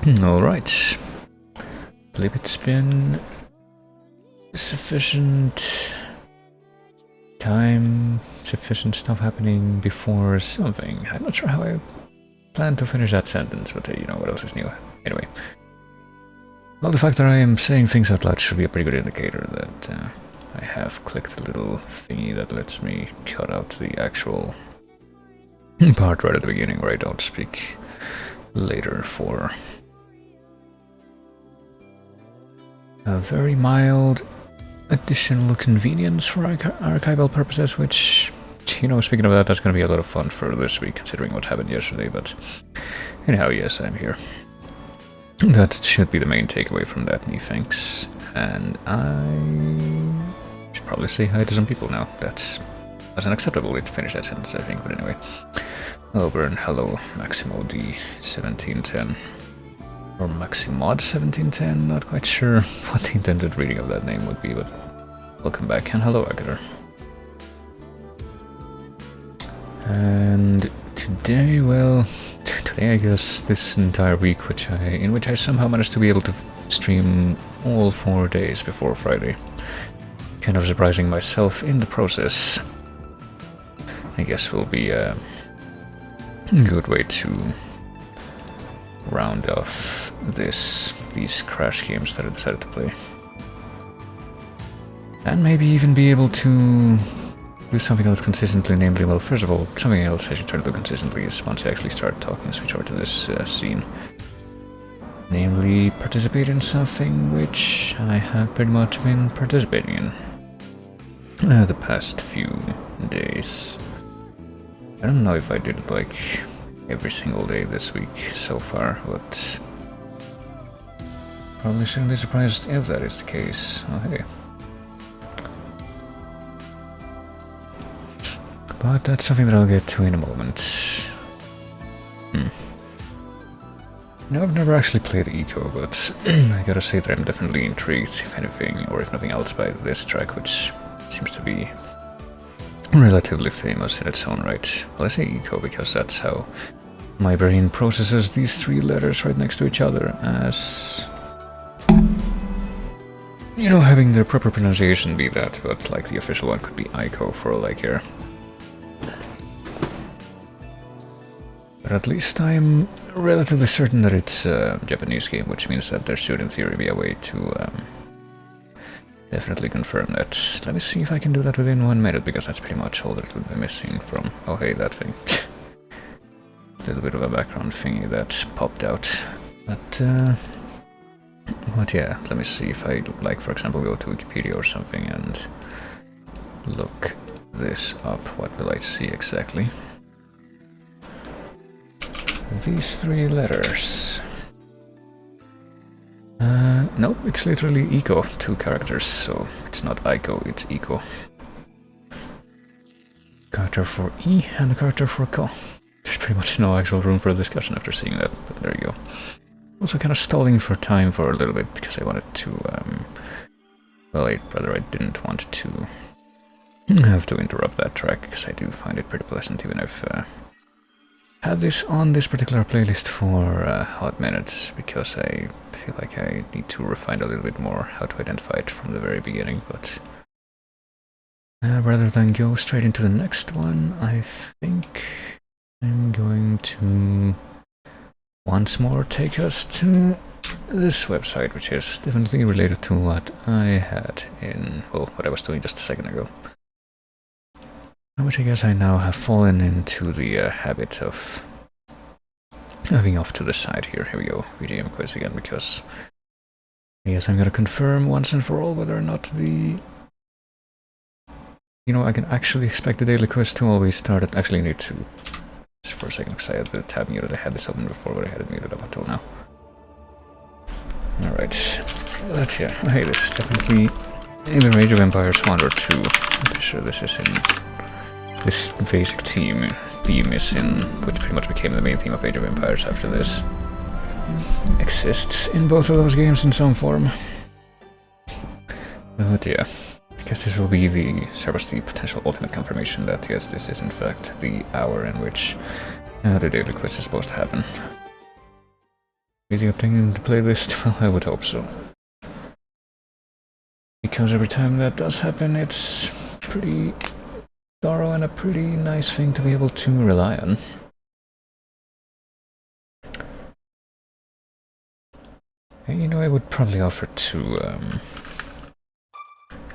Alright. I believe it's been sufficient time, sufficient stuff happening before something. I'm not sure how I plan to finish that sentence, but you know what else is new. Anyway. Well, the fact that I am saying things out loud should be a pretty good indicator that I have clicked the little thingy that lets me cut out the actual part right at the beginning where I don't speak later for a very mild additional convenience for archival purposes, which, you know, speaking of that, that's going to be a lot of fun for this week, considering what happened yesterday, but anyhow, yes, I'm here. That should be the main takeaway from that, methinks. And I should probably say hi to some people now. That's an acceptable way to finish that sentence, I think, but anyway. Over and hello, Maximo D1710. Or Maximod 1710, not quite sure what the intended reading of that name would be, but welcome back, and hello, Agatha. And today, well, today I guess this entire week in which I somehow managed to be able to stream all 4 days before Friday. Kind of surprising myself in the process. I guess will be a good way to round off these crash games that I decided to play. And maybe even be able to do something else consistently, namely, well, first of all, something else I should try to do consistently is once I actually start talking, switch over to this scene. Namely, participate in something which I have pretty much been participating in the past few days. I don't know if I did it like every single day this week so far, but probably shouldn't be surprised if that is the case. Oh hey. But that's something that I'll get to in a moment. No, I've never actually played Eco, but I gotta say that I'm definitely intrigued, if anything, or if nothing else, by this track, which seems to be relatively famous in its own right. Well, I say Eco because that's how my brain processes these three letters right next to each other as, you know, having the proper pronunciation be that, but like the official one could be Ico for all I care. But at least I'm relatively certain that it's a Japanese game, which means that there should in theory be a way to definitely confirm that. Let me see if I can do that within 1 minute, because that's pretty much all that would be missing from... Oh hey, that thing. A little bit of a background thingy that popped out. But yeah, let me see if I, like, for example, go to Wikipedia or something and look this up. What will I see exactly? These three letters. Nope, it's literally Eco, 2 characters, so it's not Ico, it's Eco. Character for E and a character for Co. There's pretty much no actual room for a discussion after seeing that, but there you go. Also kind of stalling for time for a little bit, because I wanted to, well, I didn't want to have to interrupt that track, because I do find it pretty pleasant, even if had this on this particular playlist for hot minutes, because I feel like I need to refine a little bit more how to identify it from the very beginning, but rather than go straight into the next one, I think I'm going to once more take us to this website, which is definitely related to what I had in, well, what I was doing just a second ago. Which I guess I now have fallen into the habit of having off to the side here. Here we go, VGM quiz again, because I guess I'm gonna confirm once and for all whether or not the... You know, I can actually expect the daily quiz to always start at... Actually, I need to... Just for a second, because I had the tab muted. I had this open before, but I had it muted up until now. Alright. But yeah, hey, this is definitely either Age of Empires 1 or 2. I'm pretty sure this is in... This basic theme is in, which pretty much became the main theme of Age of Empires after this, exists in both of those games in some form. But yeah, I guess this will be serve as the potential ultimate confirmation that yes, this is in fact the hour in which the daily quiz is supposed to happen. Easy updating the playlist? Well, I would hope so. Because every time that does happen, it's pretty thorough and a pretty nice thing to be able to rely on. And you know, I would probably offer to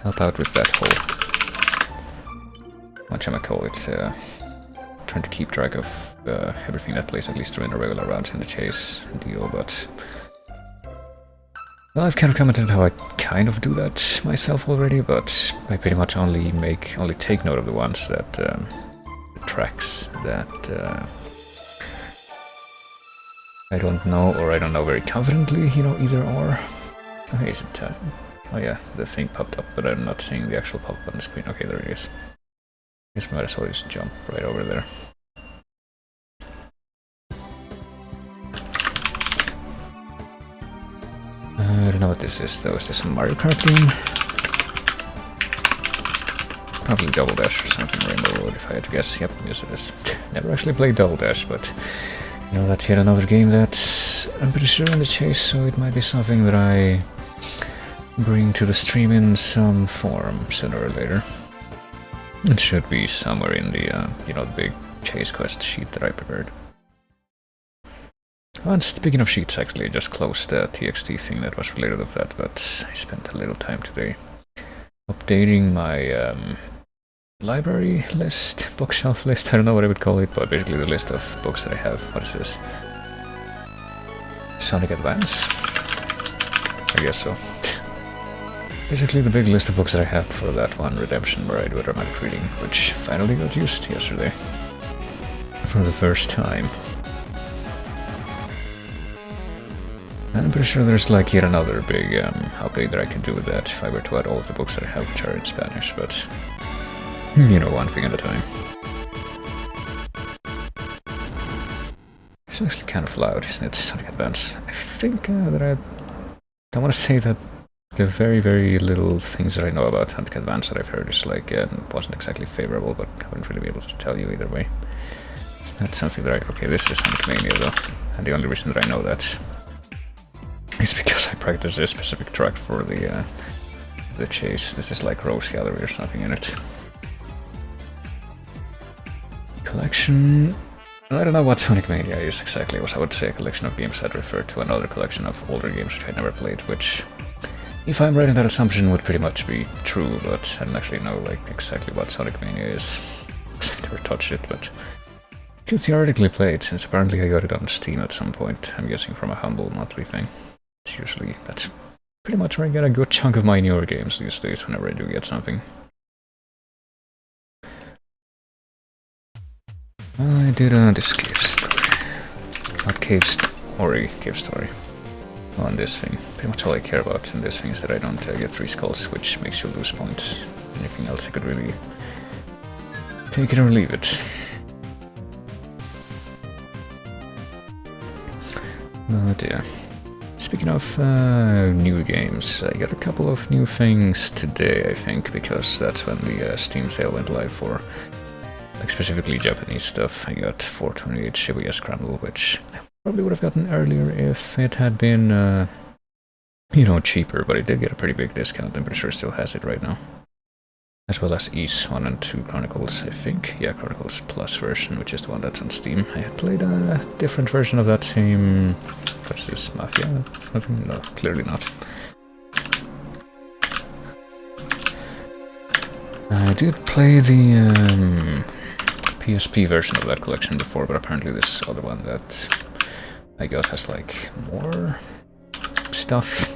help out with that whole, whatchamacallit, trying to keep track of everything that plays at least during the regular rounds in the chase deal, but well, I've kind of commented how I kind of do that myself already, but I pretty much only take note of the ones that the tracks that I don't know, or I don't know very confidently, you know, either or. Oh, hey, is it time? Oh yeah, the thing popped up, but I'm not seeing the actual pop-up on the screen. Okay, there it is. I guess we might as well just jump right over there. I don't know what this is though. Is this a Mario Kart game? Probably Double Dash or something, Rainbow Road if I had to guess. Yep, yes it is. Never actually played Double Dash, but you know, that's yet another game that's I'm pretty sure in the chase, so it might be something that I bring to the stream in some form sooner or later. It should be somewhere in the, you know, the big chase quest sheet that I prepared. Oh, and speaking of sheets, actually, I just closed the TXT thing that was related to that, but I spent a little time today updating my library list, bookshelf list, I don't know what I would call it, but basically the list of books that I have. What is this? Sonic Advance? I guess so. Basically the big list of books that I have for that one Redemption where I do a dramatic reading, which finally got used yesterday. For the first time. I'm pretty sure there's like yet another big update that I can do with that if I were to add all of the books that I have which are in Spanish, but you know, one thing at a time. It's actually kind of loud, isn't it, Sonic Advance? I think that I want to say that the very, very little things that I know about Sonic Advance that I've heard is like, wasn't exactly favorable, but I wouldn't really be able to tell you either way. It's not something that okay, this is Sonic Mania though, and the only reason that I know that is because I practiced a specific track for the chase. This is like Rose Gallery or something in it. Collection. I don't know what Sonic Mania is exactly. I would say a collection of games that refer to another collection of older games which I never played, which, if I'm right in that assumption, would pretty much be true, but I don't actually know like exactly what Sonic Mania is. I've never touched it, but I could theoretically play it, since apparently I got it on Steam at some point. I'm guessing from a humble monthly thing. It's usually, that's pretty much where I get a good chunk of my newer games these days, whenever I do get something. I did this cave story. Not cave story, cave story. On this thing. Pretty much all I care about in this thing is that I don't get 3 skulls, which makes you lose points. Anything else I could really take it or leave it. But yeah. Speaking of new games, I got a couple of new things today, I think, because that's when the Steam sale went live for, like, specifically Japanese stuff. I got 428 Shibuya Scramble, which I probably would have gotten earlier if it had been, you know, cheaper, but it did get a pretty big discount. I'm pretty sure it still has it right now. As well as Ys 1 and 2 Chronicles, I think. Yeah, Chronicles Plus version, which is the one that's on Steam. I had played a different version of that same... What's this? Mafia? Something? No, clearly not. I did play the PSP version of that collection before, but apparently this other one that I got has like more stuff.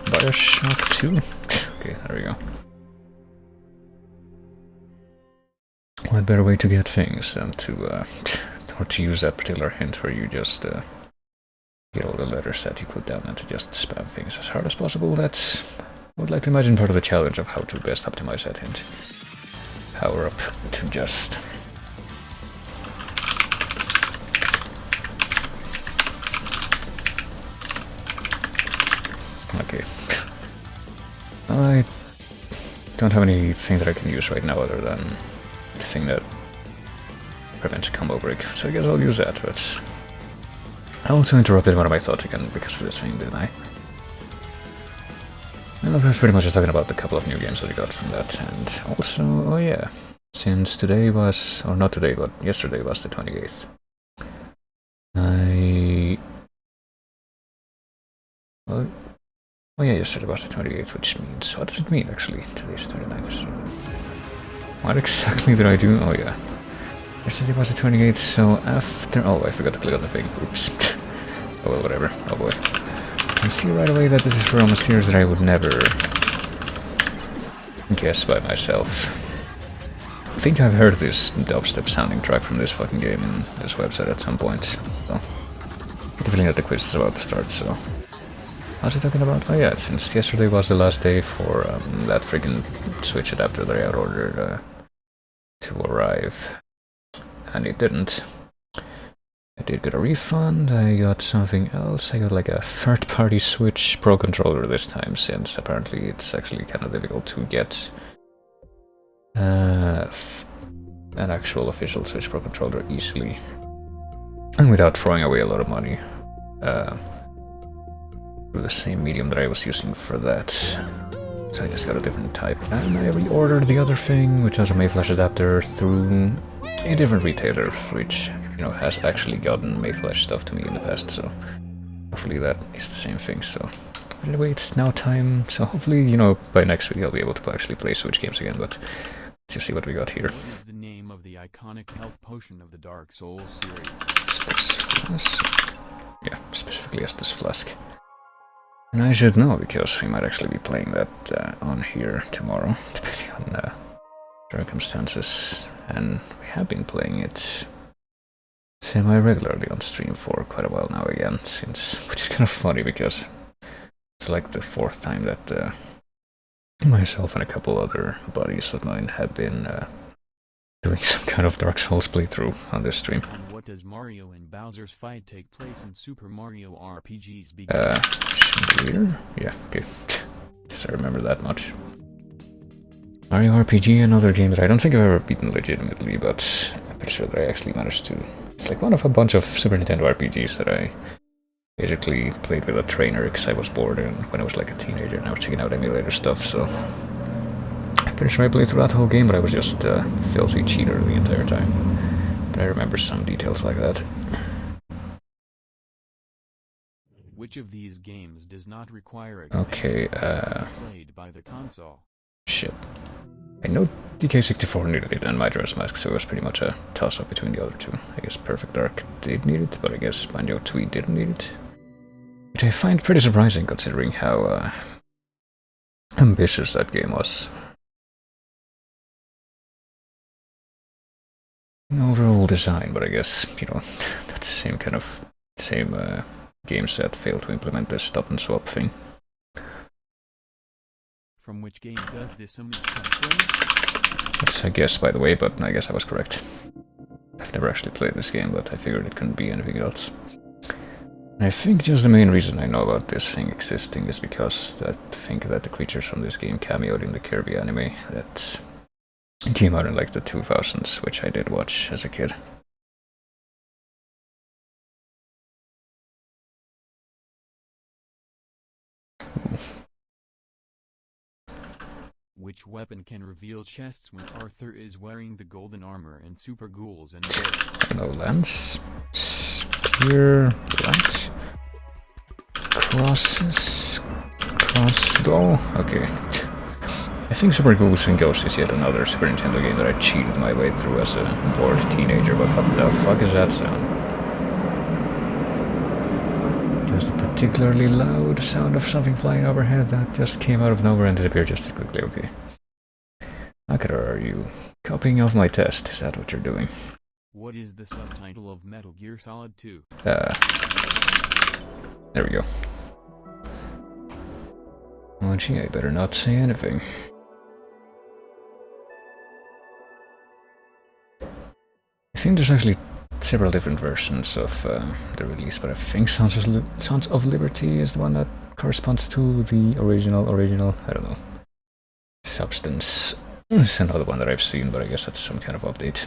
Bioshock 2? Okay, there we go. What better way to get things than to, or to use that particular hint where you just get all the letters that you put down and to just spam things as hard as possible. That's, I would like to imagine, part of the challenge of how to best optimize that hint. Power up to just... Okay. I don't have anything that I can use right now other than the thing that prevents a combo break, so I guess I'll use that, but I also interrupted one of my thoughts again because of this thing, didn't I? Well, I was pretty much just talking about the couple of new games that I got from that, and also, oh yeah, since today was, or not today, but yesterday was the 28th, well, oh yeah, yesterday was the 28th, which means, what does it mean actually? Today's 29th. What exactly did I do? Oh yeah. Yesterday was the 28th, so after... Oh, I forgot to click on the thing. Oops. Oh well, whatever. Oh boy. You can see right away that this is from a series that I would never guess by myself. I think I've heard this dubstep sounding track from this fucking game in this website at some point. So, I get the feeling that the quiz is about to start, so... What was I talking about? Oh yeah, since yesterday was the last day for that freaking Switch adapter that I had ordered to arrive. And it didn't. I did get a refund, I got something else, I got like a third-party Switch Pro controller this time, since apparently it's actually kind of difficult to get an actual official Switch Pro controller easily. And without throwing away a lot of money. Through the same medium that I was using for that. So I just got a different type. And I reordered the other thing, which was a Mayflash adapter, through a different retailer, which, you know, has actually gotten Mayflash stuff to me in the past, so hopefully that is the same thing. So anyway, it's now time, so hopefully, you know, by next week I'll be able to actually play Switch games again, but let's just see what we got here. What is the name of the iconic health potion of the Dark Souls series? Yeah, specifically Estus Flask. And I should know, because we might actually be playing that on here tomorrow, depending on circumstances. And we have been playing it semi-regularly on stream for quite a while now again, which is kind of funny because it's like the fourth time that myself and a couple other buddies of mine have been doing some kind of Dark Souls playthrough on this stream. And what does Mario and Bowser's fight take place in Super Mario RPG's Chandelier? Yeah, okay. Guess I remember that much. Mario RPG, another game that I don't think I've ever beaten legitimately, but I'm pretty sure that I actually managed to. It's like one of a bunch of Super Nintendo RPGs that I basically played with a trainer because I was bored and when I was like a teenager and I was checking out emulator stuff, so I'm pretty sure I played through that whole game, but I was just a filthy cheater the entire time. But I remember some details like that. Which of these games does not require okay, played by the console? Shit. I know DK64 needed it and Majora's Mask, so it was pretty much a toss-up between the other two. I guess Perfect Dark did need it, but I guess Banjo-Tooie didn't need it. Which I find pretty surprising considering how ambitious that game was. An overall design, but I guess, you know, that's the same game set failed to implement this stop and swap thing. From which game does this image come from? That's a guess, by the way, but I guess I was correct. I've never actually played this game, but I figured it couldn't be anything else. And I think just the main reason I know about this thing existing is because I think that the creatures from this game cameoed in the Kirby anime that came out in like the 2000s, which I did watch as a kid. Ooh. Which weapon can reveal chests when Arthur is wearing the golden armor and super ghouls and bears? No, lance, spear, light, crosses, crossbow. Okay. I think Super Ghouls and Ghosts is yet another Super Nintendo game that I cheated my way through as a bored teenager, but what the fuck is that sound? Just a particularly loud sound of something flying overhead that just came out of nowhere and disappeared just as quickly, okay. Akira, are you copying off my test? Is that what you're doing? What is the subtitle of Metal Gear Solid 2? There we go. Oh gee, I better not say anything. I think there's actually several different versions of the release, but I think Sons of Liberty is the one that corresponds to the original, I don't know. Substance is another one that I've seen, but I guess that's some kind of update.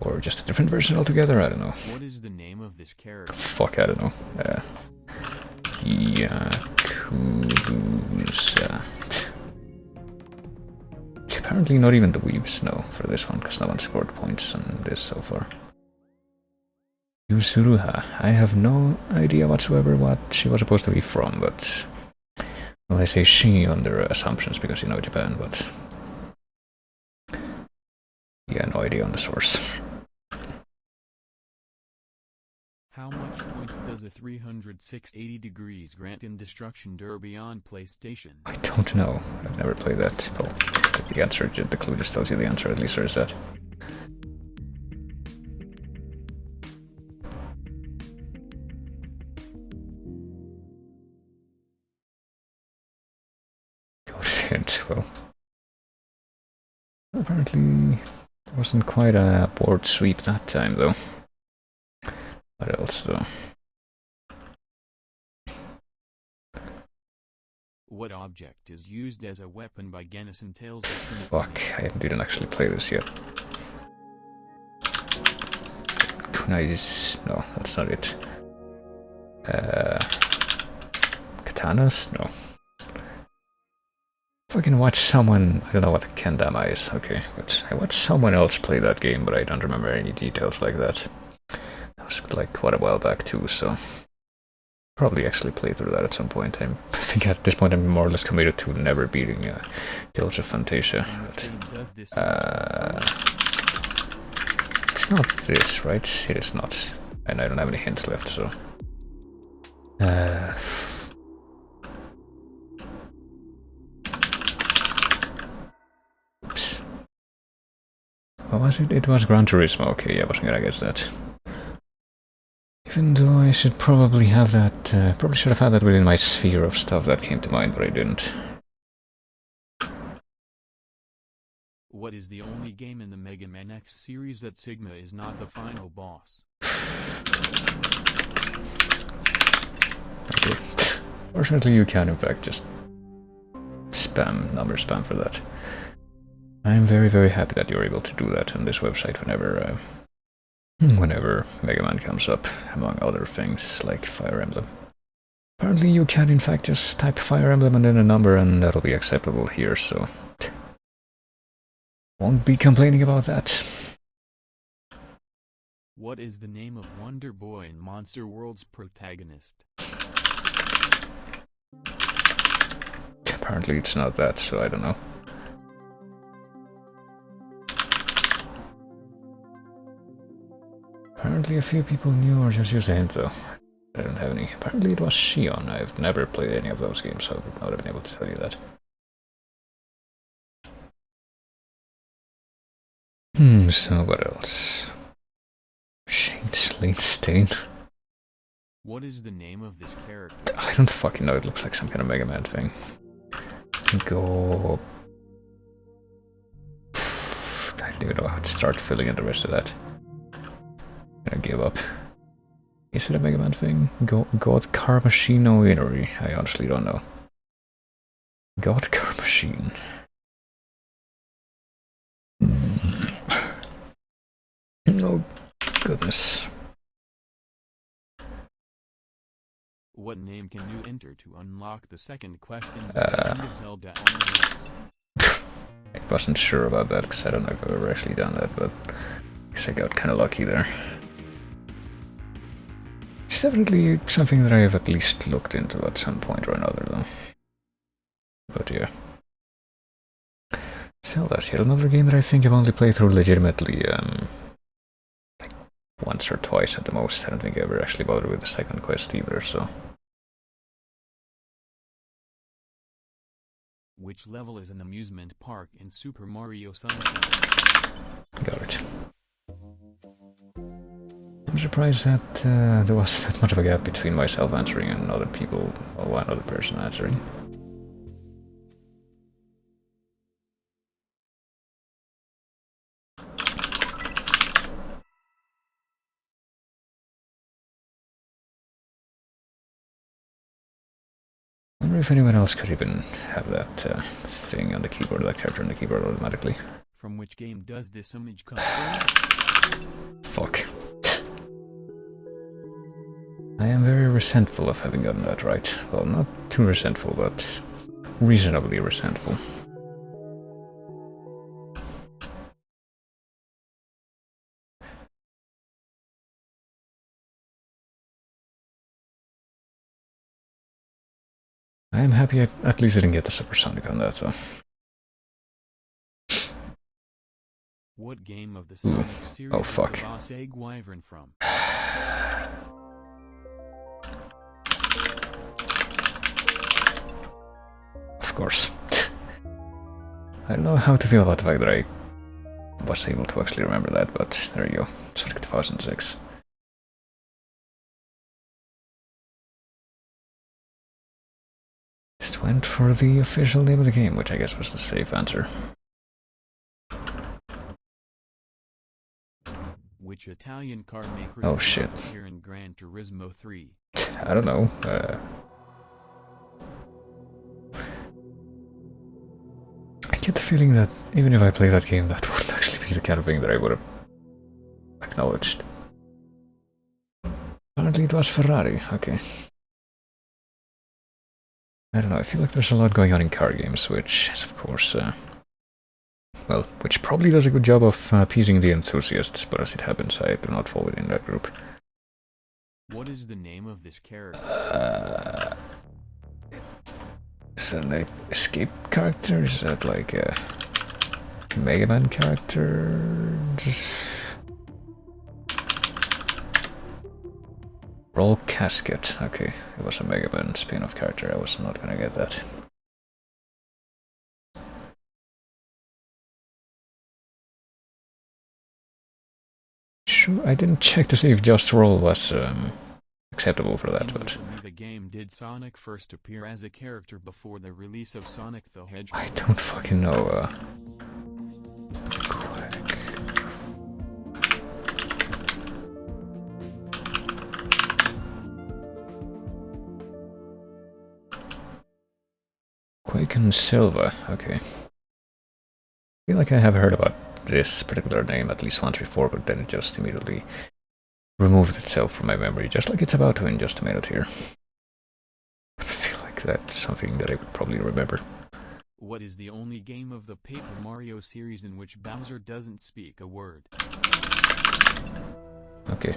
Or just a different version altogether, I don't know. What is the name of this character? Fuck, I don't know. Yakuza. Apparently not even the weebs know for this one, because no one scored points on this so far. Yusuruha. I have no idea whatsoever what she was supposed to be from, but... Well, I say she under assumptions because you know Japan, but... Yeah, no idea on the source. How much points does a 306 degrees grant in Destruction Derby on PlayStation? I don't know. I've never played that. Well, the answer, the clue just tells you the answer, at least there's that. Well, apparently it wasn't quite a board sweep that time, though. What else, though? What object is used as a weapon by Genis in Tales of Symphonia? Fuck, I didn't actually play this yet. Kunais? No, that's not it. Katanas? No. Fucking watch someone, I don't know what a kendama is, okay, but I watched someone else play that game, but I don't remember any details like that. That was like quite a while back too, so probably actually play through that at some point. I think at this point I'm more or less committed to never beating Tales of Fantasia. But, it's not this, right? It is not. And I don't have any hints left, so... Oops. What was it? It was Gran Turismo. Okay, yeah, I wasn't gonna guess that. Even though I should probably have that, probably should have had that within my sphere of stuff that came to mind, but I didn't. What is the only game in the Mega Man X series that Sigma is not the final boss? Okay. Fortunately, you can in fact just number spam for that. I'm very, very happy that you're able to do that on this website whenever Mega Man comes up, among other things like Fire Emblem. Apparently you can in fact just type Fire Emblem and then a number and that'll be acceptable here, so... Won't be complaining about that. What is the name of Wonder Boy and Monster World's protagonist? Apparently it's not that, so I don't know. Apparently a few people knew or just used the hint though. I don't have any. Apparently it was Shion. I've never played any of those games, so I would not have been able to tell you that. So what else? Shane Slate Stain. What is the name of this character? I don't fucking know, it looks like some kind of Mega Man thing. Go... I don't even know how to start filling in the rest of that. I'm gonna give up. Is it a Mega Man thing? God Car Machine no Inori? I honestly don't know. God Car Machine. Oh, goodness. What name can you enter to unlock the second quest in The Legend of Zelda on the NES? I wasn't sure about that, because I don't know if I've ever actually done that, but I guess I got kind of lucky there. It's definitely something that I have at least looked into at some point or another, though. But yeah. Zelda's yet another game that I think I've only played through legitimately, like once or twice at the most. I don't think I ever actually bothered with the second quest either, so... Which level is an amusement park in Super Mario Sunshine? Got it. I'm surprised that there was that much of a gap between myself answering and other people, or one other person answering. I wonder if anyone else could even have that thing on the keyboard, that character on the keyboard automatically. From which game does this image come from? Fuck. I am very resentful of having gotten that right. Well, not too resentful, but reasonably resentful. I am happy at least I didn't get the supersonic on that, though. What game of the Sonic series Oh, is fuck. the boss egg wyvern from? Of course. I don't know how to feel about the fact that I was able to actually remember that, but there you go. Sonic 2006. Just went for the official name of the game, which I guess was the safe answer. Which Italian car maker Oh, did shit. not appear in Gran Turismo 3? I don't know. I get the feeling that even if I play that game, that wouldn't actually be the kind of thing that I would have acknowledged. Apparently it was Ferrari, okay. I don't know, I feel like there's a lot going on in car games, which is of course, well, which probably does a good job of appeasing the enthusiasts, but as it happens, I do not fall within that group. What is the name of this character? Is that an escape character? Is that like a Mega Man character? Roll Casket. Okay, it was a Mega Man spin-off character. I was not gonna get that. Sure, I didn't check to see if Just Roll was acceptable for that, but The game did Sonic first appear as a character before the release of Sonic the Hedgehog? I don't fucking know. Quake and Silva, okay. I feel like I have heard about this particular name at least once before, but then it just immediately removed itself from my memory, just like it's about to in just a minute here. I feel like that's something that I would probably remember. What is the only game of the Paper Mario series in which Bowser doesn't speak a word? Okay.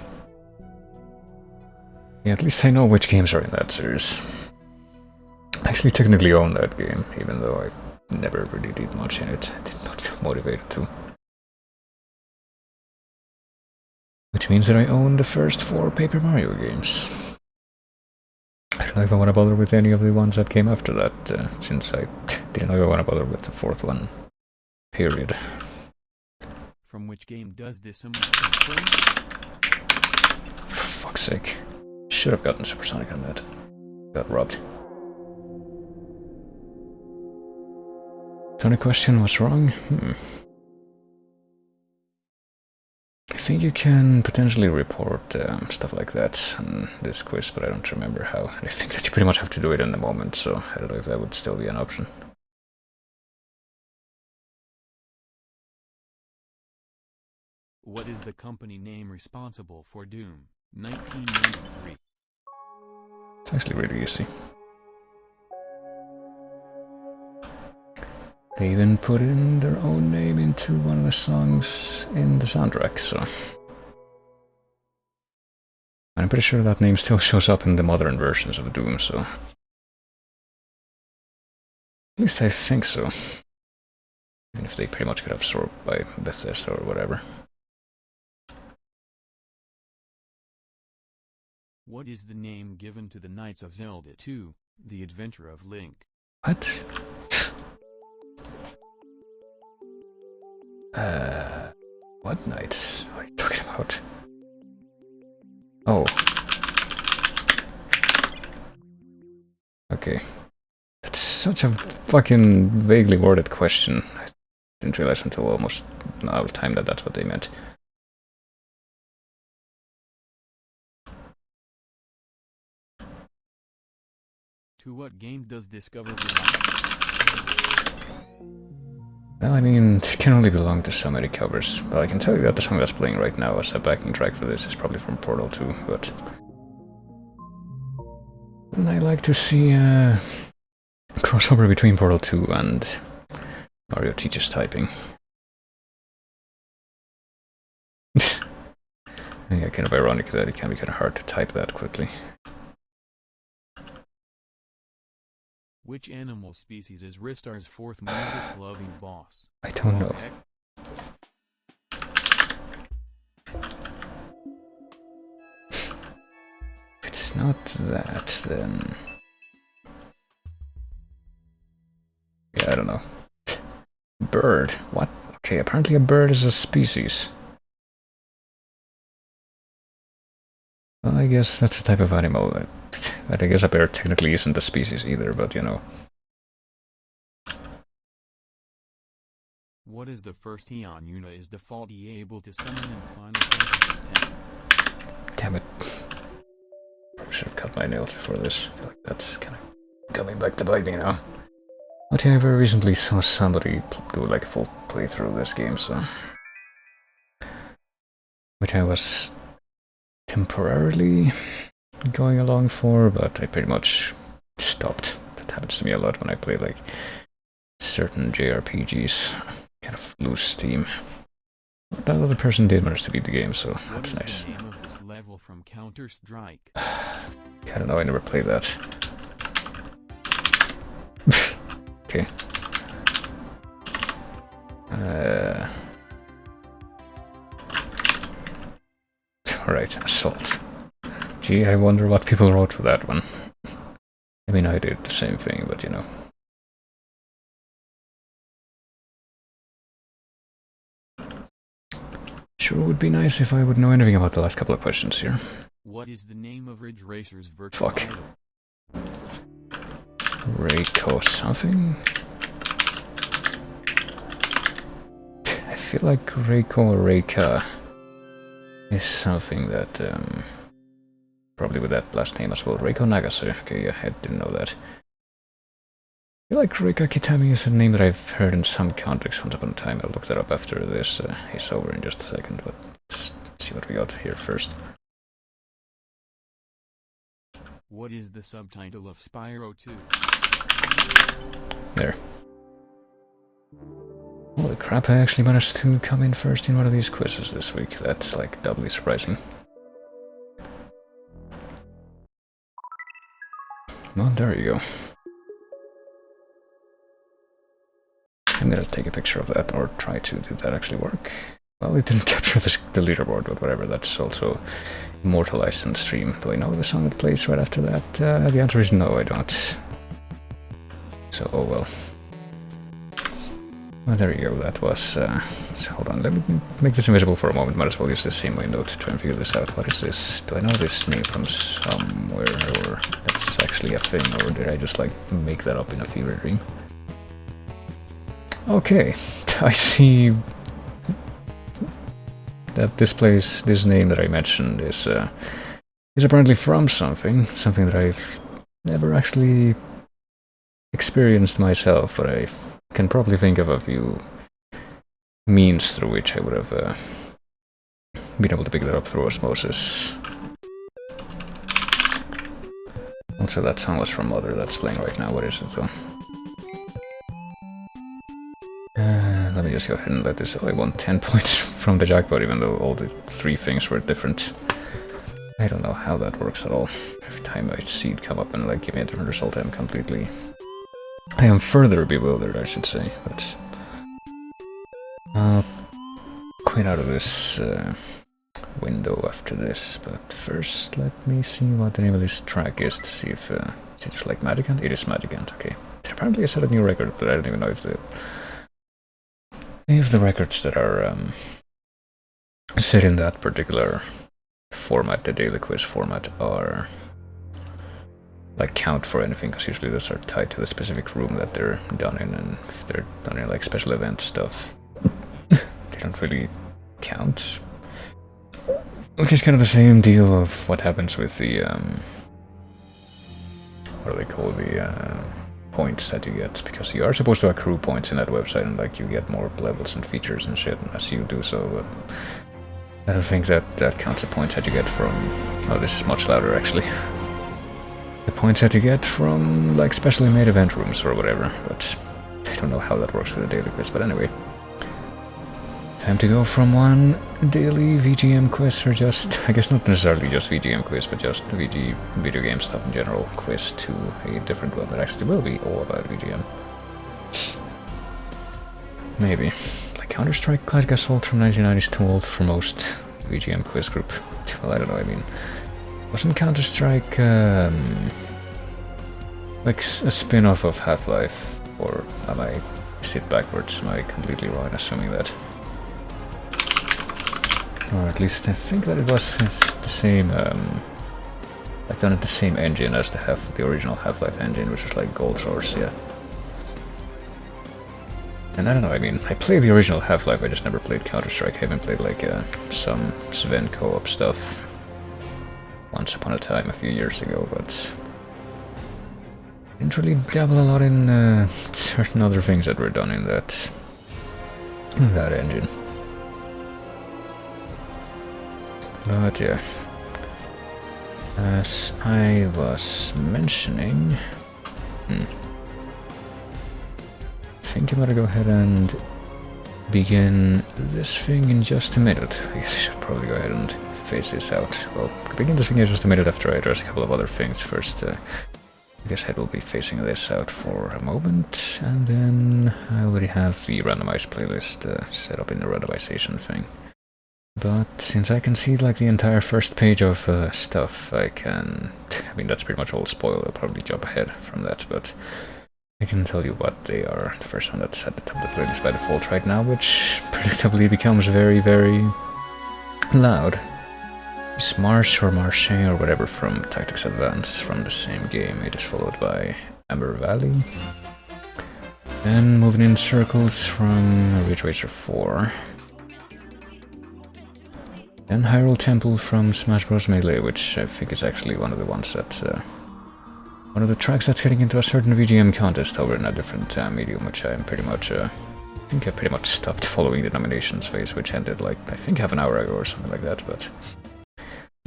Yeah, at least I know which games are in that series. I actually technically own that game, even though I never really did much in it. I did not feel motivated to. Which means that I own the first 4 Paper Mario games. I don't know if I want to bother with any of the ones that came after that, since I didn't know if I want to bother with the 4th one. Period. From which game does this come? For fuck's sake. Should have gotten Supersonic on that. Got robbed. The only question was wrong? I think you can potentially report stuff like that on this quiz, but I don't remember how. I think that you pretty much have to do it in the moment, so I don't know if that would still be an option. What is the company name responsible for Doom 1993? It's actually really easy. They even put in their own name into one of the songs in the soundtrack, so I'm pretty sure that name still shows up in the modern versions of Doom, so at least I think so. Even if they pretty much got absorbed by Bethesda or whatever. What is the name given to the Knights of Zelda 2, The Adventure of Link? What? What knights? What are you talking about? Oh. Okay. That's such a fucking vaguely worded question. I didn't realize until almost out of time that that's what they meant. To what game does Discover belong? Well, I mean, it can only belong to so many covers, but I can tell you that the song that's playing right now as a backing track for this is probably from Portal 2, but... And I like to see a crossover between Portal 2 and Mario Teaches Typing. Yeah, kind of ironic that it can be kind of hard to type that quickly. Which animal species is Ristar's fourth music-loving boss? I don't know. If it's not that, then... Yeah, I don't know. Bird. What? Okay, apparently a bird is a species. Well, I guess that's a type of animal that I guess a bear technically isn't a species either, but you know. What is the first Eon Yuna is default able to summon in Final Fantasy X? Damn it. Probably should have cut my nails before this. I feel like that's kind of coming back to bite me now. But yeah, I very recently saw somebody do like a full playthrough of this game, so... Which I was temporarily going along for, but I pretty much stopped. That happens to me a lot when I play like certain JRPGs. Kind of lose steam. That other person did manage to beat the game, so that's nice. What is the name of this level from Counter-Strike? I don't know, I never played that. Okay. Alright, assault. Gee, I wonder what people wrote for that one. I mean, I did the same thing, but you know. Sure would be nice if I would know anything about the last couple of questions here. What is the name of Ridge Racer's virtual idol? Reiko something? I feel like Reiko or Reika is something that, probably with that last name as well. Reiko Nagase. Okay, yeah, I didn't know that. I feel like Reika Kitami is a name that I've heard in some context once upon a time. I'll look that up after this is over in just a second, but let's see what we got here first. What is the subtitle of Spyro 2? There. Holy crap, I actually managed to come in first in one of these quizzes this week. That's like doubly surprising. Well, there you go. I'm gonna take a picture of that, or try to. Did that actually work? Well, it didn't capture the leaderboard, but whatever, that's also immortalized in the stream. Do I know the song that plays right after that? The answer is no, I don't. So, oh well. Well, there you go, that was... so hold on, let me make this invisible for a moment. Might as well use this same window to try and figure this out. What is this? Do I know this name from somewhere, or that's actually a thing, or did I just, like, make that up in a fever dream? Okay, I see that this name that I mentioned is apparently from something that I've never actually experienced myself, but I can probably think of a few means through which I would have been able to pick that up through osmosis. Also, that song was from Mother that's playing right now. What is it though? Let me just go ahead and let this. Oh, I won 10 points from the jackpot, even though all the three things were different. I don't know how that works at all. Every time I see it come up and like give me a different result, I am further bewildered, I should say. But I'll quit out of this window after this. But first, let me see what the name of this track is to see if is it just like Magicant? It is Magicant. Okay. Apparently, I set a new record, but I don't even know if the records that are set in that particular format, the daily quiz format, are like count for anything, because usually those are tied to the specific room that they're done in, and if they're done in like special event stuff, they don't really count. Which is kind of the same deal of what happens with the what do they call the points that you get, because you are supposed to accrue points in that website, and like you get more levels and features and shit as you do so, but I don't think that counts the points that you get from... Oh, this is much louder actually. The points that you get from like specially made event rooms or whatever, but I don't know how that works with a daily quiz, but anyway. Time to go from one daily VGM quiz, or just, I guess not necessarily just VGM quiz, but just video game stuff in general quiz, to a different one that actually will be all about VGM. Maybe. Like Counter-Strike Classic Assault from 1990 is too old for most VGM quiz group. Well, I don't know, I mean... Wasn't Counter-Strike like a spin-off of Half-Life? Or am I sit backwards? Am I completely wrong in assuming that? Or at least I think that it's the same, like done at the same engine as the original Half-Life engine, which is like Gold Source, yeah. And I don't know, I mean, I played the original Half-Life, I just never played Counter-Strike. I haven't played like some Sven co-op stuff once upon a time a few years ago, but didn't really dabble a lot in certain other things that were done in that engine. But yeah, as I was mentioning, I think I'm gonna go ahead and begin this thing in just a minute. I guess I should probably go ahead and phase this out. Well, begin this thing in just a minute after I address a couple of other things. First, I guess I will be phasing this out for a moment, and then I already have the randomized playlist set up in the randomization thing. But since I can see like the entire first page of stuff, I mean that's pretty much all spoiled, I'll probably jump ahead from that, but I can tell you what they are. The first one that's at the top of the playlist by default right now, which predictably becomes very, very loud, is Marsh or Marche or whatever from Tactics Advance from the same game. It is followed by Amber Valley. Then moving in circles from Ridge Racer 4. Then Hyrule Temple from Smash Bros. Melee, which I think is actually one of the ones that's one of the tracks that's getting into a certain VGM contest over in a different medium, which I'm pretty much I think I pretty much stopped following the nominations phase, which ended like I think half an hour ago or something like that. But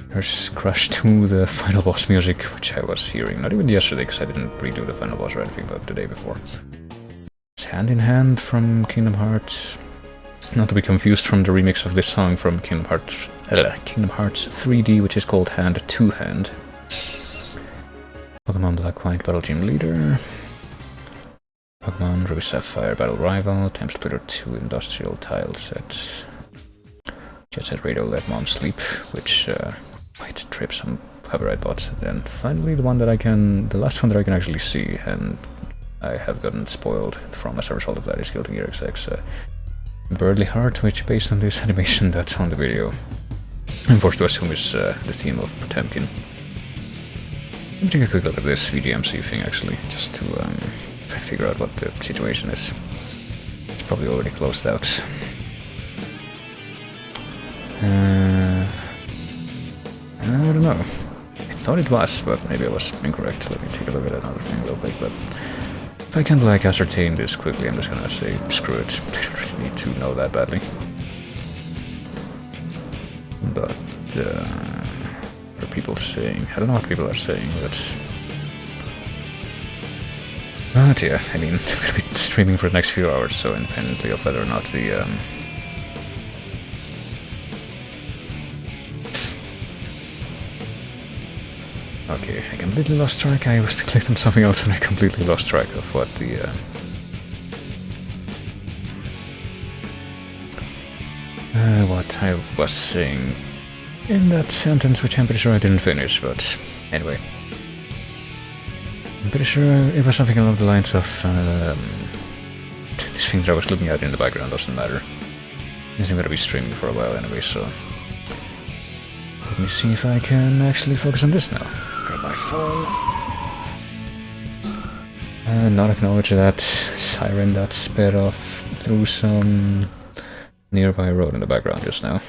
there's Crush 2, the final boss music, which I was hearing not even yesterday because I didn't redo the final boss or anything, but the day before. It's Hand in Hand from Kingdom Hearts. Not to be confused from the remix of this song from Kingdom Hearts 3D, which is called Hand to Hand. Pokemon Black White Battle Gym Leader. Pokemon Ruby Sapphire Battle Rival. Time Splitter 2 Industrial Tile Set. Jet Set Radio Let Mom Sleep, which might trip some copyright bots. And then finally the last one that I can actually see, and I have gotten spoiled from as a result of that, is Guilty Gear XX. Birdly Heart, which based on this animation that's on the video, I'm forced to assume is the theme of Potemkin. Let me take a quick look at this VGMC thing actually, just to try to figure out what the situation is. It's probably already closed out. I don't know. I thought it was, but maybe I was incorrect. Let me take a look at another thing real quick, but if I can like ascertain this quickly, I'm just gonna say screw it. I don't really need to know that badly. But what are people saying? I don't know what people are saying, but yeah, I mean, I'm gonna be streaming for the next few hours, so independently of whether or not the okay, I completely lost track. I was clicked on something else and I completely lost track of what the what I was saying in that sentence, which I'm pretty sure I didn't finish, but anyway. I'm pretty sure it was something along the lines of this thing that I was looking at in the background doesn't matter. I'm gonna be streaming for a while anyway, so let me see if I can actually focus on this now. Grab my phone. Not acknowledge that siren that sped off through some nearby road in the background just now.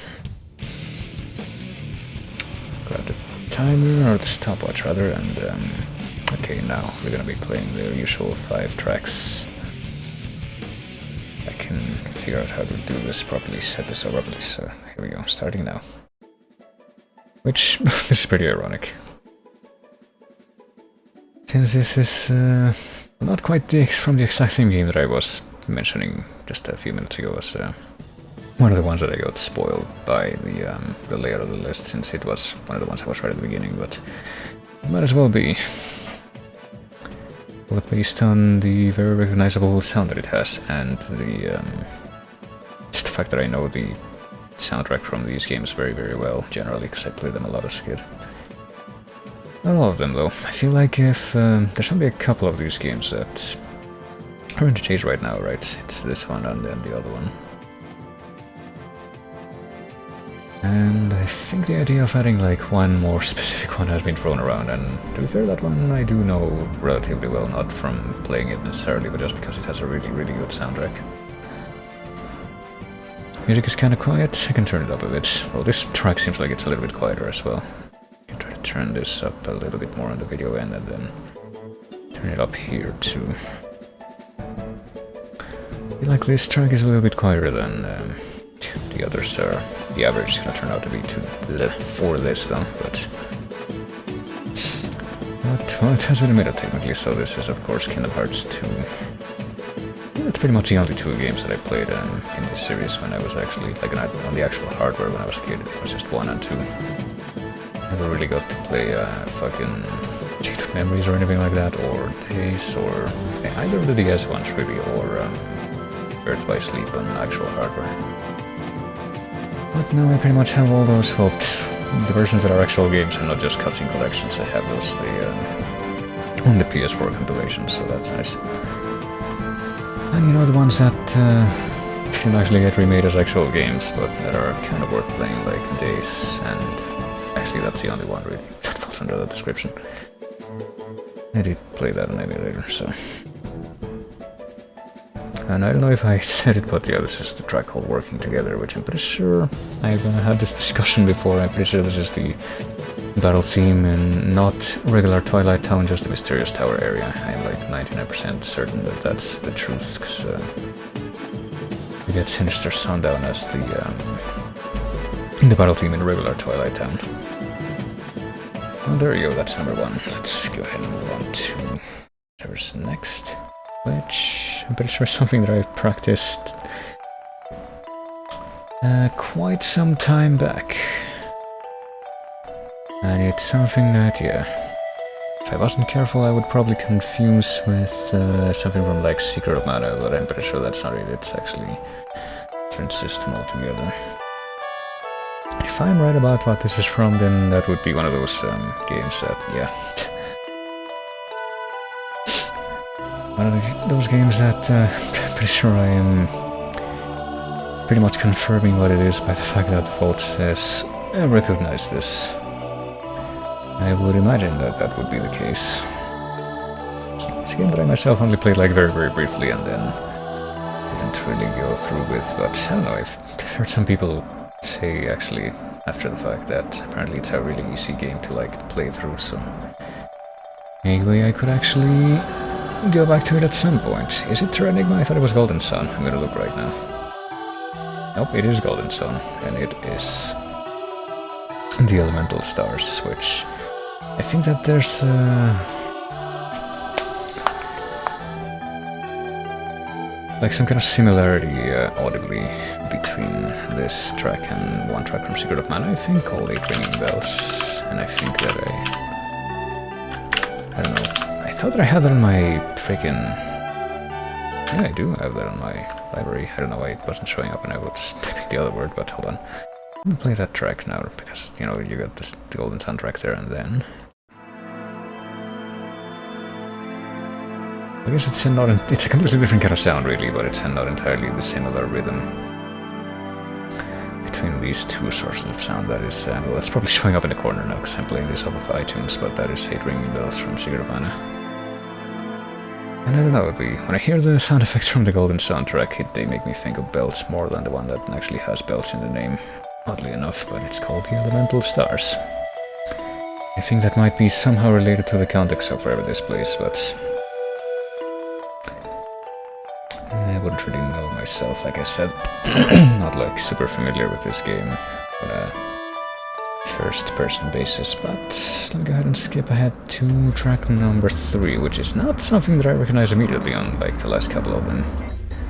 Grab the timer, or the stopwatch rather, and Okay, now we're gonna be playing the usual 5 tracks. I can figure out how to do this properly, set this up properly, so here we go, starting now. Which, this is pretty ironic. Since this is not quite from the exact same game that I was mentioning just a few minutes ago as one of the ones that I got spoiled by the layout of the list, since it was one of the ones I was right at the beginning, but it might as well be. Both based on the very recognizable sound that it has, and just the fact that I know the soundtrack from these games very, very well, generally, because I played them a lot as a kid. Not all of them, though. I feel like if there's only a couple of these games that are in the chase right now, right? It's this one and then the other one. And I think the idea of adding like one more specific one has been thrown around, and to be fair, that one I do know relatively well, not from playing it necessarily, but just because it has a really, really good soundtrack. Music is kind of quiet, I can turn it up a bit. Well, this track seems like it's a little bit quieter as well. I can try to turn this up a little bit more on the video end and then turn it up here too. I feel like this track is a little bit quieter than the others are. The average is gonna turn out to be for this though, but well, it has been a minute technically, so this is of course Kingdom Hearts 2. That's pretty much the only 2 games that I played in this series when I was actually, like on the actual hardware when I was a kid. It was just 1 and 2. Never really got to play fucking Chain of Memories or anything like that, or Days, or either of the DS ones really, or Birth by Sleep on actual hardware. But now I pretty much have all those, well, the versions that are actual games and not just cutscene collections. I have those on the PS4 compilation, so that's nice. And you know, the ones that didn't actually get remade as actual games, but that are kind of worth playing, like Days, and actually that's the only one really that falls under that description. I did play that on emulator, so... And I don't know if I said it, but yeah, this is the track called Working Together, which I'm pretty sure I've had this discussion before. I'm pretty sure this is the battle theme in not regular Twilight Town, just the Mysterious Tower area. I'm like 99% certain that that's the truth, because you get Sinister Sundown as the battle theme in regular Twilight Town. Well, there you go, that's number 1. Let's go ahead and move on to whatever's next, which I'm pretty sure is something that I've practiced quite some time back. And it's something that, yeah, if I wasn't careful I would probably confuse with something from like Secret of Mana, but I'm pretty sure that's not it, it's actually a different system altogether. If I'm right about what this is from, then that would be one of those games that, yeah, one of those games that I'm pretty sure I am pretty much confirming what it is by the fact that the vault says, I recognize this. I would imagine that that would be the case. It's a game that I myself only played like very, very briefly and then didn't really go through with, but I don't know, I've heard some people say actually after the fact that apparently it's a really easy game to like play through, so maybe I could actually go back to it at some point. Is it Terranigma? I thought it was Golden Sun. I'm gonna look right now. Nope, it is Golden Sun, and it is the Elemental Stars, which I think that there's like some kind of similarity audibly between this track and one track from Secret of Mana, I think, called 8 Ringing Bells, and I think that I don't know, I thought that I had that on my freaking... Yeah, I do have that on my library. I don't know why it wasn't showing up and I was typing the other word, but hold on. I'm gonna play that track now, because, you know, you got this, the Golden Sun track there, and then... I guess it's a completely different kind of sound, really, but it's not entirely the similar rhythm between these two sources of sound. That is, well, that's probably showing up in the corner now, because I'm playing this off of iTunes, but that is 8 Ringing Bells from Secret of Mana. And I don't know, when I hear the sound effects from the Golden soundtrack, they make me think of bells more than the one that actually has bells in the name, oddly enough, but it's called the Elemental Stars. I think that might be somehow related to the context of wherever this plays, but I wouldn't really know myself, like I said. Not like super familiar with this game on a first-person basis, but let me go ahead and skip ahead to track number 3, which is not something that I recognize immediately on like the last couple of them.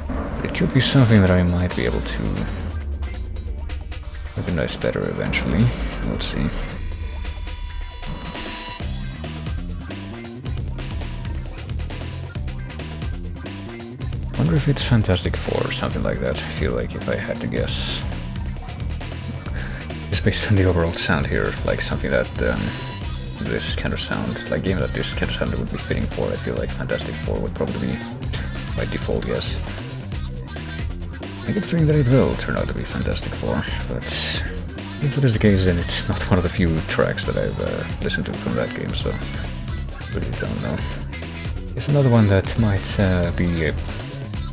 But it could be something that I might be able to recognize better eventually. Let's see. I wonder if it's Fantastic Four or something like that. I feel like if I had to guess. It's based on the overall sound here, like something that this kind of sound, like game that this kind of sound would be fitting for. I feel like Fantastic Four would probably be my default guess. I get the feeling that it will turn out to be Fantastic Four, but if it is the case, then it's not one of the few tracks that I've listened to from that game, so really don't know. There's another one that might be a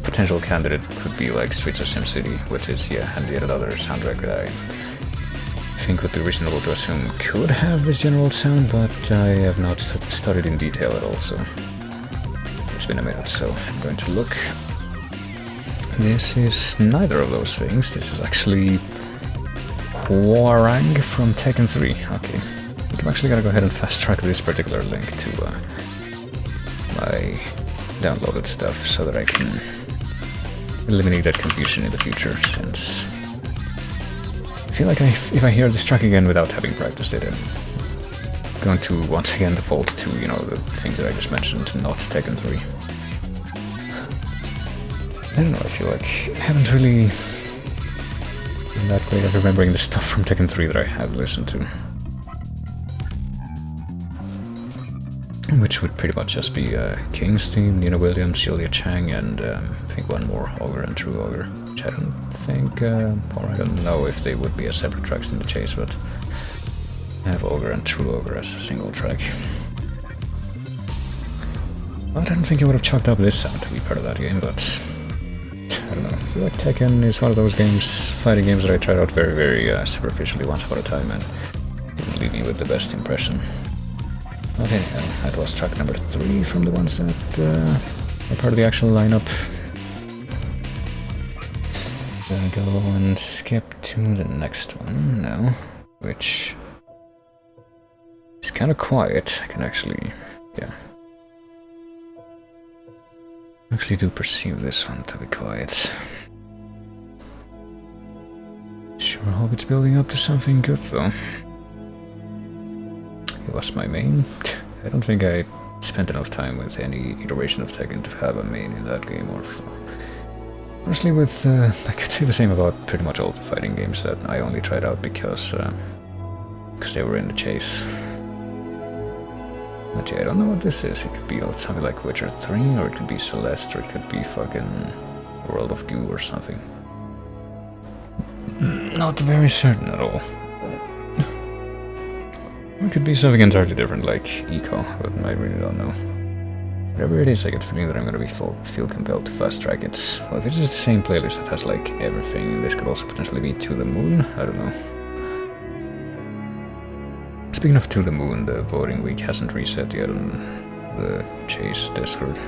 potential candidate, could be like Streets of SimCity, which is, yeah, and yet another soundtrack that I think would be reasonable to assume could have this general sound, but I have not studied in detail at all, so it's been a minute, so I'm going to look. This is neither of those things. This is actually Foray from Tekken 3. Okay, I think I'm actually gonna go ahead and fast track this particular link to my downloaded stuff so that I can eliminate that confusion in the future, since I feel like if I hear this track again without having practiced it, I'm going to once again default to, you know, the things that I just mentioned, not Tekken 3. I don't know, I feel like I haven't really been that great at remembering the stuff from Tekken 3 that I have listened to. Which would pretty much just be King's theme, Nina Williams, Julia Chang, and I think one more, Ogre and True Ogre, which I don't think, or I don't know if they would be as separate tracks in the chase, but I have Ogre and True Ogre as a single track. I don't think I would have chalked up this sound to be part of that game, but I don't know. I feel like Tekken is one of those games, fighting games, that I tried out very, very superficially once upon a time and didn't leave me with the best impression. But anyhow, that was track number 3 from the ones that are part of the actual lineup. Gonna go and skip to the next one now, which is kind of quiet. I can actually, yeah. Actually do perceive this one to be quiet. Sure hope it's building up to something good though. It was my main. I don't think I spent enough time with any iteration of Tekken to have a main in that game, or honestly with, I could say the same about pretty much all the fighting games that I only tried out because they were in the chase. But yeah, I don't know what this is. It could be something like Witcher 3, or it could be Celeste, or it could be fucking World of Goo or something. Not very certain at all. Or it could be something entirely different, like Eco, but I really don't know. Whatever it is, I get the feeling that I'm gonna feel compelled to fast track it. Well, if it's just the same playlist that has like everything, this could also potentially be To the Moon. I don't know. Speaking of To the Moon, the voting week hasn't reset yet on the Chase Discord.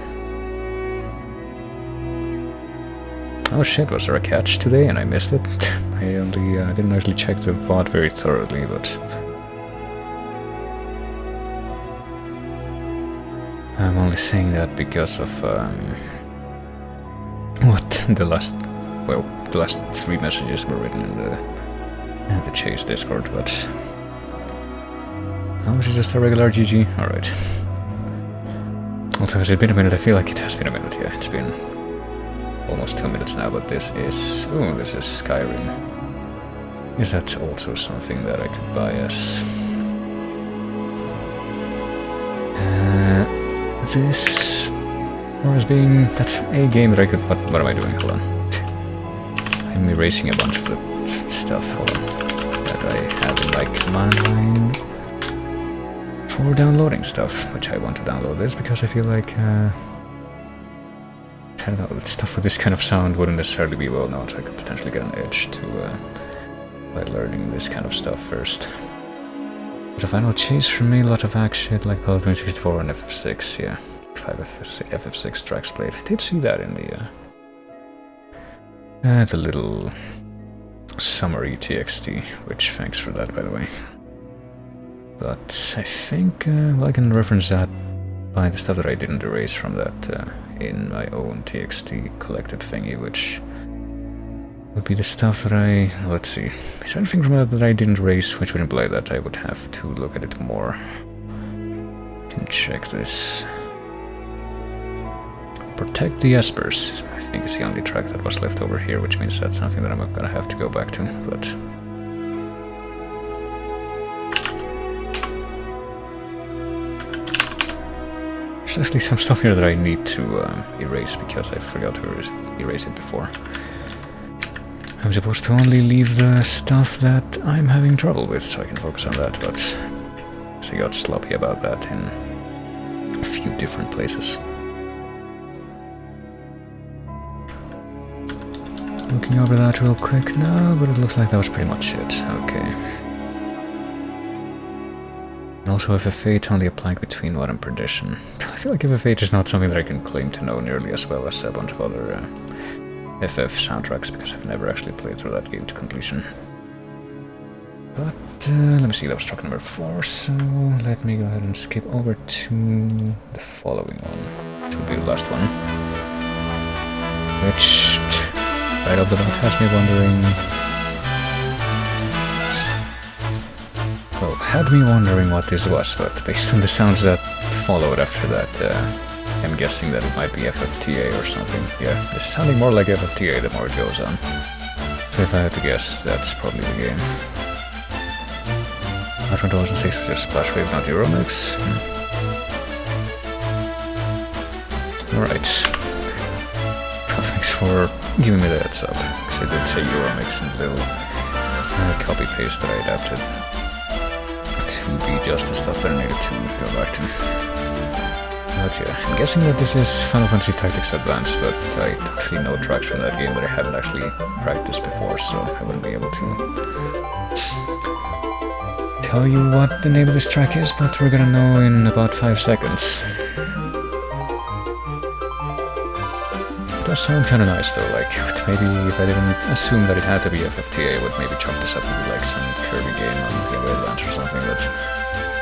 Oh shit, was there a catch today and I missed it? I didn't actually check the VOD very thoroughly, but I'm only saying that because of what the last 3 messages were written in the Chase Discord, but oh, she's just a regular GG. Alright. Also, has it been a minute? I feel like it has been a minute, yeah. It's been almost 2 minutes now, but this is... ooh, this is Skyrim. Is that also something that I could buy as... this... or as being... that's a game that I could... what am I doing? Hold on. I'm erasing a bunch of the stuff, hold on, that I have in my command line for downloading stuff, which I want to download this because I feel like, I don't know, the stuff with this kind of sound wouldn't necessarily be well known, so I could potentially get an edge to by learning this kind of stuff first. The final chase for me, a lot of action like Paladin 64 and FF6, yeah. 5 FF6 tracks played. I did see that in the the little summary TXT, which thanks for that by the way. But I think I can reference that by the stuff that I didn't erase from that in my own TXT collected thingy, which would be the stuff that I... let's see. Is there anything from that that I didn't erase, which would imply that I would have to look at it more? Can check this. Protect the Espers, I think is the only track that was left over here, which means that's something that I'm gonna have to go back to, but... there's actually some stuff here that I need to erase because I forgot to erase it before. I'm supposed to only leave the stuff that I'm having trouble with so I can focus on that, but so I got sloppy about that in a few different places. Looking over that real quick now, but it looks like that was pretty much it. Okay. And also FF8 only applied between 1 and Perdition. I feel like FF8 is not something that I can claim to know nearly as well as a bunch of other FF soundtracks, because I've never actually played through that game to completion. But let me see, that was track number 4, so let me go ahead and skip over to the following one, which will be the last one. Which, right off the bat, has me wondering... well, had me wondering what this was, but based on the sounds that followed after that, I'm guessing that it might be FFTA or something. Yeah, it's sounding more like FFTA the more it goes on. So if I had to guess, that's probably the game. That 2006 was just Splash Wave, not Euromix. Alright. Well, thanks for giving me the heads up, because I did say Euromix in the little copy-paste that I adapted to be just the stuff that I needed to go back to. But yeah, I'm guessing that this is Final Fantasy Tactics Advance, but I totally know tracks from that game that I haven't actually practiced before, so I wouldn't be able to tell you what the name of this track is, but we're gonna know in about 5 seconds. It does sound kinda nice though, like, maybe if I didn't assume that it had to be FFTA, I would maybe chop this up to be like some Kirby game on Game Boy Advance or something, but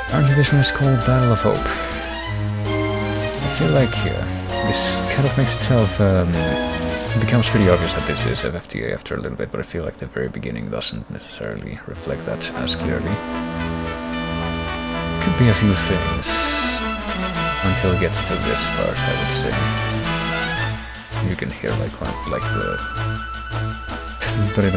apparently this one is called Battle of Hope. I feel like this kind of makes itself, it becomes pretty obvious that this is FFTA after a little bit, but I feel like the very beginning doesn't necessarily reflect that as clearly. Could be a few things until it gets to this part, I would say. You can hear like the,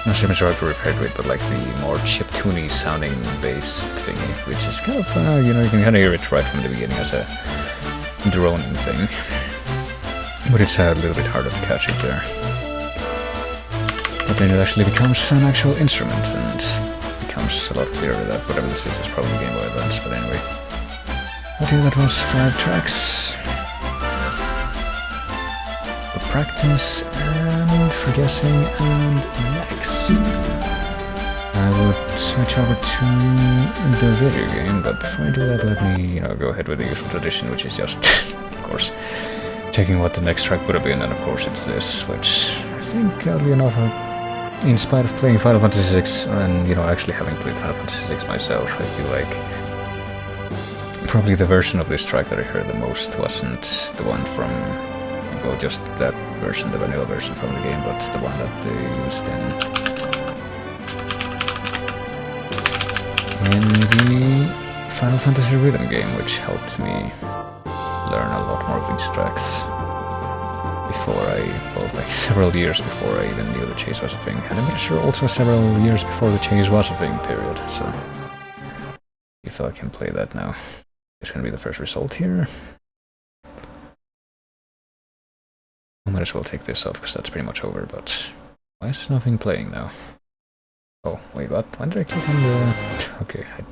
not even sure how to refer to it, but like the more chiptune sounding bass thingy, which is kind of, you know, you can kind of hear it right from the beginning as a droning thing, but it's a little bit harder to catch it there. But then it actually becomes an actual instrument, and becomes a lot clearer that whatever this is probably Game Boy Advance, but anyway. Okay, that was 5 tracks. For practice, and for guessing, and next. I would switch over to the video game, but before I do that, let me, go ahead with the usual tradition, which is just, of course, checking what the next track would have been, and of course it's this, which I think, oddly enough, in spite of playing Final Fantasy VI, and, actually having played Final Fantasy VI myself, I feel like probably the version of this track that I heard the most wasn't the one from, well, just that version, the vanilla version from the game, but the one that they used in the Final Fantasy Rhythm game, which helped me learn a lot more of these tracks before several years before I even knew the chase was a thing. And I'm pretty sure also several years before the chase was a thing, period. So, if I can play that now. It's gonna be the first result here. I might as well take this off, because that's pretty much over, but why is nothing playing now? Oh, wait, what? When did I click on the... Okay, I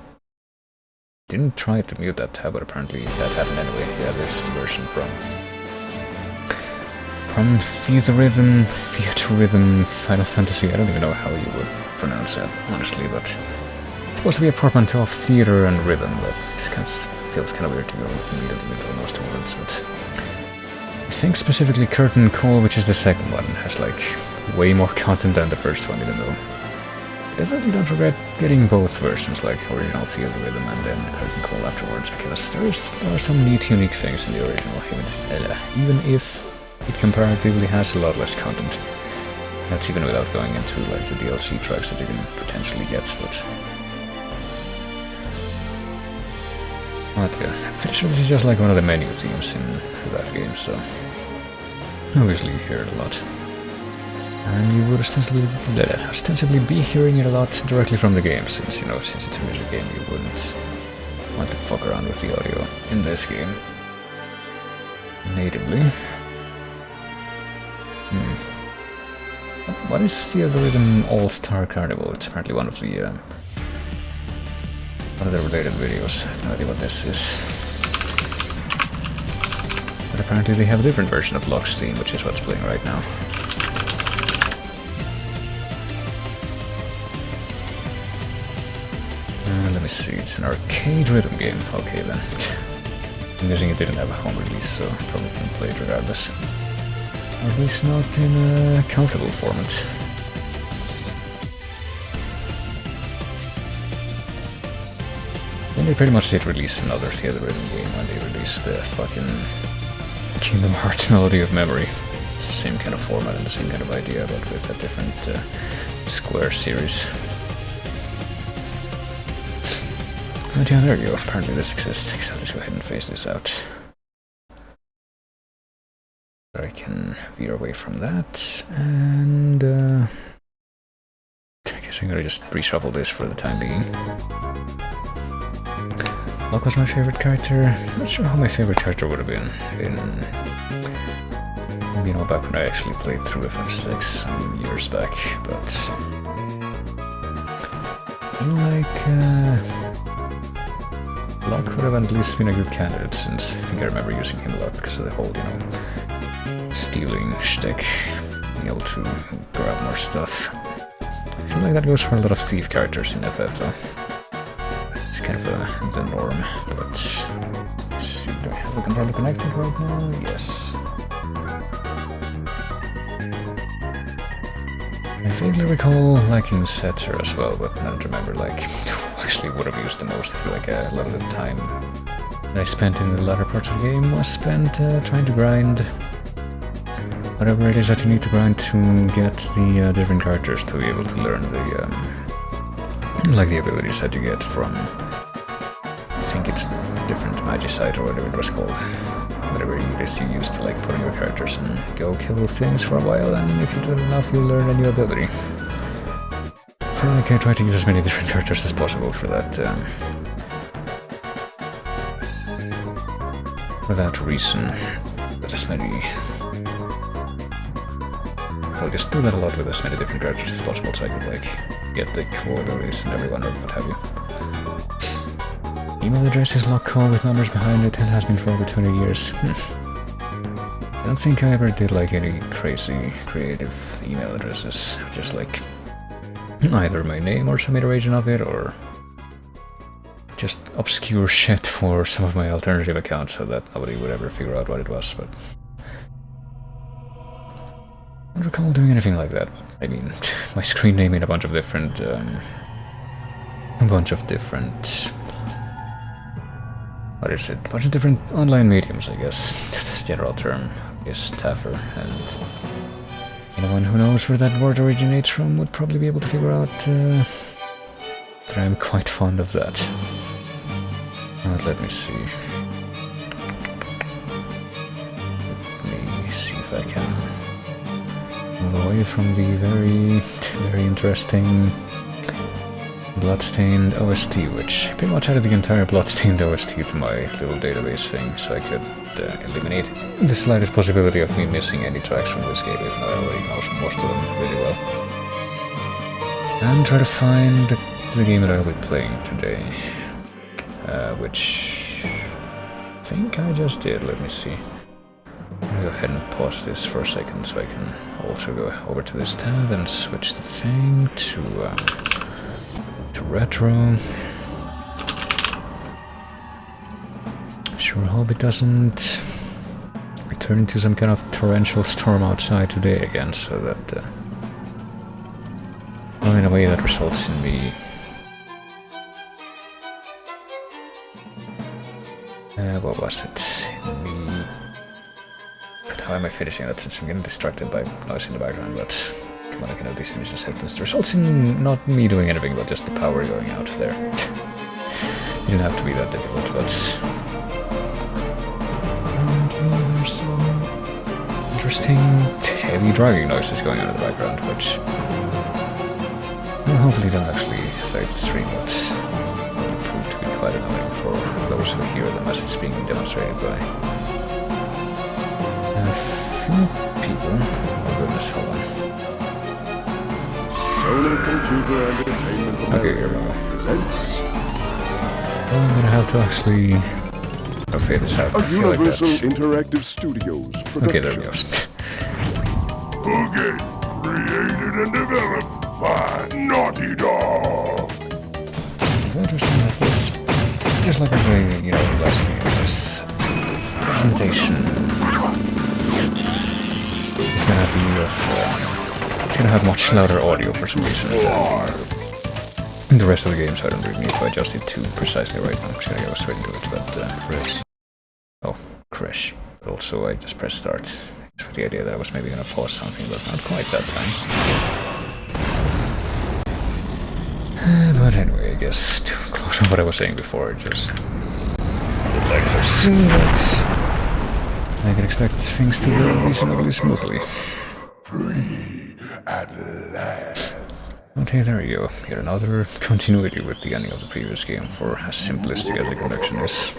didn't try to mute that tab, but apparently that happened anyway. Yeah, this is the version from Theater Rhythm, Final Fantasy. I don't even know how you would pronounce that, honestly, but supposed to be a portmanteau of theater and rhythm, but it just kind of feels kind of weird to go immediately with those two words. But I think specifically Curtain Call, which is the second one, has like way more content than the first one, even though I definitely don't regret getting both versions, like original theater rhythm and then Curtain Call afterwards, because there are some neat, unique things in the original, even if it comparatively has a lot less content. That's even without going into like the DLC tracks that you can potentially get, but yeah, I'm pretty sure this is just like one of the menu themes in that game, so obviously you hear it a lot. And you would ostensibly be hearing it a lot directly from the game, since, you know, since it's a music game, you wouldn't want to fuck around with the audio in this game natively. What is the algorithm All-Star Carnival? It's apparently one of the related videos. I have no idea what this is. But apparently they have a different version of Lock's theme, which is what's playing right now. Let me see, it's an arcade rhythm game. Okay then. I'm guessing it didn't have a home release, so probably can play it regardless. At least not in a comfortable format. Then they pretty much did release another theater rhythm game when they released the fucking Kingdom Hearts Melody of Memory. It's the same kind of format and the same kind of idea, but with a different Square series. But yeah, there you go. Apparently this exists. So let's go ahead and phase this out. I can veer away from that, and I guess I'm gonna just reshuffle this for the time being. Locke was my favorite character. I'm not sure how my favorite character would have been in, you know, back when I actually played through FF6 some years back, but I feel like Locke would have at least been a good candidate, since I think I remember using him a lot because of the whole, you know, stealing shtick, being able to grab more stuff. I feel like that goes for a lot of thief characters in FF though. It's kind of the norm, but let's see, do I have the controller connected right now? Yes. I vaguely recall liking Setzer as well, but I don't remember like who actually would have used the most. I feel like a lot of the time that I spent in the latter parts of the game was spent trying to grind whatever it is that you need to grind to get the different characters to be able to learn the like the abilities that you get from, I think it's different Magicite or whatever it was called. Whatever it is you use to like put on your characters and go kill things for a while, and if you do it enough you'll learn a new ability. I feel like I try to use as many different characters as possible for that reason. With as many, I'll just do that a lot with as many different characters as possible, so I could like get the cool abilities and everyone or what have you. Email address is Lockcall with numbers behind it and has been for over 20 years. I don't think I ever did like any crazy creative email addresses, just like either my name or some iteration of it, or just obscure shit for some of my alternative accounts so that nobody would ever figure out what it was, but I don't recall doing anything like that. I mean, my screen name in a bunch of different what is it? A bunch of different online mediums, I guess. Just a general term is Taffer, and anyone who knows where that word originates from would probably be able to figure out that I'm quite fond of that. Let me see. Let me see if I can move away from the very interesting Bloodstained OST, which pretty much added the entire Bloodstained OST to my little database thing, so I could eliminate the slightest possibility of me missing any tracks from this game, even though I already know most of them really well. And try to find the game that I'll be playing today, which I think I just did. Let me see. I'm gonna go ahead and pause this for a second so I can also go over to this tab and switch the thing to retro. Sure hope it doesn't turn into some kind of torrential storm outside today again, so that well, in a way that results in me what was it? Me... But how am I finishing that since I'm getting distracted by noise in the background, but come on, I can have these initial sentence. The results in not me doing anything, but just the power going out there. It didn't have to be that difficult, but... There's some interesting heavy dragging noises going on in the background, which well, hopefully don't actually affect the stream, but will prove to be quite annoying for those who hear them as it's being demonstrated by a few people. Oh goodness, hold on. Sony Computer Entertainment Okay, here we go. presents Well, I'm gonna have to actually fade this out. I a feel like Universal that's... Interactive Studios production. Okay, there we go. Again, created and developed by Naughty Dog. Interesting that this, just like every, you know, last thing in this presentation, is gonna be of, it's gonna have much louder audio for some reason than the rest of the game, so I don't really need to adjust it too precisely right now. I'm just gonna go straight into it, but, Chris. Oh, crash. But also, I just pressed start. It's with the idea that I was maybe gonna pause something, but not quite that time. But anyway, I guess to close on what I was saying before, just would like to assume that I can expect things to go reasonably smoothly. Free at last. Okay, there you go. Yet another continuity with the ending of the previous game, for as simplistic as the connection is.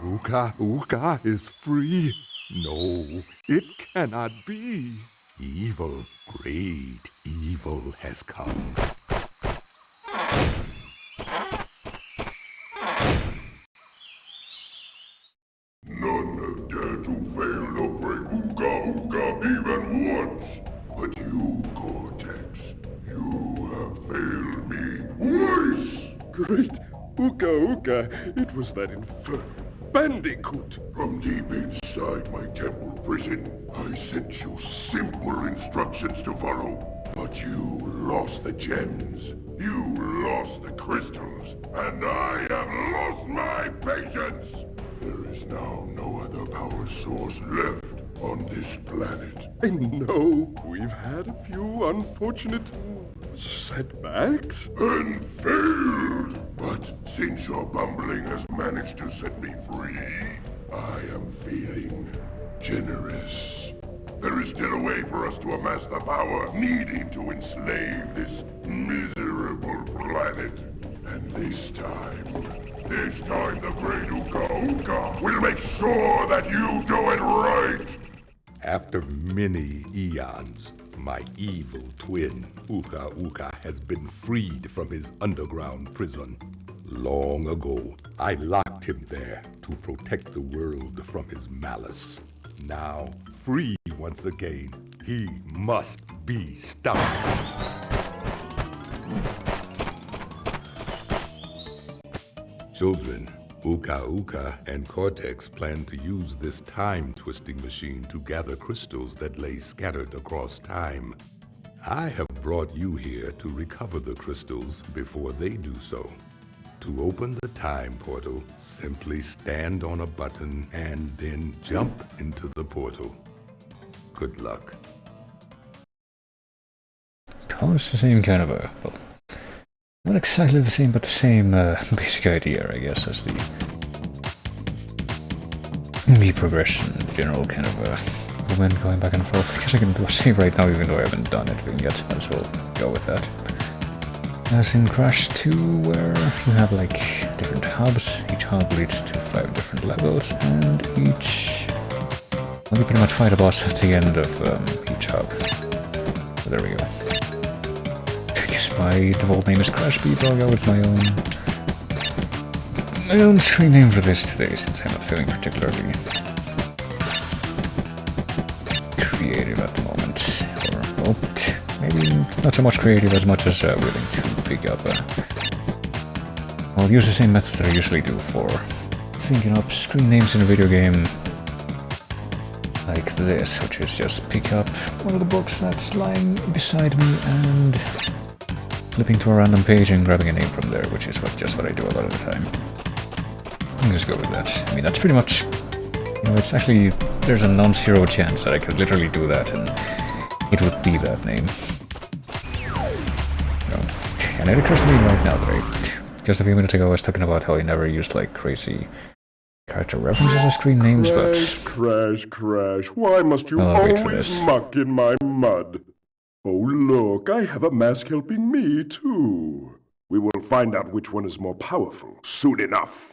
Uka Uka is free. No, it cannot be. Evil, great evil has come. None have dared to fail to break Uka Uka even once. But you, Cortex, you have failed me twice. Great Uka Uka, it was that infernal Bandicoot. From deep inside my temple prison, I sent you simple instructions to follow. But you lost the gems, you lost the crystals, and I have lost my patience. There is now no other power source left on this planet. I know we've had a few unfortunate setbacks and failed. But since your bumbling has managed to set me free, I am feeling generous. There is still a way for us to amass the power needing to enslave this miserable planet. And this time the great Uka Uka will make sure that you do it right! After many eons, my evil twin, Uka Uka, has been freed from his underground prison. Long ago, I locked him there to protect the world from his malice. Now, free once again, he must be stopped. Children, Uka Uka and Cortex plan to use this time-twisting machine to gather crystals that lay scattered across time. I have brought you here to recover the crystals before they do so. To open the time portal, simply stand on a button and then jump into the portal. Good luck. Oh, it's the same kind of a... well, not exactly the same, but the same basic idea, I guess, as the progression, general kind of movement going back and forth. I guess I can do a save right now, even though I haven't done anything yet. Might as well go with that. As in Crash 2, where you have like different hubs. Each hub leads to 5 different levels, and each... well, you pretty much fight a boss at the end of each hub. So there we go. I guess my default name is Crash Beat. I'll go with my own screen name for this today, since I'm not feeling particularly creative at the moment. Or, well, maybe not so much creative as much as willing to pick up. I'll use the same method that I usually do for thinking up screen names in a video game. Like this, which is just pick up one of the books that's lying beside me and flipping to a random page and grabbing a name from there, which is just what I do a lot of the time. I'll just go with that. I mean, that's pretty much, you know, it's actually, there's a non-zero chance that I could literally do that and it would be that name. You know, and it occurs to me right now that just a few minutes ago I was talking about how I never used like crazy character references as screen names, but Crash, why must you I'll wait for always this. muck in my mud? Oh look, I have a mask helping me too. We will find out which one is more powerful soon enough.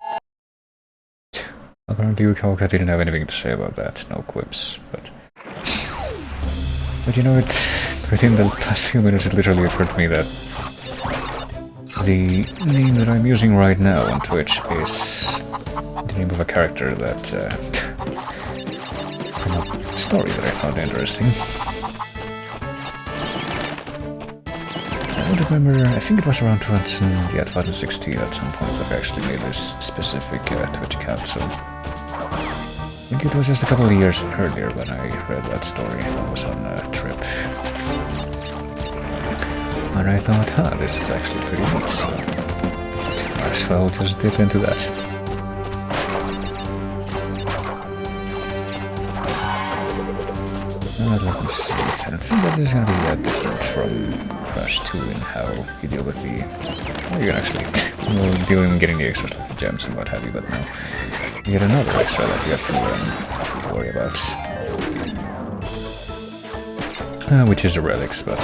Apparently Ukauka didn't have anything to say about that, no quips, but you know, within the past few minutes it literally occurred to me that the name that I'm using right now on Twitch is the name of a character that from a story that I found interesting. I don't remember, I think it was around 2016 at some point that I actually made this specific Twitch account, so I think it was just a couple of years earlier when I read that story. I was on a trip. And I thought, this is actually pretty neat, so might as well just dip into that. Let me see. I don't think that is going to be that different from Crash 2 in how you deal with the... Well, you can actually deal in getting the extras like the gems and what have you, but now you get another extra that you have to worry about. Which is the relics, but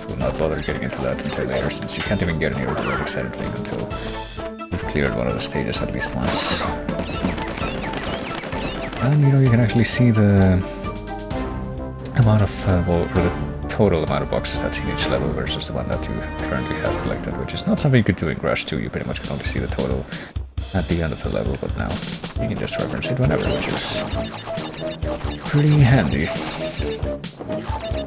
we'll not bother getting into that until later, since you can't even get near the relics, I don't think, until you've cleared one of the stages at least once. And you know, you can actually see the amount of, or the total amount of boxes that's in each level versus the one that you currently have collected, which is not something you could do in Crash 2. You pretty much can only see the total at the end of the level, but now you can just reference it whenever, which is pretty handy.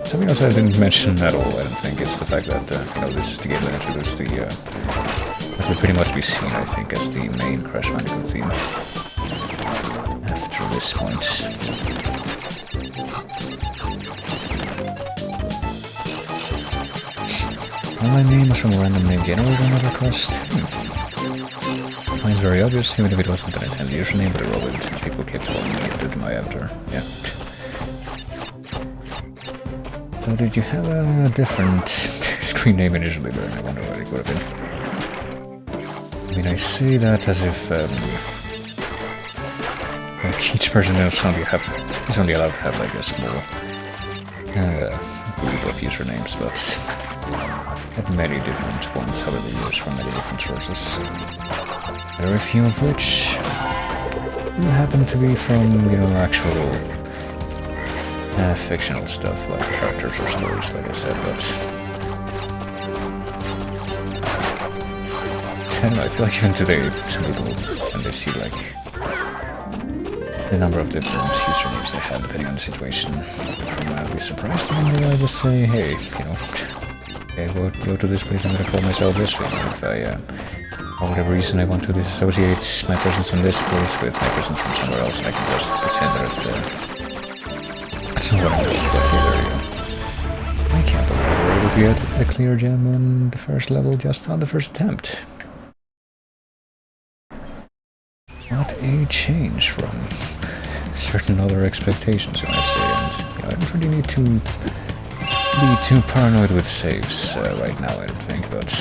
Something else I didn't mention at all, I don't think, is the fact that, you know, this is the game that introduced the, what would pretty much be seen, I think, as the main Crash Bandicoot theme after this point. My name was from a random name generator on another quest. Mine's very obvious, even if it wasn't an intended username, but I rolled it since people kept calling me due to my avatar. Yeah. So did you have a different screen name initially, Bern? I wonder what it would have been. I mean, I say that as if like each person is only allowed to have like a small group of usernames, but had many different ones, however used from many different sources. Very few of which happen to be from, you know, actual fictional stuff, like characters or stories, like I said, but I don't know, I feel like even today, some people, when they see, like, the number of different usernames they have, depending on the situation, they might be surprised, and they just say, hey, you know, okay, go to this place, I'm gonna call myself this thing, and if I, for whatever reason, I want to disassociate my presence in this place with my presence from somewhere else, and I can just pretend that that's not what I'm doing, but here, there you go. I can't believe we were able to get the clear gem on the first level just on the first attempt. What a change from certain other expectations, I might say, and you know, I don't really need to be too paranoid with saves right now, I don't think, but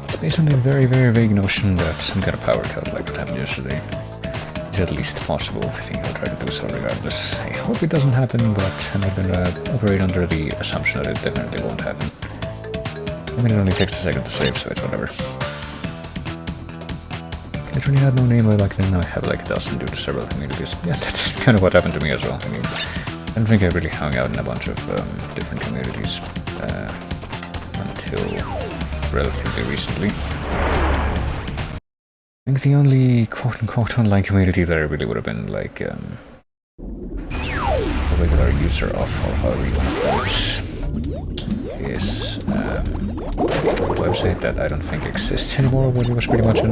it's based on the very, very vague notion that some kind of power cut like what happened yesterday is at least possible. I think I'll try to do so regardless. I hope it doesn't happen, but I'm not gonna operate under the assumption that it definitely won't happen. I mean, it only takes a second to save, so it's whatever. Literally had no name back then, now I have like a dozen due to several communities. Yeah, that's kind of what happened to me as well. I mean, I don't think I really hung out in a bunch of different communities until relatively recently. I think the only quote-unquote online community that I really would have been like regular user of, or however you want to put it, is a website that I don't think exists anymore, but it was pretty much an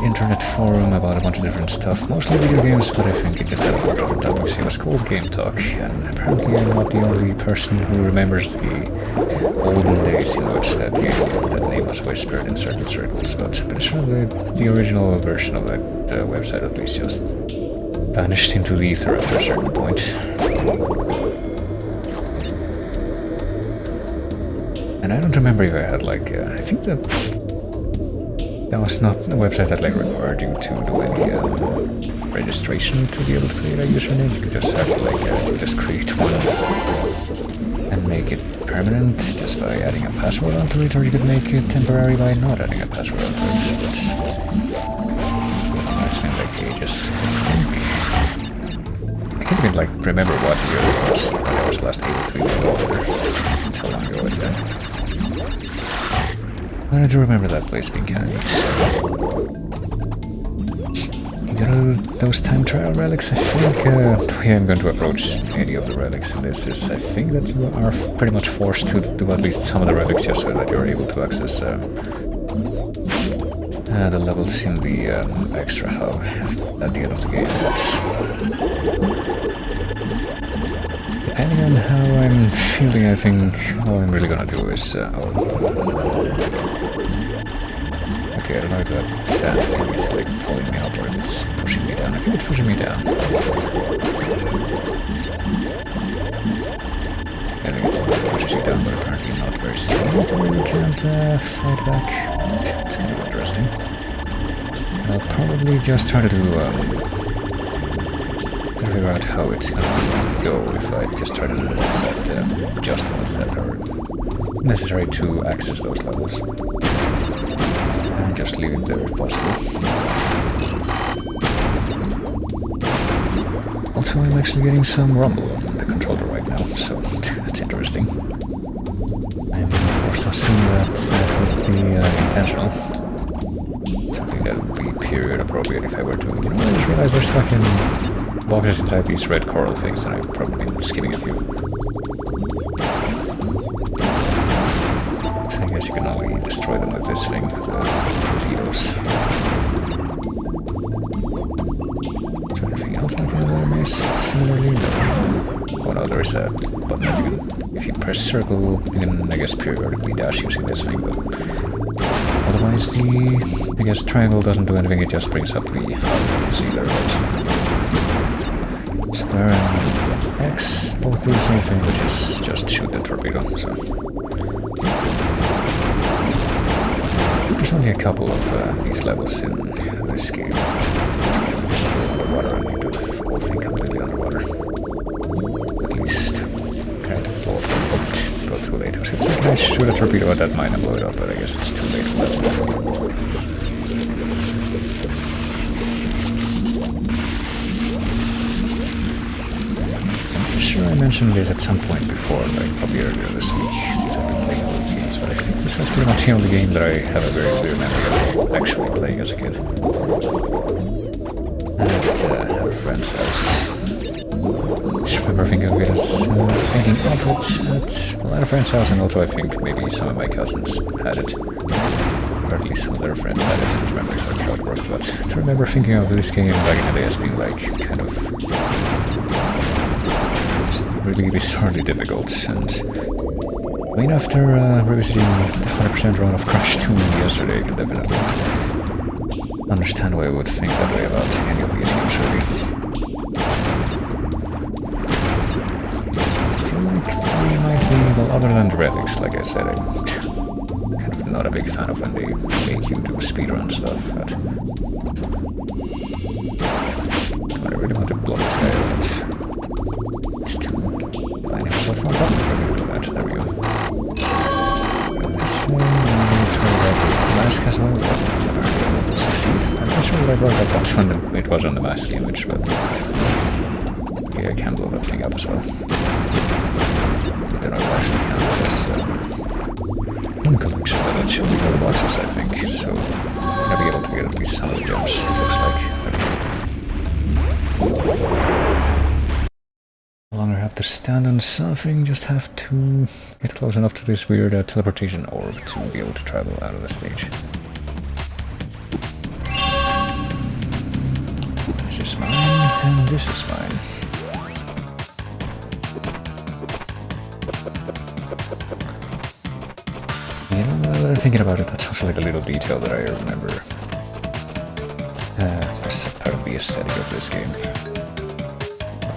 internet forum about a bunch of different stuff, mostly video games, but I think it just had a bunch of different topics. It was called Game Talk, and apparently I'm not the only person who remembers the olden days in which that name was whispered in certain circles, but I'm pretty sure the original version of that website at least just vanished into the ether after a certain point. And I don't remember if I had like, I think that was not a website that like required you to do any registration to be able to create a username. You could just have like, you just create one and make it permanent just by adding a password onto it, or you could make it temporary by not adding a password onto it. But it's been like ages. I can't even like remember what year it was when I was last able to even go there. That's how long ago it's been. But I do remember that place being kind of neat. You got those time trial relics? I think the way I'm going to approach any of the relics in this is I think that you are pretty much forced to do at least some of the relics just so that you're able to access the levels in the extra hub at the end of the game. But depending on how I'm feeling, I think all I'm really gonna do is okay, I don't know if that fan thing is like pulling me up or if it's pushing me down. I think it's pushing me down. I think it pushes you down, but apparently not very strong until you can't fight back. It's kind of interesting. I'll probably just try to do figure out how it's gonna go if I just try to do the exact adjustments that are necessary to access those levels. And just leave it there if possible. Also, I'm actually getting some rumble on the controller right now, so that's interesting. I'm being forced to assume that would be intentional. Something that would be period appropriate if I were to, you know, I just realized there's fucking boxes inside these red coral things, and I've probably been skipping a few. So I guess you can only destroy them with this thing, with the torpedoes. Is there anything else like that I missed similarly? No. Oh no, there is a button that you can, if you press circle, you can, I guess, periodically dash using this thing, but otherwise the, I guess, triangle doesn't do anything, it just brings up the hub, you see there, right? Square and X both do the same thing, which is just shoot the torpedo, so. There's only a couple of these levels in this game. Just go underwater and you do the whole thing completely underwater. At least. Okay, blow too late. I was gonna say, can I shoot a torpedo at that mine and blow it up, but I guess it's too late for that. I'm sure I mentioned this at some point before, like probably earlier this week, since I've been playing all these games, but I think this was pretty much the only game that I have a very clear memory of actually playing as a kid. At a friend's house. Just remember thinking of it as thinking of it at a friend's house, and also I think maybe some of my cousins had it. Or at least some of their friends had it. I don't remember exactly how it worked, but I remember thinking of this game back in the day as being like kind of really bizarrely difficult, and I mean, after revisiting the 100% run of Crash 2 yesterday, I can definitely understand why I would think that way about any of these games, really. I feel like 3 might be, well, other than the relics, like I said, I'm kind of not a big fan of when they make you do speedrun stuff, but God, I really want to block this guy out, but it's too line himself on button for me to do that. There we go. And this one, I'm going to try that with the mask as well, but apparently I will succeed. I'm not sure that I brought that box when it was on the mask image, but okay, I can blow that thing up as well. Then I'll actually count this collection, but it should be all the boxes, I think, so I'm going to be able to get at least some of the gems, it looks like. No longer have to stand on something, just have to get close enough to this weird teleportation orb to be able to travel out of the stage. This is mine, and this is mine. You know, now that I'm thinking about it, that's also like a little detail that I remember as part of the aesthetic of this game.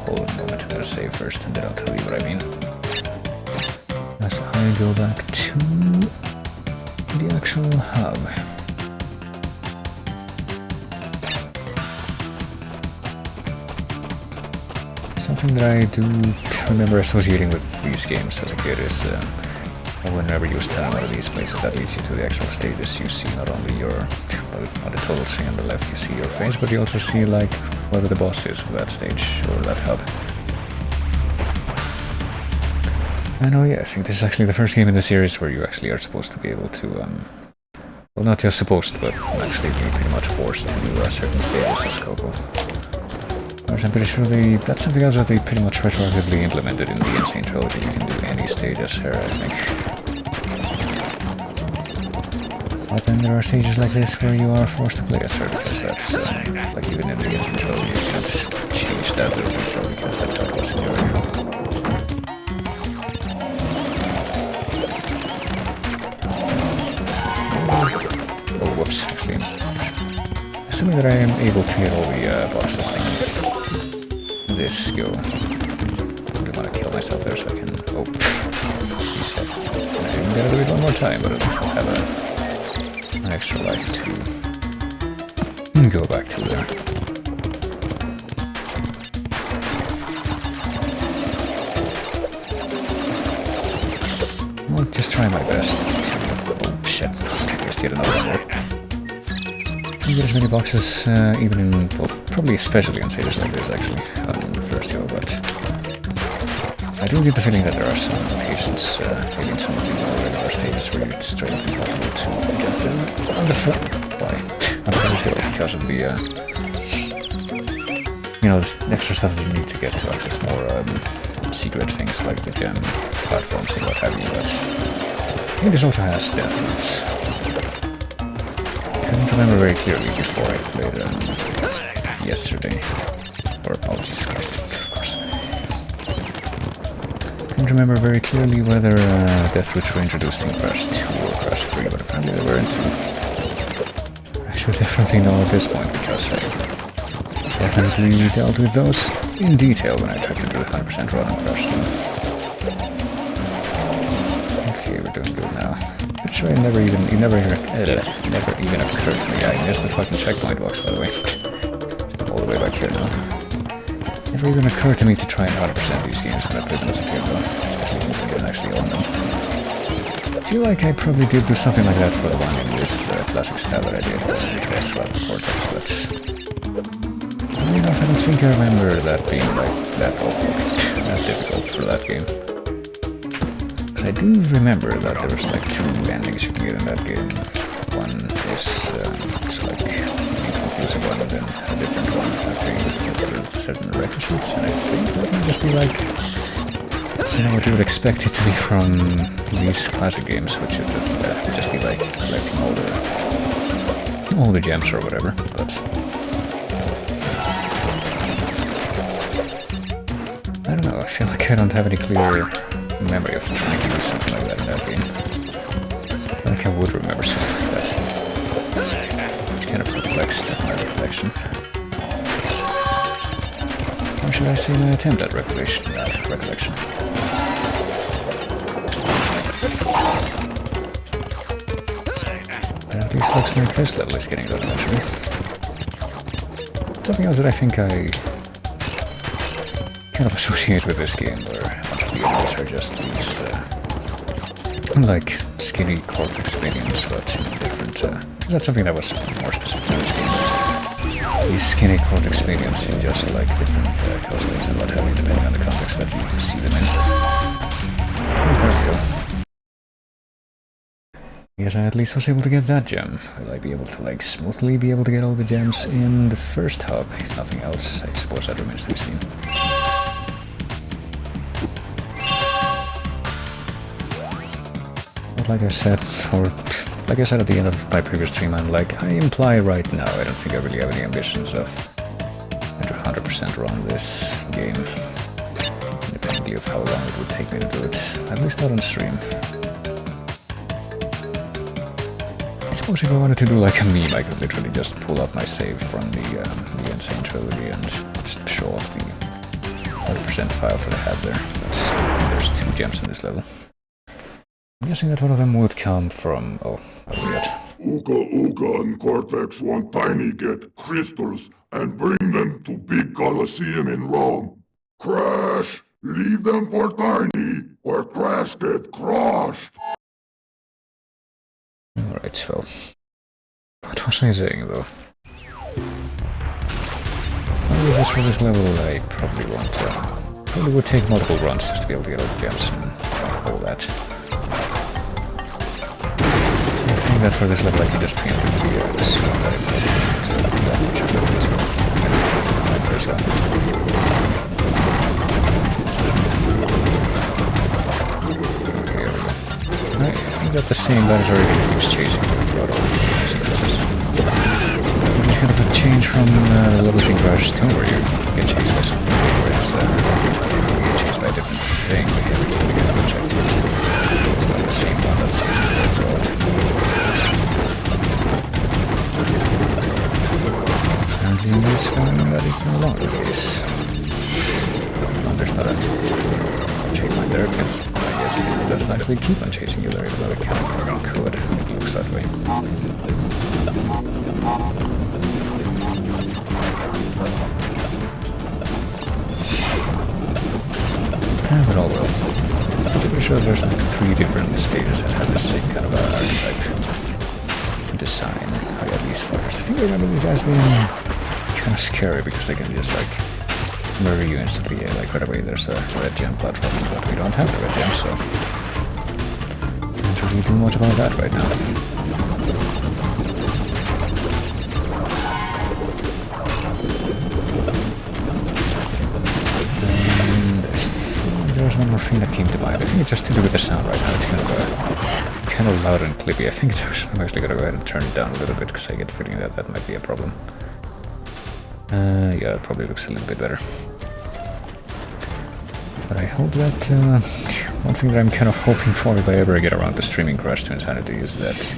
Hold on a moment, I'm gonna save first and then I'll tell you what I mean. As I go back to the actual hub. Something that I do remember associating with these games as a kid is whenever you stand out of these places that leads you to the actual stages, you see not only your, on the total screen on the left, you see your face, but you also see like whoever the boss is of that stage or that hub. And oh yeah, I think this is actually the first game in the series where you actually are supposed to be able to, well, not just supposed, but actually be pretty much forced to do certain stages as Coco. Whereas I'm pretty sure that's something else that they pretty much retroactively implemented in the Insane Trilogy. You can do any stage as her, I think. But then there are stages like this where you are forced to play as her, because that's, like even in the Insane Trilogy, you can't change that little detail, because that's how it was in the original. Oh, whoops, actually. Assuming that I am able to get all the boxes in this go. I really want to kill myself there so I can... Oh, reset. I'm gonna do it one more time, but at least I'll have an extra life to go back to there. I'll just try my best to... Oh, shit. I guess get another one there. Get as many boxes, even in, well, probably especially on stages like this, actually, on the first go, but I do get the feeling that there are some locations, maybe in some of the more regular stages, where it's straight up impossible to get them on the first go, because of the, you know, this extra stuff that you need to get to access more secret things like the gem platforms and what have you, but I think this also has death roots. I don't remember very clearly before I played yesterday. Or, oh Jesus Christ, of course. I don't remember very clearly whether death roots were introduced in Crash 2 or Crash 3, but apparently they were in 2. I should definitely know at this point, because I definitely dealt with those in detail when I tried to do a 100% run on Crash 2. Okay, we're doing good now. I'm sure it never even occurred to me. I missed the fucking checkpoint box, by the way. All the way back here now. Never even occurred to me to try and 100% these games when I played them as a kid, though. Especially when I didn't actually own them. I feel like I probably did do something like that for the one in this classic style that I did, which was Rock Vortex, but I don't think I remember that being like that awful, that difficult for that game. I do remember that there was like 2 endings you can get in that game. One is just like an inconclusive one, and then a different one, I think, with certain requisites, and I think that might just be like, you know, what you would expect it to be from these classic games, which would just be like collecting all the gems or whatever, but... I don't know, I feel like I don't have any clear memory of trying to do something like that in that game. I feel like I would remember something like that. It's kind of perplexed at my recollection. Or should I say my attempt at recollection? But at least looks like this level is getting done eventually. Something else that I think I kind of associate with this game, where a bunch of the enemies are just these, like, skinny cortex minions, but different, that's something that was more specific to this game, but these skinny cortex minions in just, like, different costumes and what have you, depending on the context that you see them in. Oh, there we go. Yes, I at least was able to get that gem. Will I be able to, like, smoothly be able to get all the gems in the first hub? If nothing else, I suppose that remains to be seen. like I said, or like I said at the end of my previous stream, I imply right now, I don't think I really have any ambitions of 100% run this game, independently of how long it would take me to do it, at least not on stream. I suppose if I wanted to do like a meme, I could literally just pull up my save from the Insane Trilogy and just show off the 100% file that I had there. But there's 2 gems in this level. I'm guessing that one of them would come from... oh, I forget. Ooga Ooga and Cortex want Tiny get crystals and bring them to Big Colosseum in Rome. Crash! Leave them for Tiny, or Crash get crushed! Alright, well... what was I saying, though? Well, just for this level, I probably won't... probably would take multiple runs just to be able to get all the gems and all that. So I think that for this level I can just preemptively assume that I probably need to do that much of it my first gun. Here we go. I think that the same gun is already going to use chasing throughout all these different sequences. Which is kind of a change from the Level 3 Crash 2 where you get chased by something big, where it's you get chased by a different thing every time you get an objective. It's not the same one that's used throughout. Apparently in this one that is no longer the case. No, there's not a checkpoint there, because I guess it doesn't actually keep on chasing you there, even though it kind of could. It looks that way. But all well. I'm pretty sure there's like 3 different stages that have the same kind of archetype design, or at least fighters. I think I remember these guys being kind of scary because they can just like murder you instantly. Yeah, like right away there's a red gem platform, but we don't have the red gem, so can't really do much about that right now. There's one more thing that came to mind. I think it's just to do with the sound right now. It's kind of loud and clippy. I think I'm actually gonna go ahead and turn it down a little bit because I get the feeling that that might be a problem. Yeah, it probably looks a little bit better. But I hope that one thing that I'm kind of hoping for if I ever get around to streaming Crash to Insanity is that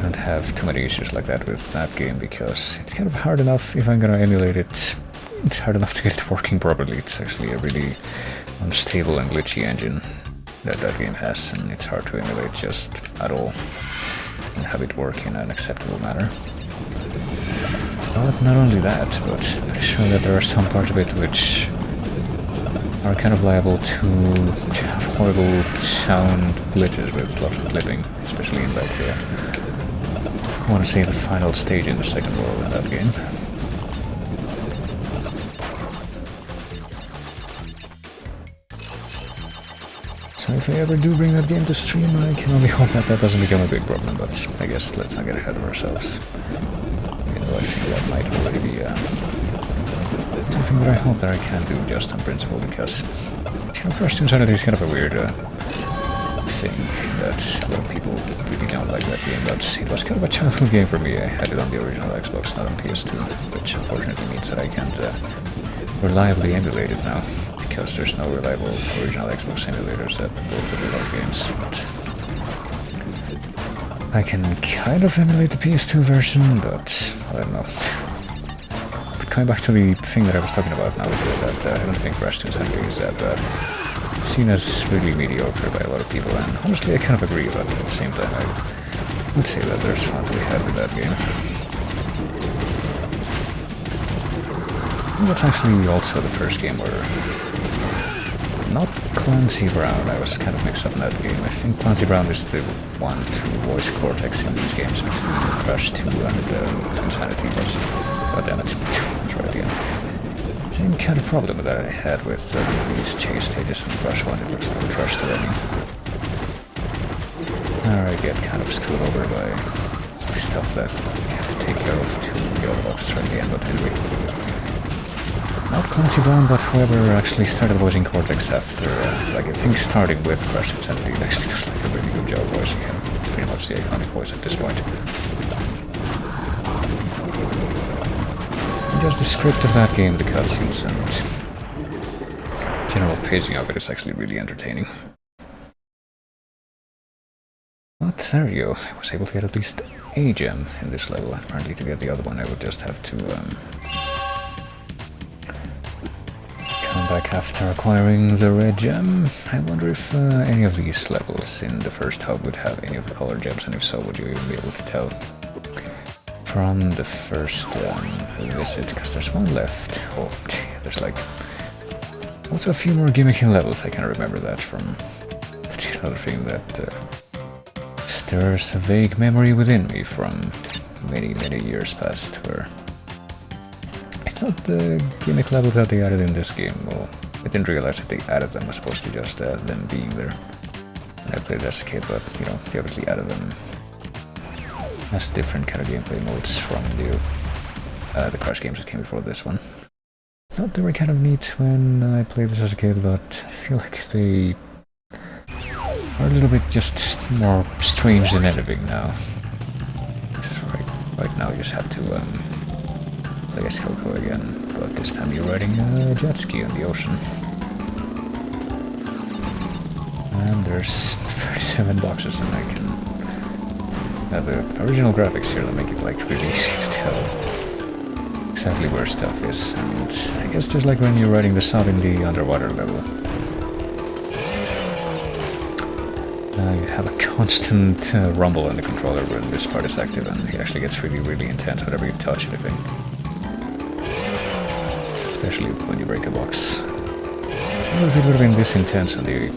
I don't have too many issues like that with that game, because it's kind of hard enough if I'm gonna emulate it. It's hard enough to get it working properly. It's actually a really unstable and glitchy engine that game has, and it's hard to emulate just at all and have it work in an acceptable manner. But not only that, but I'm pretty sure that there are some parts of it which are kind of liable to have horrible sound glitches with lots of clipping, especially in like I want to say the final stage in the second world in that game. So if I ever do bring that game to stream, I can only hope that that doesn't become a big problem, but I guess let's not get ahead of ourselves. Even though I think that might already be something that I hope that I can do just on principle, because Crash to Insanity is kind of a weird thing that a lot of people really don't like that game, but it was kind of a childhood game for me. I had it on the original Xbox, not on PS2, which unfortunately means that I can't reliably emulate it now, because there's no reliable original Xbox emulators that work with a lot of games. But I can kind of emulate the PS2 version, but I don't know. But coming back to the thing that I was talking about now is this, that I don't think Crash to Insanity is that seen as really mediocre by a lot of people, and honestly I kind of agree, but at the same time I would say that there's fun to be had with that game. And that's actually also the first game where not Clancy Brown, I was kind of mixed up in that game. I think Clancy Brown is the one to voice Cortex in these games between Crash 2 and Insanity, but god damn it, that's right again. Same kind of problem that I had with these chase stages in Crash 1, it looks like a trash to learning. Or I get kind of screwed over by stuff that you have to take care of to the other boxes right at the end, but anyway. Not Clancy Brown, but whoever actually started voicing Cortex after, like I think starting with Crash Insanity, it actually does like a really good job voicing him. It's pretty much the iconic voice at this point. And just the script of that game, the cutscenes, and general pacing of it is actually really entertaining. But there you go, I was able to get at least a gem in this level. Apparently to get the other one I would just have to come back after acquiring the red gem. I wonder if any of these levels in the first hub would have any of the colored gems, and if so, would you even be able to tell from the first visit? Because there's one left. Oh, there's like also a few more gimmicky levels. I can remember that from. That's another thing that stirs a vague memory within me from many years past, where I thought the gimmick levels that they added in this game, well, I didn't realize that they added them as opposed to just them being there. And I played it as a kid, but you know, they obviously added them as different kind of gameplay modes from the Crash games that came before this one. I thought they were kind of neat when I played this as a kid, but I feel like they are a little bit just more strange than anything now. Right now you just have to, I guess Coco again, but this time you're riding a jet ski on the ocean. And there's 37 boxes, and I can have the original graphics here that make it like really easy to tell exactly where stuff is. And I guess just like when you're riding the sub in the underwater level, you have a constant rumble on the controller when this part is active, and it actually gets really intense whenever you touch anything. Especially when you break a box. I don't know if it would have been this intense on the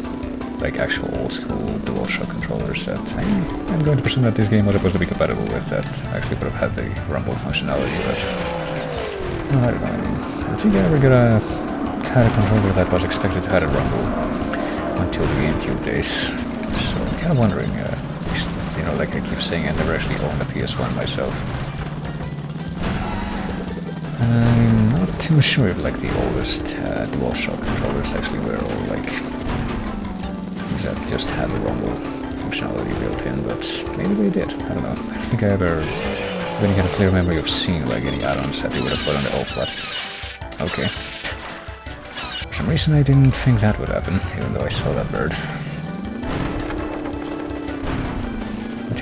like actual old school DualShock controllers that I'm going to presume that this game was supposed to be compatible with, that actually would have had the rumble functionality, but no, I don't know. I mean, I don't think I ever had a controller that was expected to have a rumble until the GameCube days. So I'm kind of wondering, you know, like I keep saying, I never actually owned a PS1 myself. I'm not too sure if like the oldest DualShock controllers actually were all like things that just had the rumble functionality built in, but maybe they did. I don't know. I don't think I ever really got a clear memory of seeing like any add-ons that they would have put on the old plat. Okay. For some reason I didn't think that would happen, even though I saw that bird.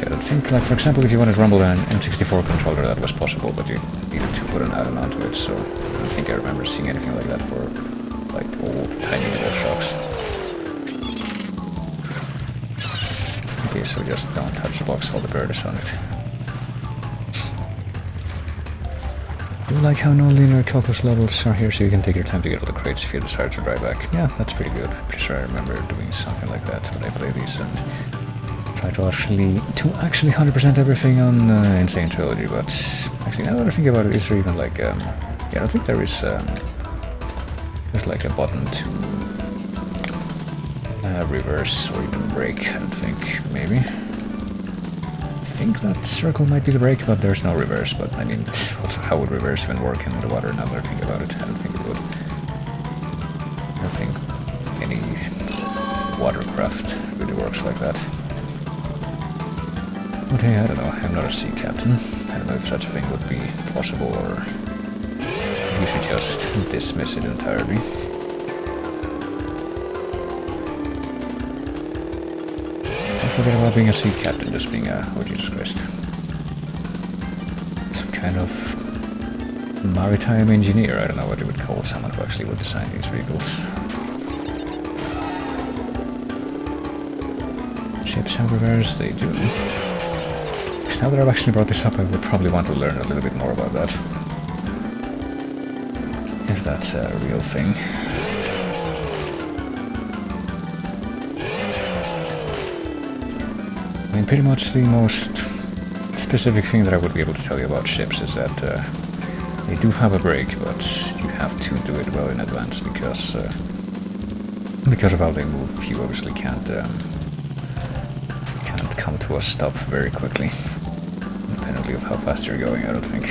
I don't think, like, for example, if you wanted to rumble an N64 controller, that was possible, but you needed to put an add-on onto it, so I don't think I remember seeing anything like that for, like, old, tiny DualShocks. Okay, so just don't touch the box while the bird is on it. I do like how no linear Cocos levels are here, so you can take your time to get all the crates if you decide to drive back. Yeah, that's pretty good. I'm pretty sure I remember doing something like that when I played these, and try to actually 100% everything on Insane Trilogy, but actually now that I think about it, is there even like, yeah, I don't think there is, there's like a button to reverse or even brake, I don't think, maybe. I think that circle might be the brake, but there's no reverse, but I mean, also how would reverse even work in the water now that I think about it? I don't think it would. I don't think any watercraft really works like that. But hey, I don't know, I'm not a sea captain. I don't know if such a thing would be possible, or you should just dismiss it entirely. Don't forget about being a sea captain, just being a, oh Jesus Christ, some kind of maritime engineer. I don't know what you would call someone who actually would design these vehicles. Ships have reverse, they do. Now that I've actually brought this up, I would probably want to learn a little bit more about that. If that's a real thing. I mean, pretty much the most specific thing that I would be able to tell you about ships is that they do have a brake, but you have to do it well in advance because of how they move. You obviously can't come to a stop very quickly. Of how fast you're going, I don't think.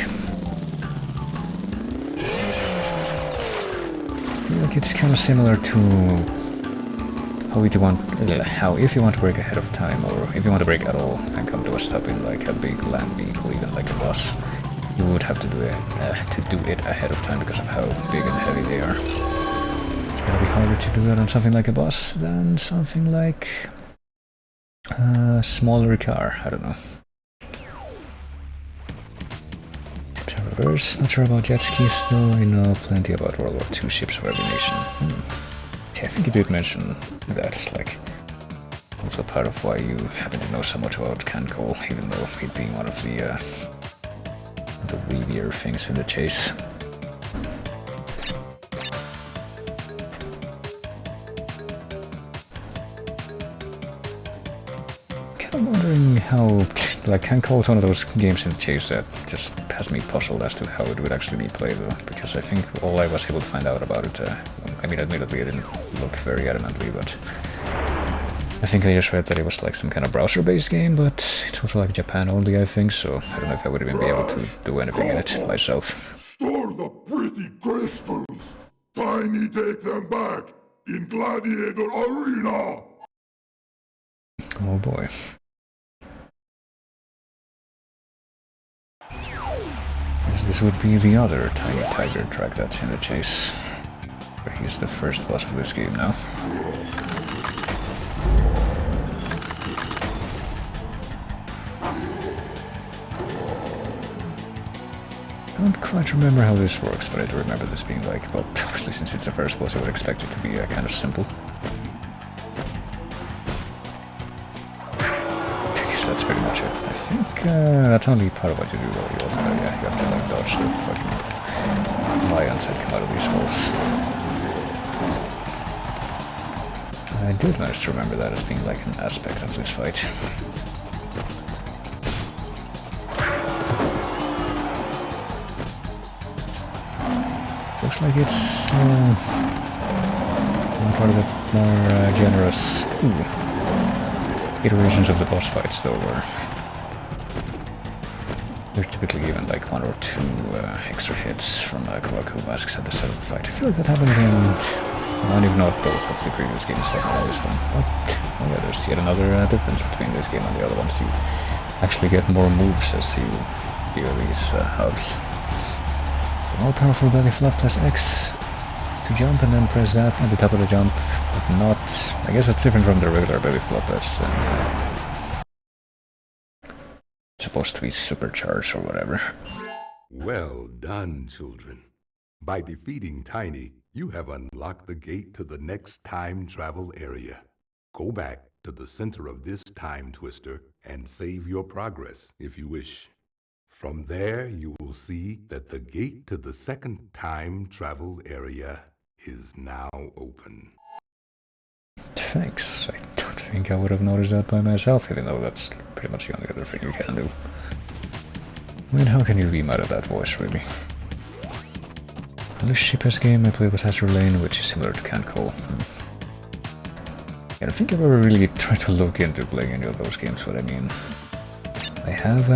feel like it's kind of similar to how if you want to break ahead of time, or if you want to break at all and come to a stop in like a big land beat or even like a boss, you would have to do it ahead of time because of how big and heavy they are. It's gonna be harder to do that on something like a boss than something like a smaller car. I don't know. Reverse. Not sure about jet skis though. I know plenty about World War II ships of every nation. I think you did mention that it's like also part of why you happen to know so much about canned coal, even though it being one of the weavier things in the chase. Kind of wondering how, like, canned coal is one of those games in the chase that just has me puzzled as to how it would actually be played though, because I think all I was able to find out about it, I mean admittedly I didn't look very adamantly, but I think I just read that it was like some kind of browser-based game, but it's also like Japan only, I think, so I don't know if I would even be able to do anything in it myself. Store the pretty crystals! Tiny, take them back! In Gladiator Arena! Oh boy. This would be the other Tiny Tiger track that's in the chase, where he's the first boss of this game now. I don't quite remember how this works, but I do remember this being like, well, obviously since it's the first boss, I would expect it to be kind of simple. I guess that's pretty much it. I think that's only part of what you do while you you have to like dodge the fucking lions that come out of these holes. I did manage to remember that as being like an aspect of this fight. Looks like it's not one of the more generous iterations of the boss fights though, where they're typically given like one or two extra hits from Kowaku masks at the start of the fight. I feel like that happened in one, if not both, of the previous games like this one. But oh yeah, there's yet another difference between this game and the other ones. You actually get more moves as you do these hubs. More powerful belly flop plus X to jump, and then press that at the top of the jump, but not... I guess it's different from the regular belly flop that's supposed to be supercharged or whatever. Well done, children. By defeating Tiny, you have unlocked the gate to the next time travel area. Go back to the center of this time twister and save your progress if you wish. From there, you will see that the gate to the second time travel area is now open. Thanks. I don't think I would have noticed that by myself, even though that's pretty much the only other thing you can do. I mean, how can you be mad at that voice, really? The cheapest game I played was Azure Lane, which is similar to Canned Coal. I don't think I've ever really tried to look into playing any of those games, but I mean... I have,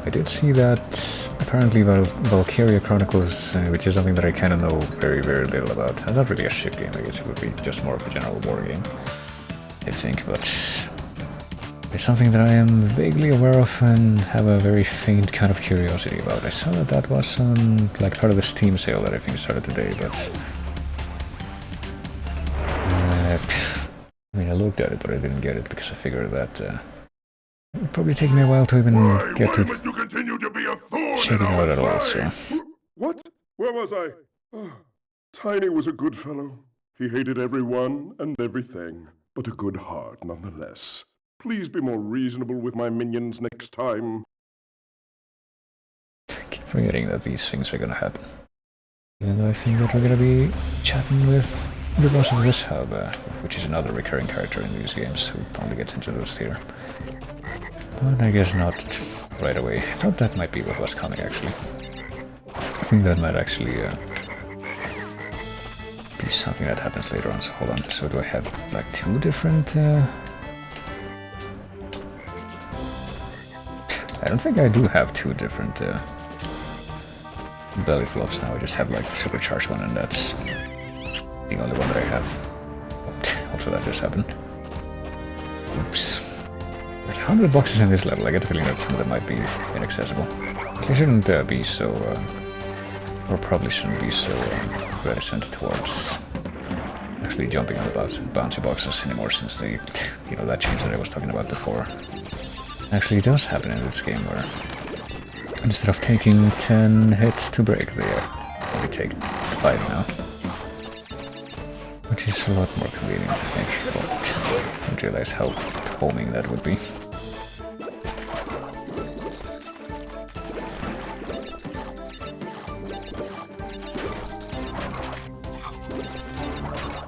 I did see that apparently Valkyria Chronicles, which is something that I kind of know very, very little about. It's not really a ship game, I guess it would be just more of a general war game, I think, but it's something that I am vaguely aware of and have a very faint kind of curiosity about. I saw that that was on, like, part of the Steam sale that I think started today, but... I mean, I looked at it, but I didn't get it because I figured that... it would probably take me a while to even get to checking out at all, so... What? Where was I? Oh, Tiny was a good fellow. He hated everyone and everything, but a good heart nonetheless. Please be more reasonable with my minions next time. I keep forgetting that these things are gonna happen. Even though I think that we're gonna be chatting with the boss of this hub, which is another recurring character in these games, who only gets introduced here. But I guess not right away. I thought that might be what was coming, actually. I think that might actually be something that happens later on, so hold on. So do I have, like, two different... I don't think I do have two different belly flops now. I just have like the supercharged one, and that's the only one that I have. Also, that just happened. Oops. There's 100 boxes in this level. I get the feeling that some of them might be inaccessible. They shouldn't be so, or probably shouldn't be so reticent towards actually jumping on the bouncy boxes anymore, since they, you know, that change that I was talking about before actually does happen in this game, where instead of taking 10 hits to break, they only take 5 now. Which is a lot more convenient, I think. But I didn't realize how homing that would be.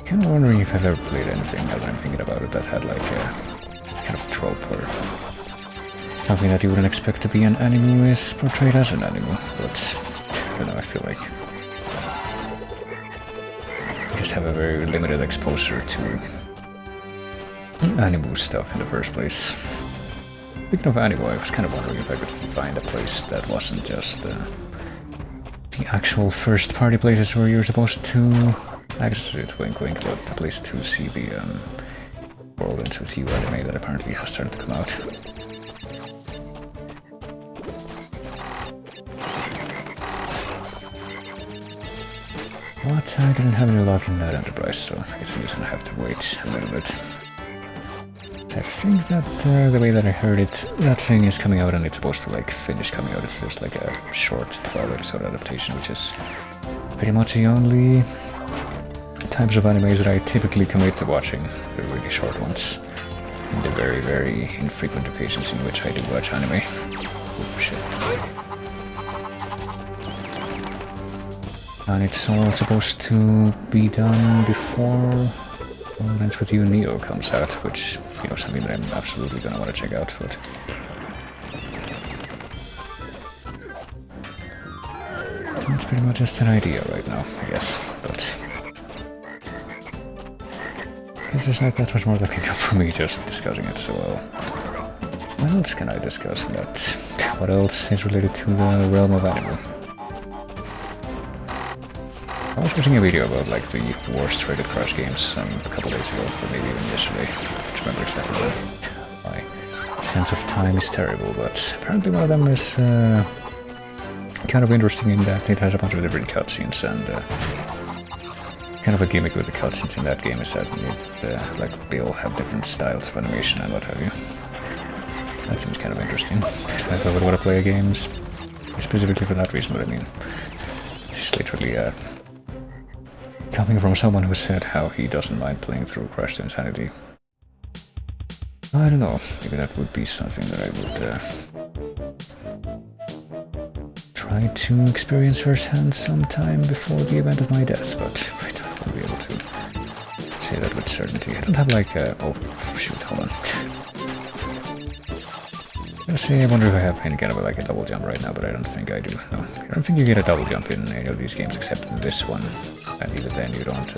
Kind of wondering if I've ever played anything, now that I'm thinking about it, that had like a kind of trope or something that you wouldn't expect to be an animal is portrayed as an animal. But I don't know, I feel like just have a very limited exposure to animal stuff in the first place. Speaking of animal, I was kind of wondering if I could find a place that wasn't just the actual first party places where you're supposed to actually wink wink, but the place to see the World Ends With You anime that apparently has started to come out. But I didn't have any luck in that Enterprise, so I guess I'm just gonna have to wait a little bit. I think that the way that I heard it, that thing is coming out and it's supposed to like finish coming out. It's just like a short 12 episode adaptation, which is pretty much the only types of animes that I typically commit to watching, the really short ones. And the very, very infrequent occasions in which I do watch anime. Oh shit. And it's all supposed to be done before World Ends With You Neo comes out, which, you know, something that I'm absolutely gonna want to check out, but it's pretty much just an idea right now, I guess, but I guess there's not that much more looking up for me just discussing it, so what else can I discuss that? What else is related to the realm of anime? I was watching a video about like the worst rated Crash games a couple days ago, or maybe even yesterday. I don't remember exactly what. My sense of time is terrible, but apparently one of them is kind of interesting in that it has a bunch of different cutscenes, and kind of a gimmick with the cutscenes in that game is that it, like they all have different styles of animation and what have you. That seems kind of interesting. I thought I would want to play a game specifically for that reason, but I mean, it's literally coming from someone who said how he doesn't mind playing through Crash to Insanity. I don't know, maybe that would be something that I would try to experience firsthand sometime before the event of my death, but I won't be able to say that with certainty. I don't have like a... oh, shoot, hold on. I wonder if I have any kind of like a double jump right now, but I don't think I do. No, I don't think you get a double jump in any of these games except in this one. And even then you don't,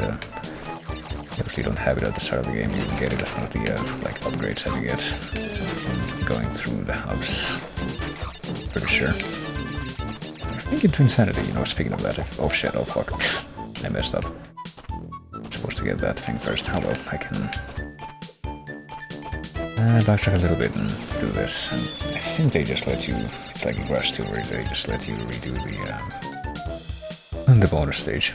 if you don't have it at the start of the game, you can get it as one of the like upgrades that you get from going through the hubs. Pretty sure. I think in Twinsanity, you know, speaking of that, if... oh shit, oh fuck. I messed up. I'm supposed to get that thing first. How well, I can backtrack a little bit and do this, and I think they just let you, it's like in Crash 2 where they just let you redo the bonus stage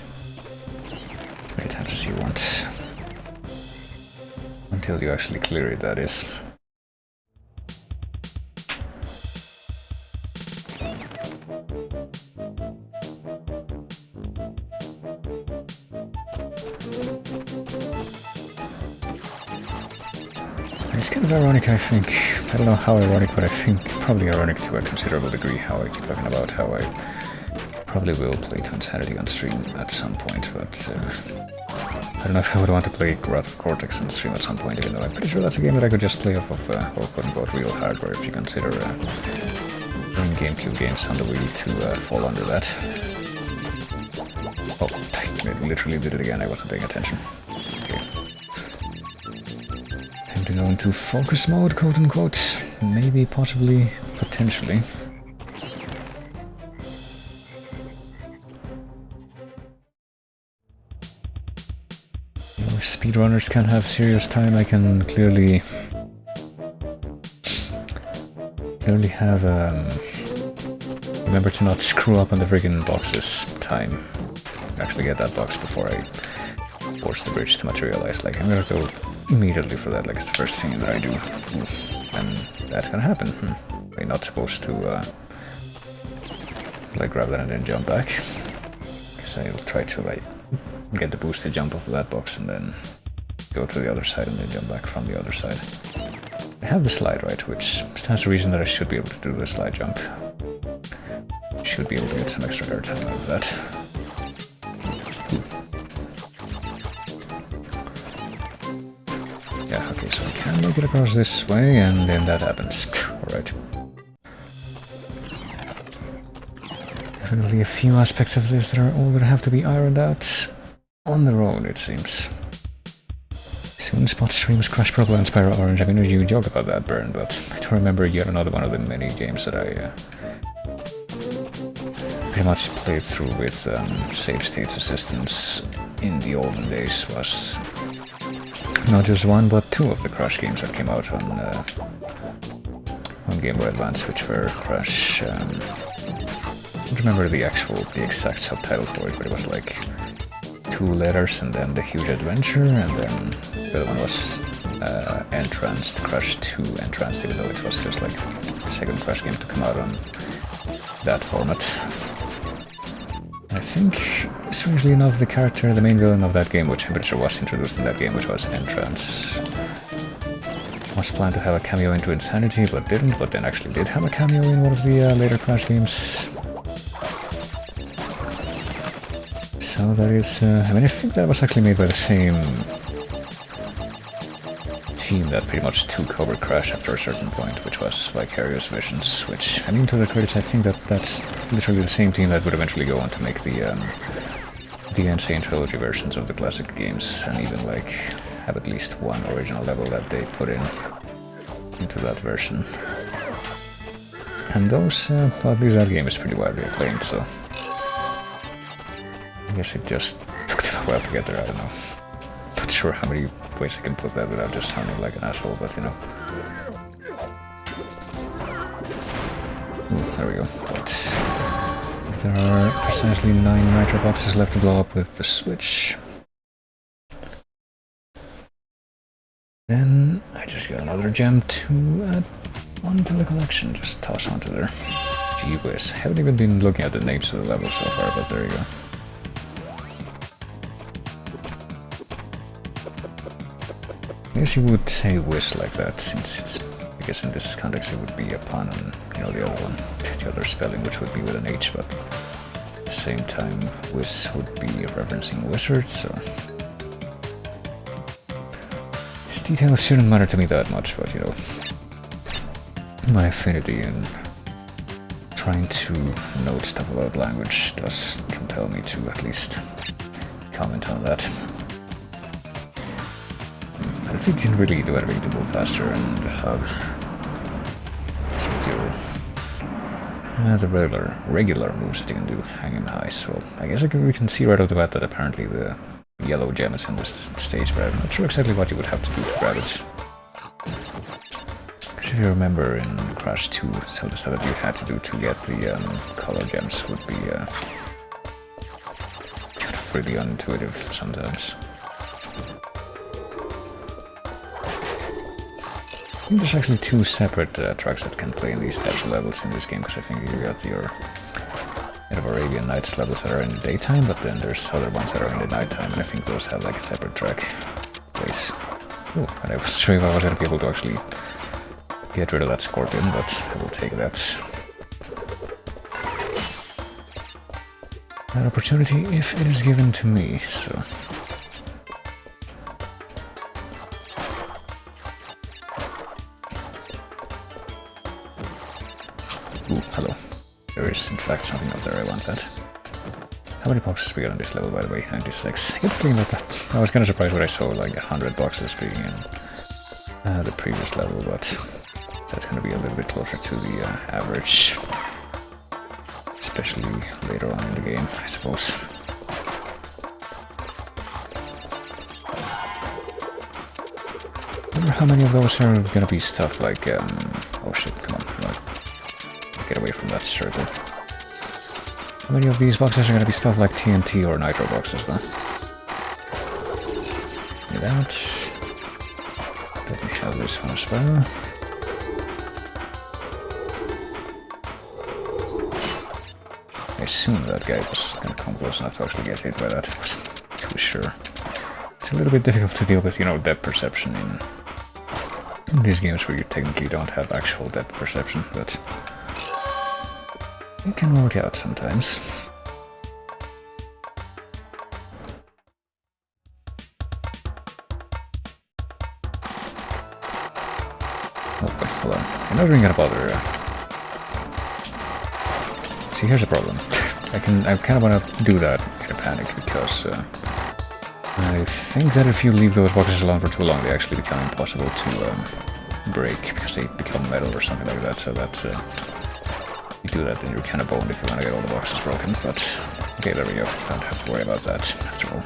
many times as you want, until you actually clear it, that is. It's kind of ironic, I think. I don't know how ironic, but I think probably ironic to a considerable degree how I keep talking about how I probably will play Twinsanity on stream at some point, but I don't know if I would want to play Wrath of Cortex on stream at some point, even though I'm pretty sure that's a game that I could just play off of, or quote-unquote real hardware, if you consider GameCube games on the Wii to fall under that. Oh, I literally did it again, I wasn't paying attention. Okay. Time to go into focus mode, quote-unquote. Maybe, possibly, potentially. speedrunners can have serious time, I can clearly have remember to not screw up on the friggin' box's time. Actually get that box before I force the bridge to materialize. Like, I'm gonna go immediately for that, like it's the first thing that I do. And that's gonna happen. We're not supposed to like grab that and then jump back. Because I'll try to like get the boost to jump off of that box and then go to the other side and then jump back from the other side. I have the slide, right, which stands to reason that I should be able to do the slide jump. Should be able to get some extra air time out of that. Yeah, okay, so I can make it across this way, and then that happens. Alright. Definitely a few aspects of this that are all gonna have to be ironed out on their own, it seems. Soon Spot streams Crash Purple and Spyro Orange. I mean, you joke about that, Burn, but I do remember yet another one of the many games that I pretty much played through with save states assistance in the olden days. Was not just one, but two of the Crash games that came out on Game Boy Advance, which were Crash. I don't remember the exact subtitle for it, but it was like 2 letters and then The Huge Adventure, and then the other one was Entranced, Crash 2 Entranced, even though it was just like the second Crash game to come out on that format. I think, strangely enough, the main villain of that game, which I'm pretty sure was introduced in that game, which was Entrance, was planned to have a cameo into Insanity, but didn't, but then actually did have a cameo in one of the later Crash games. So that is, I mean, I think that was actually made by the same team that pretty much took over Crash after a certain point, which was Vicarious Visions, which, I mean, to their credits, I think that's literally the same team that would eventually go on to make the Insane Trilogy versions of the classic games, and even, like, have at least one original level that they put into that version. And those, well, at least that game is pretty widely acclaimed, so I guess it just took them a while to get there, I don't know. Not sure how many ways I can put that without just sounding like an asshole, but you know. Ooh, there we go. But if there are precisely 9 nitro boxes left to blow up with the switch, then I just got another gem to add onto the collection. Just toss onto there. Gee whiz. Haven't even been looking at the names of the levels so far, but there you go. I guess you would say whiz like that, since it's, I guess in this context it would be a pun on, you know, the other one, the other spelling, which would be with an H, but at the same time, whiz would be referencing wizard, so these details shouldn't matter to me that much, but you know, my affinity in trying to note stuff about language does compel me to at least comment on that. I think you can really do everything to move faster and have the regular moves that you can do hanging high. So I guess we can see right off the bat that apparently the yellow gem is in this stage, but I'm not sure exactly what you would have to do to grab it. Because if you remember in Crash 2, some of the stuff that you had to do to get the color gems would be kind of really unintuitive sometimes. I think there's actually 2 separate tracks that can play in these types of levels in this game, because I think you got your Arabian Nights levels that are in the daytime, but then there's other ones that are in the nighttime, and I think those have like a separate track place. Oh, and I wasn't sure if I was going to be able to actually get rid of that scorpion, but I will take that opportunity if it is given to me, so... Ooh, hello. There is in fact something up there I want that. How many boxes we got on this level, by the way? 96. I get the feeling that I was kind of surprised when I saw like 100 boxes being in the previous level, but that's going to be a little bit closer to the average. Especially later on in the game, I suppose. wonder how many of those are gonna be stuff like, oh shit, come on, get away from that circle. How many of these boxes are gonna be stuff like TNT or Nitro boxes, though? Give me that. Let me have this one as well. I assume that guy was gonna come close enough to actually get hit by that. I wasn't too sure. It's a little bit difficult to deal with, you know, depth perception in these games where you technically don't have actual depth perception, but it can work out sometimes. Oh, wait, hold on. I'm not really gonna bother. See, here's the problem. I kind of want to do that in a panic because I think that if you leave those boxes alone for too long, they actually become impossible to break because they become metal or something like that. So that you do that, then you're kind of boned if you want to get all the boxes broken. But okay, there we go. Don't have to worry about that after all.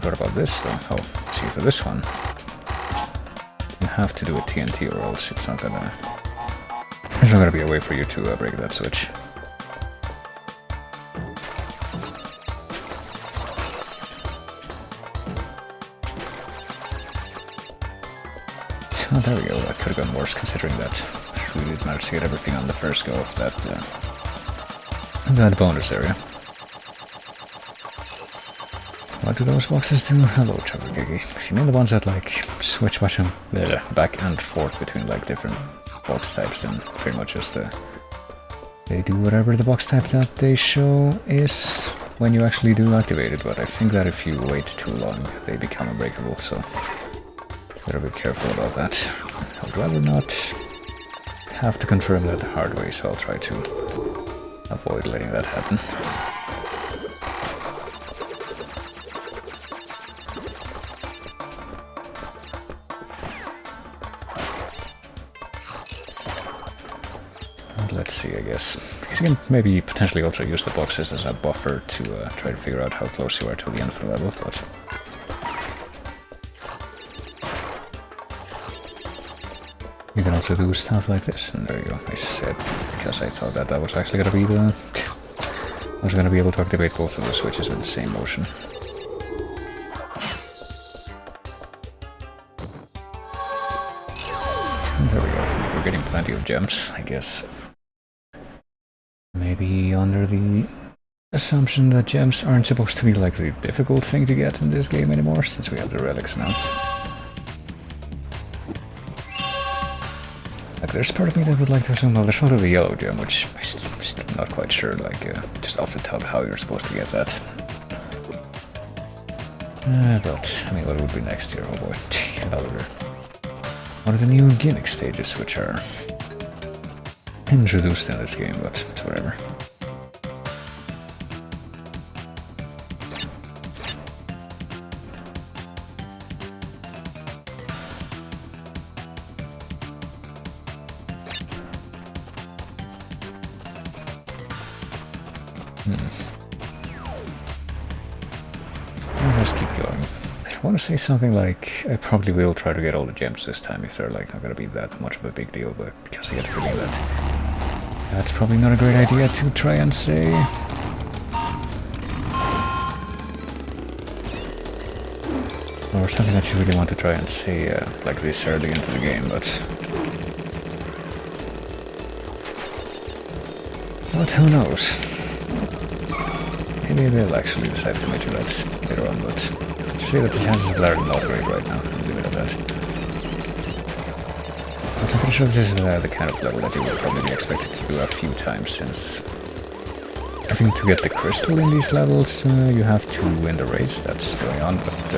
What about this though? Oh, see, for this one, you have to do a TNT or else it's not gonna. There's not gonna be a way for you to break that switch. Oh, there we go. That could have gone worse considering that we did manage to get everything on the first go of that bonus area. What do those boxes do? Hello, Chugagigi. If you mean the ones that like switch back and forth between like different box types, then pretty much just they do whatever the box type that they show is when you actually do activate it. But I think that if you wait too long, they become unbreakable. So better be careful about that. I'd rather not have to confirm that the hard way, so I'll try to avoid letting that happen. Let's see, I guess. You can maybe potentially also use the boxes as a buffer to try to figure out how close you are to the end of the level, but you can also do stuff like this, and there you go. I said, because I thought that was actually gonna be I was gonna be able to activate both of the switches with the same motion. And there we go. We're getting plenty of gems, I guess. Maybe under the assumption that gems aren't supposed to be like the difficult thing to get in this game anymore, since we have the relics now. Like, there's part of me that would like to assume, well, there's also the yellow gem, which I'm still not quite sure, like, just off the top how you're supposed to get that. But, I mean, what would be next here? Oh boy, another one of the new gimmick stages, which are introduced in this game, but it's whatever. Let's keep going. I want to say something like, I probably will try to get all the gems this time if they're like not gonna be that much of a big deal, but because I get the feeling that that's probably not a great idea to try and say. Or something that you really want to try and say like this early into the game, but who knows? Maybe they'll actually decide to commit to that later on, but to say that the chances of that are not great right now, I'll leave it at that. But I'm pretty sure this is the kind of level that you will probably be expected to do a few times, since I think to get the crystal in these levels, you have to win the race that's going on, but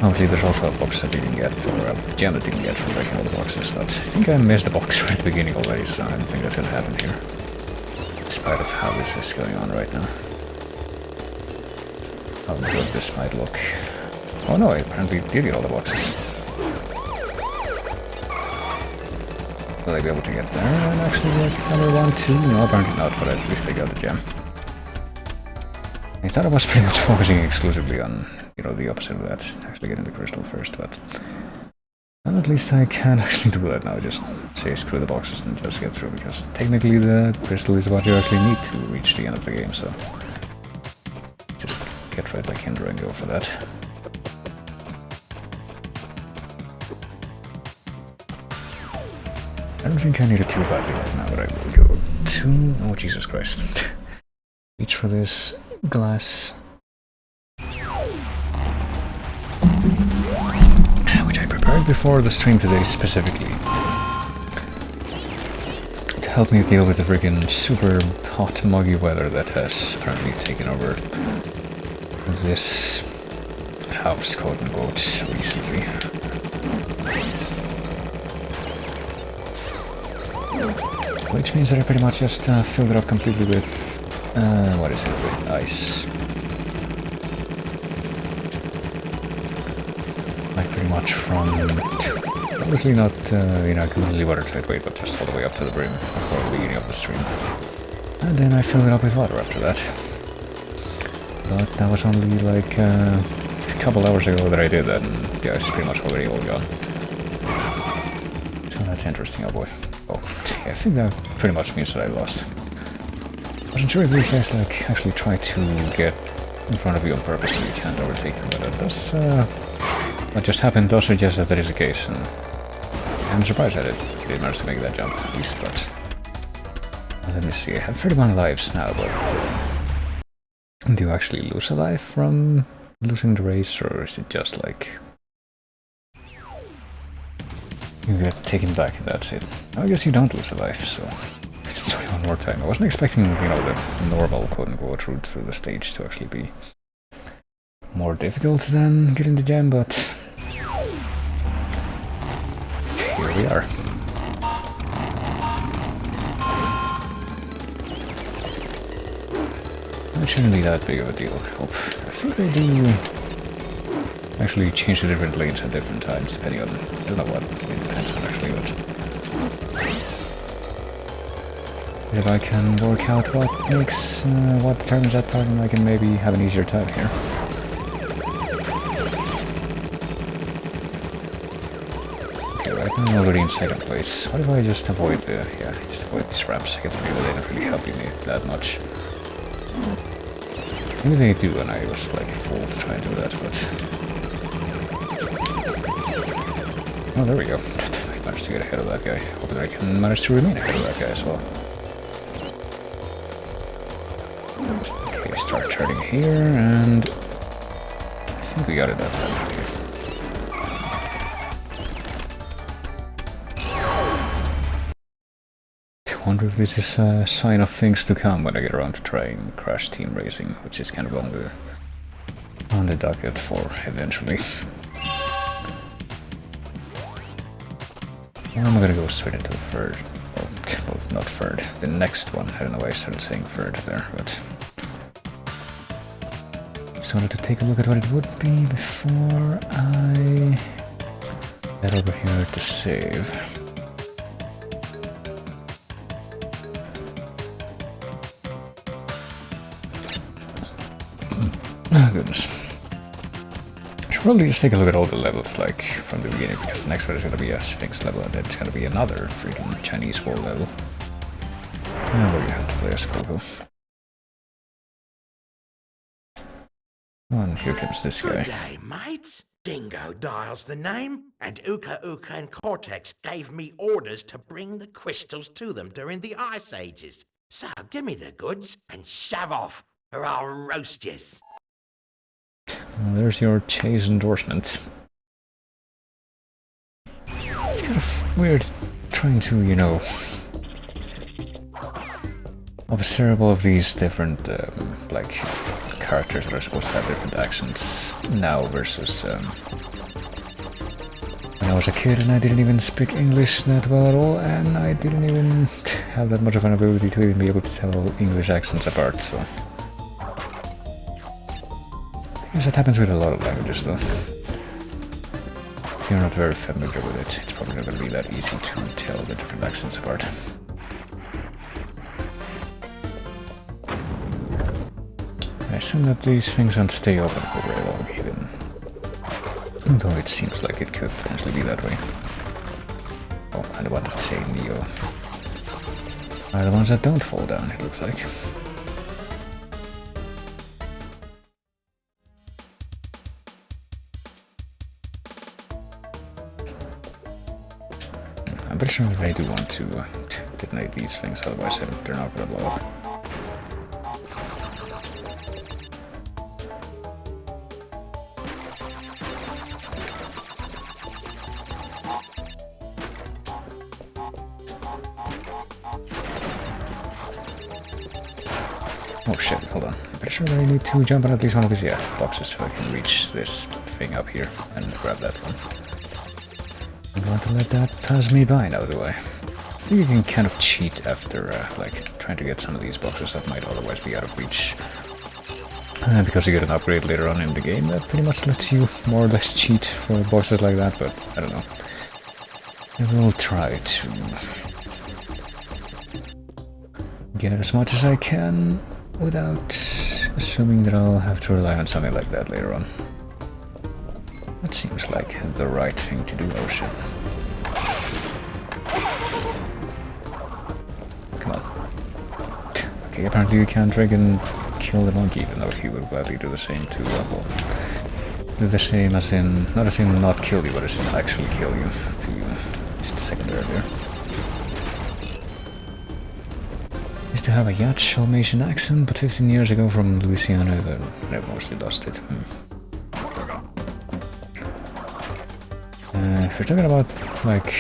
obviously there's also a box that you can get, or a gem that you can get from breaking all the boxes, but I think I missed the box right at the beginning already, so I don't think that's going to happen here, despite of how this is going on right now. How good this might look. Oh no, I apparently did get all the boxes. Will I be able to get there and actually get another one too? No, apparently not, but at least I got the gem. I thought I was pretty much focusing exclusively on, you know, the opposite of that, actually getting the crystal first, but well, at least I can actually do that now, just say screw the boxes and just get through, because technically the crystal is what you actually need to reach the end of the game, so just get right back in there and go for that. I don't think I need it too badly right now, but I will go to... oh, Jesus Christ. Reach for this glass. Which I prepared before the stream today specifically. To help me deal with the freaking super hot, muggy weather that has apparently taken over this house, quote unquote, recently. Which means that I pretty much just filled it up completely with, what is it, with ice. Like pretty much from, obviously not, you know, completely watertight weight, but just all the way up to the brim before the beginning of the stream. And then I filled it up with water after that. But that was only like a couple hours ago that I did that, and yeah, it's pretty much already all gone. So that's interesting, oh boy. Oh, yeah, I think that pretty much means that I lost. I wasn't sure if these guys like actually try to get in front of you on purpose so you can't overtake them, but that does, what just happened does suggest that that is the case, and I'm surprised that it did manage to make that jump, at least, but let me see, I have 31 lives now, but do you actually lose a life from losing the race, or is it just like you get taken back and that's it? I guess you don't lose a life, so it's only one more time. I wasn't expecting, you know, the normal quote-unquote route through the stage to actually be more difficult than getting the gem, but here we are. It shouldn't be that big of a deal, I hope. I think they do actually change the different lanes at different times, depending on, I don't know what it depends on actually, but if I can work out what makes, what determines that part, then I can maybe have an easier time here. Okay, right now I'm already in second place. What if I just avoid the, yeah, just avoid these ramps? I get the feeling that they don't really help me that much. Maybe they do, and I was like a fool to try and do that, but... oh, there we go. I managed to get ahead of that guy. Hoping I can manage to remain ahead of that guy as well. Okay, start turning here, and... I think we got it that time. I wonder if this is a sign of things to come when I get around to trying Crash Team Racing, which is kind of on the docket for eventually. I'm gonna go straight into the third, or well, not third, the next one. I don't know why I started saying third there, but just wanted to take a look at what it would be before I head over here to save. Oh goodness. Should probably just take a look at all the levels, like, from the beginning, because the next one is gonna be a Sphinx level, and then it's gonna be another freaking Chinese wall level. Now we're gonna have to play as Coco. And here comes this guy. Good day, mates. Dingo Dial's the name, and Uka Uka and Cortex gave me orders to bring the crystals to them during the Ice Ages. So give me the goods and shove off, or I'll roast yous. Well, there's your Chase endorsement. It's kind of weird trying to, you know, observe all of these different, like, characters that are supposed to have different accents now versus, when I was a kid and I didn't even speak English that well at all, and I didn't even have that much of an ability to even be able to tell English accents apart, so... I guess that happens with a lot of languages, though. If you're not very familiar with it, it's probably not going to be that easy to tell the different accents apart. I assume that these things don't stay open for very long, even though it seems like it could potentially be that way. Oh, and the ones that say Neo are the ones that don't fall down, it looks like. I'm pretty sure they do want to detonate these things, otherwise they're not gonna blow up. Oh shit, hold on. I'm pretty sure that I need to jump on at least one of these boxes so I can reach this thing up here and grab that one. I don't want to let that pass me by now, do I? I think you can kind of cheat after, like, trying to get some of these boxes that might otherwise be out of reach. Because you get an upgrade later on in the game that pretty much lets you more or less cheat for boxes like that, but I don't know. I will try to get as much as I can without assuming that I'll have to rely on something like that later on. That seems like the right thing to do. Oh shit. Come on. Okay, apparently you can't friggin' kill the monkey, even though he would gladly do the same to, well, do the same as in, not as in not kill you, but as in actually kill you, to just a second earlier. Used to have a yacht Dalmatian accent, but 15 years ago from Louisiana, I've mostly lost it. If you're talking about, like,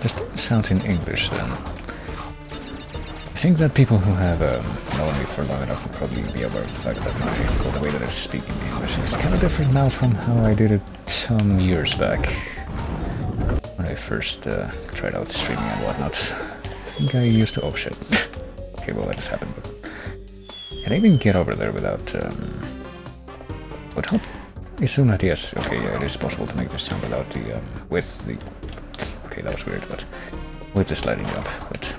just sounds in English, then I think that people who have known me for long enough will probably be aware of the fact that the way that I speak in English is kind of different now from how I did it some years back, when I first tried out streaming and whatnot. I think I used to... oh shit. Okay, well that just happened, but can I even get over there without... would help? I assume that yes, okay, yeah, it is possible to make this sound without the, with the... okay, that was weird, but with the sliding jump, but...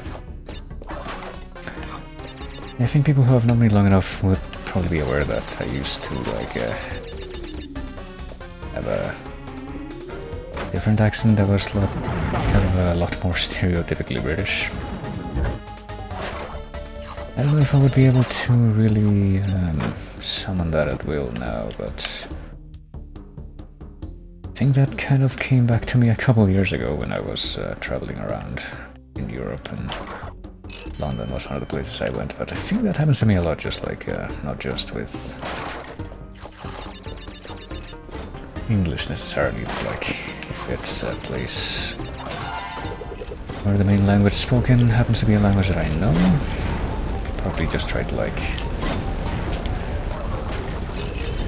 I think people who have known me long enough would probably be aware that I used to, like, have a different accent that was kind of a lot more stereotypically British. I don't know if I would be able to really summon that at will now, but I think that kind of came back to me a couple years ago when I was traveling around in Europe, and London was one of the places I went, but I think that happens to me a lot, just like, not just with English necessarily, but like, if it's a place where the main language spoken happens to be a language that I know, probably just try to, like,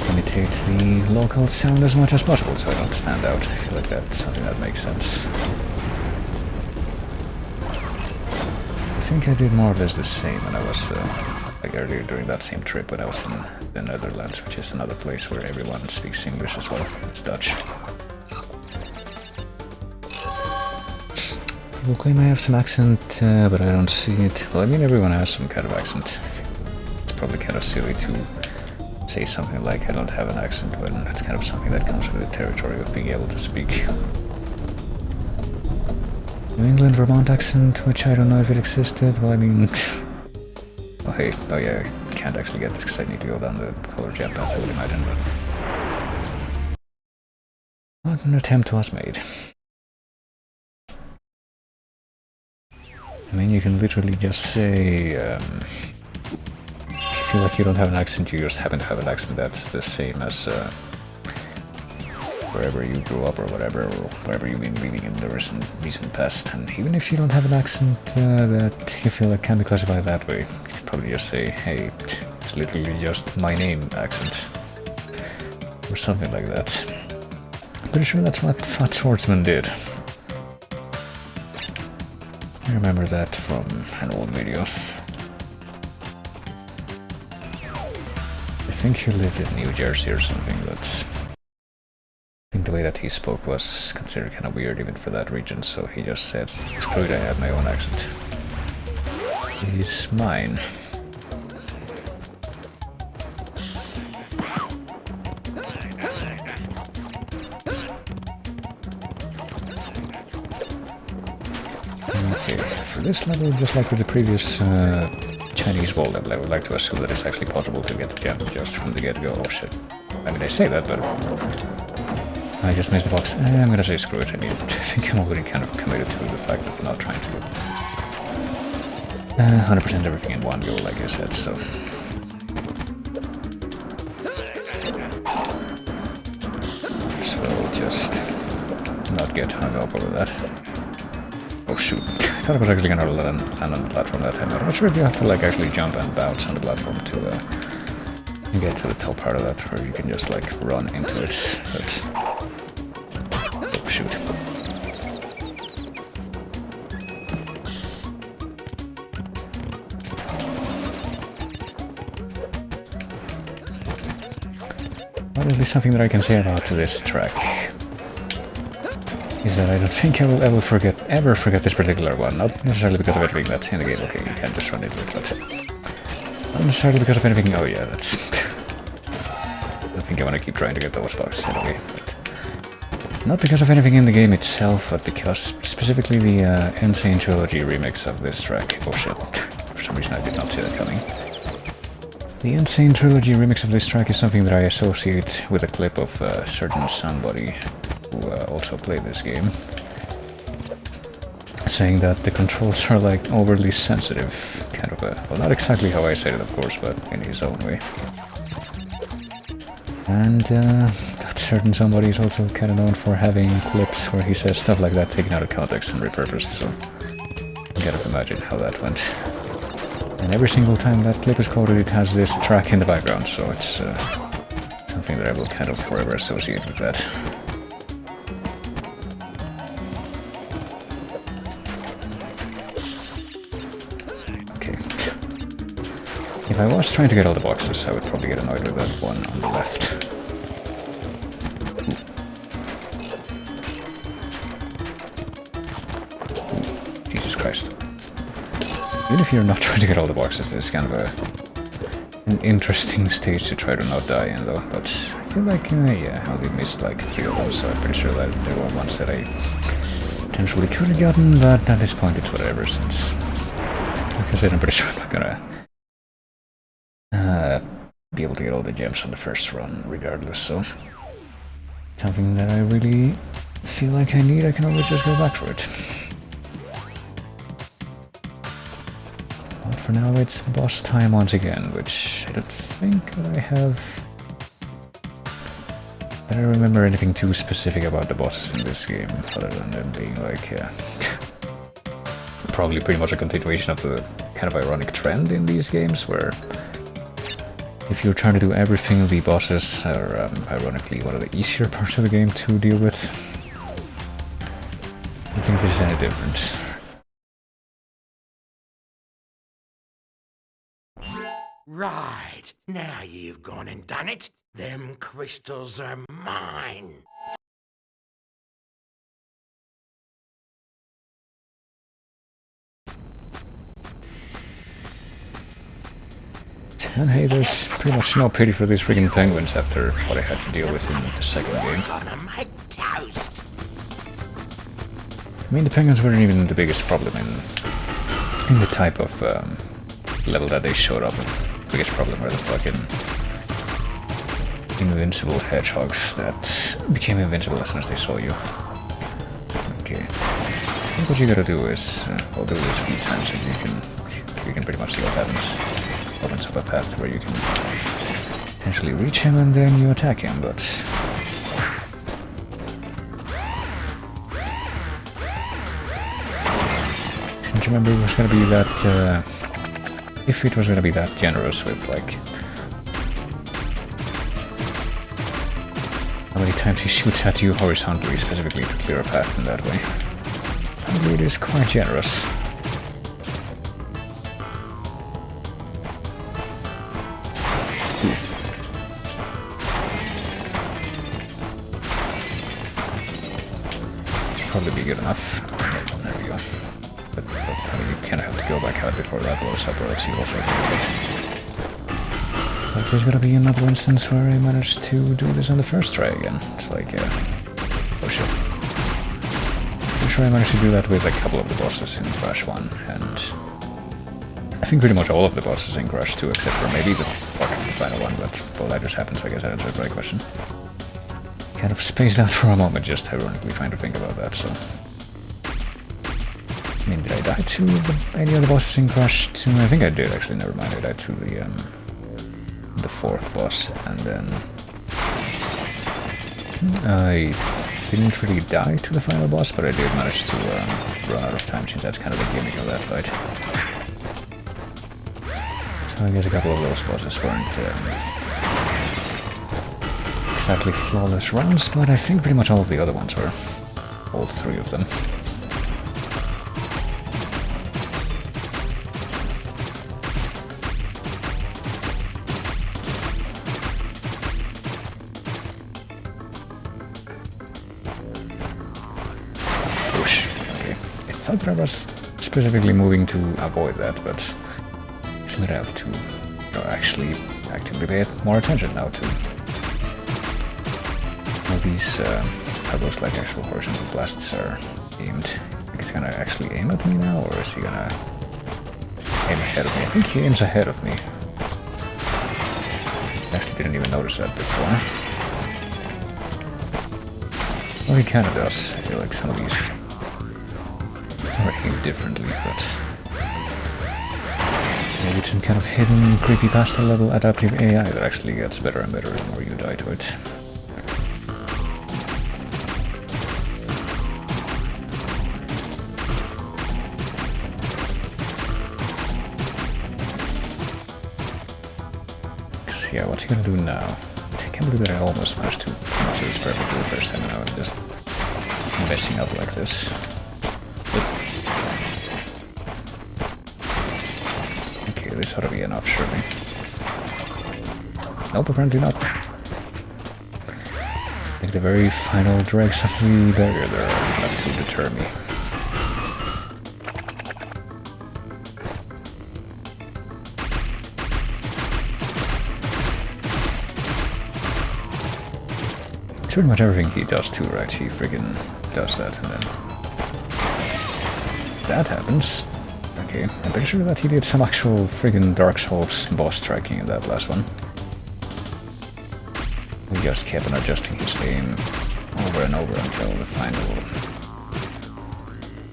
imitate the local sound as much as possible so I don't stand out. I feel like that's something that makes sense. I think I did more or less the same when I was, like earlier during that same trip when I was in the Netherlands, which is another place where everyone speaks English as well. It's Dutch. People claim I have some accent, but I don't see it. Well, I mean, everyone has some kind of accent. It's probably kind of silly to say something like I don't have an accent when it's kind of something that comes with the territory of being able to speak. New England Vermont accent, which I don't know if it existed. Well, I mean... oh hey, oh yeah, I can't actually get this because I need to go down the color jump path, I would imagine, but... what an attempt was made. I mean, you can literally just say, if you feel like you don't have an accent, you just happen to have an accent that's the same as, wherever you grew up or whatever, or wherever you've been living in the recent past. And even if you don't have an accent that you feel like can be classified that way, you could probably just say, hey, it's literally just my name accent. Or something like that. I'm pretty sure that's what Fat Swordsman did. I remember that from an old video. I think he lived in New Jersey or something, but I think the way that he spoke was considered kind of weird even for that region, so he just said, screw it, I have my own accent. It is mine. Okay, for this level, just like with the previous Chinese wall level, I would like to assume that it's actually possible to get the gem just from the get-go. Oh shit. I mean, I say that, but I just missed the box. I'm gonna say screw it. I mean, I think I'm already kind of committed to the fact of not trying to 100% everything in one go, like I said, so... So I'll just not get hung up over that. Oh shoot, I thought I was actually gonna land on the platform that time. I'm not sure if you have to like actually jump and bounce on the platform to get to the top part of that, or you can just like run into it, but... Oh shoot. Well, at least something that I can say about this track is that I don't think I will ever forget this particular one. Not necessarily because of everything that's in the game. Okay, you can just run into it, but not necessarily because of anything. Oh yeah, that's... I don't think I want to keep trying to get those boxes anyway. But not because of anything in the game itself, but because specifically the Insane Trilogy remix of this track. Oh shit! For some reason I did not see that coming. The Insane Trilogy remix of this track is something that I associate with a clip of a certain somebody who also played this game, saying that the controls are like overly sensitive, kind of a... Well, not exactly how I said it, of course, but in his own way. And that certain somebody is also kind of known for having clips where he says stuff like that taken out of context and repurposed, so you gotta imagine how that went. And every single time that clip is quoted, it has this track in the background, so it's something that I will kind of forever associate with that. Okay. If I was trying to get all the boxes, I would probably get annoyed with that one on the left. Ooh, Jesus Christ. Even if you're not trying to get all the boxes, there's kind of an interesting stage to try to not die in, though. But I feel like, yeah, I only missed like 3 of them, so I'm pretty sure that there were ones that I potentially could have gotten, but at this point it's whatever, since, like I said, I'm pretty sure I'm not gonna be able to get all the gems on the first run, regardless, so... Something that I really feel like I need, I can always just go back for it. But for now it's boss time once again, which I don't think that I have... I don't remember anything too specific about the bosses in this game, other than them being like, probably pretty much a continuation of the kind of ironic trend in these games, where if you're trying to do everything, the bosses are, ironically, one of the easier parts of the game to deal with. I don't think this is any different. Right, now you've gone and done it. Them crystals are mine. And hey, there's pretty much no pity for these freaking penguins after what I had to deal with in the second game. Gonna make toast. I mean, the penguins weren't even the biggest problem in the type of level that they showed up. The biggest problem were the fucking invincible hedgehogs that became invincible as soon as they saw you. Okay. I think what you gotta do is, I'll do this a few times and you can pretty much see what happens. Opens up a path where you can potentially reach him and then you attack him, but... Don't you remember it was gonna be that, if it was gonna be that generous with, like... how many times he shoots at you horizontally, specifically to clear a path in that way. Apparently it is quite generous. Probably be good enough. There we go. But I mean, you kind of have to go back out before that blows up, or else you also have to do it. But there's gonna be another instance where I managed to do this on the first try again. It's like, oh shit. Oh sure I managed to do that with a couple of the bosses in Crash 1, and I think pretty much all of the bosses in Crash 2, except for maybe the final one, but well, that just happened, so I guess I answered the right question. Kind of spaced out for a moment, just ironically trying to think about that, so... I mean, did I die to any of the bosses in Crash 2? I think I did, actually, never mind, I died to the fourth boss, and then... I didn't really die to the final boss, but I did manage to run out of time, since that's kind of the gimmick of that fight. So I guess a couple of those bosses weren't exactly flawless runs, but I think pretty much all of the other ones were. All three of them. Whoosh. Okay. I thought that I was specifically moving to avoid that, but I might have to actually actively pay more attention now to how these how those like actual horizontal blasts are aimed. Like, he's gonna actually aim at me now, or is he gonna aim ahead of me? I think he aims ahead of me. I actually didn't even notice that before. Well, he kinda does. I feel like some of these are aimed differently, but maybe it's some kind of hidden creepypasta level adaptive AI that actually gets better and better the more you die to it. Yeah, what's he gonna do now? I can't believe that I almost managed to do this perfectly the first time, and now I'm just messing up like this. Okay, this ought to be enough, surely. Nope, apparently not. Like the very final dregs of the barrier there are enough to deter me. Pretty much everything he does too, right? He friggin' does that, and then that happens. Okay, I'm pretty sure that he did some actual friggin' Dark Souls boss striking in that last one. He just kept on adjusting his aim over and over until the final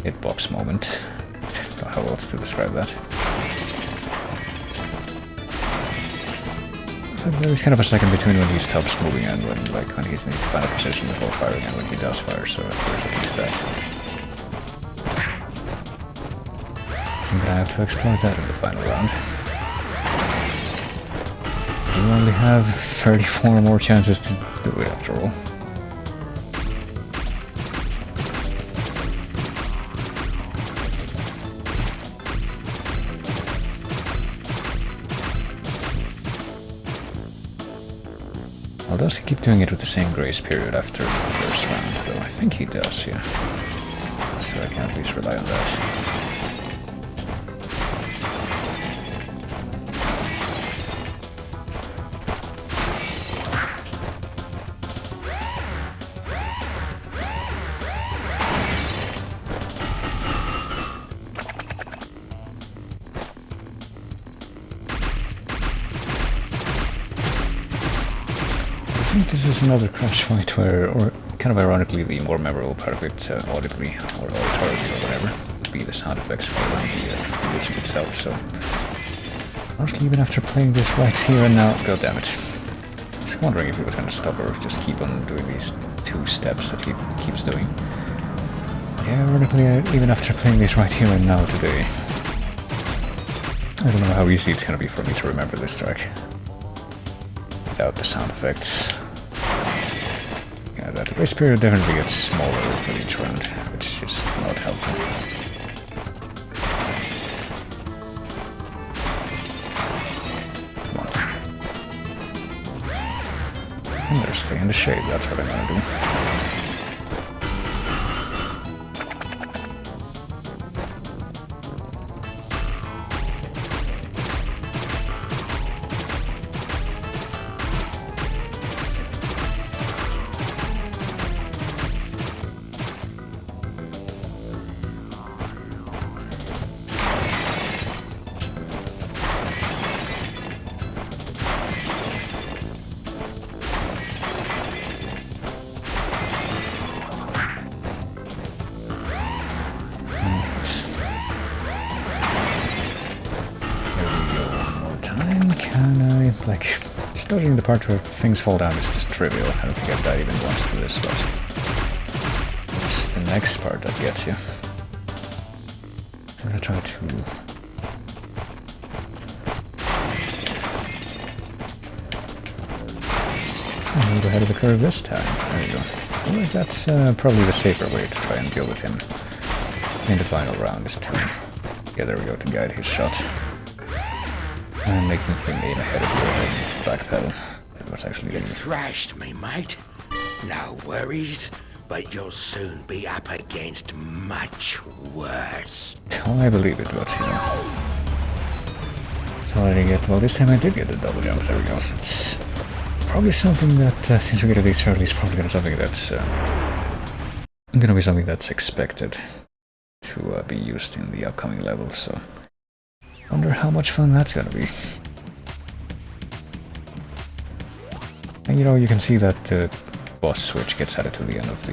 hitbox moment. I don't know how else to describe that. There's kind of a second between when he stops moving and when he's in his final position before firing and when he does fire, so there's at least that. So I'm gonna have to exploit that in the final round. You only have 34 more chances to do it after all. Does he keep doing it with the same grace period after the first round, though? I think he does, yeah. So I can at least rely on that. I think this is another Crash fight where, or kind of ironically, the more memorable part of it, audibly or auditorily or whatever, would be the sound effects around the music itself. So, honestly, even after playing this right here and now, god damn it, I was wondering if he was going to stop or just keep on doing these two steps that he keeps doing. Yeah, ironically, even after playing this right here and now today, I don't know how easy it's going to be for me to remember this track without the sound effects. Yeah, that grace period definitely gets smaller with each round, which is not helpful. Come on. I'm gonna stay in the shade, that's what I'm gonna do. like, just dodging the part where things fall down is just trivial. I don't think I've died even once to this, but it's the next part that gets you. I'm gonna try to... a little ahead of the curve this time. There you go. I think that's probably the safer way to try and deal with him in the final round, is to... yeah, there we go, to guide his shot. And making him aim ahead of you and backpedal. It was actually... You thrashed me, mate. No worries, but you'll soon be up against much worse. Oh, I believe it, but, you know... So I didn't get... well, this time I did get a double jump, there we go. It's probably something that, since we get at least early, it's probably gonna be something that's... gonna be something that's expected to be used in the upcoming levels, so... wonder how much fun that's gonna be. And you know, you can see that the boss switch gets added to the end of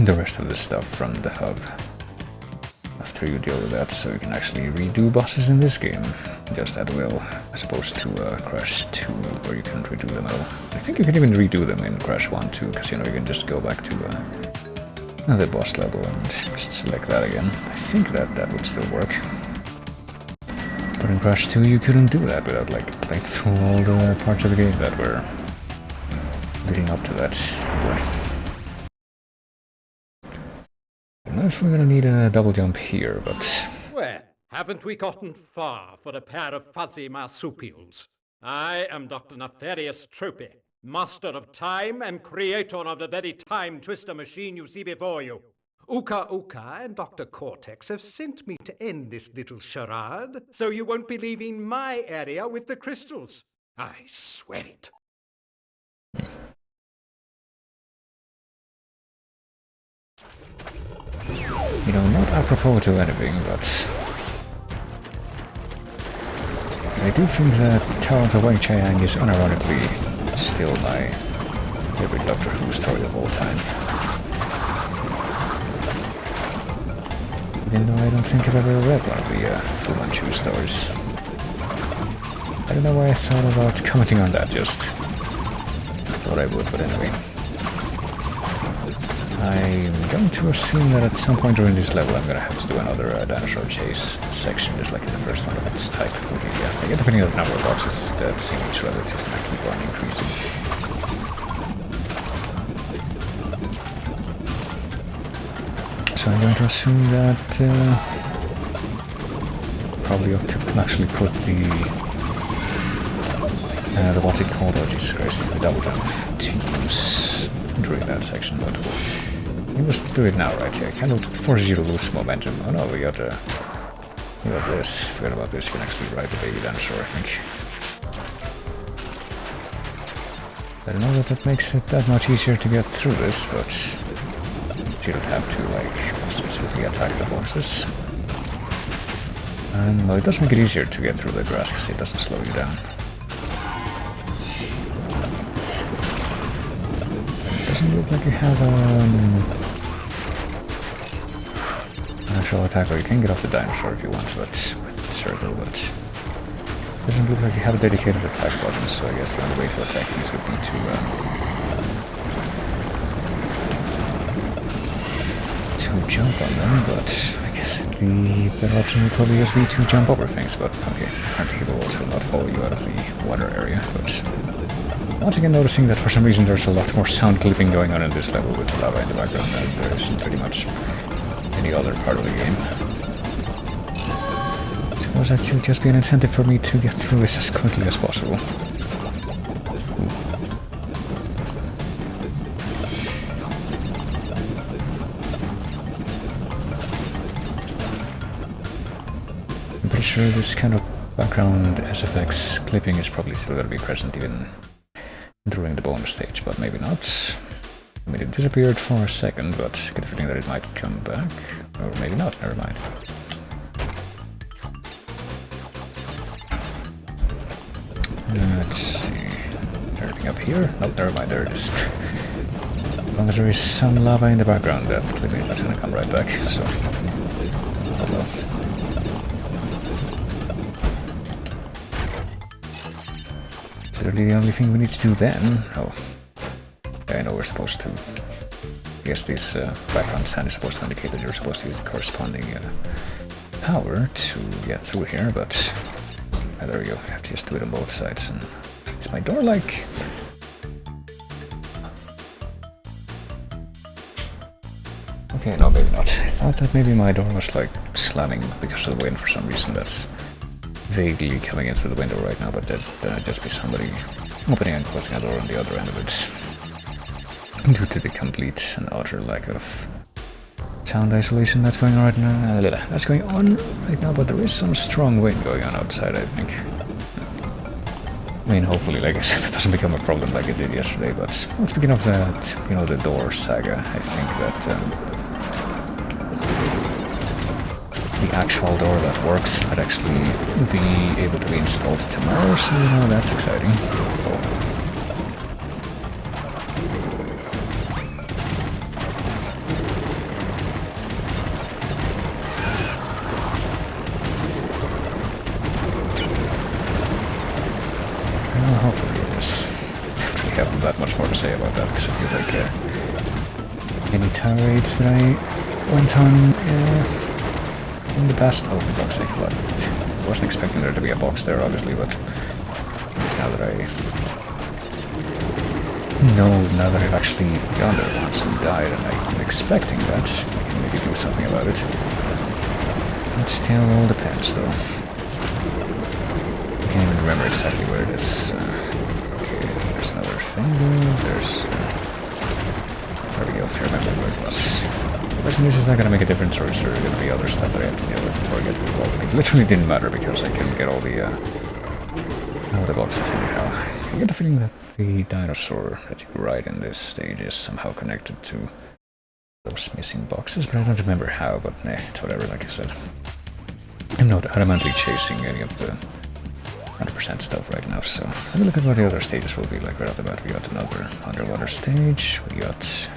the rest of the stuff from the hub. After you deal with that, so you can actually redo bosses in this game, just at will, as opposed to Crash 2, where you can't redo them at all. I think you can even redo them in Crash 1 too, because you know, you can just go back to another boss level and just select that again. I think that would still work. But in Crash 2 you couldn't do that without like playing through all the parts of the game that were leading up to that. Boy. I don't know if we're gonna need a double jump here, but... Well, haven't we gotten far for a pair of fuzzy marsupials? I am Dr. Nefarious Tropy, master of time and creator of the very time twister machine you see before you. Uka Uka and Dr. Cortex have sent me to end this little charade, so you won't be leaving my area with the crystals. I swear it. You know, not apropos to anything, but... I do think that Talons of Wang Chiang is unironically still my favorite Doctor Who story of all time. Even though I don't think I've ever read one of the Fu Manchu stories. I don't know why I thought about commenting on that, just thought I would, but anyway. I'm going to assume that at some point during this level I'm gonna have to do another dinosaur chase section, just like in the first one of its type. I get the feeling that the number of boxes that seem each other is gonna keep on increasing. So I'm going to assume that probably ought to actually put the what's it called? Oh Jesus Christ, the double jump to use during that section, but we must do it now, right? Yeah, it kind of forces you to lose momentum. Oh no, we got this. Forgot about this. You can actually ride the baby dinosaur, I think. I don't know that that makes it that much easier to get through this, but you don't have to, like, specifically attack the horses. And, well, it does make it easier to get through the grass, because it doesn't slow you down. It doesn't look like you have an actual attack, or you can get off the dinosaur if you want, but with the circle, but it doesn't look like you have a dedicated attack button, so I guess the only way to attack these would be to jump on them, but I guess the better option would probably just be to jump over things, but okay, apparently he will also not follow you out of the water area, but once again noticing that for some reason there's a lot more sound clipping going on in this level with the lava in the background than there is in pretty much any other part of the game. Suppose that should just be an incentive for me to get through this as quickly as possible. I'm pretty sure this kind of background SFX clipping is probably still going to be present even during the bonus stage, but maybe not. I mean, it disappeared for a second, but I get the feeling that it might come back. Or maybe not, never mind. Let's see. Anything up here? Nope, never mind, there it is. As long as there is some lava in the background, that clipping is gonna come right back, so... Hello. Literally the only thing we need to do then. Oh, yeah, I know we're supposed to. I guess this background sound is supposed to indicate that you're supposed to use the corresponding power to get through here, but there we go. You have to just do it on both sides. And is my door like? Okay, no, maybe not. I thought that maybe my door was like slamming because of the wind for some reason. That's vaguely coming in through the window right now, but that might just be somebody opening and closing a door on the other end of it. Due to the complete and utter lack of sound isolation that's going on right now. But there is some strong wind going on outside, I think. I mean, hopefully, like I said, it doesn't become a problem like it did yesterday, but well, speaking of that, you know, the door saga, I think that the actual door that works might actually be able to be installed tomorrow, so you know, that's exciting. Oh. Hopefully it is. We have that much more to say about that, because I feel like any tower raids that I went on in the past, oh for fuck's sake, but I wasn't expecting there to be a box there obviously, but now that I've actually gone there once and died, and I'm expecting that, I can maybe do something about it. It still all depends though. I can't even remember exactly where it is. Okay, there's another finger, there's... there we go, I remember where it was. The question is that gonna make a difference, or is there gonna be other stuff that I have to deal with before I get to the vault? It literally didn't matter because I can get all the boxes anyhow. I get the feeling that the dinosaur that you ride in this stage is somehow connected to those missing boxes, but I don't remember how, but nah, it's whatever, like I said. I'm not adamantly chasing any of the 100% stuff right now, so let me look at what the other stages will be like right off the bat. We got another underwater stage, we got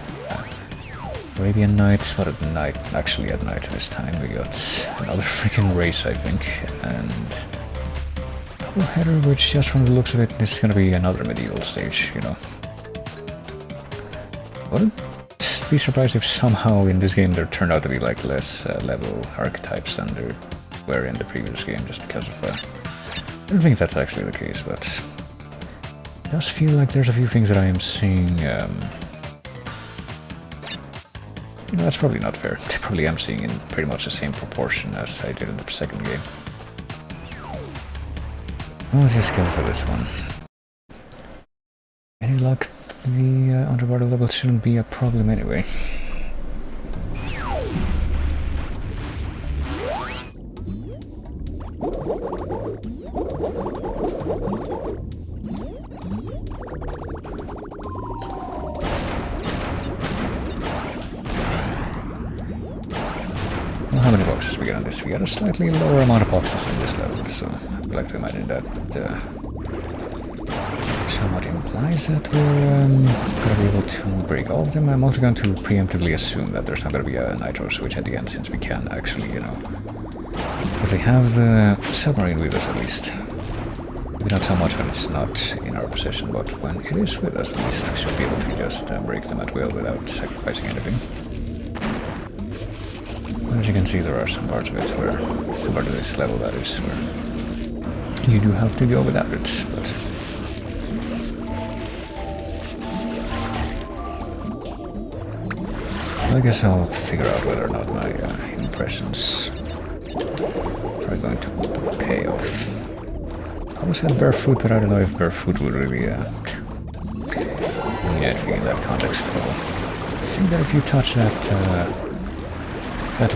Arabian Nights, what at night, actually at night this time, we got another freaking race I think, and double header, which just from the looks of it is gonna be another medieval stage, you know. Wouldn't be surprised if somehow in this game there turned out to be like less level archetypes than there were in the previous game, just because of I don't think that's actually the case, but it does feel like there's a few things that I am seeing. You know, that's probably not fair. I probably am seeing in pretty much the same proportion as I did in the second game. Well, let's just go for this one. Any luck? The underwater level shouldn't be a problem anyway. How many boxes we get on this? We got a slightly lower amount of boxes in this level, so I'd like to imagine that somewhat implies that we're gonna be able to break all of them. I'm also going to preemptively assume that there's not gonna be a nitro switch at the end, since we can actually, you know, if we have the submarine with us at least. Maybe not so much when it's not in our possession, but when it is with us at least, we should be able to just break them at will without sacrificing anything. As you can see, there are some parts of it where, compared to this level, that is where you do have to go without it, but I guess I'll figure out whether or not my impressions are going to pay off. I always had barefoot, but I don't know if barefoot would really mean anything in that context at all. I think that if you touch that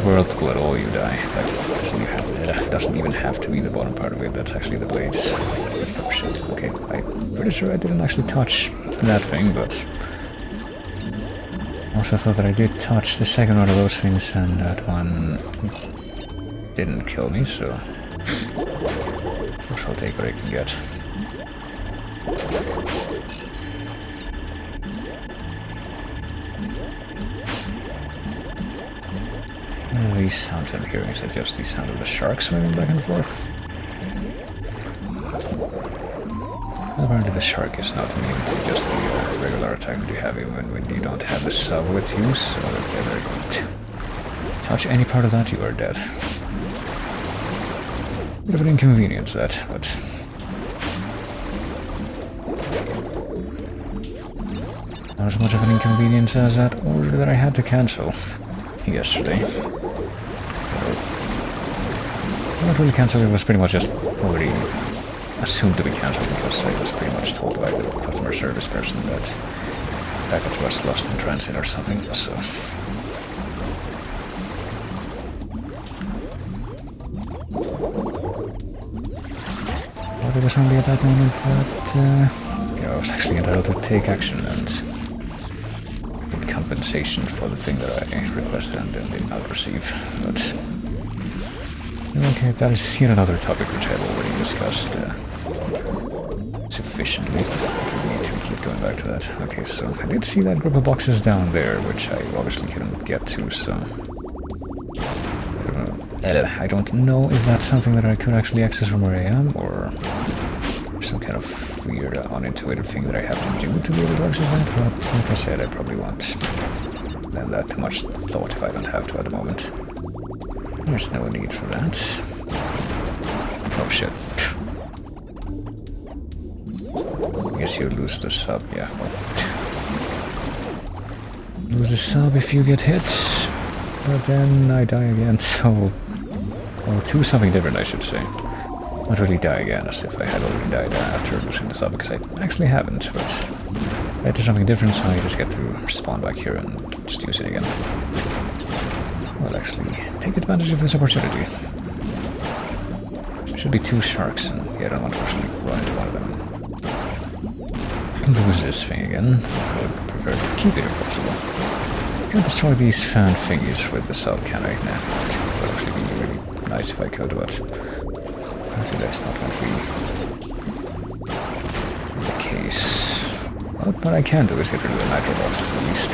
whirlpool at all, you die. That doesn't even have to be the bottom part of it, that's actually the blades. Oh shit, okay, I'm pretty sure I didn't actually touch that thing, but I also thought that I did touch the second one of those things, and that one didn't kill me, so of course I'll take what I can get. These sounds I'm hearing, is that just the sound of the shark swimming back and forth? Apparently the shark is not immune to just the regular attack that you have even when you don't have the sub with you, so okay, there you go. Touch any part of that, you are dead. Bit of an inconvenience, that, but... not as much of an inconvenience as that order that I had to cancel yesterday. Not really cancelled, it was pretty much just already assumed to be cancelled because I was pretty much told by the customer service person that package was lost in transit or something, so... But it was only at that moment that I was actually entitled to take action and get compensation for the thing that I requested and then did not receive, but... okay, that is yet another topic which I've already discussed sufficiently. I don't need to keep going back to that. Okay, so I did see that group of boxes down there, which I obviously couldn't get to, so... I don't know if that's something that I could actually access from where I am, or some kind of weird, unintuitive thing that I have to do to be able to access that, but like I said, I probably won't lend that too much thought if I don't have to at the moment. There's no need for that. Oh shit. I guess you lose the sub, yeah, well. Lose the sub if you get hit, but then I die again, so... or to something different, I should say. Not really die again, as if I had already died after losing the sub, because I actually haven't, but... I do something different, so I just get to spawn back here and just use it again. I'll actually take advantage of this opportunity. There should be two sharks, and yeah, I don't want to actually run into one of them. Lose this thing again. I would prefer to keep it if possible. Can't destroy these fan thingies with the sub, can I? Nah, it would actually be really nice if I could, but apparently that's not going to be the case. What I can do is get rid of the nitro boxes at least.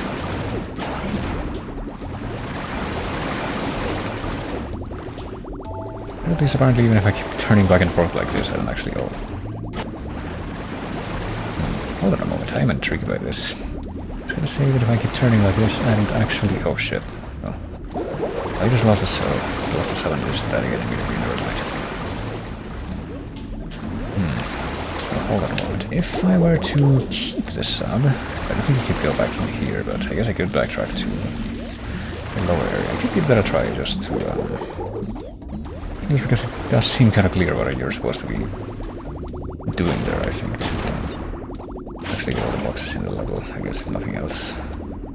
At least apparently even if I keep turning back and forth like this, I don't actually go. Hold on a moment, I am intrigued by this. I was gonna say that if I keep turning like this, I don't actually... oh shit. Oh. I just lost the cell. Lost the cell and just died again immediately, never mind. So hold on a moment. If I were to keep the sub, I don't think I could go back in here, but I guess I could backtrack to the lower area. I could give that a try just to... just because it does seem kind of clear what you're supposed to be doing there, I think, to actually get all the boxes in the level, I guess, if nothing else.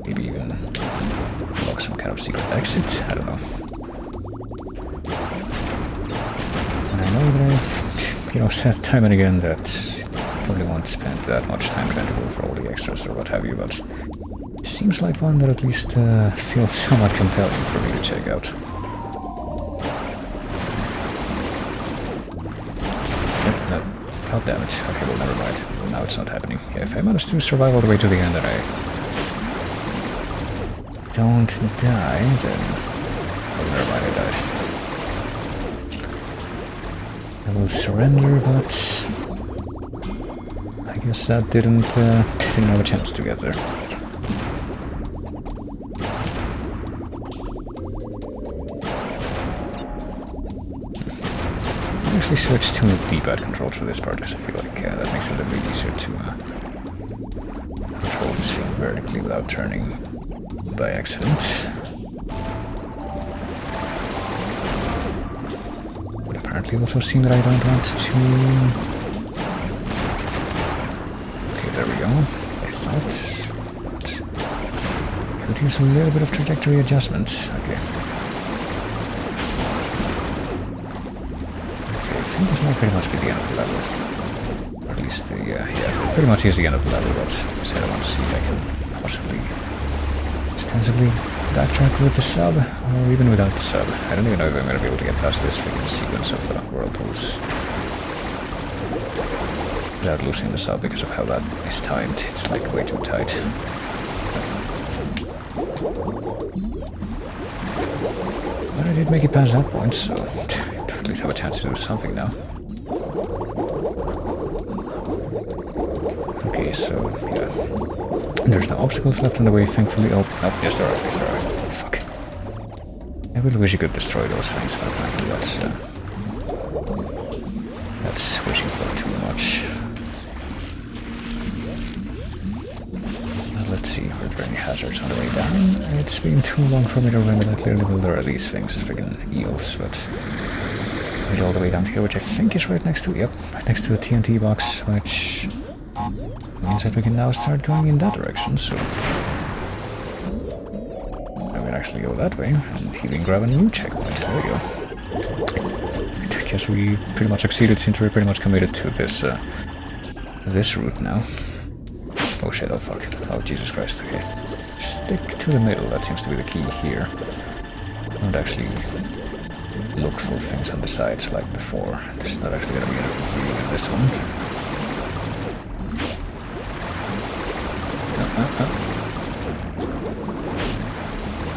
Maybe even unlock some kind of secret exit, I don't know. And I know that I've, said time and again that I probably won't spend that much time trying to go for all the extras or what have you, but it seems like one that at least feels somewhat compelling for me to check out. God damn it. Okay, well, never mind. Well, now it's not happening. Yeah, if I manage to survive all the way to the end and I don't die, then... oh, never mind, I died. I will surrender, but... I guess that didn't have a chance to get there. Actually switch to D-pad controls for this part because I feel like that makes it a little bit easier to control this thing vertically without turning by accident. But apparently also seem that I don't want to... okay, there we go. I thought... could use a little bit of trajectory adjustment. Okay. I think this might pretty much be the end of the level. Or at least the, yeah, pretty much is the end of the level, but I said I want to see if I can possibly ostensibly backtrack with the sub, or even without the sub. I don't even know if I'm going to be able to get past this freaking sequence of whirlpools without losing the sub because of how that is timed. It's like way too tight. But I did make it past that point, so... at least have a chance to do something now. so yeah. There's no obstacles left in the way, thankfully. Oh, yes there are, yes there are. Oh, fuck. I really wish you could destroy those things, but apparently that's wishing for too much. Let's see, are there any hazards on the way down? It's been too long for me to remember that clearly. Well, there are these things, friggin' eels, but... Right all the way down here, which I think is right next to... Yep, right next to a TNT box, which... means that we can now start going in that direction, so... I will actually go that way, and even grab a new checkpoint. There we go. I guess we pretty much succeeded since we're pretty much committed to this, this route now. Oh shit, oh fuck. Oh Jesus Christ, okay. Stick to the middle, that seems to be the key here. Don't actually look for things on the sides like before. There's not actually gonna be anything for you in this one.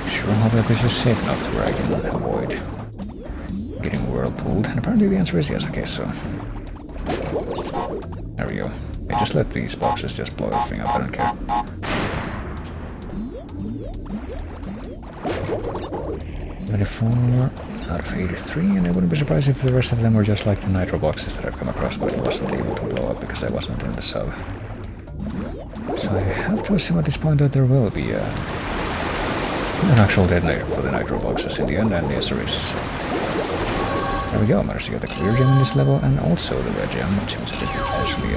Sure hope that this is safe enough to where I can avoid getting whirlpooled. And apparently the answer is yes, okay, so... There we go. Hey, just let these boxes just blow everything up, I don't care. $24 out of 83, and I wouldn't be surprised if the rest of them were just like the nitro boxes that I've come across, but I wasn't able to blow up because I wasn't in the sub. So I have to assume at this point that there will be an actual detonator for the nitro boxes in the end, and yes there is. There we go, I managed to get the clear gem in this level, and also the red gem, which means that I can actually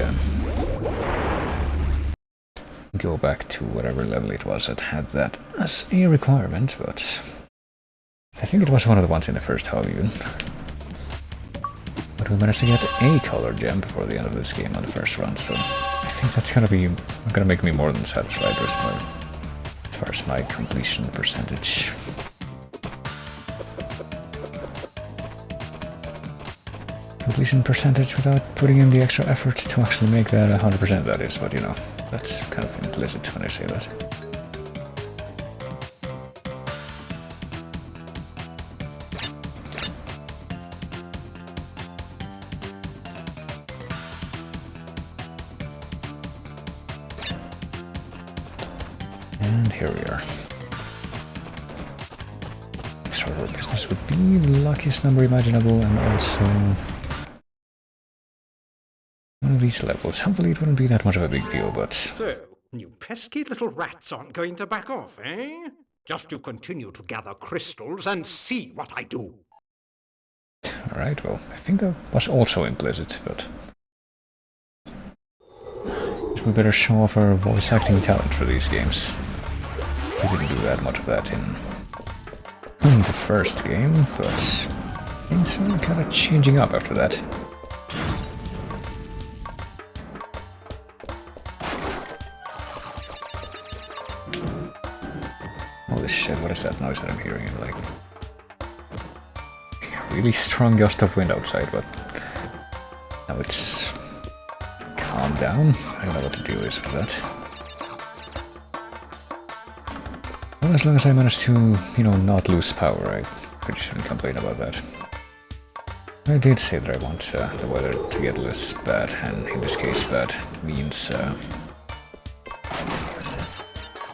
go back to whatever level it was that had that as a requirement, but I think it was one of the ones in the first half even. But we managed to get a color gem before the end of this game on the first run, so I think that's gonna make me more than satisfied as far as my completion percentage. Completion percentage without putting in the extra effort to actually make that 100%, that is, but you know, that's kind of implicit when I say that. And here we are. Next order of business would be the luckiest number imaginable, and also one of these levels. Hopefully it wouldn't be that much of a big deal, but... So, you pesky little rats aren't going to back off, eh? Just to continue to gather crystals and see what I do. Alright, well, I think that was also implicit, but... we better show off our voice acting talent for these games. We didn't do that much of that in the first game, but things are kind of changing up after that. Holy shit, what is that noise that I'm hearing? Like, really strong gust of wind outside, but now it's calmed down. I don't know what the deal is with that. Well, as long as I manage to, you know, not lose power, I pretty shouldn't complain about that. I did say that I want the weather to get less bad, and in this case bad means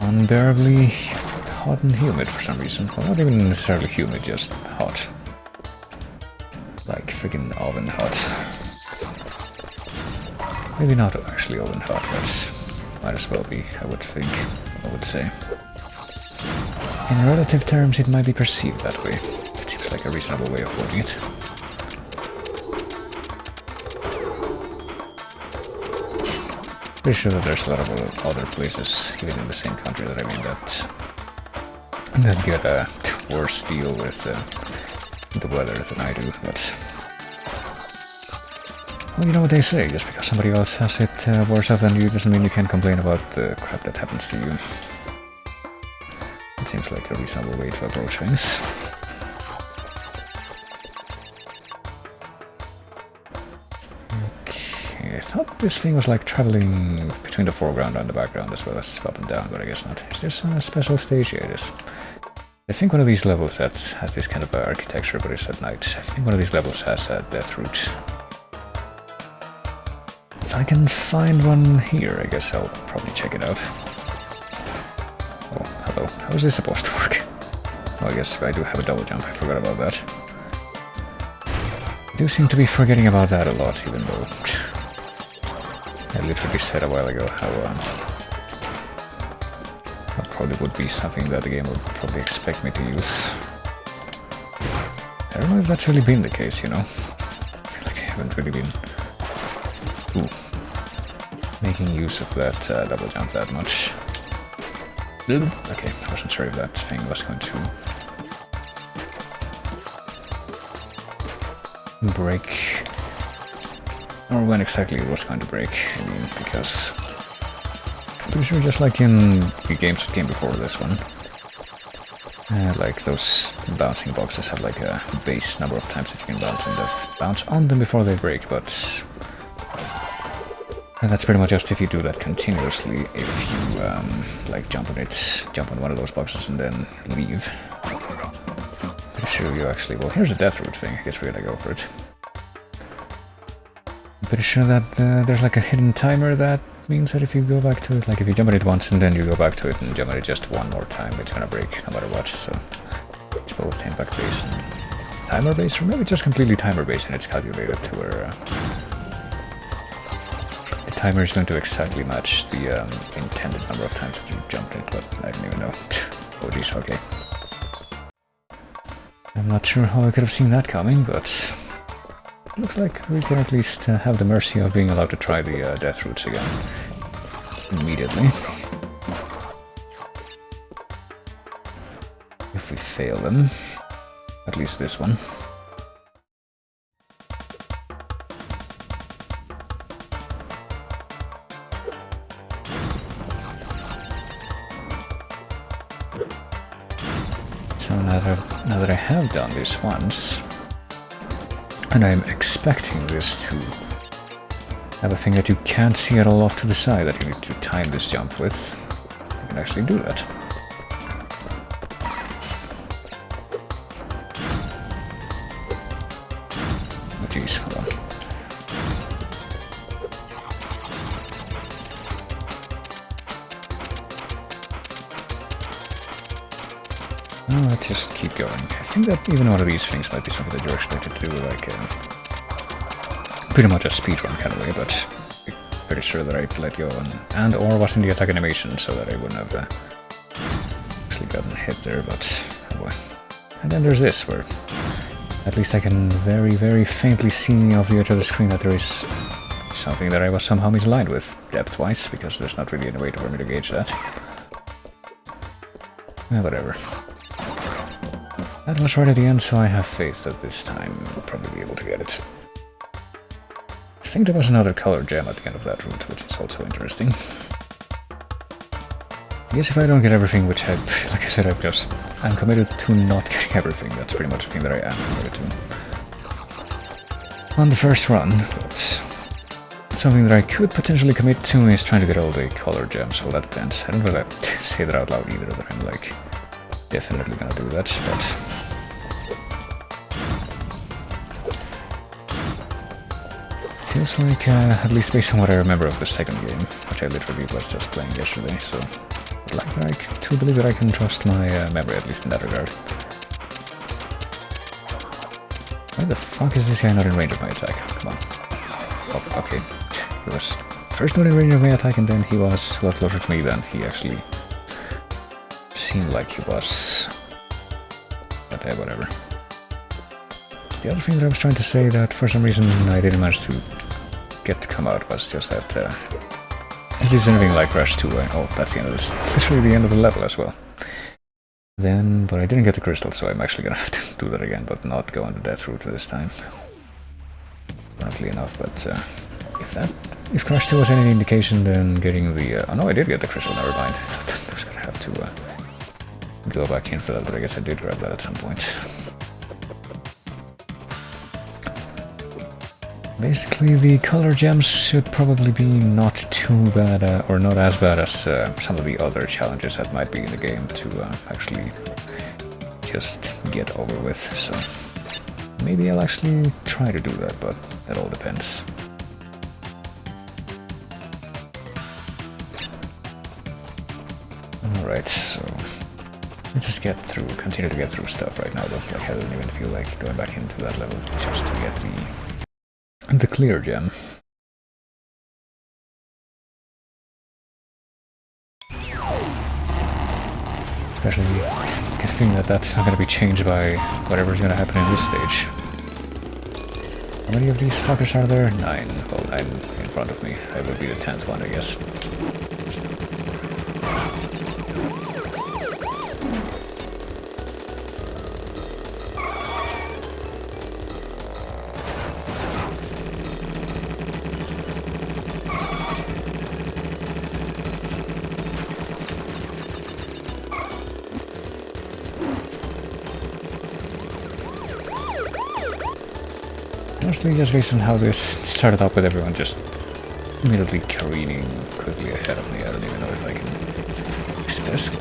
unbearably hot and humid for some reason. Well, not even necessarily humid, just hot. Like freaking oven hot. Maybe not actually oven hot, but might as well be, I would say. In relative terms, it might be perceived that way. It seems like a reasonable way of putting it. Pretty sure that there's a lot of other places, even in the same country that I'm in, that get a worse deal with the weather than I do, but... Well, you know what they say, just because somebody else has it worse off than you doesn't mean you can complain about the crap that happens to you. It seems like a reasonable way to approach things. Okay, I thought this thing was like traveling between the foreground and the background as well as up and down, but I guess not. Is this a special stage? Yeah, it is. I think one of these levels has this kind of architecture, but it's at night. I think one of these levels has a death route. If I can find one here, I guess I'll probably check it out. Oh, hello. How is this supposed to work? Oh, I guess I do have a double jump, I forgot about that. I do seem to be forgetting about that a lot, even though I literally said a while ago how that probably would be something that the game would probably expect me to use. I don't know if that's really been the case, you know. I feel like I haven't really been making use of that double jump that much. Okay, I wasn't sure if that thing was going to break, or when exactly it was going to break. I mean, because I'm pretty sure just like in the games that came before this one, like those bouncing boxes have like a base number of times that you can bounce on them before they break, but and that's pretty much just if you do that continuously. If you like jump on one of those boxes and then leave. Pretty sure you actually, well, here's a death root thing. I guess we gotta go for it. I'm pretty sure that there's like a hidden timer that means that if you go back to it, like if you jump on it once and then you go back to it and jump on it just one more time, it's gonna break no matter what. So it's both impact based and timer based, or maybe just completely timer based and it's calculated to where the timer is going to exactly match the intended number of times that you jumped it, but I don't even know. Oh geez, okay. I'm not sure how I could have seen that coming, but it looks like we can at least have the mercy of being allowed to try the death roots again immediately. If we fail them, at least this one. So now that I have done this once, and I'm expecting this to have a thing that you can't see at all off to the side that you need to time this jump with, you can actually do that. Oh jeez, hold on. Oh, let's just keep going. I think that even one of these things might be something that you're expected to do, like pretty much a speedrun kind of way, but I'm pretty sure that I let go and or watching the attack animation so that I wouldn't have actually gotten hit there, but oh boy. And then there's this, where at least I can very, very faintly see off the edge of the screen that there is something that I was somehow misaligned with depth-wise, because there's not really any way for me to gauge that. Whatever. That was right at the end, so I have faith that this time we'll probably be able to get it. I think there was another color gem at the end of that route, which is also interesting. I guess if I don't get everything, which like I said, I'm committed to not getting everything. That's pretty much the thing that I am committed to. On the first run, but something that I could potentially commit to is trying to get all the color gems, well that depends. I don't really say that out loud either, that I'm like definitely gonna do that, but feels like, at least based on what I remember of the second game, which I literally was just playing yesterday, so I'd like to believe that I can trust my memory, at least in that regard. Why the fuck is this guy not in range of my attack? Come on. Oh, okay. He was first not in range of my attack, and then he was a lot closer to me than he actually seemed like he was. But whatever. The other thing that I was trying to say that for some reason I didn't manage to get to come out was just that if this is anything like Rush 2, oh, that's the end of this. Literally the end of the level as well. Then, but I didn't get the crystal, so I'm actually gonna have to do that again, but not go on the death route this time. Apparently enough, but if Crash 2 was any indication, then getting the oh no, I did get the crystal, never mind. I thought that I was gonna have to go back in for that, but I guess I did grab that at some point. Basically, the color gems should probably be not too bad, or not as bad as some of the other challenges that might be in the game to actually just get over with, so maybe I'll actually try to do that, but that all depends. Alright, so we just continue to get through stuff right now, though. Like, I don't even feel like going back into that level just to get the clear gem. Especially, I get a feeling that that's not going to be changed by whatever's going to happen in this stage. How many of these fuckers are there? 9. Well, 9 in front of me. I will be the 10th one, I guess. Mostly just based on how this started out with everyone just immediately careening quickly ahead of me. I don't even know if I can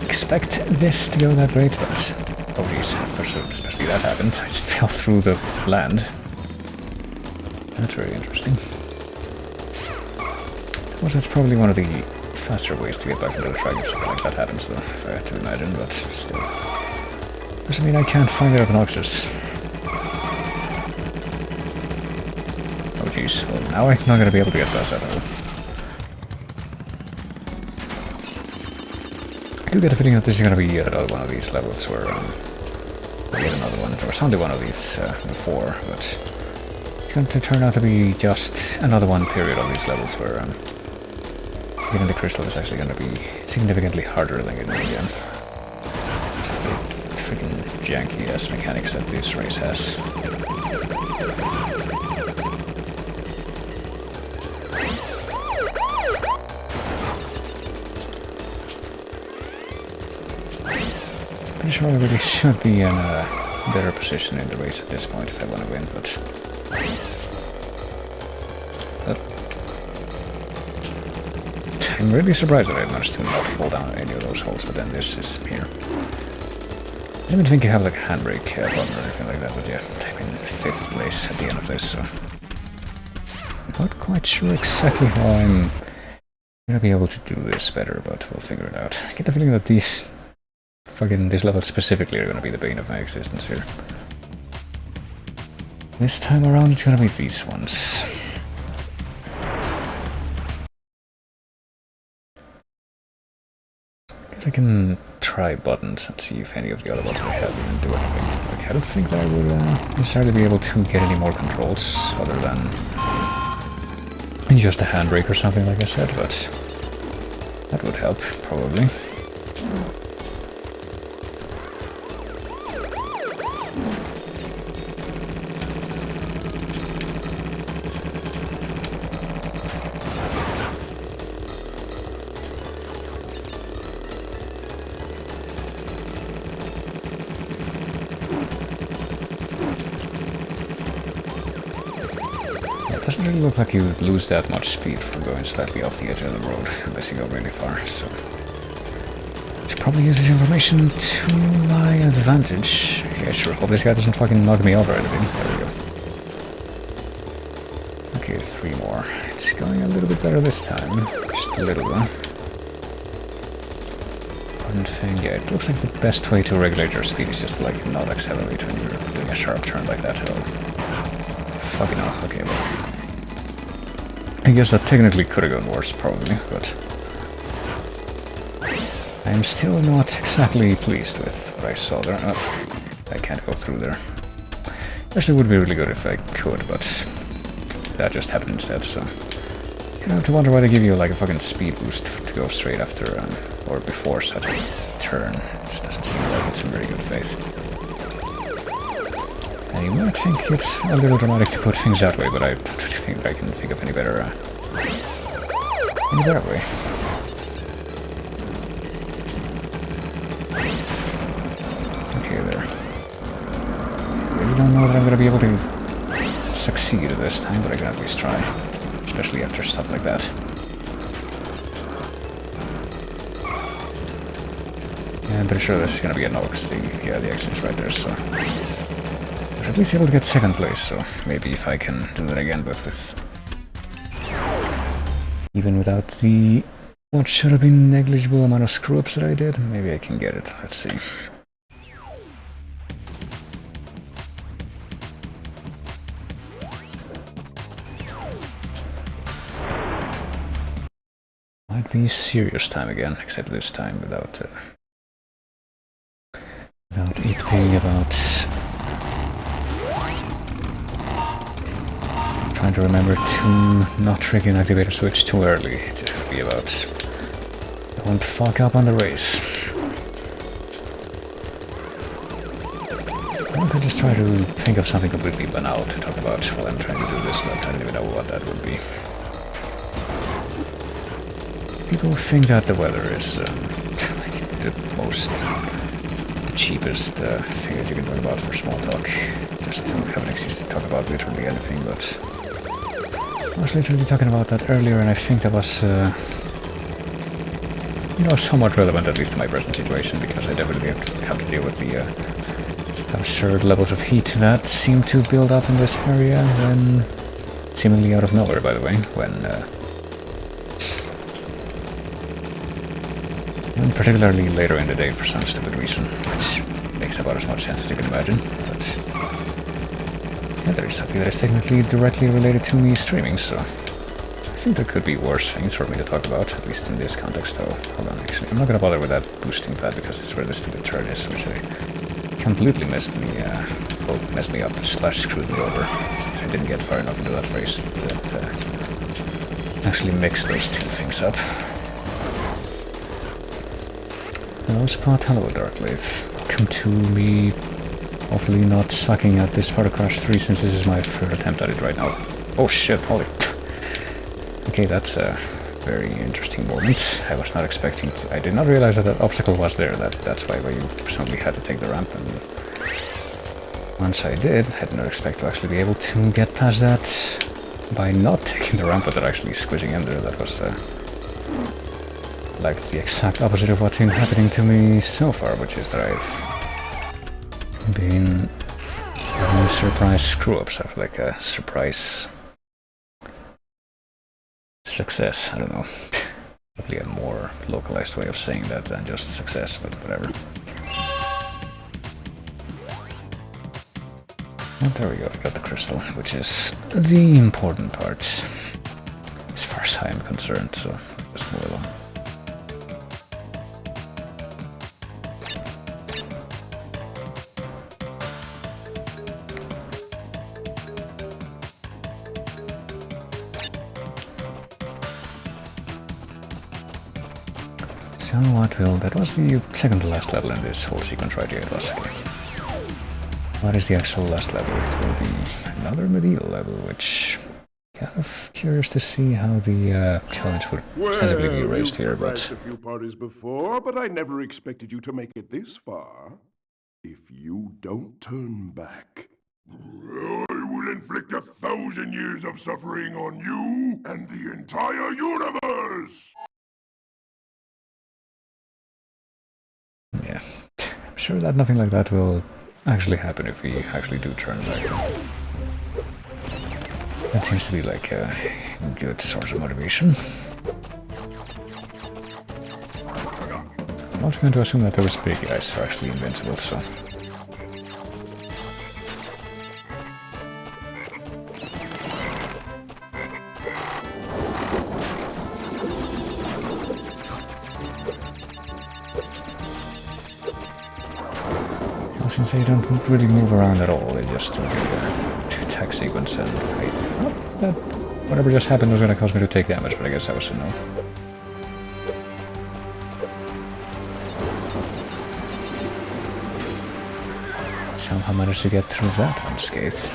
expect this to go that great, but oh geez, of course, especially that happened. I just fell through the land. That's very interesting. Well, that's probably one of the faster ways to get back into the track if something like that happens, though, if I had to imagine, but still. Doesn't mean I can't find it obnoxious. Oh jeez, well now I'm not going to be able to get past that level. I do get a feeling that this is going to be yet another one of these levels where, yet another one. There was only one of these before, but it's going to turn out to be just another one period of these levels where getting the crystal is actually going to be significantly harder than getting it again. It's the freaking janky ass mechanics that this race has. Pretty sure I really should be in a better position in the race at this point if I want to win, but I'm really surprised that I managed to not fall down any of those holes, but then this is here. I didn't even think you have like a handbrake button or anything like that, but yeah, I'm in 5th place at the end of this, so I'm not quite sure exactly how I'm gonna be able to do this better, but we'll figure it out. I get the feeling that this level specifically are gonna be the bane of my existence here. This time around it's gonna be these ones. I can try buttons and see if any of the other ones I have even do anything. Like, I don't think that I would necessarily be able to get any more controls other than just a handbrake or something like I said, but that would help, probably. It doesn't really look like you lose that much speed from going slightly off the edge of the road, unless you go really far, so I should probably use this information to my advantage. Yeah, sure, hope this guy doesn't fucking knock me over or anything. There we go. Okay, 3 more. It's going a little bit better this time. Just a little one. One thing, yeah, it looks like the best way to regulate your speed is just to, like, not accelerate when you're doing a sharp turn like that at all. Fucking hell, okay, well. I guess that technically could have gone worse, probably, but I'm still not exactly pleased with what I saw there. Oh, I can't go through there. Actually, it would be really good if I could, but that just happened instead, so you have to wonder why they give you like a fucking speed boost to go straight after or before such a turn. It just doesn't seem like it's in very good faith. And you might think it's a little dramatic to put things that way, but I don't really think I can think of any better way. Okay, there. I really don't know that I'm going to be able to succeed this time, but I can at least try. Especially after stuff like that. Yeah, I'm pretty sure this is going to be a no, because the exit is right there, so I should at least be able to get 2nd place, so maybe if I can do that again, but with even without the what should have been negligible amount of screw-ups that I did. Maybe I can get it. Let's see. Might be serious time again, except this time without it being about trying to remember to not trigger an activator switch too early. It's just gonna be about don't fuck up on the race. I could just try to think of something completely banal to talk about while I'm trying to do this, but I don't even know what that would be. People think that the weather is like the most cheapest thing that you can talk about for small talk, just to have an excuse to talk about literally anything, but I was literally talking about that earlier, and I think that was, you know, somewhat relevant, at least in my present situation, because I definitely have to deal with the absurd levels of heat that seem to build up in this area, when seemingly out of nowhere, by the way, when particularly later in the day for some stupid reason, which makes about as much sense as you can imagine, but yeah, there is something that is technically directly related to me streaming, so I think there could be worse things for me to talk about, at least in this context, though. Hold on, actually, I'm not gonna bother with that boosting pad because this is where the stupid turn is, which I completely messed me up / screwed me over. So I didn't get far enough into that phrase that actually mixed those two things up. Hello Spot, hello Darkleaf. Welcome to me hopefully not sucking at this part of Crash 3 since this is my third attempt at it right now. Oh shit, holy... Okay, that's a very interesting moment. I was not expecting to... I did not realize that that obstacle was there. That's why you presumably had to take the ramp, and once I did, I did not expect to actually be able to get past that by not taking the ramp without actually squishing in there. That was like the exact opposite of what's been happening to me so far, which is that I've been having surprise screw-ups. I feel like a surprise success. I don't know. Probably a more localized way of saying that than just success, but whatever. And there we go, I got the crystal, which is the important part, as far as I am concerned, so let's move along. So what will... that was the second to last level in this whole sequence right here, it was. What is the actual last level? It will be another medieval level, which... kind of curious to see how the challenge would ostensibly be raised here, but... a few parties before, but I never expected you to make it this far. If you don't turn back... I will inflict 1,000 years of suffering on you and the entire universe! Yeah, I'm sure that nothing like that will actually happen if we actually do turn back. That seems to be like a good source of motivation. I'm also going to assume that those big guys are actually invincible, so... Since they don't really move around at all, they just do the attack sequence, and I thought that whatever just happened was going to cause me to take damage, but I guess that was a no. Somehow managed to get through that unscathed.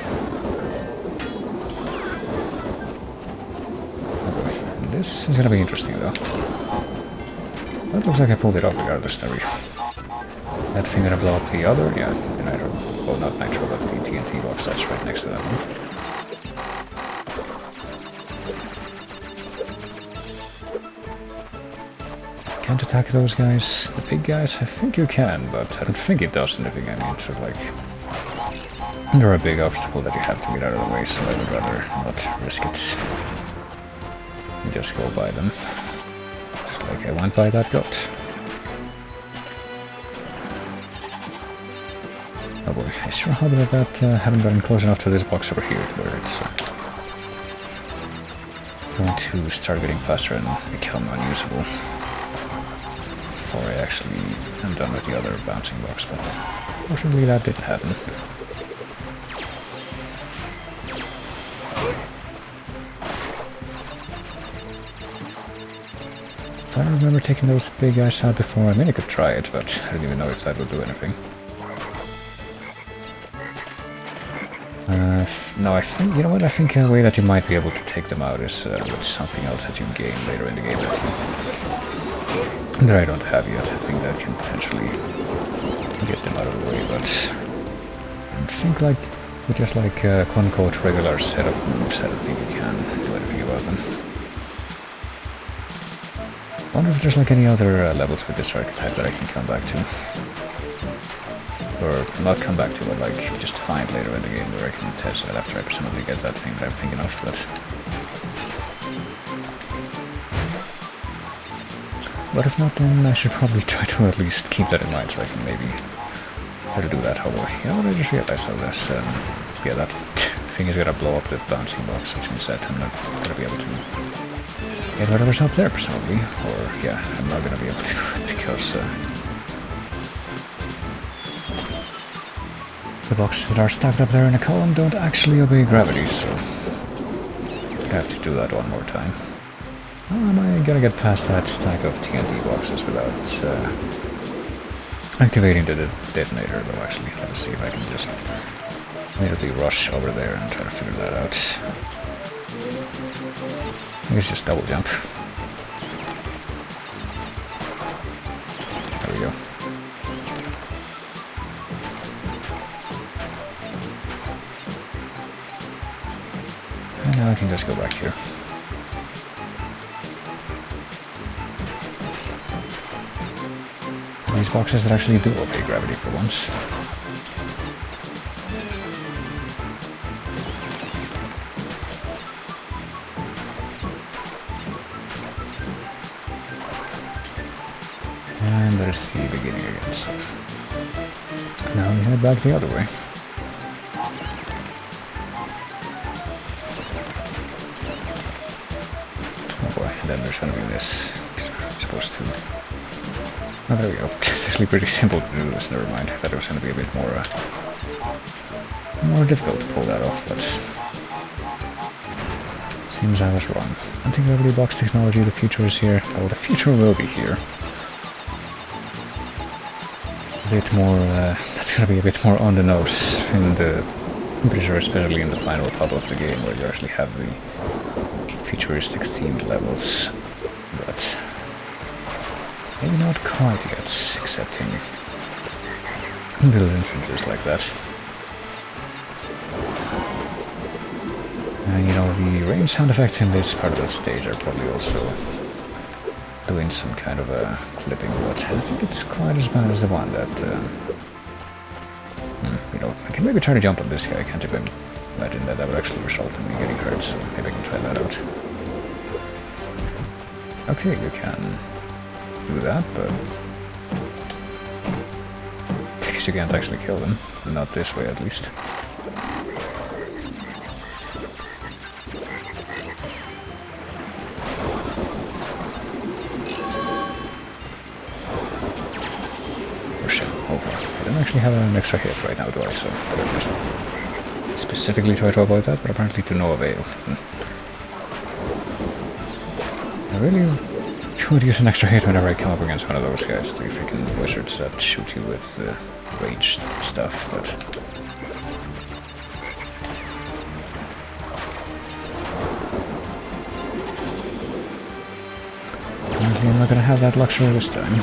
Oh boy, this is going to be interesting though. That looks like I pulled it off regardless, there we go. That thing gonna blow up the other? Yeah, the nitro. Well, not nitro, but the TNT box that's right next to that one. Can't attack those guys. The big guys? I think you can, but I don't think it does anything. I mean, sort of like... they're a big obstacle that you have to get out of the way, so I would rather not risk it. And just go by them. Just like I went by that goat. Oh boy, I sure hope that haven't gotten close enough to this box over here to where it's going to start getting faster and become unusable before I actually am done with the other bouncing box, but fortunately that didn't happen. So I remember taking those big guys out before. I mean, I could try it, but I didn't even know if that would do anything. No, I think, you know what, I think a way that you might be able to take them out is with something else that you gain later in the game that I don't have yet. I think that can potentially get them out of the way, but I think like with just like quote-unquote regular set of moves, I don't think you can do anything about them. I wonder if there's like any other levels with this archetype that I can come back to. Or not come back to, but like just find later in the game where I can test that after I presumably get that thing that I'm thinking of, but if not, then I should probably try to at least keep that in mind so I can maybe try to do that. Oh boy, you know what, I just realized of this, yeah, that thing is gonna blow up the bouncing box, which means that I'm not gonna be able to get whatever's up there presumably, or yeah, I'm not gonna be able to do it because the boxes that are stacked up there in a column don't actually obey gravity, so I have to do that one more time. How am I gonna get past that stack of TNT boxes without activating the detonator, though? Actually, let me see if I can just immediately rush over there and try to figure that out. I think it's just double jump. There we go. And now I can just go back here. These boxes that actually do obey gravity for once. And there's the beginning again, so now we head back the other way. Oh boy, and then there's gonna be this. I'm supposed to. Oh, there we go. It's actually pretty simple to do this, never mind. I thought it was gonna be a bit more difficult to pull that off, but seems I was wrong. Anti-gravity box technology, the future is here. Well, the future will be here. A bit more, that's gonna be a bit more on the nose in the, I'm pretty sure especially in the final pub of the game where you actually have the futuristic themed levels, but maybe not quite yet, except in little instances like that. And you know, the range sound effects in this part of the stage are probably also doing some kind of a clipping, but I don't think it's quite as bad as the one that, you know, I can maybe try to jump on this guy. I can't even imagine that that would actually result in me getting hurt, so maybe I can try that out. Okay, you can do that, but I guess you can't actually kill them. Not this way, at least. Oh shit, okay. I don't actually have an extra hit right now, do I? So I better just specifically try to avoid that, but apparently to no avail. I really would use an extra hit whenever I come up against one of those guys, the freaking wizards that shoot you with ranged stuff, but apparently I'm not gonna have that luxury this time.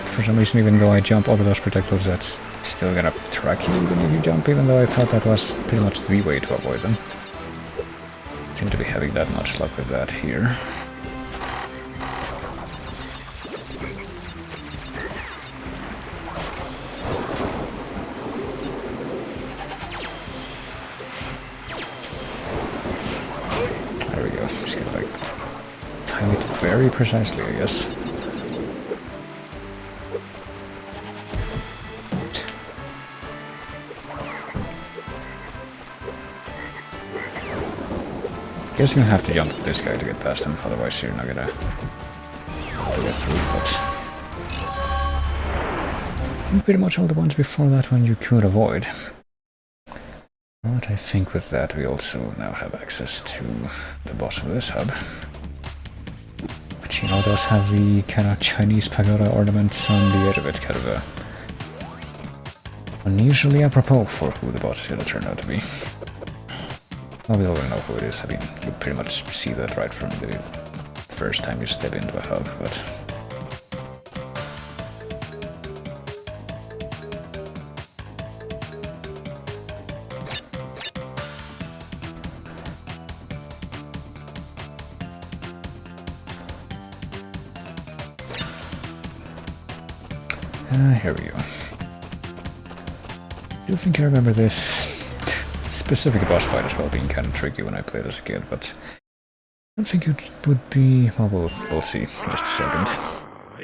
For some reason, even though I jump over those projectiles, that's still gonna track you even if you jump, even though I thought that was pretty much the way to avoid them. Seem to be having that much luck with that here. very precisely, I guess. Guess you have to jump this guy to get past him, otherwise you're not gonna get through, but... pretty much all the ones before that one you could avoid. But I think with that we also now have access to the bottom of this hub. Which, you know, does have the kind of Chinese pagoda ornaments on the edge of it, kind of a... unusually apropos for who the boss is gonna turn out to be. Well, we already know who it is. I mean, you pretty much see that right from the first time you step into a hub, but... here we go. I do think I remember this specific boss fight as well being kind of tricky when I played as a kid, but I don't think it would be... well, we'll see in just a second.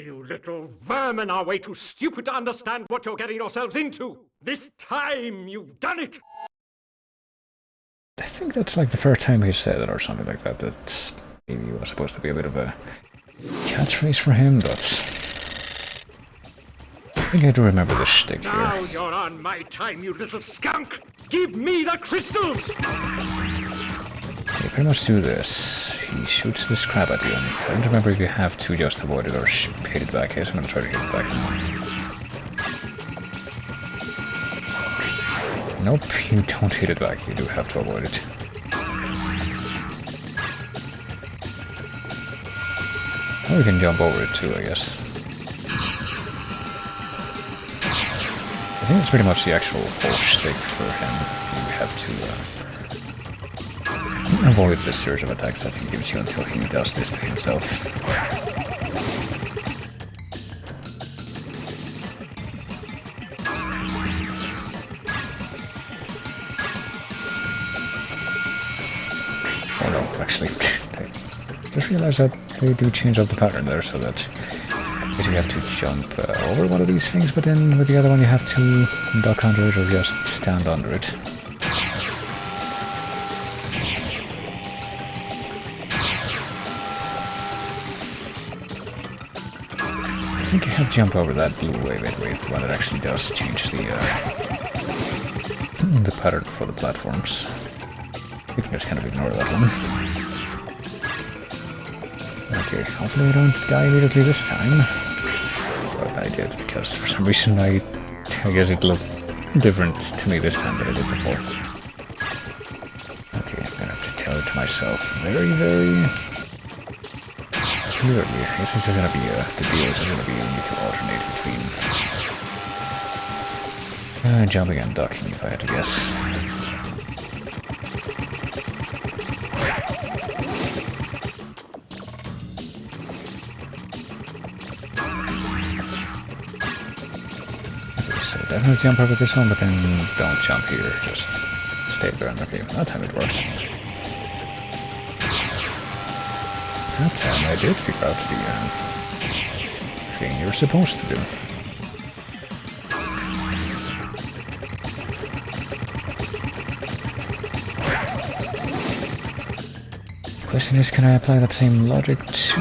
You little vermin are way too stupid to understand what you're getting yourselves into. This time you've done it! I think that's like the first time he said it or something like that. That maybe was supposed to be a bit of a catchphrase for him, but... I think I do remember the shtick here. Now you're on my time, you little skunk! Give me the crystals! You pretty much do this. He shoots this crab at you, and I don't remember if you have to just avoid it or hit it back. Yes, I'm gonna try to hit it back. Nope, you don't hit it back. You do have to avoid it. Or you can jump over it too, I guess. I think it's pretty much the actual whole shtick for him. You have to avoid the series of attacks that he gives you until he does this to himself. Oh no, actually, I just realized that they do change up the pattern there so that you have to jump over one of these things, but then with the other one you have to duck under it or just stand under it. I think you have to jump over that blue wave one that actually does change the pattern for the platforms. You can just kind of ignore that one. Okay, hopefully I don't die immediately this time. But I did, because for some reason I guess it looked different to me this time than it did before. Okay, I'm gonna have to tell it to myself very, very clearly. I guess this is gonna be the deal is gonna be you need to alternate between jumping and ducking, if I had to guess. So definitely jump over this one, but then don't jump here, just stay there. Okay, that time it worked. That time I did figure out the thing you're supposed to do. Question is, can I apply that same logic to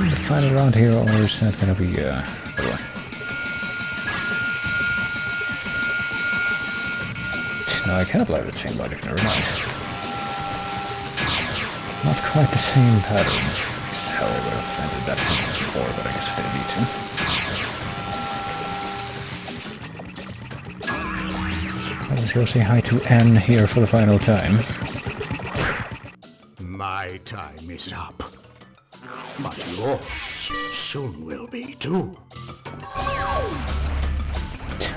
the final round here, or is that gonna be No, I can apply the same logic, never mind. Not quite the same pattern. Is how I would have ended that sentence before, but I guess I didn't need to. I'll just go say hi to N here for the final time. My time is up. But yours soon will be too.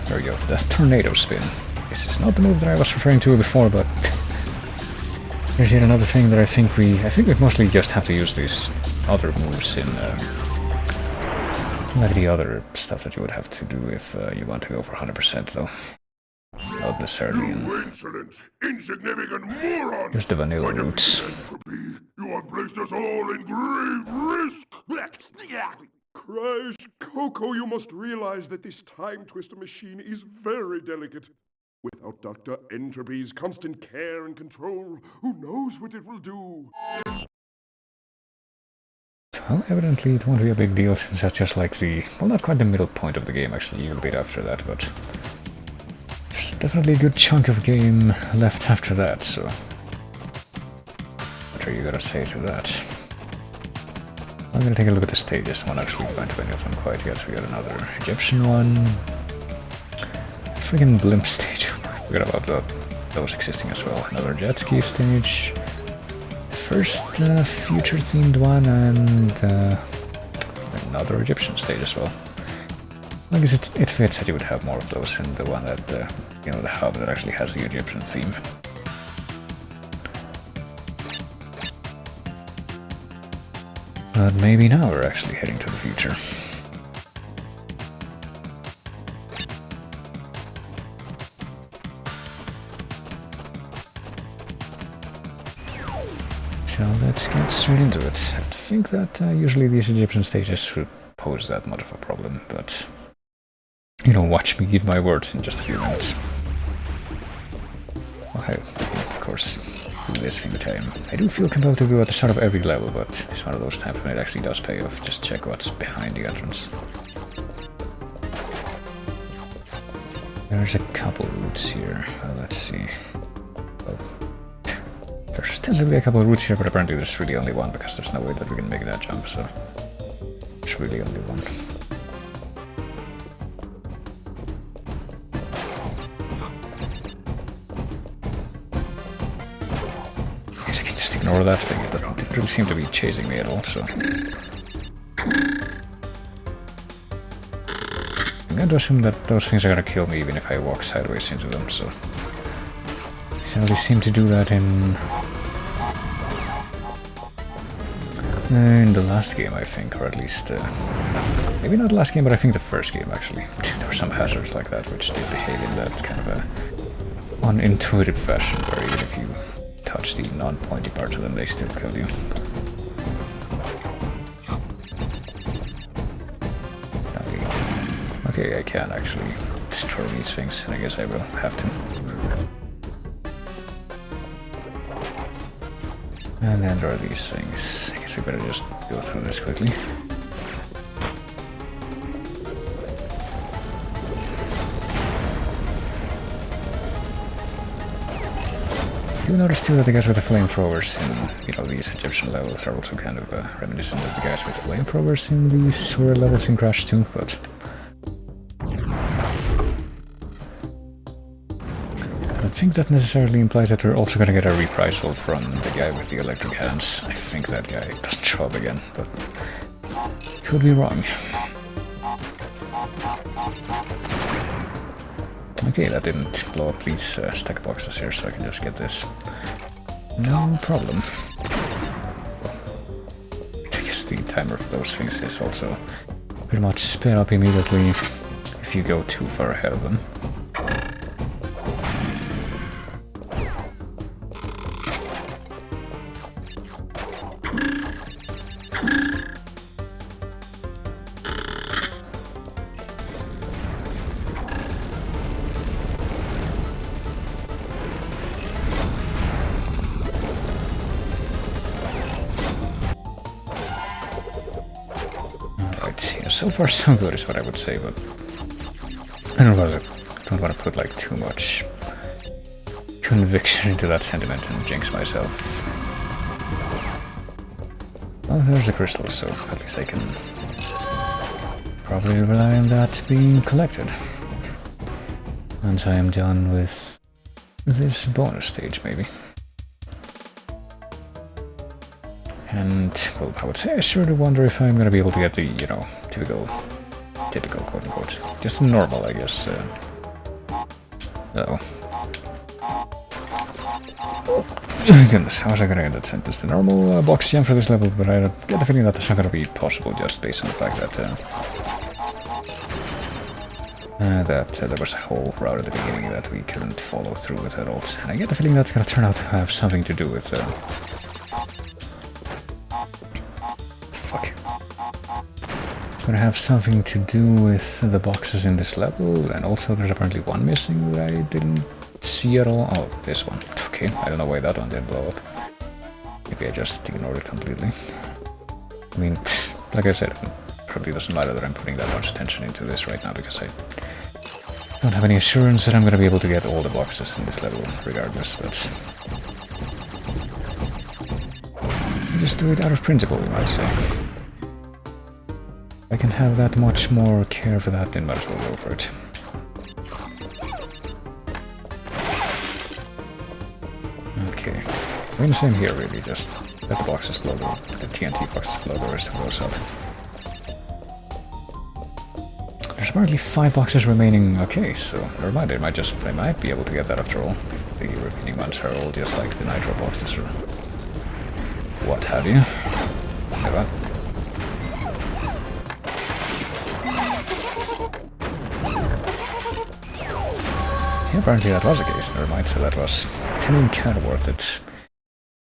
There we go, that's tornado spin. This is not the move that I was referring to before, but here's yet another thing that I think we mostly just have to use these other moves in like the other stuff that you would have to do if you want to go for 100% though. Not necessarily in You insolent, insignificant moron! just the vanilla routes. Entropy, you have placed us all in grave risk! Crash, Coco, you must realize that this time twister machine is very delicate. Without Dr. Entropy's constant care and control, who knows what it will do? Well, evidently it won't be a big deal since that's just like the... well, not quite the middle point of the game, actually, a little bit after that, but... there's definitely a good chunk of game left after that, so... what are you gonna say to that? I'm gonna take a look at the stages. I'm not actually going to any of them quite yet. We got another Egyptian one. Friggin' blimp stage. I forgot about those existing as well. Another jet ski stage. First future-themed one, and another Egyptian stage as well. I guess it fits that you would have more of those in the one that, you know, the hub that actually has the Egyptian theme. But maybe now we're actually heading to the future. So let's get straight into it. I think that usually these Egyptian stages should pose that much of a problem, but... you know, watch me eat my words in just a few minutes. Okay, of course, do this thing time. I do feel compelled to do at the start of every level, but it's one of those times when it actually does pay off. Just check what's behind the entrance. There's a couple routes here. Let's see. Oh. There's tends to be a couple of routes here, but apparently there's really only one, because there's no way that we can make that jump, so... it's really only one. Guess I can just ignore that thing. It doesn't really seem to be chasing me at all, so... I'm going to assume that those things are going to kill me even if I walk sideways into them, so... they only seem to do that in the last game, I think, or at least... maybe not the last game, but I think the first game, actually. There were some hazards like that which did behave in that kind of a unintuitive fashion, where even if you touch the non-pointy parts of them, they still kill you. Okay, I can actually destroy these things, and I guess I will have to. And then there are these things. I guess we better just go through this quickly. You notice too that the guys with the flamethrowers in, you know, these Egyptian levels are also kind of reminiscent of the guys with flamethrowers in the sewer levels in Crash 2, but... I think that necessarily implies that we're also gonna get a reprisal from the guy with the electric hands. I think that guy doesn't show up again, but could be wrong. Okay, that didn't blow up these stack boxes here, so I can just get this. No problem. I guess the timer for those things is also pretty much sped up immediately if you go too far ahead of them. So far so good is what I would say, but I don't want to put like too much conviction into that sentiment and jinx myself. Well, there's a crystal, so at least I can probably rely on that being collected once I am done with this bonus stage, maybe. And, well, I would say I sure do wonder if I'm gonna be able to get the, you know, typical quote-unquote, just normal, I guess. Uh-oh. Goodness, how was I gonna get that sentence? The normal box gem for this level, but I get the feeling that that's not gonna be possible just based on the fact that there was a whole route at the beginning that we couldn't follow through with at all. And I get the feeling that's gonna turn out to have something to do with gonna have something to do with the boxes in this level, and also there's apparently one missing that I didn't see at all. Oh, this one. Okay, I don't know why that one didn't blow up. Maybe I just ignored it completely. I mean, like I said, it probably doesn't matter that I'm putting that much attention into this right now, because I don't have any assurance that I'm gonna be able to get all the boxes in this level regardless, but just do it out of principle, you might say. I can have that much more care for that, then might as well go for it. Okay. I mean, same here really, just let the box explode, the TNT box explode, the rest goes up. There's apparently 5 boxes remaining. Okay, so never mind, I might be able to get that after all. If the remaining ones are all just like the nitro boxes or what have you. Never. Yeah, apparently that was the case, never mind, so that was kind of worth it.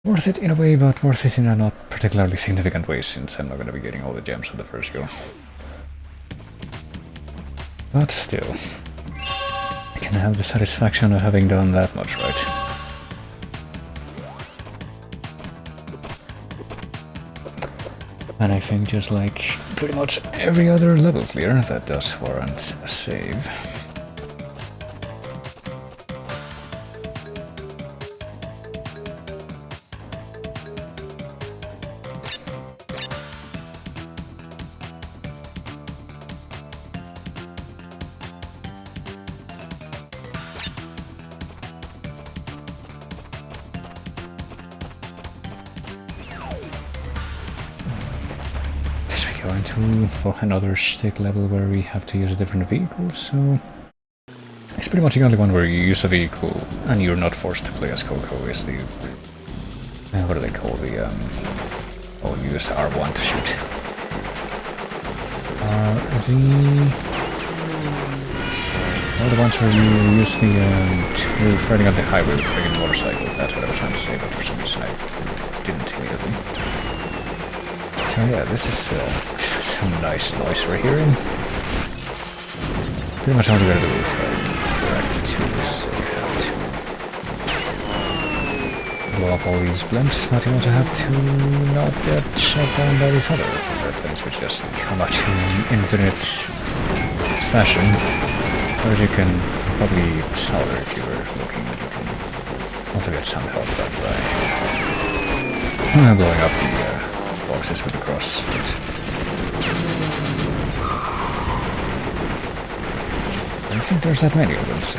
Worth it in a way, but worth it in a not particularly significant way, since I'm not going to be getting all the gems on the first go. But still, I can have the satisfaction of having done that much right. And I think just like pretty much every other level clear, that does warrant a save. Going to another stick level where we have to use a different vehicle, so it's pretty much the only one where you use a vehicle and you're not forced to play as Coco is the what do they call the oh, you use R1 to shoot. All the ones where you use the you're riding on the highway with a friggin' motorcycle, that's what I was trying to say, but for some reason I didn't immediately. So yeah, this is some nice noise we're hearing. Pretty much all we gotta do if direct to is we have to blow up all these blimps, but you also have to not get shot down by these other airplanes, which just come at you in infinite fashion. Or as you can probably solder if you were looking, you can also get some help that by blowing up the boxes with the cross. I don't think there's that many of them, so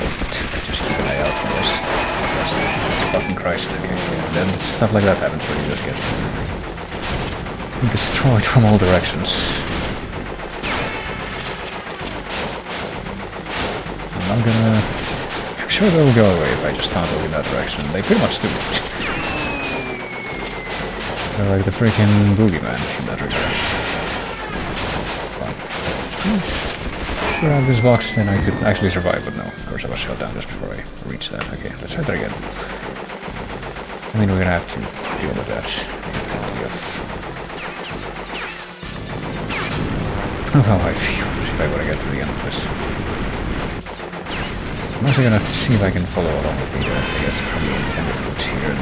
just keep an eye out for those. Jesus fucking Christ. Okay, and then stuff like that happens where you just get destroyed from all directions. I'm sure they'll go away if I just don't go in that direction. They pretty much do it. They're like the freaking boogeyman in that regard. Let's grab this box, then I could actually survive, but no, of course I was shot down just before I reached that. Okay, let's try that again. I mean, we're gonna have to deal with that. Of how I feel if I were to get to the end of this. I'm actually gonna see if I can follow along with the, I guess, probably intended route here.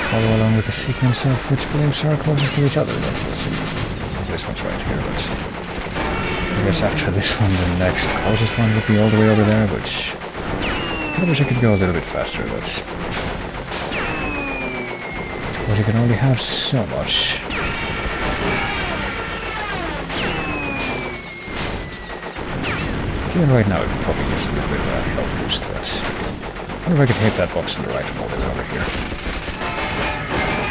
Follow along with the sequence of which blimps are closest to each other. Let's see. This one's right here, but I guess after this one, the next closest one would be all the way over there, which I wish I could go a little bit faster, but you can only have so much. Even right now, it would probably use a little bit of a health boost, but I wonder if I could hit that box on the right from all the way over here.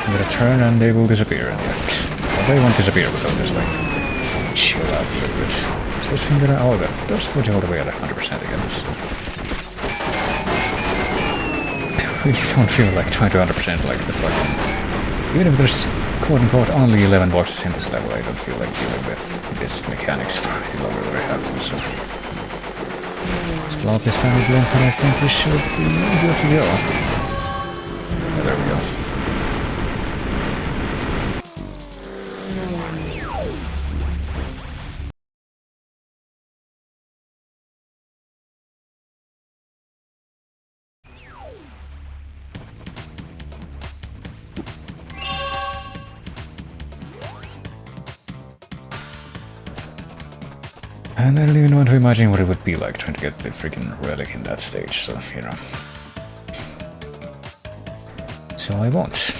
I'm gonna turn and they will disappear in the end. Well, they won't disappear, but they'll just like chill out a little bit. Is this thing gonna... oh, that does put you all the way at 100% again, so... I really don't feel like trying to 100% like the fucking... even if there's quote-unquote only 11 boxes in this level, I don't feel like dealing with this mechanics for any longer than I have to, so... let's blow up this family blimp and I think we should be good to go. Yeah, there we go. And I don't even want to imagine what it would be like trying to get the freaking relic in that stage, so, you know. So I won't.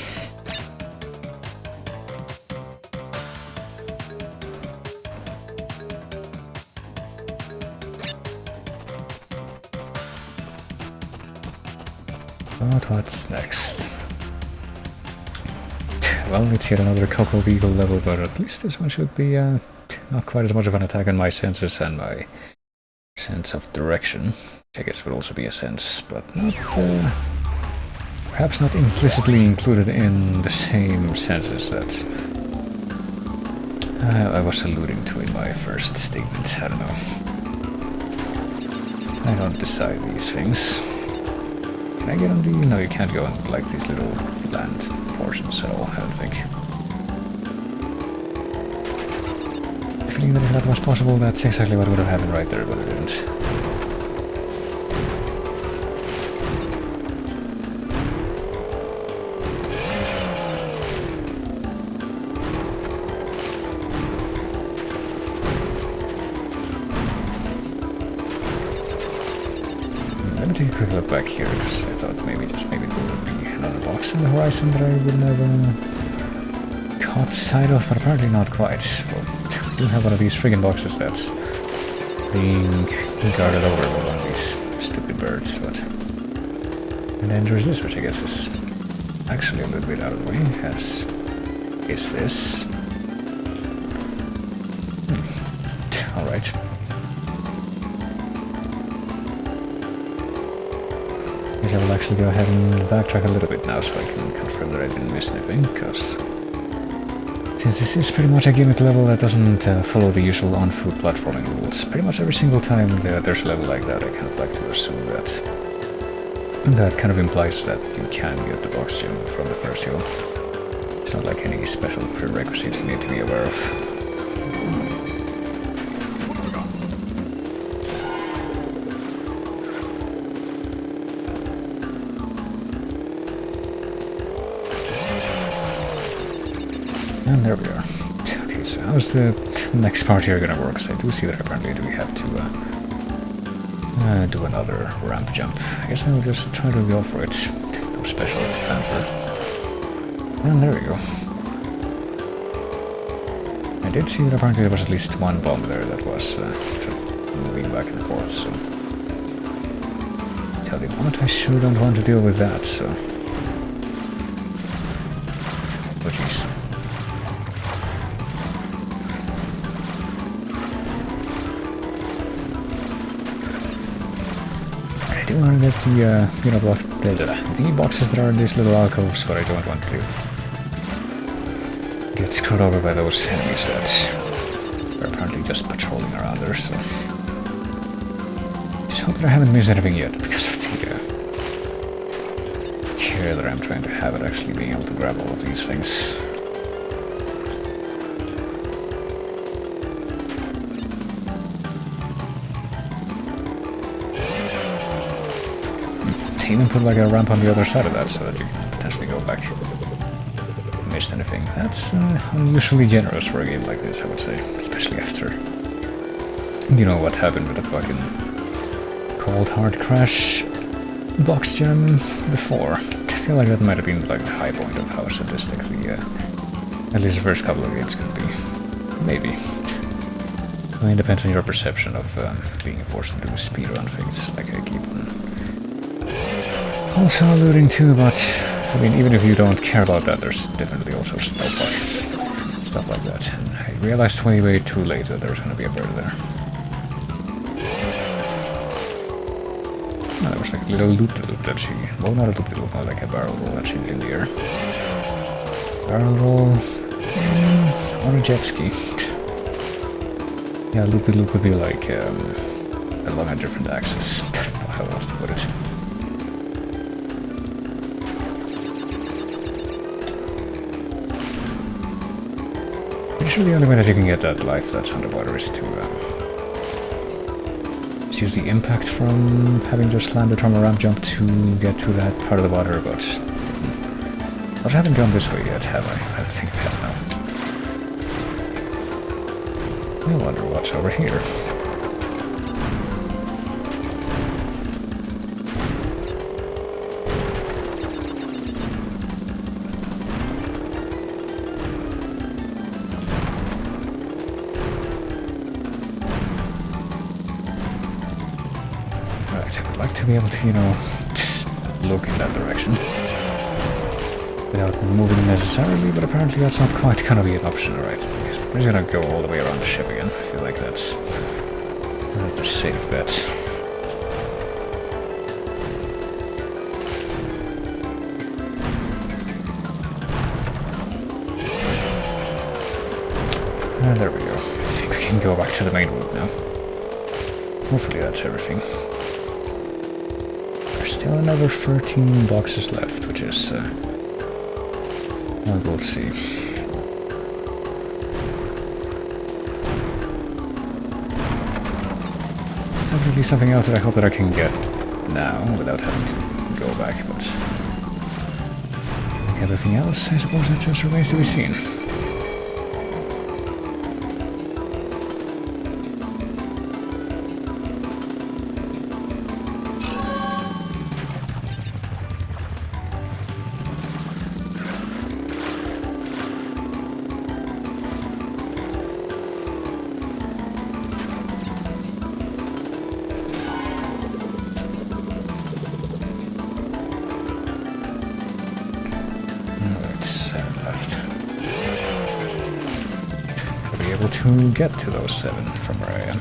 But what's next? Well, it's yet another Coco Beagle level, but at least this one should be not quite as much of an attack on my senses and my sense of direction. I guess would also be a sense, but not perhaps not implicitly included in the same senses that I was alluding to in my first statement. I don't know. I don't decide these things. Can I get on the... No, you can't go on like these little land portions at all, I don't think. The feeling that if that was possible, that's exactly what would have happened right there, but it didn't. Let me take a quick look back here, because I thought maybe, just maybe there would be another box in the horizon that I wouldn't have caught sight of, but apparently not quite. Well, we do have one of these friggin' boxes that's being guarded over by one of these stupid birds, but... And then there's this, which I guess is actually a little bit out of the way, as is this. Alright. I will actually go ahead and backtrack a little bit now so I can confirm that I didn't miss anything, because since this is pretty much a gimmick level that doesn't follow the usual on-foot platforming rules, pretty much every single time there's a level like that, I kind of like to assume that that kind of implies that you can get the box gem from the first hill. It's not like any special prerequisite you need to be aware of. And there we are. Okay, so how's the next part here gonna work? Because I do see that apparently we have to do another ramp jump. I guess I'll just try to go for it. No special fanfare. And there we go. I did see that apparently there was at least one bomb there that was sort of moving back and forth, so... Tell you what, I sure don't want to deal with that, so... Oh jeez. I do want to get the boxes that are in these little alcoves, but I don't want to get screwed over by those enemies that are apparently just patrolling around there, so... Just hope that I haven't missed anything yet, because of the care that I'm trying to have at actually being able to grab all of these things. Even put like a ramp on the other side of that so that you can potentially go back. Missed anything. That's unusually generous for a game like this, I would say. Especially after... You know what happened with the fucking Cold Hard Crash box gem before. I feel like that might have been like the high point of how sadistic the... at least the first couple of games could be. Maybe. I mean, it depends on your perception of being forced to do speedrun things, like I keep on also alluding to, but I mean, even if you don't care about that, there's definitely also stuff like that. And I realized way too late that there was going to be a bird there. Oh, there was like a little loop-de-loop that she... Well, not a loop-de-loop, more like a barrel roll that she did in the air. Barrel roll... on a jet ski. Yeah, loop-de-loop would be like along a different axis. I don't know how else to put it. Usually the only way that you can get that life that's underwater is to use the impact from having just landed from a ramp jump to get to that part of the water, but I haven't gone this way yet, have I? I don't think I have now. I wonder what's over here. Right, I would like to be able to, you know, look in that direction. Without moving necessarily, but apparently that's not quite gonna be an option, alright. We're just gonna go all the way around the ship again. I feel like that's the safe bet. And there we go. I think we can go back to the main route now. Hopefully that's everything. There's still another 13 boxes left, which is... well, we'll see. It's definitely something else that I hope that I can get now, without having to go back, but... everything else, I suppose, that just remains to be seen. To get to those 7 from where I am.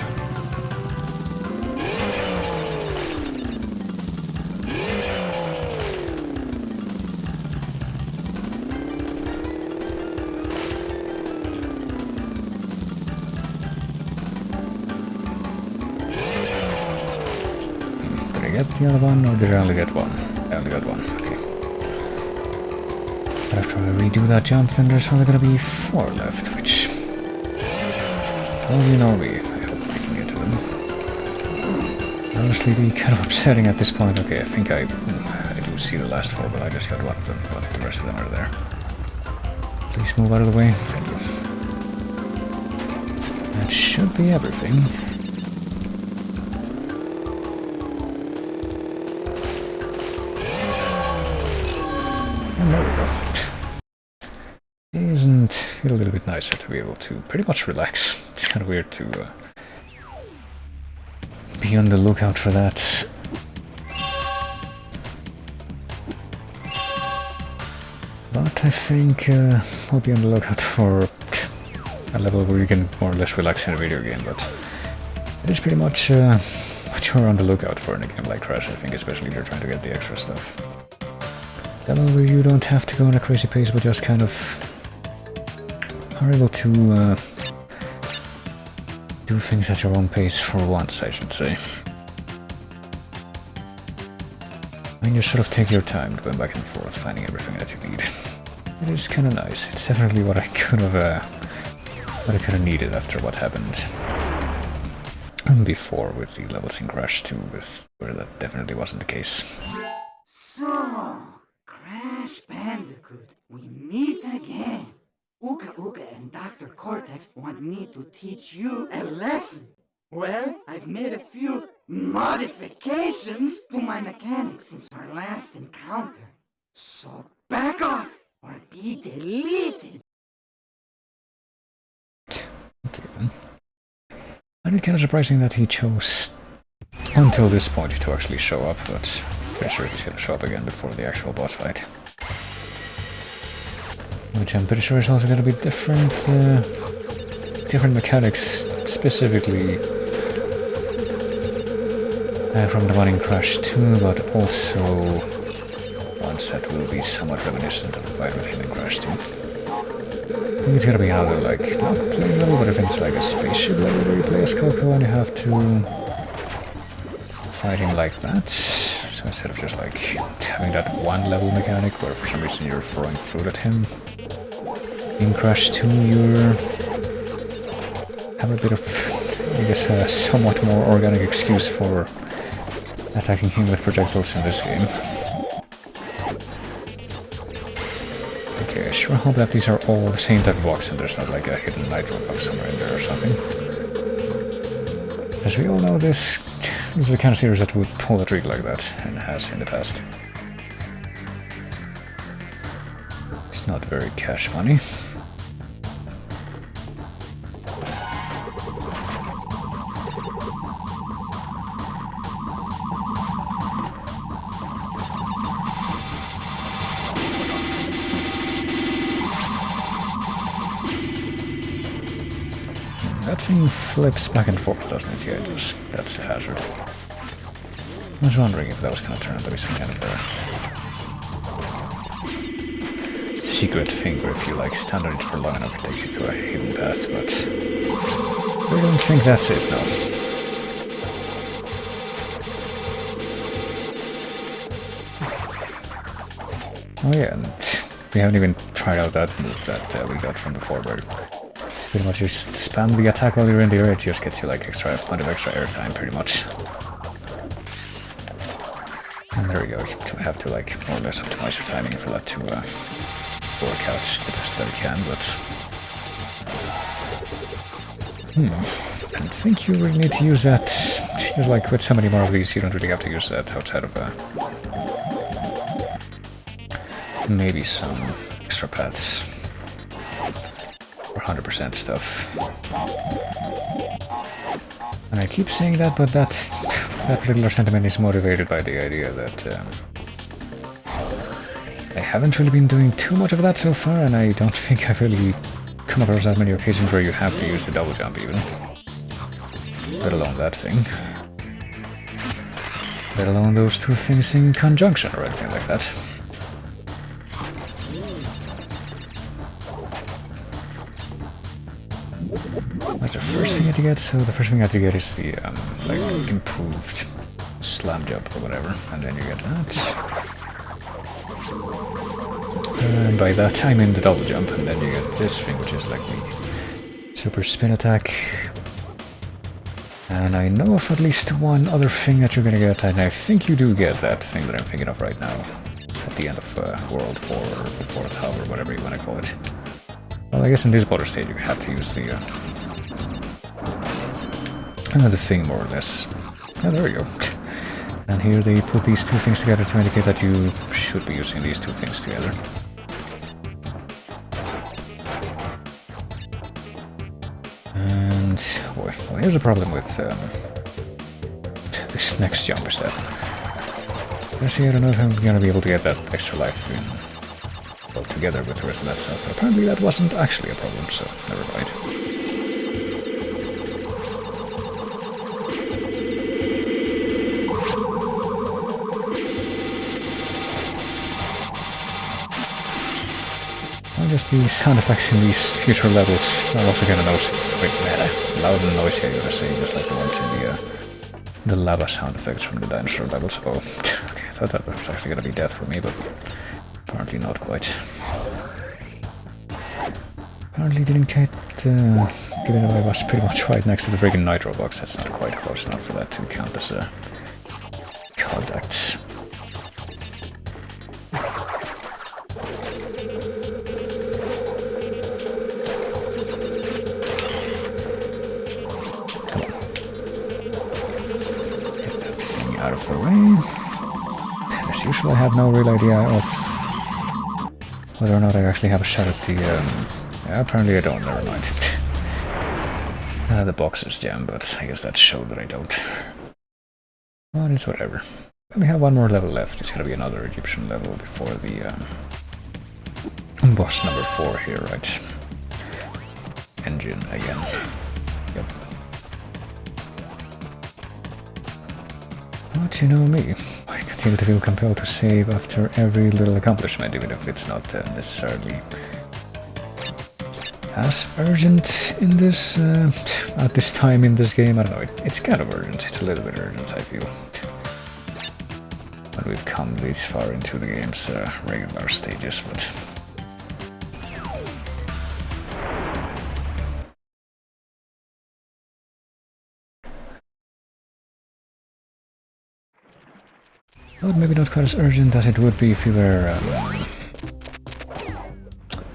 Did I get the other one, or did I only get one? I only got one, okay. But after I redo that jump, then there's only gonna be 4 left, which... well, you know me. I hope I can get to them. Honestly, be kind of upsetting at this point. Okay, I think I do see the last 4, but I just got one of them, but the rest of them are there. Please move out of the way. Thank you. That should be everything. And there we go. Isn't it a little bit nicer to be able to pretty much relax? It's kind of weird to be on the lookout for that. But I think I'll be on the lookout for a level where you can more or less relax in a video game, but it is pretty much what you're on the lookout for in a game like Crash, I think, especially if you're trying to get the extra stuff. Level where you don't have to go on a crazy pace, but just kind of are able to do things at your own pace for once, I should say. And you sort of take your time going back and forth, finding everything that you need. It is kind of nice. It's definitely what I could have needed after what happened before with the levels in Crash 2, where that definitely wasn't the case. So, Crash Bandicoot, we meet again. Uka Uka and Dr. Cortex want me to teach you a lesson. Well, I've made a few modifications to my mechanics since our last encounter. So back off or be deleted. Okay then. I find it kind of surprising that he chose until this point to actually show up, but pretty sure he's gonna show up again before the actual boss fight. Which I'm pretty sure is also gonna be different mechanics, specifically from the one in Crash 2, but also ones that will be somewhat reminiscent of the fight with him in Crash 2. I think it's gonna be another, like, not plane level, but I think it's like a spaceship level where you play as Coco and you have to fight him like that. So instead of just like having that one level mechanic where for some reason you're throwing fruit at him, in Crash 2 you have a bit of, I guess, a somewhat more organic excuse for attacking him with projectiles in this game. Okay, I sure hope that these are all the same type of box and there's not like a hidden nitro box somewhere in there or something. As we all know, this is the kind of series that would pull a trick like that, and has in the past. It's not very cash money. thing flips back and forth, doesn't it? Yeah, it does. That's a hazard. I was wondering if that was gonna turn out to be some kind of a secret thing where if you like stand on it for long enough it takes you to a hidden path, but I don't think that's it, no. Oh yeah, and we haven't even tried out that move that we got from before, where pretty much just spam the attack while you're in the air, it just gets you like a bunch of extra airtime, pretty much. And there we go, you have to like more or less optimize your timing for that to work out the best that it can, but... I don't think you really need to use that. Just like with so many more of these, you don't really have to use that outside of maybe some extra paths. Or 100% stuff. And I keep saying that, but that particular sentiment is motivated by the idea that I haven't really been doing too much of that so far, and I don't think I've really come across that many occasions where you have to use the double jump even. Let alone that thing. Let alone those two things in conjunction or anything like that. That's the first thing that you get, so the first thing that you get is the like improved slam jump or whatever, and then you get that. And by that I mean the double jump, and then you get this thing which is like the super spin attack. And I know of at least one other thing that you're gonna get, and I think you do get that thing that I'm thinking of right now at the end of World 4 or the 4th Hub or whatever you want to call it. Well, I guess in this water stage you have to use the thing more or less. Oh, there we go. And here they put these two things together to indicate that you should be using these two things together. And, boy, well, here's a problem with this next jump is that... Actually, I don't know if I'm gonna be able to get that extra life in, well, together with the rest of that stuff, but apparently that wasn't actually a problem, so never mind. I guess the sound effects in these future levels are also kind of loud and noisy, I gotta say, just like the ones in the lava sound effects from the dinosaur levels. Oh, okay, I thought that was actually gonna be death for me, but apparently not quite. Apparently didn't get, given that I was pretty much right next to the friggin' nitro box, that's not quite close enough for that to count as contacts. Out of the way. As usual, I have no real idea of whether or not I actually have a shot at the, yeah, apparently I don't, never mind. The boxers jam, but I guess that showed that I don't. Well, it's whatever. We have one more level left. It's gonna be another Egyptian level before the, boss number 4 here, right? Engine again. Yep. But you know me, I continue to feel compelled to save after every little accomplishment, even if it's not necessarily as urgent in this, at this time in this game. I don't know, it's kind of urgent, it's a little bit urgent, I feel. When we've come this far into the game's regular stages, but... Well, maybe not quite as urgent as it would be if you were,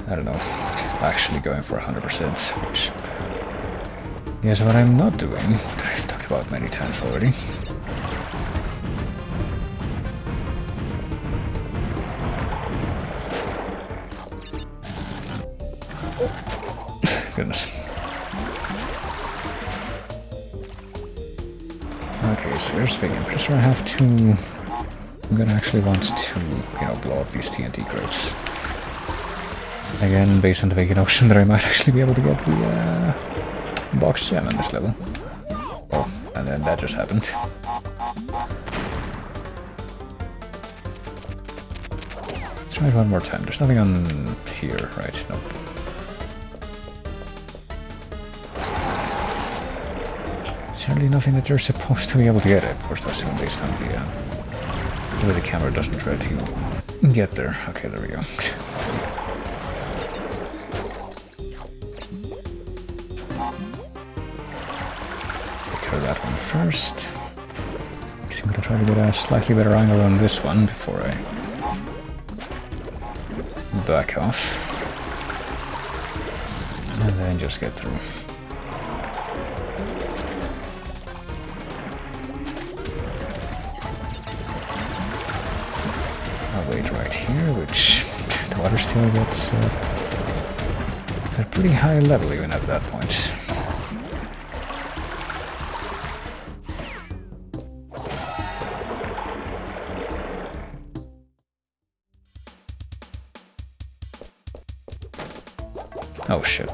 I don't know, actually going for 100%, which is what I'm not doing, that I've talked about many times already. Goodness. Okay, so here's the thing, I'm pretty sure I have to... I'm gonna actually want to, you know, blow up these TNT crates. Again, based on the vacant ocean, that I might actually be able to get the box gem on this level. Oh, and then that just happened. Let's try it one more time. There's nothing on here, right? Nope. Certainly nothing that you're supposed to be able to get at. Of course, that's even based on the way the camera doesn't try to get there. Okay, there we go. Cover that one first. I'm gonna try to get a slightly better angle on this one before I back off. And then just get through. I'll wait right here, which the water still gets at a pretty high level even at that point. Oh shit.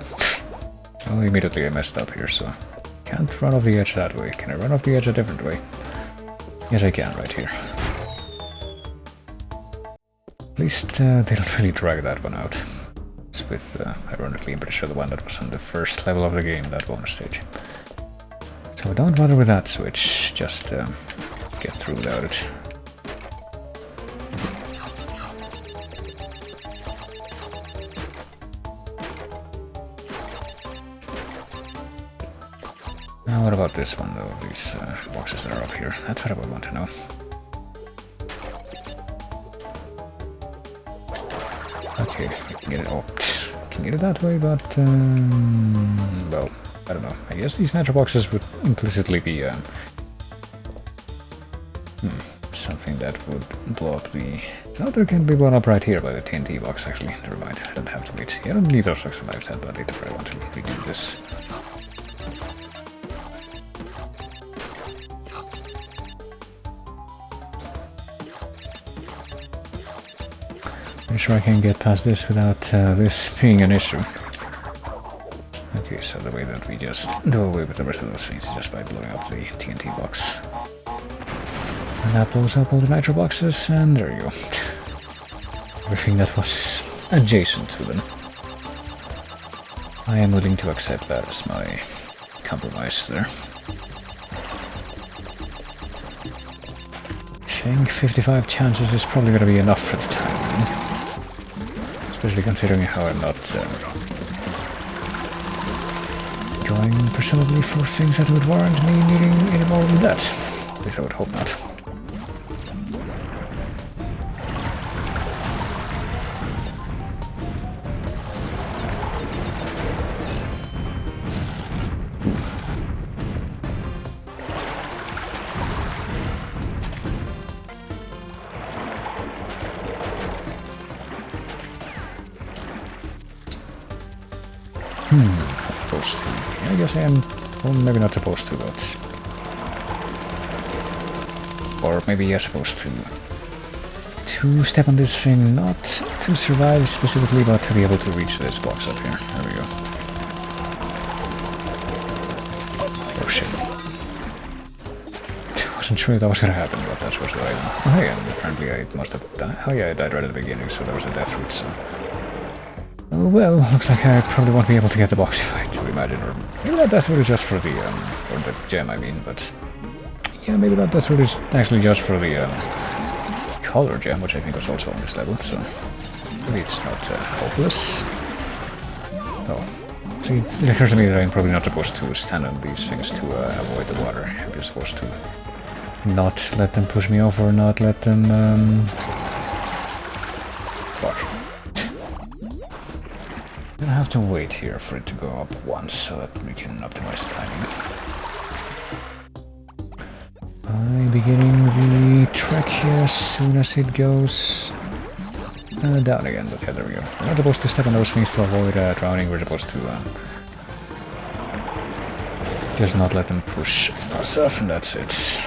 Well, immediately I messed up here, so can't run off the edge that way. Can I run off the edge a different way? Yes, I can, right here. At least they don't really drag that one out. It's with, ironically, I'm pretty sure the one that was on the first level of the game, that bonus stage. So don't bother with that switch, just get through without it. Now what about this one though, these boxes that are up here? That's what I would want to know. Okay, I can get it. Oh, I can get it that way, but well, I don't know. I guess these natural boxes would implicitly be something that would blow up the. No, there can be blown up right here by the TNT box. Actually, never mind. I don't have to wait. Yeah, I don't leave those boxes alive. That, but later I want to redo this. I'm sure I can get past this without this being an issue. Okay, so the way that we just do away with the rest of those things is just by blowing up the TNT box. And that blows up all the nitro boxes, and there you go. Everything that was adjacent to them. I am willing to accept that as my compromise there. I think 55 chances is probably going to be enough for the time being. Especially considering how I'm not going presumably for things that would warrant me needing any more than that. At least I would hope not. Supposed to. Yeah, I guess I am. Well, maybe not supposed to, but. Or maybe you're supposed to. To step on this thing, not to survive specifically, but to be able to reach this box up here. There we go. Oh shit. I wasn't sure that was gonna happen, but that's what I. Oh yeah, and apparently I must have died. Oh yeah, I died right at the beginning, so there was a death route, so. Oh well, looks like I probably won't be able to get the box if I do imagine, or maybe that death route is just for the, or the gem I mean, but yeah, maybe that death route is actually just for the, color gem, which I think was also on this level, so maybe it's not, hopeless. Oh, see, it occurs to me that I'm probably not supposed to stand on these things to, avoid the water. I'm just supposed to not let them push me off or not let them, fuck. I'm gonna have to wait here for it to go up once so that we can optimize the timing. I'm beginning the trek here as soon as it goes down again, but yeah, there we go. We're not supposed to step on those things to avoid drowning, we're supposed to just not let them push us off, and that's it.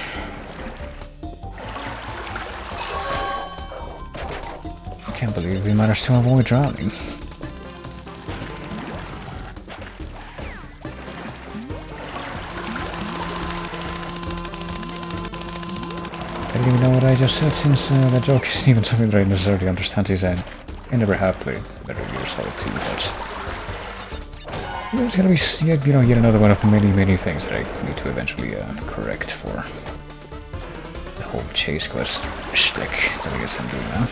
I can't believe we managed to avoid drowning. Gotta give me know what I just said, since that joke isn't even something that I necessarily understand, since I never have played Metal Gear Solid 2, but there's gonna be, you know, yet another one of the many things that I need to eventually correct for the whole chase quest shtick that I guess I'm doing now.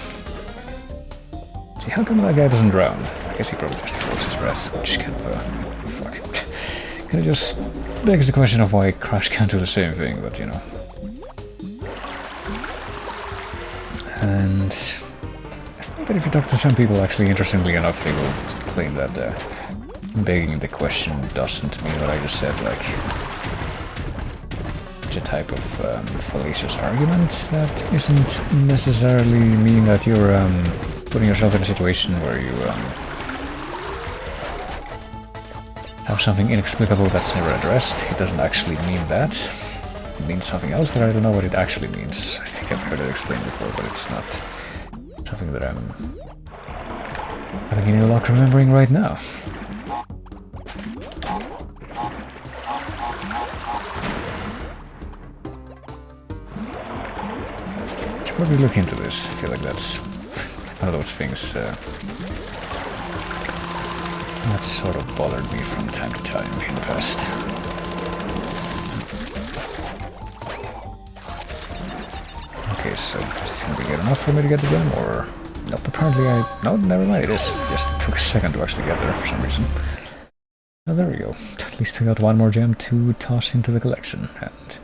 See, how come that guy doesn't drown? I guess he probably just froze his breath, which kind of, fuck. Kind of just begs the question of why Crash can't do the same thing, but you know. And I think that if you talk to some people, actually, interestingly enough, they will claim that begging the question doesn't mean what I just said, like it's a type of fallacious argument that isn't necessarily mean that you're putting yourself in a situation where you have something inexplicable that's never addressed. It doesn't actually mean that. It means something else, but I don't know what it actually means. I think I've heard it explained before, but it's not something that I'm having any luck remembering right now. Should probably look into this. I feel like that's one of those things that sort of bothered me from time to time in the past. Okay, so is this gonna be good enough for me to get the gem, or... Nope, apparently no, never mind, it is. It just took a second to actually get there for some reason. Oh, there we go. At least we got one more gem to toss into the collection, and...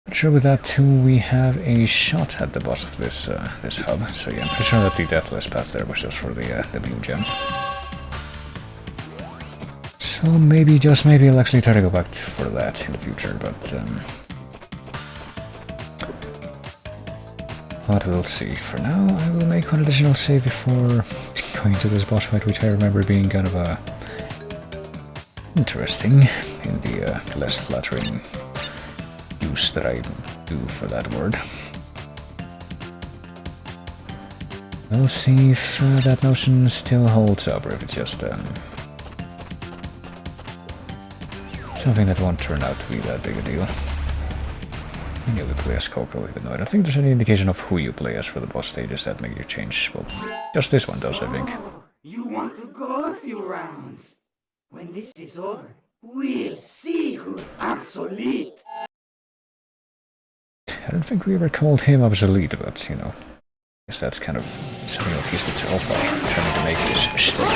I'm sure with that too, we have a shot at the boss of this this hub, so yeah, I'm pretty sure that the deathless path there was just for the blue gem. So maybe, just maybe, I'll actually try to go back for that in the future, but we'll see. For now, I will make one additional save before going to this boss fight, which I remember being kind of interesting in the less flattering use that I do for that word. We'll see if that notion still holds up, or if it's just something that won't turn out to be that big a deal. You will play as Coco, even though I don't think there's any indication of who you play as for the boss stages that make you change. Well, just this one does, I think. You want to go a few rounds? When this is over, we'll see who's obsolete. I don't think we ever called him obsolete, but, you know, I guess that's kind of something that he's the alpha trying to make his shtick.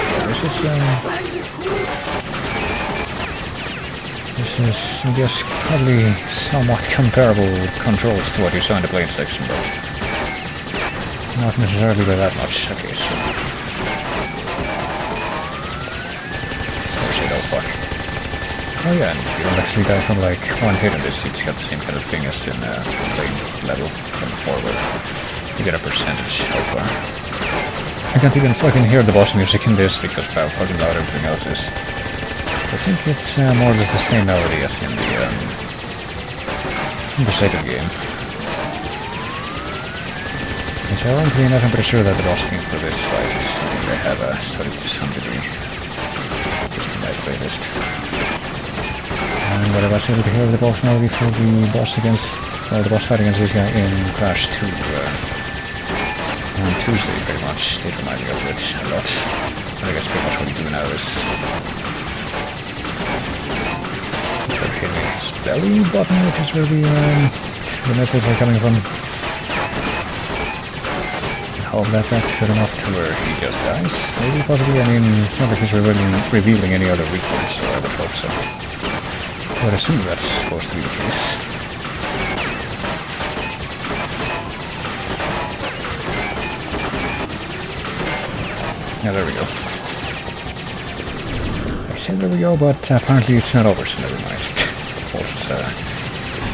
This is, I guess, probably somewhat comparable controls to what you saw in the plane section, but not necessarily by that much. Okay, so... Oh shit, oh fuck. Oh yeah, and you don't actually die from like one hit in this, it's got the same kind of thing as in the plane level from before, where you get a percentage health bar. I can't even fucking hear the boss music in this, because of how fucking loud everything else is. I think it's more or less the same melody as in the second game. And so ironically enough, I'm pretty sure that the boss theme for this fight is something I have studied to some degree. Just in my playlist. And what I was able to hear the boss melody for the boss against, the boss fight against this guy in Crash 2 on Tuesday, pretty much. Did remind me of it a lot. But I guess pretty much what you do now is hitting his belly button, which is where the missiles are coming from. I hope that that's good enough to where he just dies. Maybe, possibly, I mean, it's not like he's revealing any other weak points, so I would hope so. I would assume that's supposed to be the case. Yeah, there we go. I said there we go, but apparently it's not over, so never mind.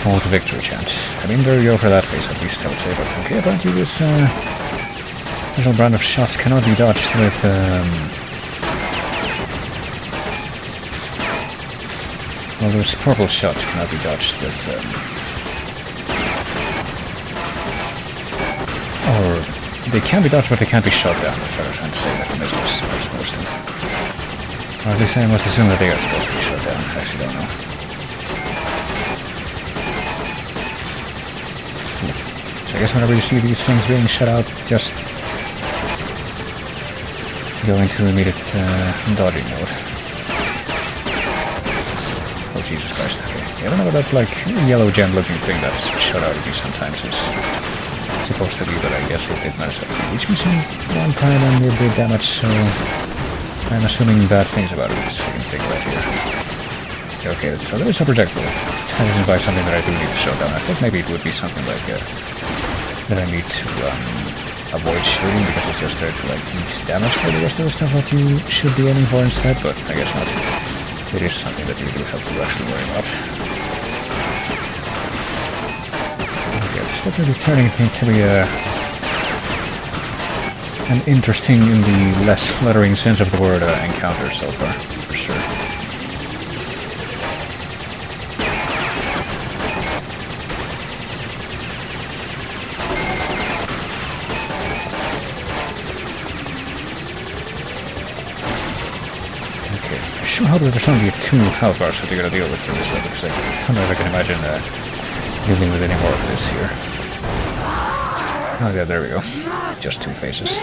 False victory chance. I mean, there you go for that phase, at least I would say, but okay, apparently this special brand of shots cannot be dodged with well, those purple shots cannot be dodged with or they can be dodged, but they can't be shot down, if I was trying to say that the missiles are supposed to. Or at least I must assume that they are supposed to be shot down, I actually don't know. So I guess whenever you see these things being shut out, just go into immediate dodging mode. Oh Jesus Christ, okay. Yeah, I don't know what that like yellow gem looking thing that's shut out of me sometimes is supposed to be, but I guess it did manage to reach me some one time and it did damage, so I'm assuming bad things about this fucking thing right here. Okay, so there is a projectile. That is in fact something that I do need to show down. I thought maybe it would be something like that I need to avoid shooting because it's just there to like eat damage for the rest of the stuff that you should be aiming for instead, but I guess not. It is something that you do have to actually worry about. Okay, it's definitely turning into be an interesting, in the less flattering sense of the word, encounter so far, for sure. I hope that there's only 2 health bars that you're gonna deal with for this level, because I don't know if I can imagine dealing with any more of this here. Oh yeah, there we go. Just 2 phases.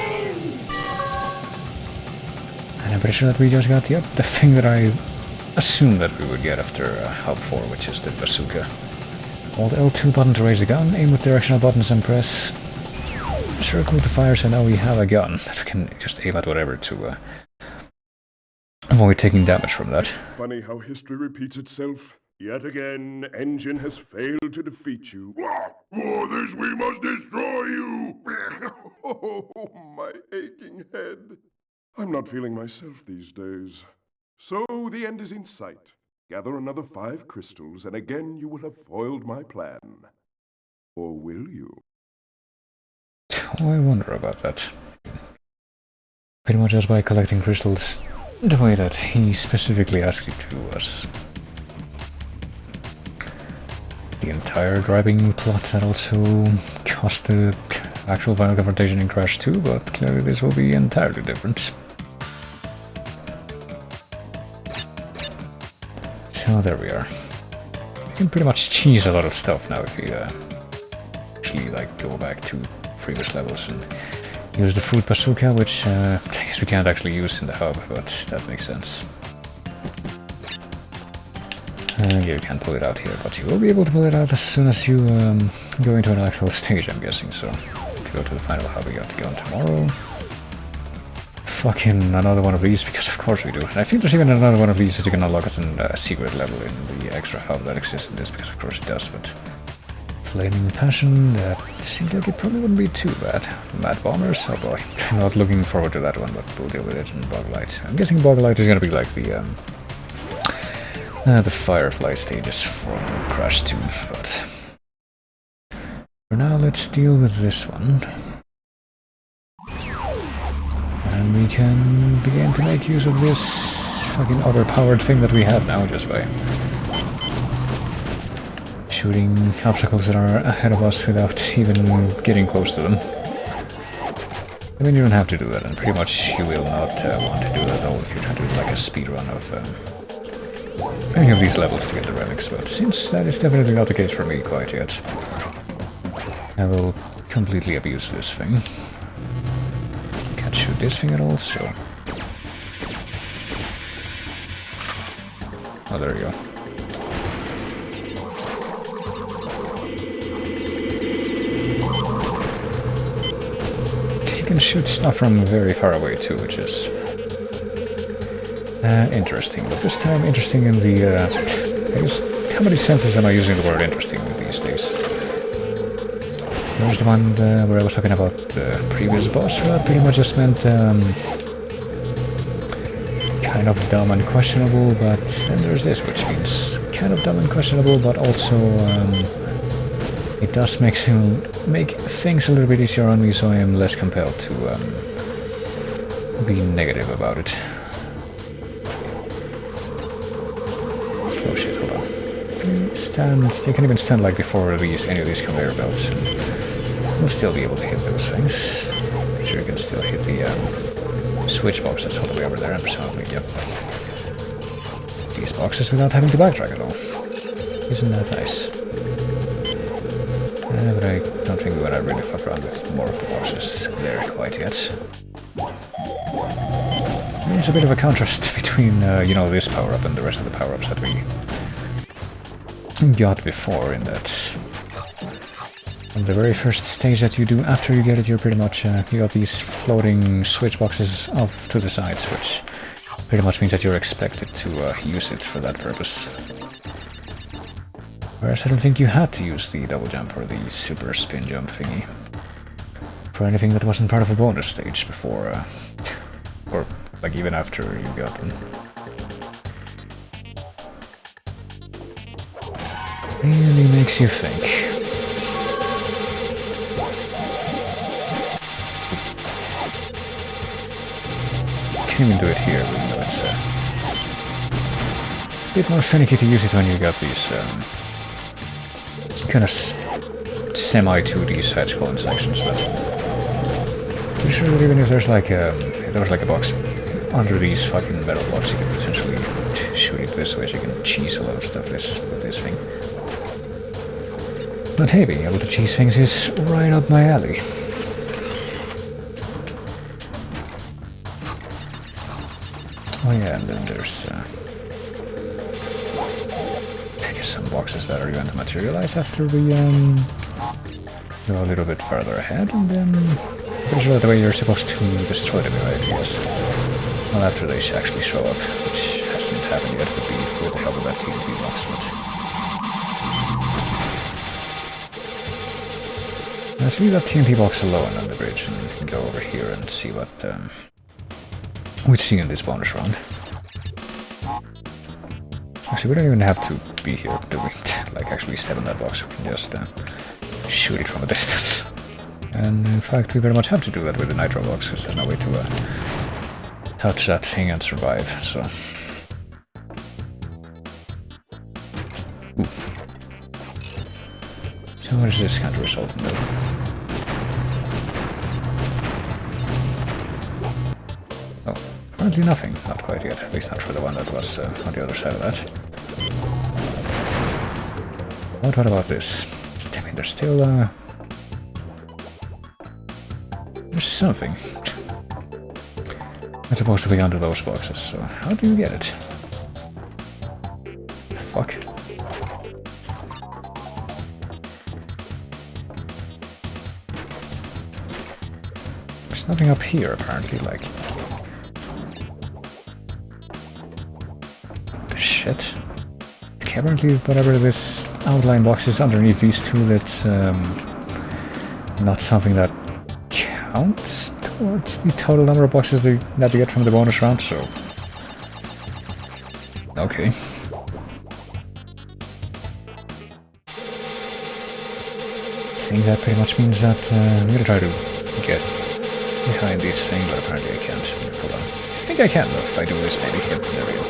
And I'm pretty sure that we just got the thing that I assumed that we would get after Help 4, which is the bazooka. Hold L2 button to raise the gun, aim with directional buttons and press circle to fire, so now we have a gun that we can just aim at whatever to avoid taking damage from that. Funny how history repeats itself. Yet again, Engine has failed to defeat you. For this we must destroy you! Oh, my aching head. I'm not feeling myself these days. So the end is in sight. Gather another 5 crystals, and again you will have foiled my plan. Or will you? Oh, I wonder about that. Pretty much just by collecting crystals the way that he specifically asked you to was the entire driving plot that also caused the actual final confrontation in Crash 2, but clearly this will be entirely different. So there we are. You can pretty much cheese a lot of stuff now if you actually like go back to previous levels and use the fruit bazooka, which I guess we can't actually use in the hub, but that makes sense. You can't pull it out here, but you will be able to pull it out as soon as you go into an actual stage, I'm guessing, so to go to the final hub we got to go on tomorrow. Fucking another one of these, because of course we do. And I think there's even another one of these that you can unlock as a secret level in the extra hub that exists in this, because of course it does, but Flaming Passion, that seems like it probably wouldn't be too bad. Mad Bombers, oh boy. I'm not looking forward to that one, but we'll deal with it in Boglight. I'm guessing Boglight is gonna be like the Firefly stages from Crash 2, but for now let's deal with this one. And we can begin to make use of this fucking overpowered thing that we have now just by shooting obstacles that are ahead of us without even getting close to them. I mean, you don't have to do that, and pretty much you will not want to do that at all if you're trying to do like a speedrun of any of these levels to get the relics, but since that is definitely not the case for me quite yet, I will completely abuse this thing. Can't shoot this thing at all, so... Oh, there you go. You can shoot stuff from very far away too, which is interesting. But this time interesting in the... I guess, how many senses am I using the word interesting these days? There was the one where I was talking about the previous boss, where that pretty much just meant kind of dumb and questionable, but then there's this, which means kind of dumb and questionable, but also it does make things a little bit easier on me, so I am less compelled to be negative about it. Oh shit, hold on. You can even stand like before any of these conveyor belts, and you'll still be able to hit those things. Make sure you can still hit the switch box that's all the way over there, and presumably, yep, these boxes without having to backtrack at all. Isn't that nice? But I don't think we're gonna really fuck around with more of the boxes there quite yet. There's a bit of a contrast between, you know, this power-up and the rest of the power-ups that we got before, in that on the very first stage that you do after you get it, you're pretty much, you got these floating switch boxes off to the sides, which pretty much means that you're expected to use it for that purpose. Whereas I don't think you had to use the double jump or the super spin jump thingy for anything that wasn't part of a bonus stage before, or like even after you got them. Really makes you think. Can't even do it here, even though it's a bit more finicky to use it when you got these kind of semi-2D side-scrolling sections. But pretty sure that even if there's like if there was like a box under these fucking metal blocks, you could potentially shoot it this way, so you can cheese a lot of stuff with this thing. But hey, being able to cheese things is right up my alley. Oh yeah, and then there's I guess some boxes that are going to materialize after we go a little bit further ahead, and then I'm pretty sure that the way you're supposed to destroy them, I guess. Well, after they actually show up, which hasn't happened yet with the help of that TNT box, but let's leave that TNT box alone on the bridge and go over here and see what we see in this bonus round. Actually, we don't even have to be here, do we? Like, actually step in that box, we can just shoot it from a distance. And in fact, we very much have to do that with the nitro box, because there's no way to touch that thing and survive, so... Ooh. So what is this kind of result in though? Oh, apparently nothing. Not quite yet. At least not for the one that was on the other side of that. What about this? I mean, there's still, there's something. It's supposed to be under those boxes, so how do you get it? The fuck? There's nothing up here, apparently, like... The shit? Apparently, whatever this outline box is underneath these two, that's not something that counts towards the total number of boxes that you get from the bonus round, so... Okay. I think that pretty much means that I'm gonna try to get behind this thing, but apparently I can't. Hold on. I think I can, though, if I do this, maybe. Yep, there we go.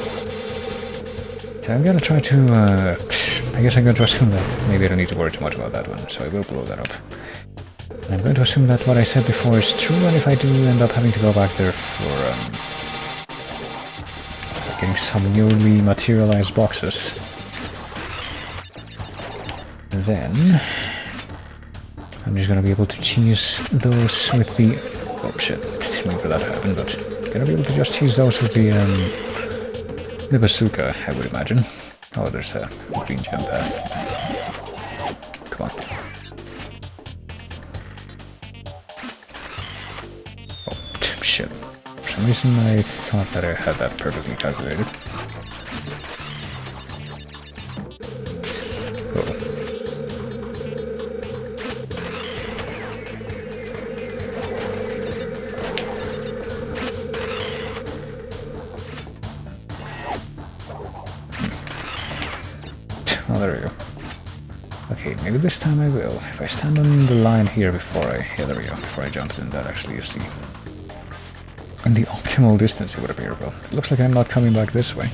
So I'm gonna try to, I guess I'm going to assume that maybe I don't need to worry too much about that one, so I will blow that up. And I'm going to assume that what I said before is true, and if I do end up having to go back there for, getting some newly materialized boxes, then I'm just gonna be able to cheese those with the... Oh shit, didn't mean for that to happen, but gonna be able to just cheese those with the bazooka, I would imagine. Oh, there's a green jump path. Come on. Oh, shit. For some reason I thought that I had that perfectly calculated. Oh. Oh, there we go. Okay, maybe this time I will. If I stand on the line here before I... Yeah, there we go. Before I jump, then that actually is the optimal distance, it would appear. Well, it looks like I'm not coming back this way.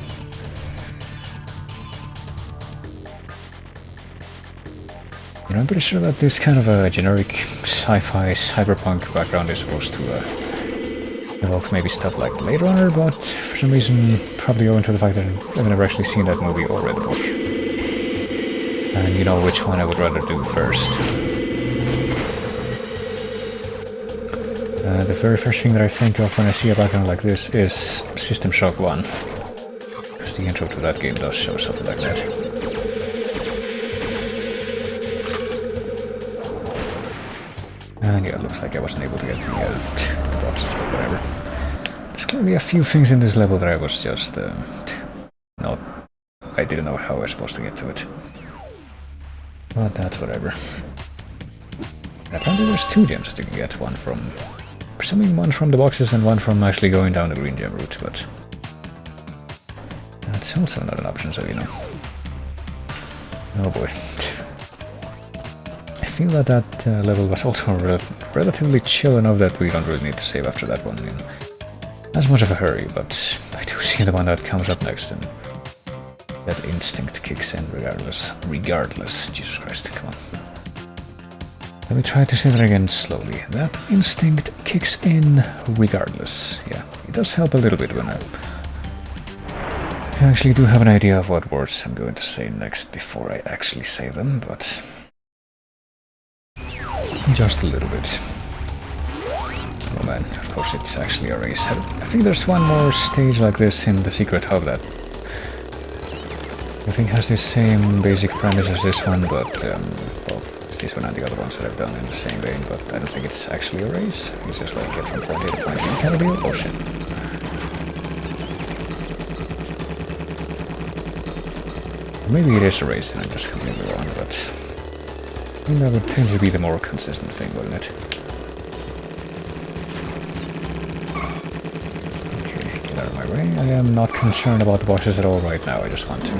You know, I'm pretty sure that this kind of a generic sci-fi cyberpunk background is supposed to evoke maybe stuff like Blade Runner, but for some reason, probably owing to the fact that I've never actually seen that movie or read the book. And you know which one I would rather do first. The very first thing that I think of when I see a background like this is System Shock 1. Because the intro to that game does show something like that. And yeah, it looks like I wasn't able to get the boxes, but whatever. There's clearly a few things in this level that I was just not... I didn't know how I was supposed to get to it. But that's whatever. And apparently there's 2 gems that you can get, one from... Presuming one from the boxes and one from actually going down the green gem route, but... That's also not an option, so you know. Oh boy. I feel that that level was also relatively chill enough that we don't really need to save after that one in as much of a hurry, but I do see the one that comes up next and that instinct kicks in regardless. Jesus Christ, come on. Let me try to say that again slowly. That instinct kicks in regardless. Yeah, it does help a little bit when I actually do have an idea of what words I'm going to say next before I actually say them, but just a little bit. Oh man, of course it's actually a race. I think there's one more stage like this in the secret hub that I think has the same basic premise as this one, but well, it's this one and the other ones that I've done in the same vein, but I don't think it's actually a race. It's just like get from point A to point B kind of deal. Oh shit. Maybe it is a race and I'm just completely wrong, but I think that would tend to be the more consistent thing, wouldn't it? Okay, get out of my way. I am not concerned about the boxes at all right now, I just want to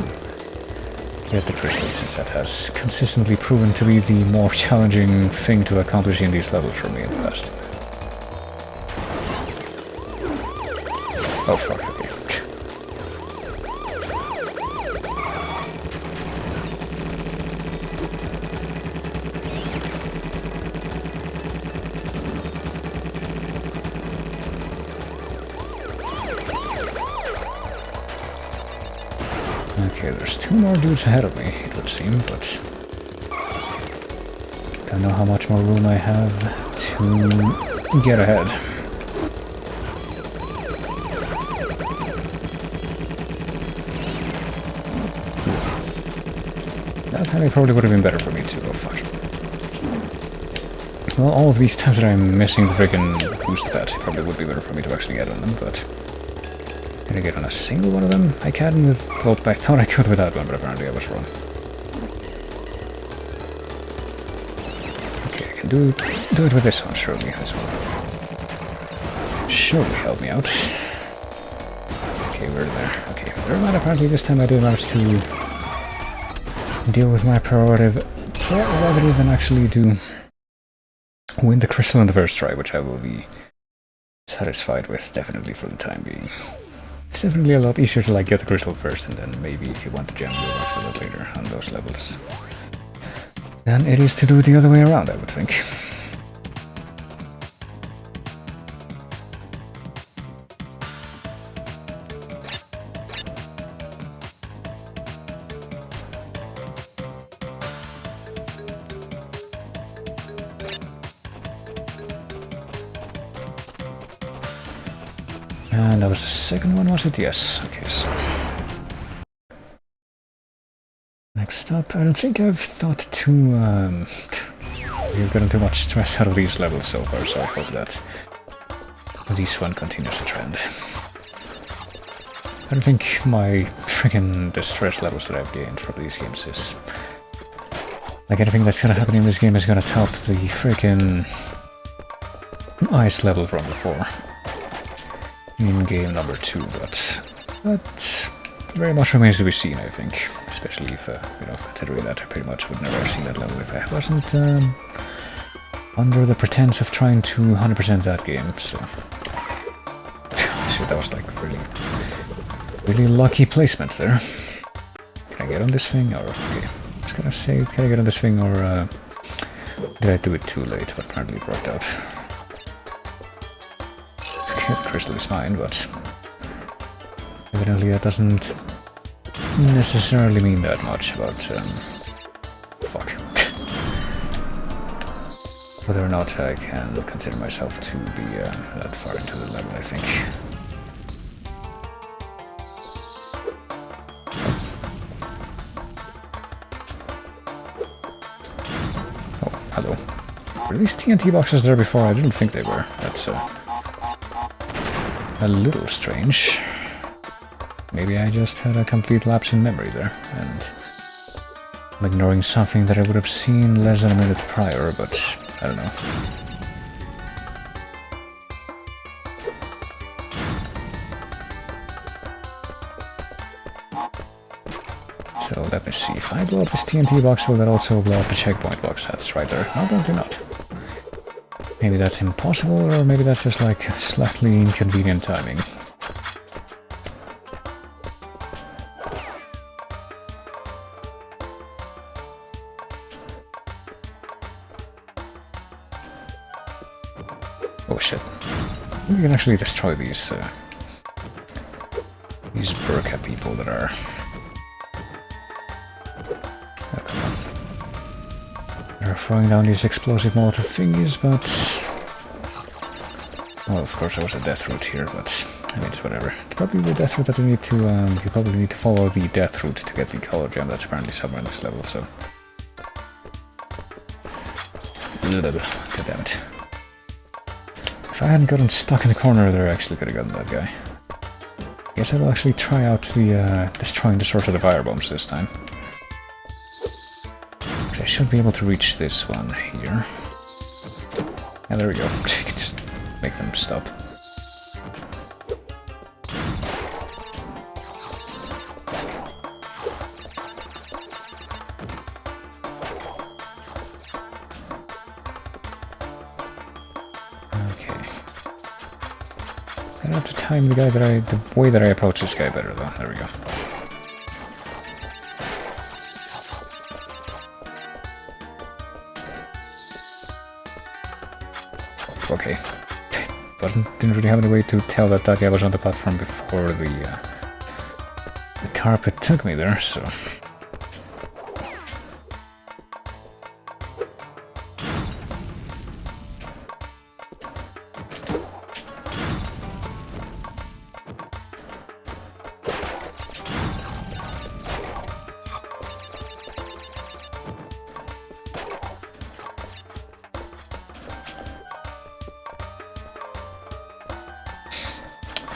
get the crystals, since that has consistently proven to be the more challenging thing to accomplish in these levels for me in the past. Oh fuck, okay. Okay, there's 2 more dudes ahead of me, it would seem, but don't know how much more room I have to get ahead. That timing probably would have been better for me too, oh fuck. Well, all of these times that I'm missing the freaking boost pad, it probably would be better for me to actually get on them, but... Can I get on a single one of them? I can with... Well, I thought I could without one, but apparently I was wrong. Okay, I can do it with this one, surely. This one. Surely help me out. Okay, we're there. Okay, never mind, apparently this time I did manage to deal with my prerogative and actually do win the crystal in the first try, which I will be satisfied with, definitely for the time being. It's definitely a lot easier to like get the crystal first, and then maybe if you want the gem, you'll want for that later on those levels. Than it is to do it the other way around, I would think. And that was the second one, was it? Yes. Okay, so... Next up, I don't think I've thought too... We've gotten too much stress out of these levels so far, so I hope that this one continues the trend. I don't think my freaking distress levels that I've gained from these games is... Like anything that's gonna happen in this game is gonna top the freaking ice level from before. In game number 2, but that very much remains to be seen, I think. Especially if, you know, considering that I pretty much would never have seen that level if I wasn't under the pretense of trying to 100% that game, so... Shit, that was like really lucky placement there. Can I get on this thing, or... Okay, I was gonna say, can I get on this thing, or did I do it too late, but apparently it worked out. The crystal is mine, but evidently that doesn't necessarily mean that much, but fuck. whether or not I can consider myself to be that far into the level, I think. Oh, hello. Were these TNT boxes there before? I didn't think they were. That's a little strange. Maybe I just had a complete lapse in memory there, and I'm ignoring something that I would have seen less than a minute prior, but I don't know. So let me see, if I blow up this TNT box, will that also blow up the checkpoint box? That's right there. No, apparently not. Maybe that's impossible, or maybe that's just like slightly inconvenient timing. Oh shit. We can actually destroy these Burka people that are... Oh, come on. They're throwing down these explosive Molotov thingies, but... Well, of course there was a death route here, but... I mean, it's whatever. It's probably the death route that you need to... you probably need to follow the death route to get the color gem that's apparently somewhere in this level, so... God damn it. If I hadn't gotten stuck in the corner there, I actually could have gotten that guy. I guess I will actually try out the destroying the source of the fire bombs this time. I should be able to reach this one here. Yeah, there we go. Just make them stop. I have to time the way that I approach this guy better though. There we go. Okay. But didn't really have any way to tell that that guy was on the platform before the carpet took me there, so...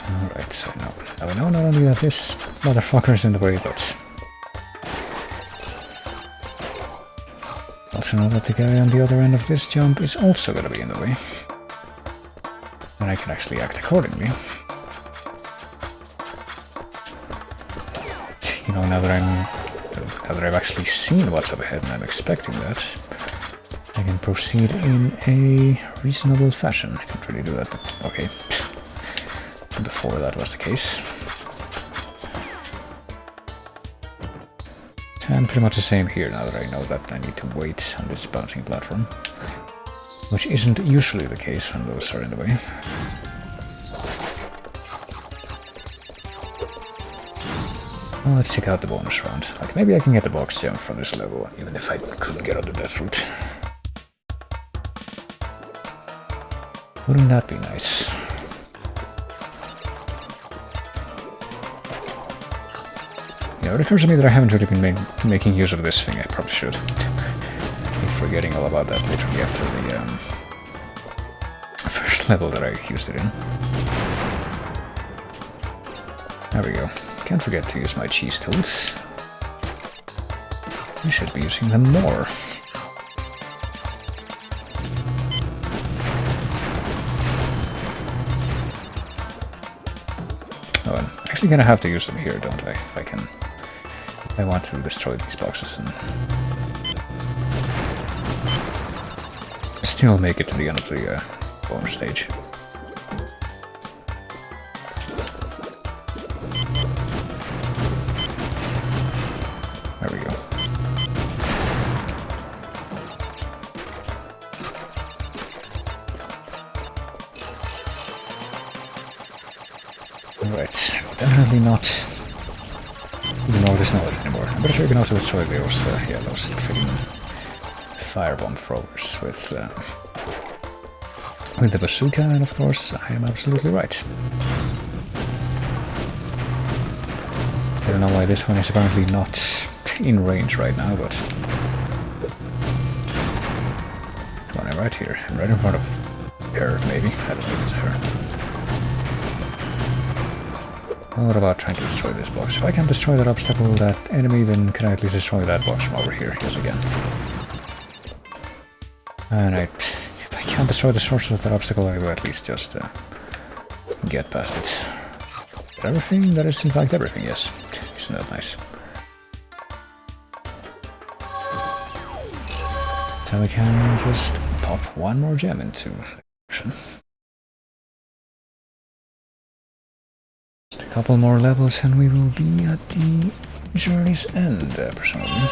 Alright, so now I know not only that this motherfucker is in the way, but also know that the guy on the other end of this jump is also gonna be in the way. And I can actually act accordingly. You know, now that I've actually seen what's up ahead and I'm expecting that, I can proceed in a reasonable fashion. I can't really do that, but okay. Before that was the case. And pretty much the same here now that I know that I need to wait on this bouncing platform. Which isn't usually the case when those are in the way. Well, let's check out the bonus round. Like, maybe I can get the box gem from this level, even if I couldn't get on the death route. Wouldn't that be nice? Yeah, it occurs to me that I haven't really been making use of this thing. I probably should. Keep forgetting all about that literally after the first level that I used it in. There we go. Can't forget to use my cheese tools. I should be using them more. Oh, I'm actually gonna have to use them here, don't I? If I want to destroy these boxes and still make it to the end of the bonus stage. There we go. Alright, definitely not even know this knowledge anymore. I'm pretty sure you can also destroy those, yeah, those freaking firebomb throwers with the bazooka, and of course I am absolutely right. I don't know why this one is apparently not in range right now, but... Come on, I'm right here. I'm right in front of her, maybe. I don't know if it's her. Well, what about trying to destroy this box? If I can't destroy that obstacle, that enemy, then can I at least destroy that box from over here? Yes, again. And if I can't destroy the source of that obstacle, I will at least just get past it. Everything? That is in fact everything, yes. Isn't that nice? So we can just pop one more gem into action. Just a couple more levels and we will be at the journey's end, presumably.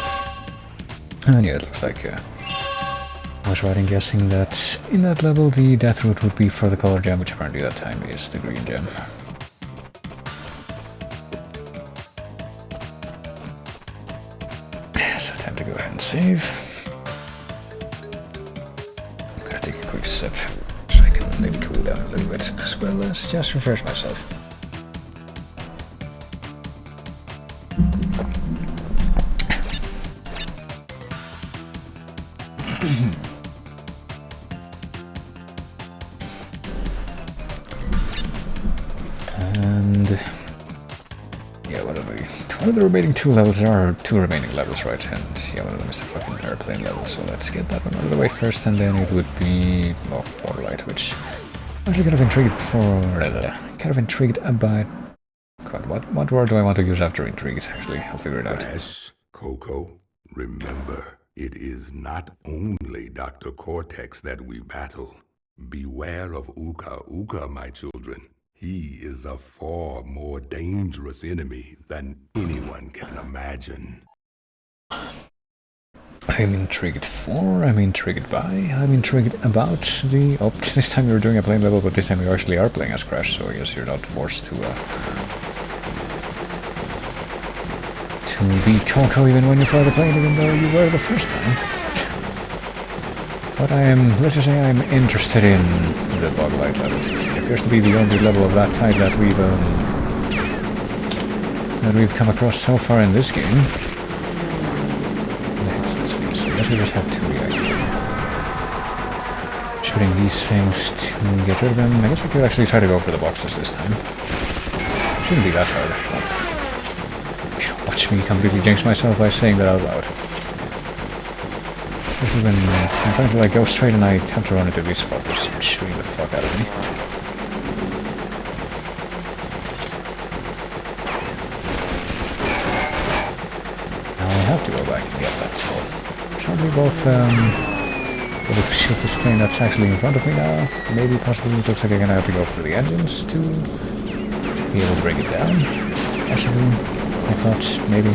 And yeah, it looks like I was right in guessing that in that level the death route would be for the color gem, which apparently that time is the green gem. So time to go ahead and save. I'm gonna take a quick sip so I can maybe cool down a little bit, as well as just refresh myself. And yeah, what are the remaining two levels? There are two remaining levels, right? And yeah, one of them is a fucking airplane level, so let's get that one out of the way first, and then it would be Waterlight, which I'm actually kind of intrigued about. God, what word do I want to use after intrigued? Actually, I'll figure it out. Crash, Coco, remember, it is not only Dr. Cortex that we battle. Beware of Uka Uka, my children. He is a far more dangerous enemy than anyone can imagine. I'm intrigued for, I'm intrigued by, I'm intrigued about the... Oh, this time you're doing a plane level, but this time you actually are playing as Crash, so I guess you're not forced to be Coco even when you fly the plane, even though you were the first time. But I am, let's just say I'm interested in the Boglight levels. It appears to be the only level of that type that we've come across so far in this game. Next, this view, so I guess we just have to react. Shooting these things to get rid of them. I guess we could actually try to go for the boxes this time. Shouldn't be that hard. Watch me completely jinx myself by saying that out loud. Especially when I'm trying to like go straight and I have to run into these fuckers shooting the fuck out of me. Now I have to go back and get that, so shall we both able to shoot this plane that's actually in front of me now? Maybe possibly it looks like I'm gonna have to go for the engines to be able to bring it down. Possibly, I thought maybe.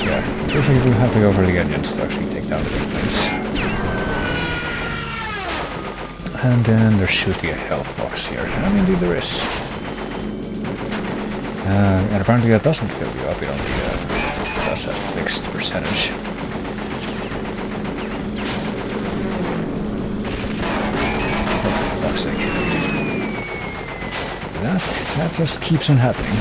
Yeah, looks like we have to go for the engines to actually take down the big planes. And then there should be a health box here, and indeed there is. And apparently that doesn't fill you up, it only does a fixed percentage. Oh, for fuck's sake. That just keeps on happening.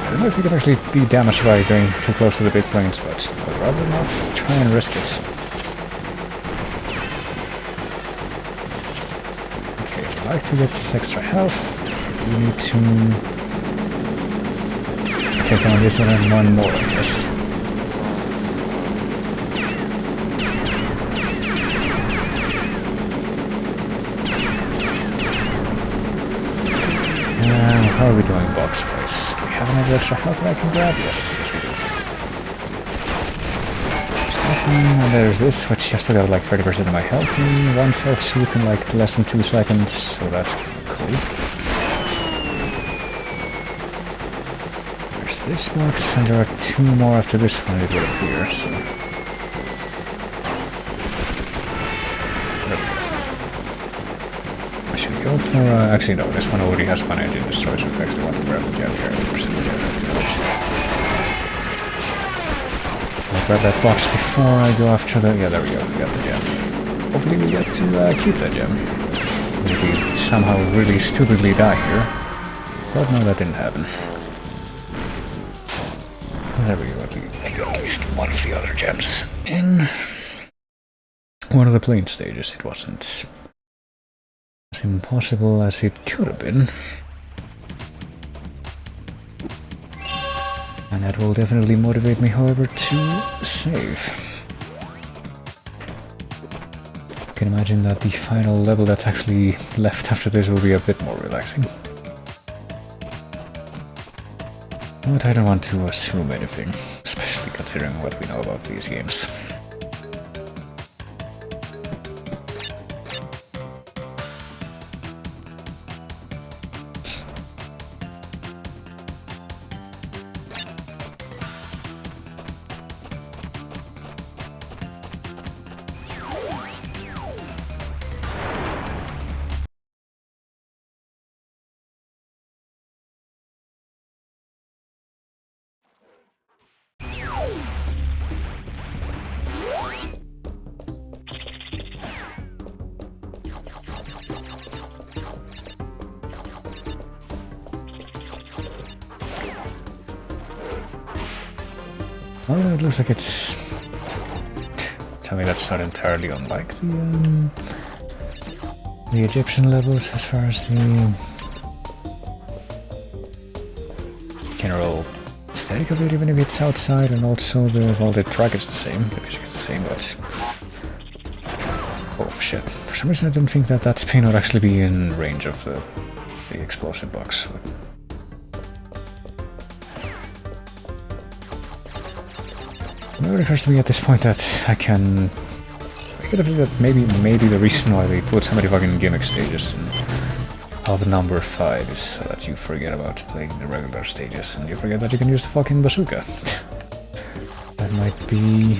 I don't know if you can actually be damaged by going too close to the big planes, but I'd rather not try and risk it. Okay, I'd like to get this extra health. We need to take on this one and one more, I guess. How are we doing box-wise? Do we have any extra health that I can grab? Yes, yes we do. Just have potion, and there's this, which I still got like 30% of my health in one fell swoop in like less than 2 seconds, so that's cool. There's this box, and there are 2 more after this one, it would appear, so... Should we go for, actually no, this one already has one engine destroy, so I actually want to grab the gem here, I'll grab that box before I go after the... Yeah, there we go, we got the gem. Hopefully we get to keep that gem. If we somehow really stupidly die here. But no, that didn't happen. There we go, I got at least one of the other gems. In one of the plane stages, it wasn't as impossible as it could have been. And that will definitely motivate me, however, to save. I can imagine that the final level that's actually left after this will be a bit more relaxing. But I don't want to assume anything, especially considering what we know about these games. Well, it looks like it's something that's not entirely unlike the Egyptian levels as far as the general aesthetic of it, even if it's outside, and also the track is the same, the music is the same, but... Oh shit, for some reason I didn't think that spin would actually be in range of the explosive box. It occurs to me at this point that I can... I get a feeling that maybe the reason why they put so many fucking gimmick stages in hub number 5 is so that you forget about playing the regular stages and you forget that you can use the fucking bazooka. That might be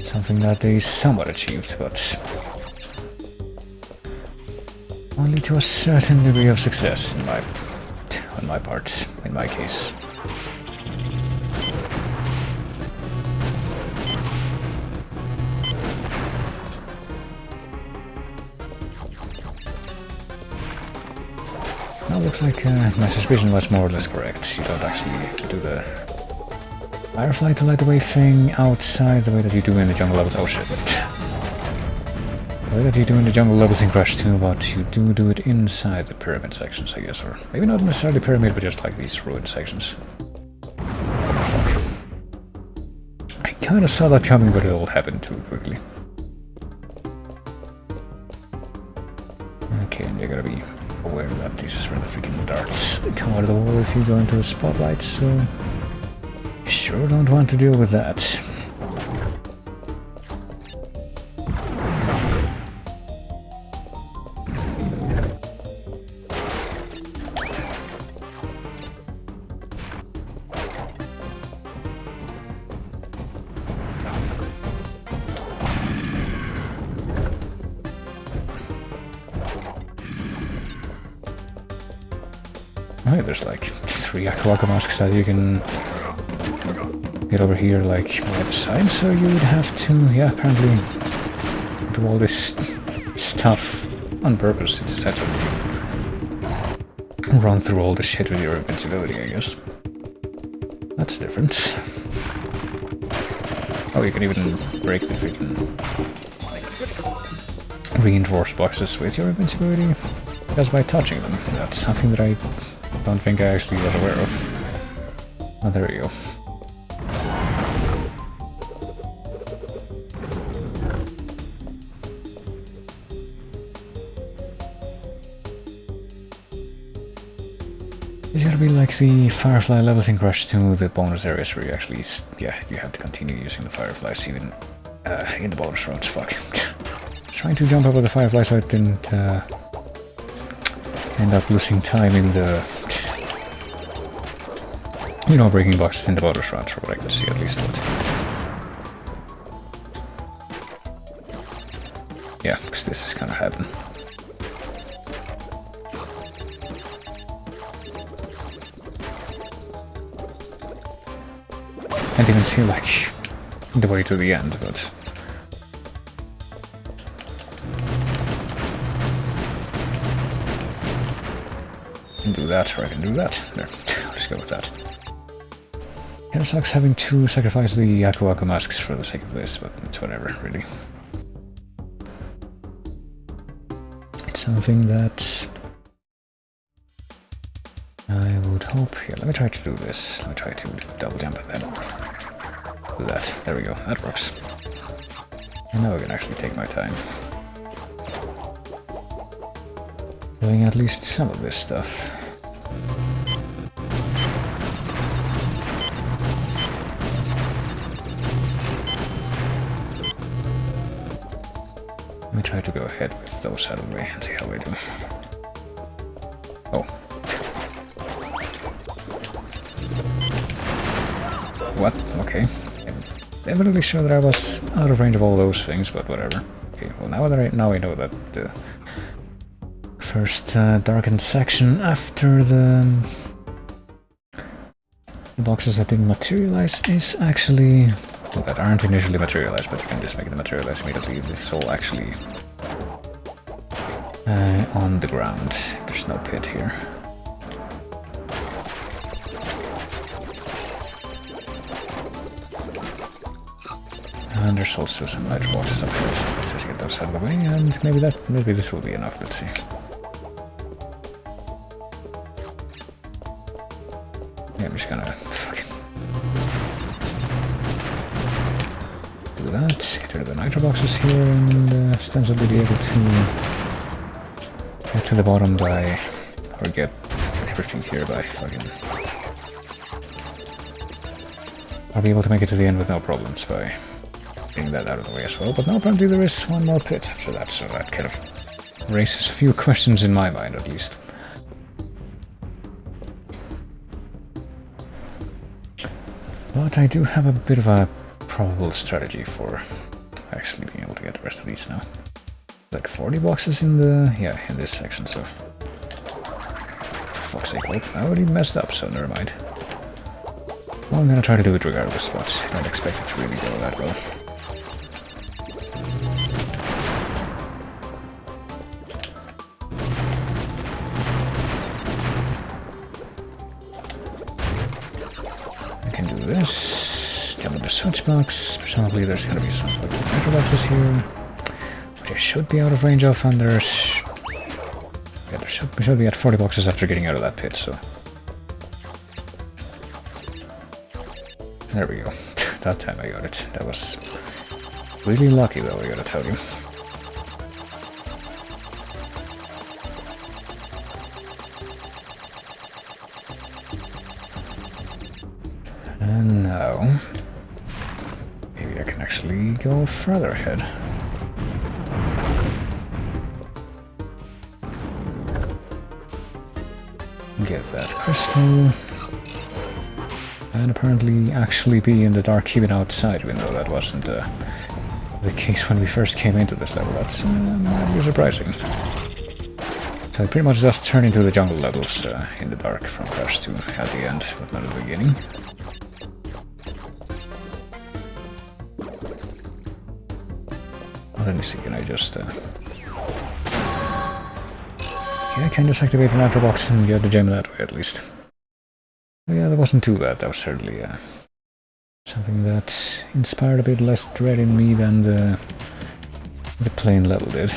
something that they somewhat achieved, but only to a certain degree of success on my part, in my case. Looks like my suspicion was more or less correct. You don't actually do the firefly to light the way thing outside the way that you do in the jungle levels. Oh shit. The way that you do in the jungle levels in Crash 2, but you do it inside the pyramid sections, I guess. Or maybe not necessarily pyramid, but just like these ruined sections. Oh fuck. I kinda saw that coming, but it all happened too quickly. Okay, and you're gonna be aware that this is where the freaking darts come out of the wall if you go into the spotlight, so you sure don't want to deal with that. Right, there's like 3 Aqua masks that you can get over here, like by the side, so you would have to, yeah, apparently do all this stuff on purpose. It's essentially run through all the shit with your invincibility, I guess. That's different. Oh, you can even break the freaking reinforced boxes with your invincibility just by touching them. That's something that I don't think I actually was aware of. Oh, there you go. It's gonna be like the Firefly levels in Crush 2, the bonus areas where you actually, you have to continue using the Fireflies even in the bonus routes. Fuck. Trying to jump over the Firefly so I didn't end up losing time in the, you know, breaking boxes in the bonus routes, from what I could see at least. But yeah, because this is gonna happen. Can't even see like the way to the end, but I can do that, or I can do that. There, let's go with that. Kinda sucks having to sacrifice the Aku Aku masks for the sake of this, but it's whatever, really. It's something that I would hope. Yeah, let me try to do this. Let me try to double jump and then do that. There we go. That works. And now I can actually take my time doing at least some of this stuff. Let me try to go ahead with those out of the way and see how we do. Oh. What? Okay. I'm definitely sure that I was out of range of all those things, but whatever. Okay, well now I know that the first darkened section after the boxes that didn't materialize is actually, well, that aren't initially materialized, but you can just make them materialize immediately. This is all actually on the ground. There's no pit here. And there's also some nitro boxes up here, so let's just get those out of the way, and maybe this will be enough. Let's see. Yeah, I'm just gonna fucking do that, get rid of the nitro boxes here, and ostensibly be able to get to the bottom by, or get everything here by fucking, I'll be able to make it to the end with no problems by getting that out of the way as well. But now apparently there is one more pit after that, so that kind of raises a few questions in my mind at least. But I do have a bit of a probable strategy for actually being able to get the rest of these now. Like 40 boxes in the, yeah, in this section, so for fuck's sake, wait, I already messed up, so never mind. Well, I'm gonna try to do it regardless, but I don't expect it to really go that well. I can do this, jump on the switch box, presumably there's gonna be some fucking nitro boxes here, which I should be out of range of, and there's, yeah, we should be at 40 boxes after getting out of that pit, so there we go. That time I got it. That was really lucky though, I gotta tell you. And now, maybe I can actually go further ahead. Get that crystal. And apparently actually be in the dark even outside, even though that wasn't the case when we first came into this level. That's mildly surprising. So I pretty much just turned into the jungle levels in the dark from Crash 2 at the end, but not at the beginning. Let me see, can I just... yeah, I can just activate the nitro box and get the gem that way at least. Yeah, that wasn't too bad. That was certainly something that inspired a bit less dread in me than the plain level did.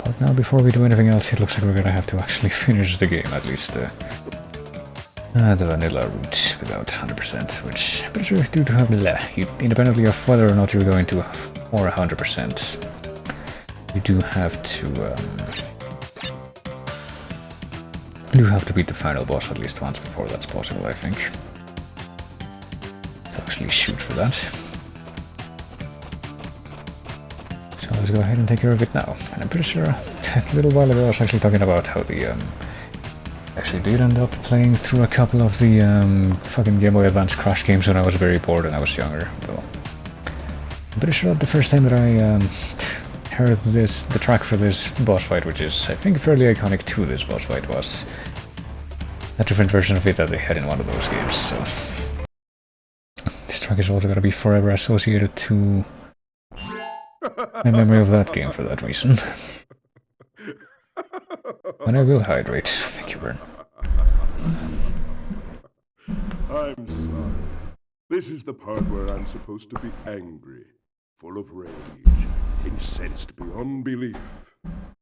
But now, before we do anything else, it looks like we're gonna have to actually finish the game, at least the vanilla route without 100%, which I'm pretty sure you do have independently of whether or not you're going to or 100%. you do have to beat the final boss at least once before that's possible, I think. To actually shoot for that. So let's go ahead and take care of it now. And I'm pretty sure a little while ago I was actually talking about how the actually did end up playing through a couple of the fucking Game Boy Advance Crash games when I was very bored and I was younger. Though I'm pretty sure that the first time that I heard the track for this boss fight, which is I think fairly iconic to this boss fight, was a different version of it that they had in one of those games. So this track is also gonna be forever associated to my memory of that game for that reason. And I will hydrate. Thank you, Bern. I'm sorry. This is the part where I'm supposed to be angry, full of rage, incensed beyond belief.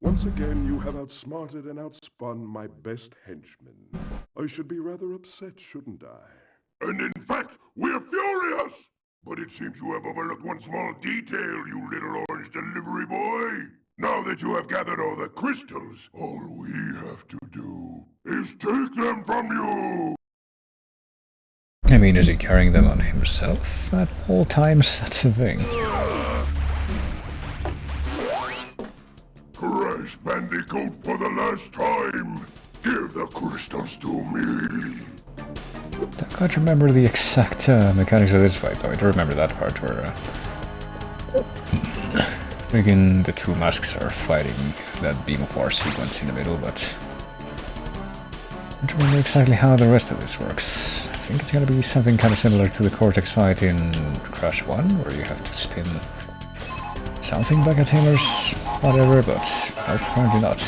Once again, you have outsmarted and outspun my best henchman. I should be rather upset, shouldn't I? And in fact, we're furious! But it seems you have overlooked one small detail, you little orange delivery boy. Now that you have gathered all the crystals, all we have to do is take them from you! I mean, is he carrying them on himself at all times? That's the thing. Crash Bandicoot, for the last time! Give the crystals to me! I can't remember the exact mechanics of this fight, though. I do remember that part where freaking the two masks are fighting that Beam of War sequence in the middle, but I don't remember exactly how the rest of this works. I think it's gonna be something kind of similar to the Cortex fight in Crash 1, where you have to spin something back at him or whatever, but no, apparently not.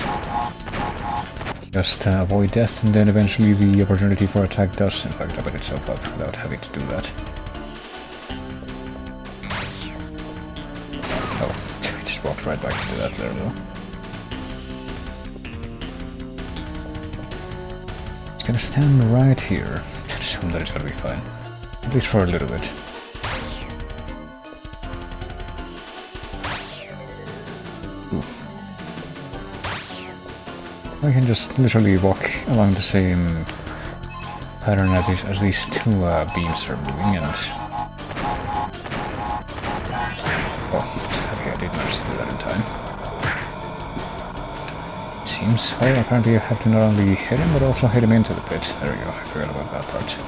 Just avoid death, and then eventually the opportunity for attack does in fact open itself up without having to do that. Oh, I just walked right back into that there though. It's gonna stand right here. I assume that it's gonna be fine. At least for a little bit. Ooh. I can just literally walk along the same pattern as these two beams are moving, and oh, okay, I did manage to do that in time. It seems, well, apparently I have to not only hit him, but also hit him into the pit. There we go, I forgot about that part.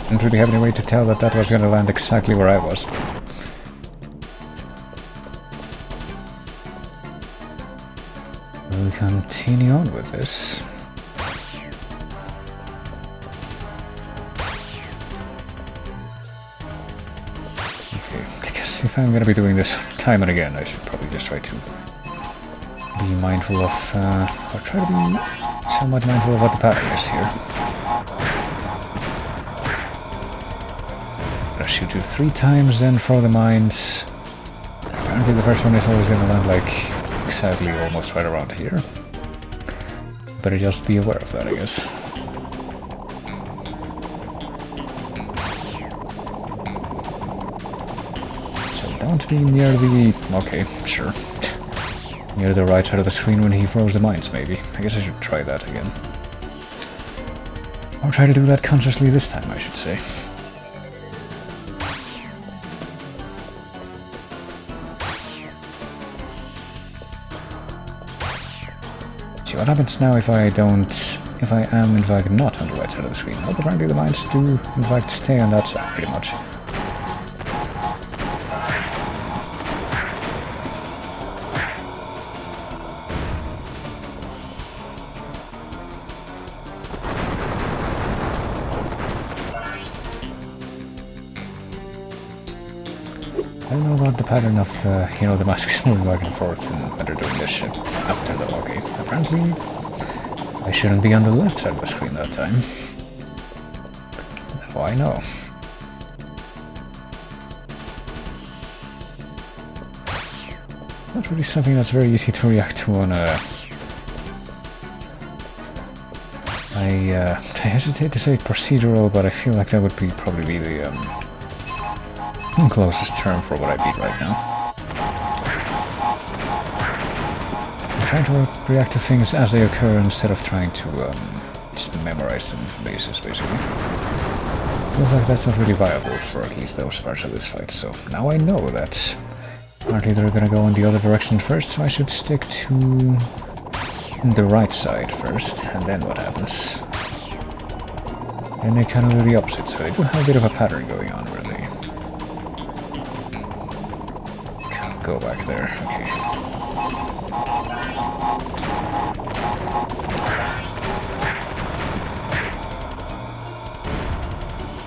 Didn't really have any way to tell that that was gonna land exactly where I was. We'll continue on with this. Okay, I guess if I'm gonna be doing this time and again, I should probably just try to be mindful of, or try to be somewhat mindful of what the pattern is here. Shoot you 3 times, then throw the mines. Apparently the first one is always gonna land like exactly almost right around here. Better just be aware of that, I guess. So don't be near the... okay, sure. Near the right side of the screen when he throws the mines, maybe. I guess I should try that again. Or try to do that consciously this time, I should say. See what happens now if I am in fact not on the right side of the screen. Well, apparently the mines do in fact stay on that side, pretty much. I don't know about the pattern of, the masks moving back and forth and when they're doing this shit after the login. Apparently, I shouldn't be on the left side of the screen that time. Why no? Not really something that's very easy to react to on a... I hesitate to say procedural, but I feel like that would probably be the closest term for what I beat right now. I'm trying to react to things as they occur instead of trying to just memorize them basis, basically. Feels like that's not really viable for at least those parts of this fight, so now I know that apparently they're gonna go in the other direction first, so I should stick to the right side first, and then what happens? And they kind of do the opposite, so they do have a bit of a pattern going on, really. Go back there, okay.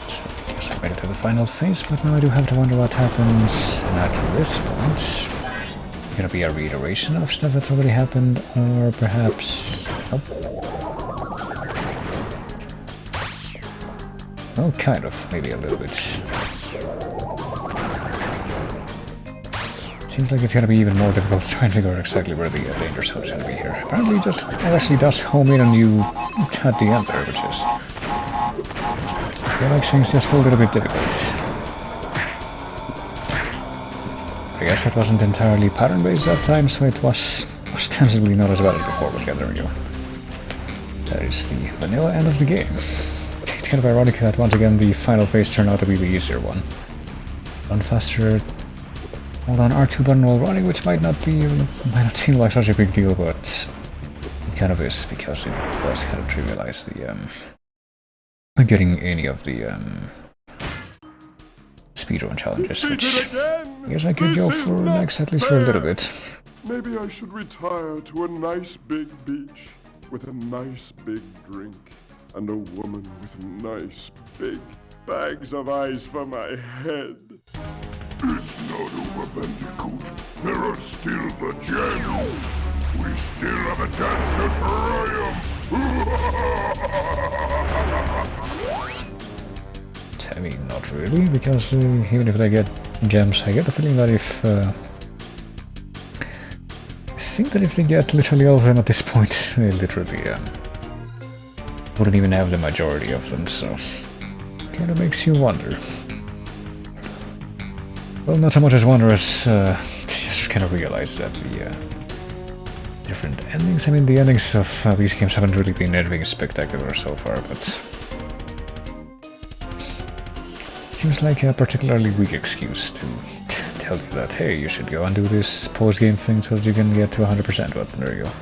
So I guess I made it to the final phase, but now I do have to wonder what happens at this point. Gonna be a reiteration of stuff that's already happened, or perhaps... Oh. Well, kind of, maybe a little bit. Seems like it's gonna be even more difficult to try and figure out exactly where the danger zone is gonna be here. Apparently it actually does home in on you at the end there, which is... I feel like things just a little bit difficult. I guess it wasn't entirely pattern-based that time, so it was ostensibly not as bad as before, but yeah, there we go. That is the vanilla end of the game. It's kind of ironic that once again the final phase turned out to be the easier one. Run faster, hold on R2 button while running, which might not seem like such a big deal, but it kind of is, because it does kind of trivialize the getting any of the speedrun challenges, which I guess I could go for next, at least for a little bit. Maybe I should retire to a nice big beach with a nice big drink and a woman with nice big bags of ice for my head. It's not over, Bandicoot. There are still the gems. We still have a chance to triumph. I mean, not really, because even if they get gems, I get the feeling that if... I think that if they get literally all of them at this point, they literally wouldn't even have the majority of them, so... Kinda makes you wonder. Well, not so much as wonder as just kind of realize that the different endings... I mean, the endings of these games haven't really been anything spectacular so far, but... Seems like a particularly weak excuse to tell you that, hey, you should go and do this post-game thing so that you can get to 100%, but there you go.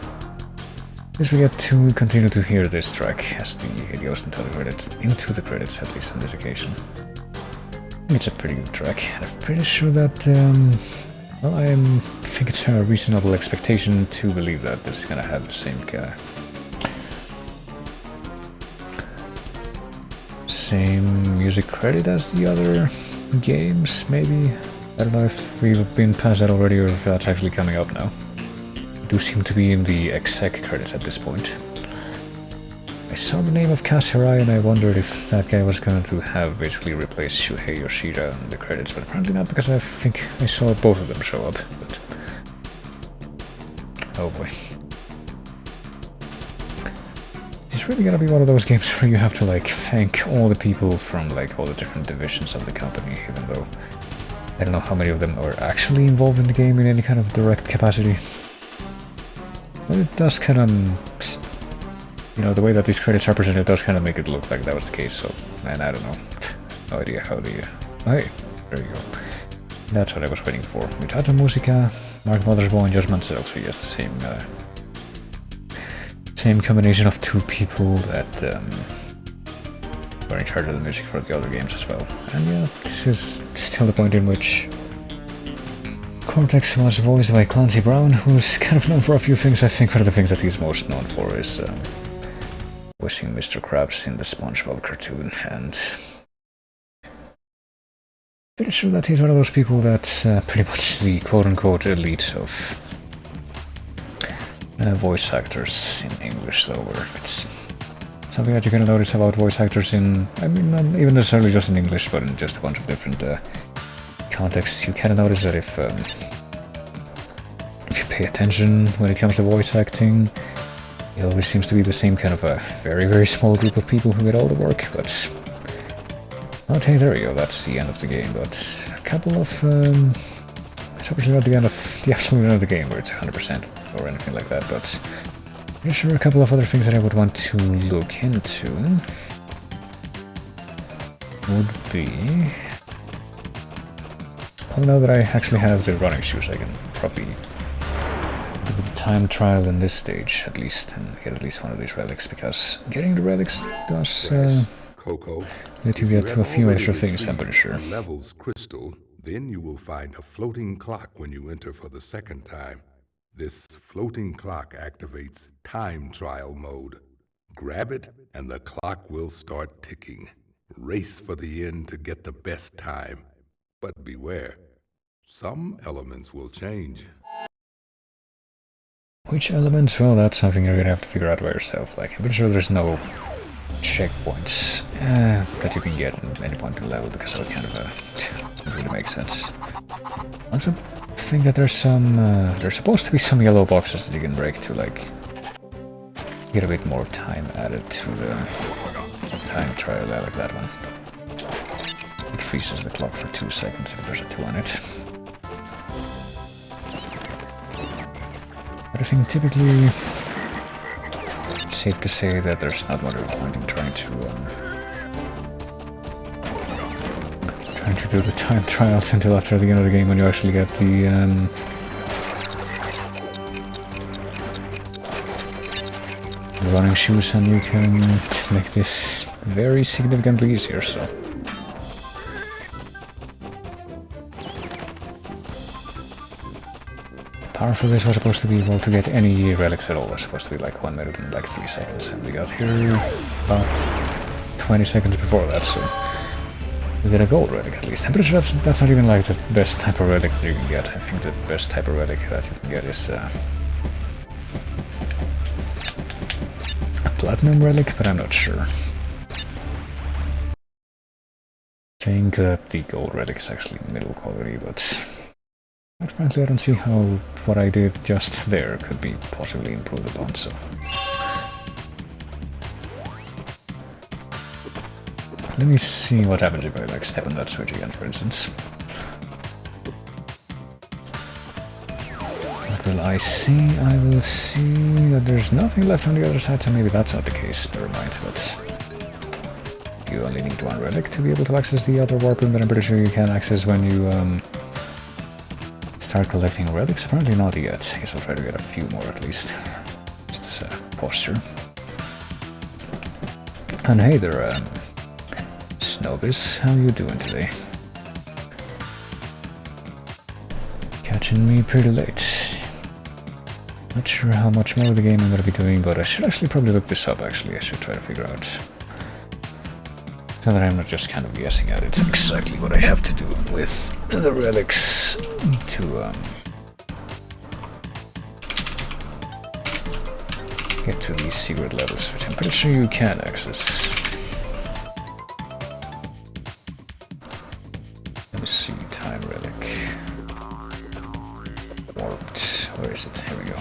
At least we get to continue to hear this track as it goes into the credits, at least on this occasion. It's a pretty good track, and I'm pretty sure that, well, I think it's a reasonable expectation to believe that this is gonna have the same music credit as the other games, maybe? I don't know if we've been past that already or if that's actually coming up now. They do seem to be in the exec credits at this point. I saw the name of Kaz Hirai and I wondered if that guy was going to have basically replaced Shuhei Yoshida in the credits, but apparently not, because I think I saw both of them show up. But... oh boy. It's really gonna be one of those games where you have to like thank all the people from like all the different divisions of the company, even though I don't know how many of them are actually involved in the game in any kind of direct capacity. But it does kind of, you know, the way that these credits are presented does kind of make it look like that was the case, so, man, I don't know. No idea how the... oh, hey, there you go. That's what I was waiting for. Mutato Musica, Mark Mothersbaugh, and Josh Mansell, so yes, the same combination of two people that were in charge of the music for the other games as well. And yeah, this is still the point in which Cortex was voiced by Clancy Brown, who's kind of known for a few things. I think one of the things that he's most known for is voicing Mr. Krabs in the SpongeBob cartoon, and pretty sure that he's one of those people that's pretty much the quote-unquote elite of voice actors in English, though, where it's Something that you can notice about voice actors in, I mean, not even necessarily just in English, but in just a bunch of different contexts. You can notice that if you pay attention when it comes to voice acting, it always seems to be the same kind of a very, very small group of people who get all the work, but... Okay, there we go, that's the end of the game, but a couple of... It's obviously not the end of the absolute end of the game where it's 100% or anything like that, but... There's sure a couple of other things that I would want to look into. Would be... Well, now that I actually have the running shoes, I can probably do the time trial in this stage, at least, and get at least one of these relics, because getting the relics does Coco, let you get to a few extra things, I'm pretty sure. Levels crystal, then you will find a floating clock when you enter for the second time. This floating clock activates time trial mode. Grab it, and the clock will start ticking. Race for the end to get the best time. But beware, some elements will change. Which elements? Well, that's something you're gonna have to figure out by yourself. Like, I'm pretty sure there's no checkpoints that you can get at any point in the level, because that kind of doesn't really make sense. Also, think that there's some, there's supposed to be some yellow boxes that you can break to, like, get a bit more time added to the time trial. I like that one. It freezes the clock for 2 seconds if there's a 2 on it. But I think typically it's safe to say that there's not much of a point in trying to do the time trials until after the end of the game, when you actually get the running shoes, and you can make this very significantly easier. So the power for this was supposed to be, well, to get any relics at all was supposed to be like 1 minute and like 3 seconds, and we got here about 20 seconds before that, so we get a gold relic at least. I'm pretty sure that's not even like the best type of relic that you can get. I think the best type of relic that you can get is a platinum relic, but I'm not sure. I think that the gold relic is actually middle quality, but quite frankly I don't see how what I did just there could be possibly improved upon, so... Let me see what happens if I like step on that switch again, for instance. What will I see? I will see that there's nothing left on the other side, so maybe that's not the case. Never mind, but you only need 1 relic to be able to access the other warp room that I'm pretty sure you can access when you start collecting relics. Apparently not yet. I guess I'll try to get a few more at least. Just as a posture. And hey there, Snobis, how you doing today? Catching me pretty late. Not sure how much more of the game I'm going to be doing, but I should actually probably look this up, actually. I should try to figure out, so that I'm not just kind of guessing at it, exactly what I have to do with the relics to get to these secret levels, which I'm pretty sure you can access. Let me see, time relic. Warped. Where is it? Here we go.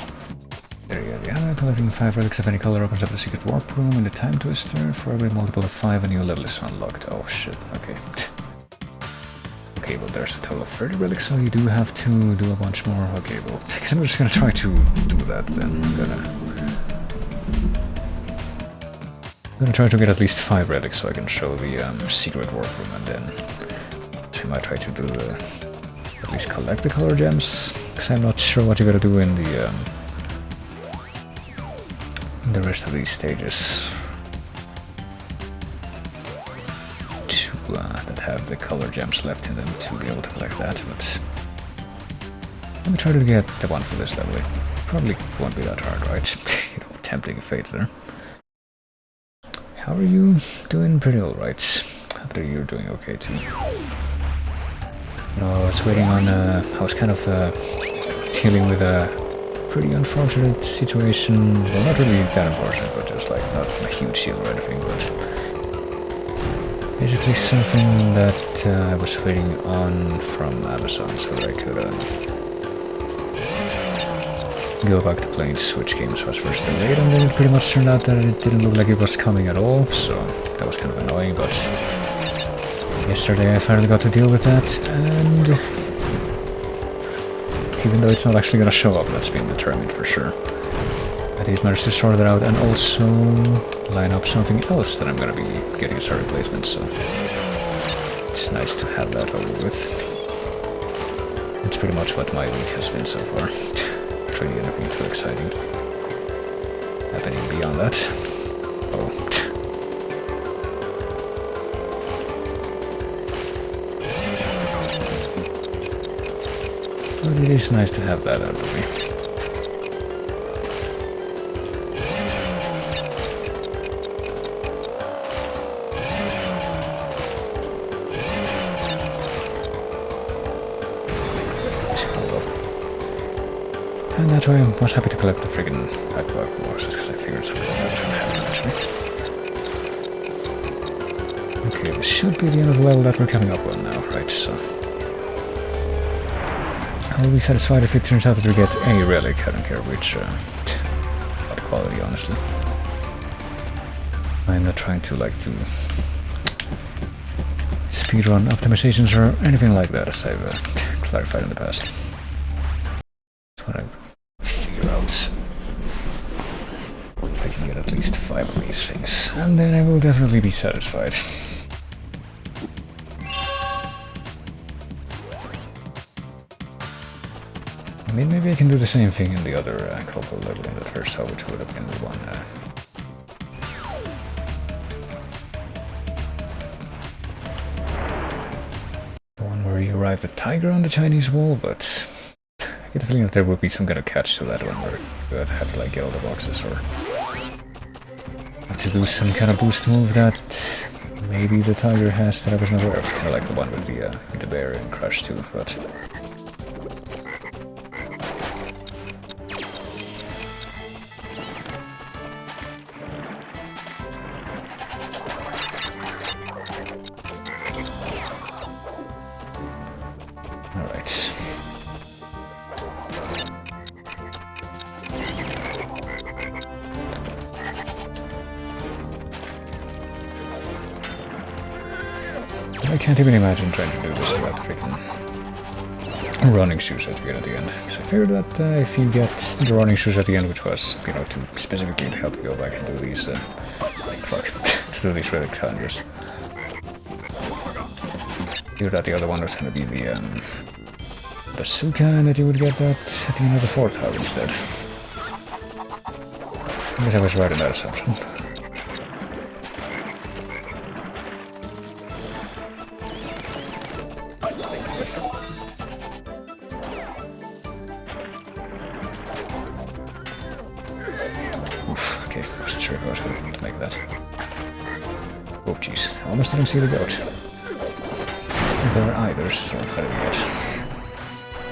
There you go. Yeah, collecting 5 relics of any color opens up the secret warp room in the time twister. For every multiple of 5, a new level is unlocked. Oh shit, okay. Okay, well there's a total of 30 relics, so you do have to do a bunch more. Okay, well, I'm just gonna try to do that then. I'm gonna try to get at least 5 relics so I can show the secret warp room, and then I might try to do at least collect the color gems, because I'm not sure what you gotta do in the rest of these stages to that have the color gems left in them to be able to collect that. But let me try to get the one for this level. It probably won't be that hard, right? You know, tempting fate there. How are you doing? Pretty alright. Hope you're doing okay too. No, I was waiting on, I was kind of dealing with a pretty unfortunate situation. Well, not really that unfortunate, but just like not a huge deal or anything, but basically something that I was waiting on from Amazon so that I could go back to playing Switch games. I was first delayed, and then it pretty much turned out that it didn't look like it was coming at all, so that was kind of annoying, but yesterday I finally got to deal with that, and even though it's not actually going to show up, that's been determined for sure. I did manage to sort that out and also line up something else that I'm going to be getting as a replacement, so it's nice to have that over with. It's pretty much what my week has been so far. Not really anything too exciting happening beyond that. Oh. But it is nice to have that out of me. And that's why I was happy to collect the friggin' backlog boxes, because I figured something like that was gonna happen actually. Okay, this should be the end of the level that we're coming up on now, right, so I will be satisfied if it turns out that we get a relic. I don't care which, about quality, honestly. I'm not trying to, like, do speedrun optimizations or anything like that, as I've clarified in the past. That's what I figure out. If I can get at least 5 of these things, and then I will definitely be satisfied. I mean, maybe I can do the same thing in the other Coco level in the first hub, which would have been the one. The one where you arrive the tiger on the Chinese wall, but I get the feeling that there would be some kind of catch to that one where you would have to like get all the boxes or have to do some kind of boost move that maybe the tiger has that I wasn't aware of. Kind of like the one with the bear in Crush 2, but. I can't even imagine trying to do this without freaking running shoes at the end. Because I figured that if you get the running shoes at the end, which was, you know, to specifically to help you go back and do these, to do these relic challenges. Figured that the other one was going to be the bazooka, and that you would get that at the end of the 4th hub instead. I guess I was right in that assumption. Sure, I was going to make that. Oh, jeez. Almost didn't see the goat. There are either, so how do we get?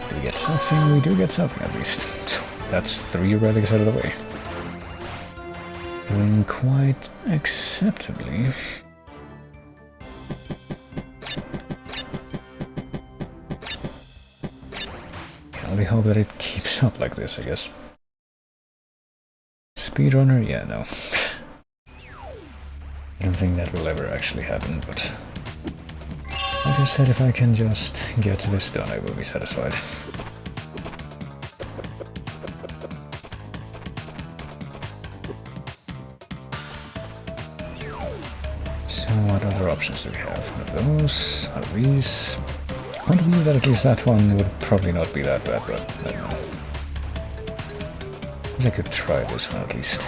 Do we get something? We do get something, at least. So that's 3 relics out of the way. Doing quite acceptably. Can only hope that it keeps up like this, I guess. Speedrunner? Yeah, no. I don't think that will ever actually happen, but like I said, if I can just get this done, I will be satisfied. So what other options do we have? One of those, one of these. I want to believe that at least that one would probably not be that bad, but I don't know. I could try this one at least.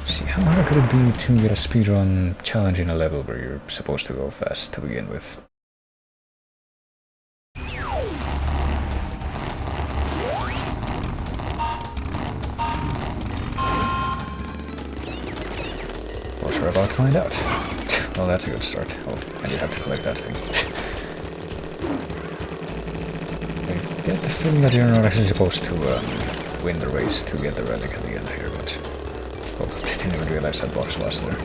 See, how hard could it be to get a speedrun challenge in a level where you're supposed to go fast to begin with? Well, we're about to find out. Well, that's a good start. Oh, and you have to collect that thing. I get the feeling that you're not actually supposed to win the race to get the relic at the end here, but... Oh, I didn't even realize that box was there.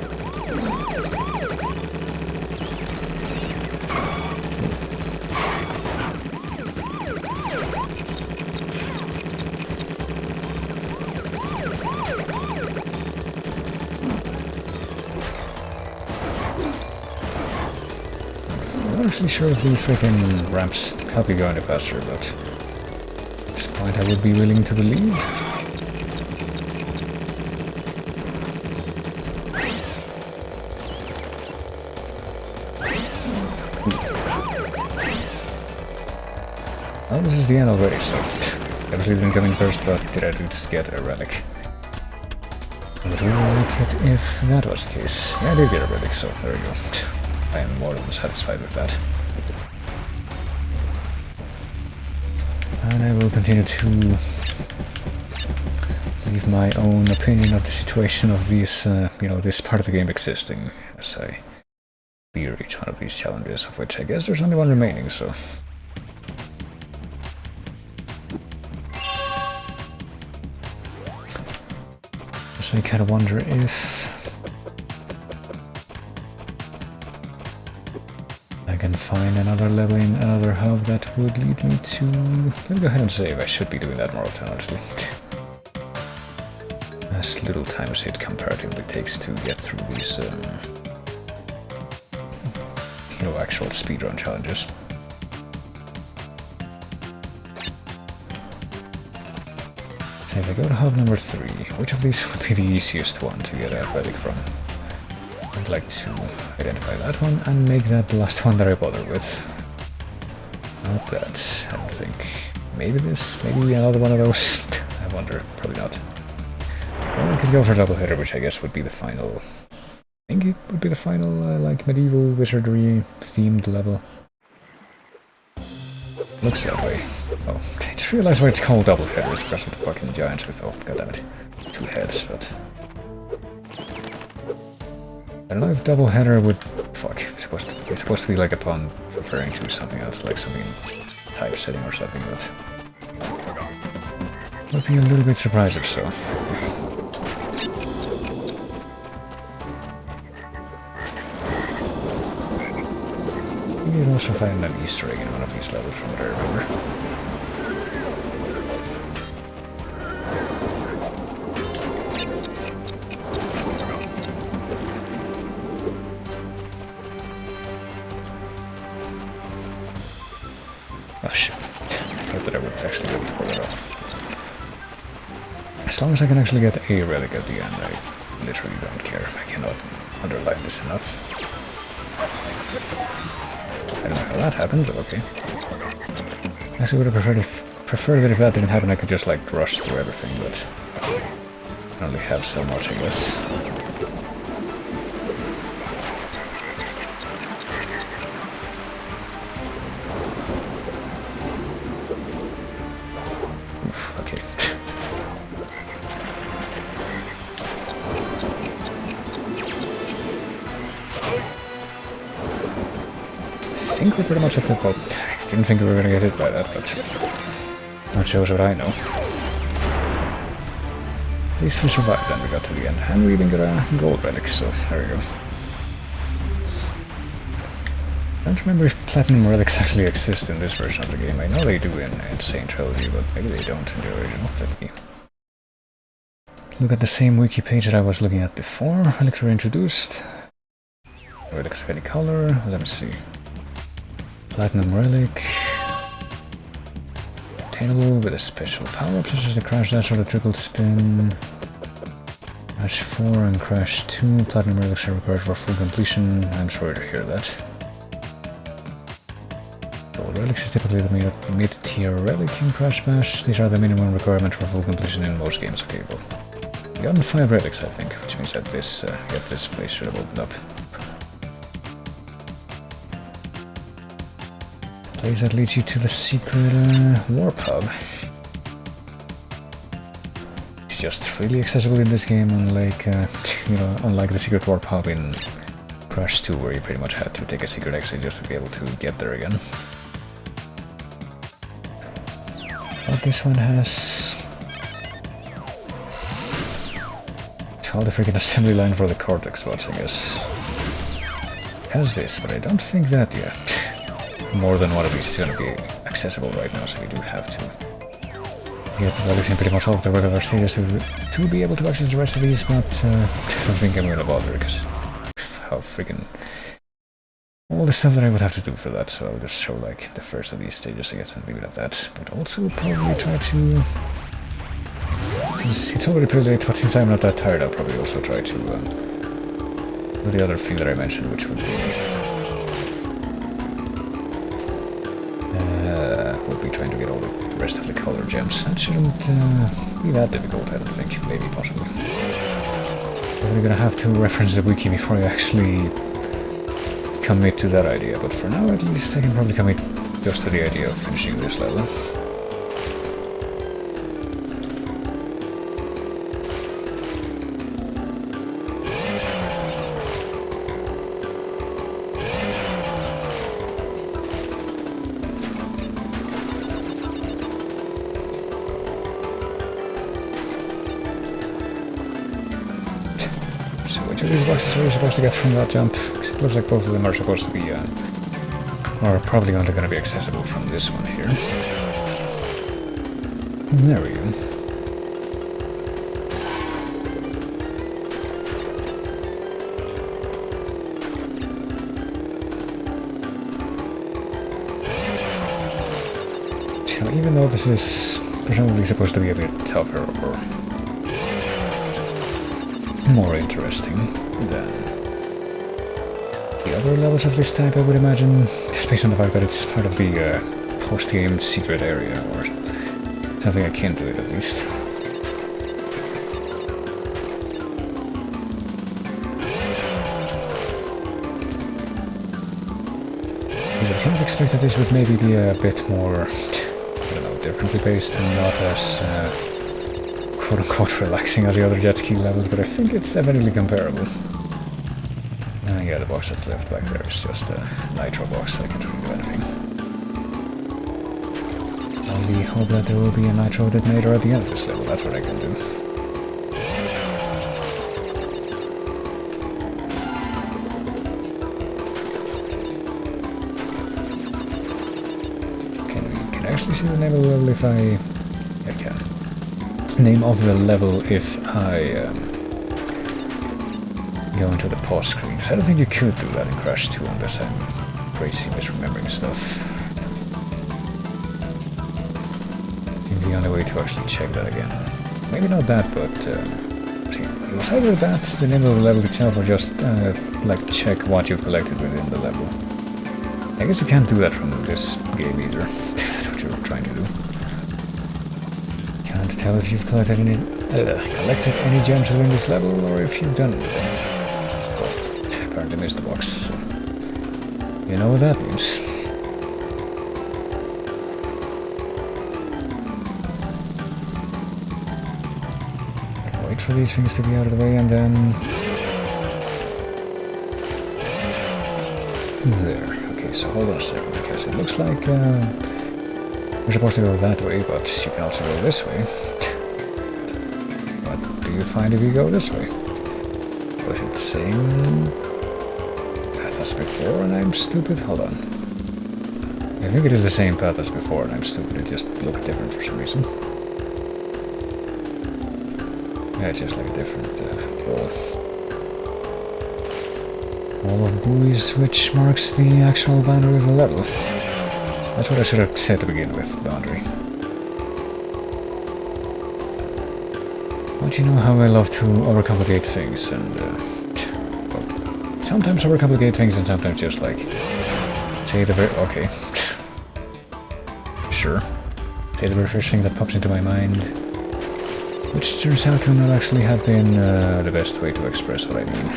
I'm not actually sure if the freaking ramps help you go any faster, but... at this point I would be willing to believe. Well, this is the end already, so... obviously didn't come in first, but did I just get a relic? I would really like it if that was the case. Yeah, I did get a relic, so there we go. I am more than satisfied with that. And I will continue to leave my own opinion of the situation of these, this part of the game existing as I clear each one of these challenges, of which I guess there's only one remaining, so... So I kind of wonder if I can find another level in another hub that would lead me to... Let me go ahead and save. I should be doing that more often, honestly. As little time as it comparatively takes to get through these, actual speedrun challenges. So if I go to hub number 3, which of these would be the easiest one to get a relic from? I'd like to identify that one and make that the last one that I bother with. Not that, I don't think. Maybe this, maybe another one of those. I wonder, probably not. Well, I could go for double header, which I guess would be the final... I think it would be the final, medieval wizardry themed level. Looks that way. Oh, I just realized why it's called double header. It's because of the fucking giants with, oh, goddammit, 2 heads, but... I don't know if double header would... Fuck, it's supposed to be like upon referring to something else, like something typesetting or something, but... Would be a little bit surprised if so. You can also find an Easter egg in one of these levels from what I remember. Oh shit, I thought that I would actually be able to pull it off. As long as I can actually get a relic at the end, I literally don't care. I cannot underline this enough. I don't know how that happened, but okay. Actually would have preferred that if that didn't happen I could just like rush through everything, but I only have so much, I guess. Oof, okay. I think we're pretty much at the pot. I didn't think we were gonna get hit by that, but that shows what I know. At least we survived and we got to the end. And we even got a gold relic, so there we go. I don't remember if platinum relics actually exist in this version of the game. I know they do in Insane Trilogy, but maybe they don't in the original. Let me look at the same wiki page that I was looking at before. Relics were introduced. Relics of any color. Let me see. Platinum relic. Obtainable with a special power-up such as the Crash Dash or the Triple Spin. Crash 4 and Crash 2. Platinum relics are required for full completion. I'm sorry to hear that. Gold relics is typically the mid-tier relic in Crash Bash. These are the minimum requirement for full completion in most games. Okay, well, we got 5 relics, I think, which means that this place should have opened up. Place that leads you to the secret warp hub. It's just freely accessible in this game, unlike unlike the secret warp hub in Crash 2, where you pretty much had to take a secret exit just to be able to get there again. But this one has all the freaking assembly line for the Cortex bots, I guess. It has this, but I don't think that yet. More than one of these is going to be accessible right now, so we do have to get the values in pretty much all of the regular stages to be able to access the rest of these, but I don't think I'm going to bother, because how freaking... all the stuff that I would have to do for that, so I'll just show like the first of these stages, I guess, and leave it at that. But also probably try to... since it's already pretty late, but since I'm not that tired, I'll probably also try to do the other thing that I mentioned, which would be trying to get all the rest of the color gems. That shouldn't be that difficult, I don't think. Maybe, possibly. We're gonna have to reference the wiki before I actually commit to that idea, but for now at least I can probably commit just to the idea of finishing this level. So which of these boxes are we supposed to get from that jump? Because it looks like both of them are supposed to be, or probably only going to be accessible from this one here. There we go. So even though this is presumably supposed to be a bit tougher or more interesting than the other levels of this type, I would imagine, just based on the fact that it's part of the post-game secret area, or something akin to it at least. I kind of expected this would maybe be a bit more, I don't know, differently paced and not as quote-unquote relaxing as the other jet ski levels, but I think it's definitely comparable. Yeah, the box that's left back there is just a nitro box, so I can't really do anything. Only hope that there will be a nitro detonator at the end of this level, that's what I can do. Can I actually see the name of the level if I can. Name of the level if I go into the pause screen. I don't think you could do that in Crash 2 unless I'm crazy misremembering stuff. I think the only way to actually check that again. Maybe not that, but see, it was either that, the name of the level itself, or just like check what you've collected within the level. I guess you can't do that from this game either. That's what you're trying to do. Can't tell if you've collected any gems within this level, or if you've done anything. Well, apparently missed the box, so you know what that means. Wait for these things to be out of the way, and then... there. Okay, so hold on a second, because it looks like we're supposed to go that way, but you can also go this way. What do you find if you go this way? Was it the same path as before and I'm stupid? Hold on. I think it is the same path as before and I'm stupid, it just looked different for some reason. Yeah, it's just like a different wall of buoys, which marks the actual boundary of the level. That's what I should have said to begin with, boundary. Don't you know how I love to overcomplicate things, and well, sometimes overcomplicate things and sometimes just like say the very... okay. Sure. Say the very first thing that pops into my mind, which turns out to not actually have been the best way to express what I mean.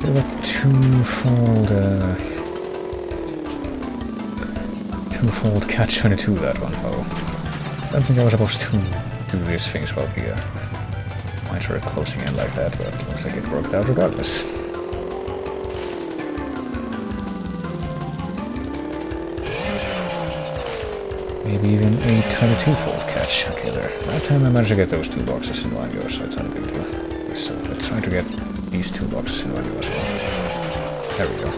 Bit of a twofold catch-22, that one. Oh, I don't think I was supposed to do these things while the mines were closing in like that, but it looks like it worked out regardless. Maybe even a 22-fold catch. Okay, there. That time I managed to get those 2 boxes in one go, so it's not a big deal. Okay, so let's try to get these 2 boxes in one go as well. There we go.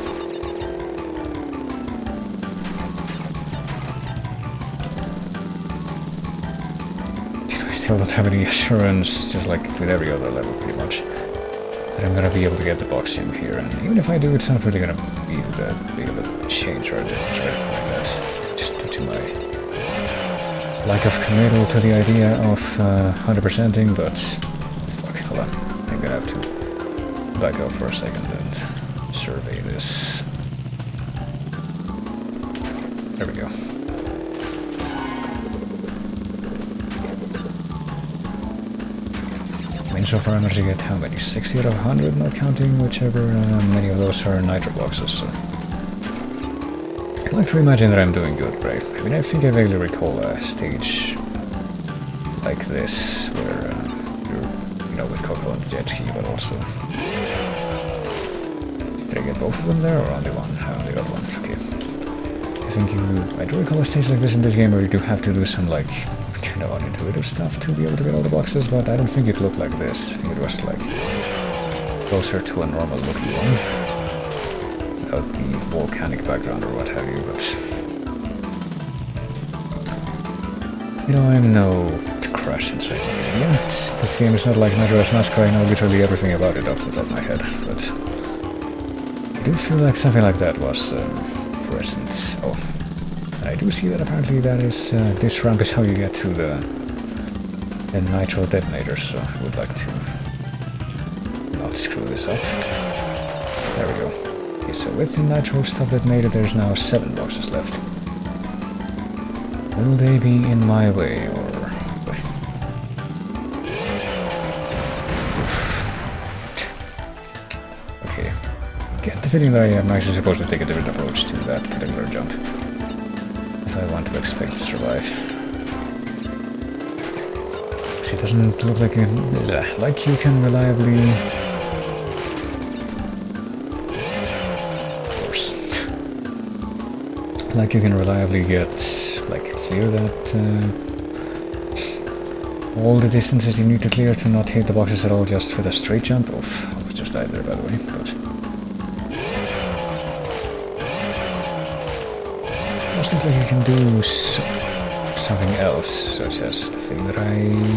I still don't have any assurance, just like with every other level pretty much, that I'm gonna be able to get the box in here, and even if I do, it's not really gonna be that big of a change or a difference or anything like that. Just due to my lack of committal to the idea of 100%ing, but fuck, hold on. I'm gonna have to back up for a second and survey this. There we go. I mean, so far I managed to get how many? 60 out of 100, not counting whichever many of those are nitro boxes, so... I'd like to imagine that I'm doing good, right? I mean, I think I vaguely recall a stage like this, where you're, you know, with Coco and the jet ski, but also... Did I get both of them there, or only one? I only got one, okay. I do recall a stage like this in this game where you do have to do some, like, kind of unintuitive stuff to be able to get all the boxes, but I don't think it looked like this. I think it was, like, closer to a normal looking one. Without the volcanic background or what have you, but... You know, I'm no Crash encyclopedia. This game is not like Majora's Mask, I know literally everything about it off the top of my head, but... I do feel like something like that was present. Oh, and I do see that apparently that is, this ramp is how you get to the nitro detonator, so I would like to not screw this up. There we go. Okay, so with the nitro stuff detonated, there's now 7 boxes left. Will they be in my way, or... Oof. Okay. Get the feeling that I am actually supposed to take a different approach to that particular jump. If I want to expect to survive. It doesn't look like you can reliably... Of course. Like you can reliably get, like, clear that... all the distances you need to clear to not hit the boxes at all just with a straight jump. Oof, I was just died there, by the way, but... I just think like you can do something else, such as the thing that I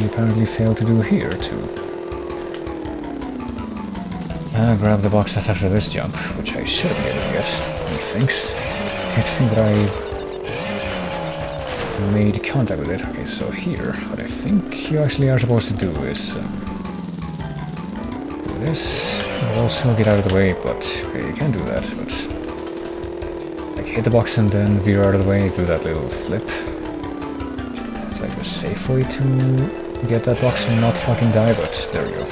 apparently failed to do here, to grab the box that's after this jump, which I should have been able to get, methinks. I think that I made contact with it. Okay, so here, what I think you actually are supposed to do is do this, and also get out of the way, but okay, you can do that, but like hit the box and then veer out of the way, do that little flip. It's like a safe way to get that box and not fucking die, but there we go.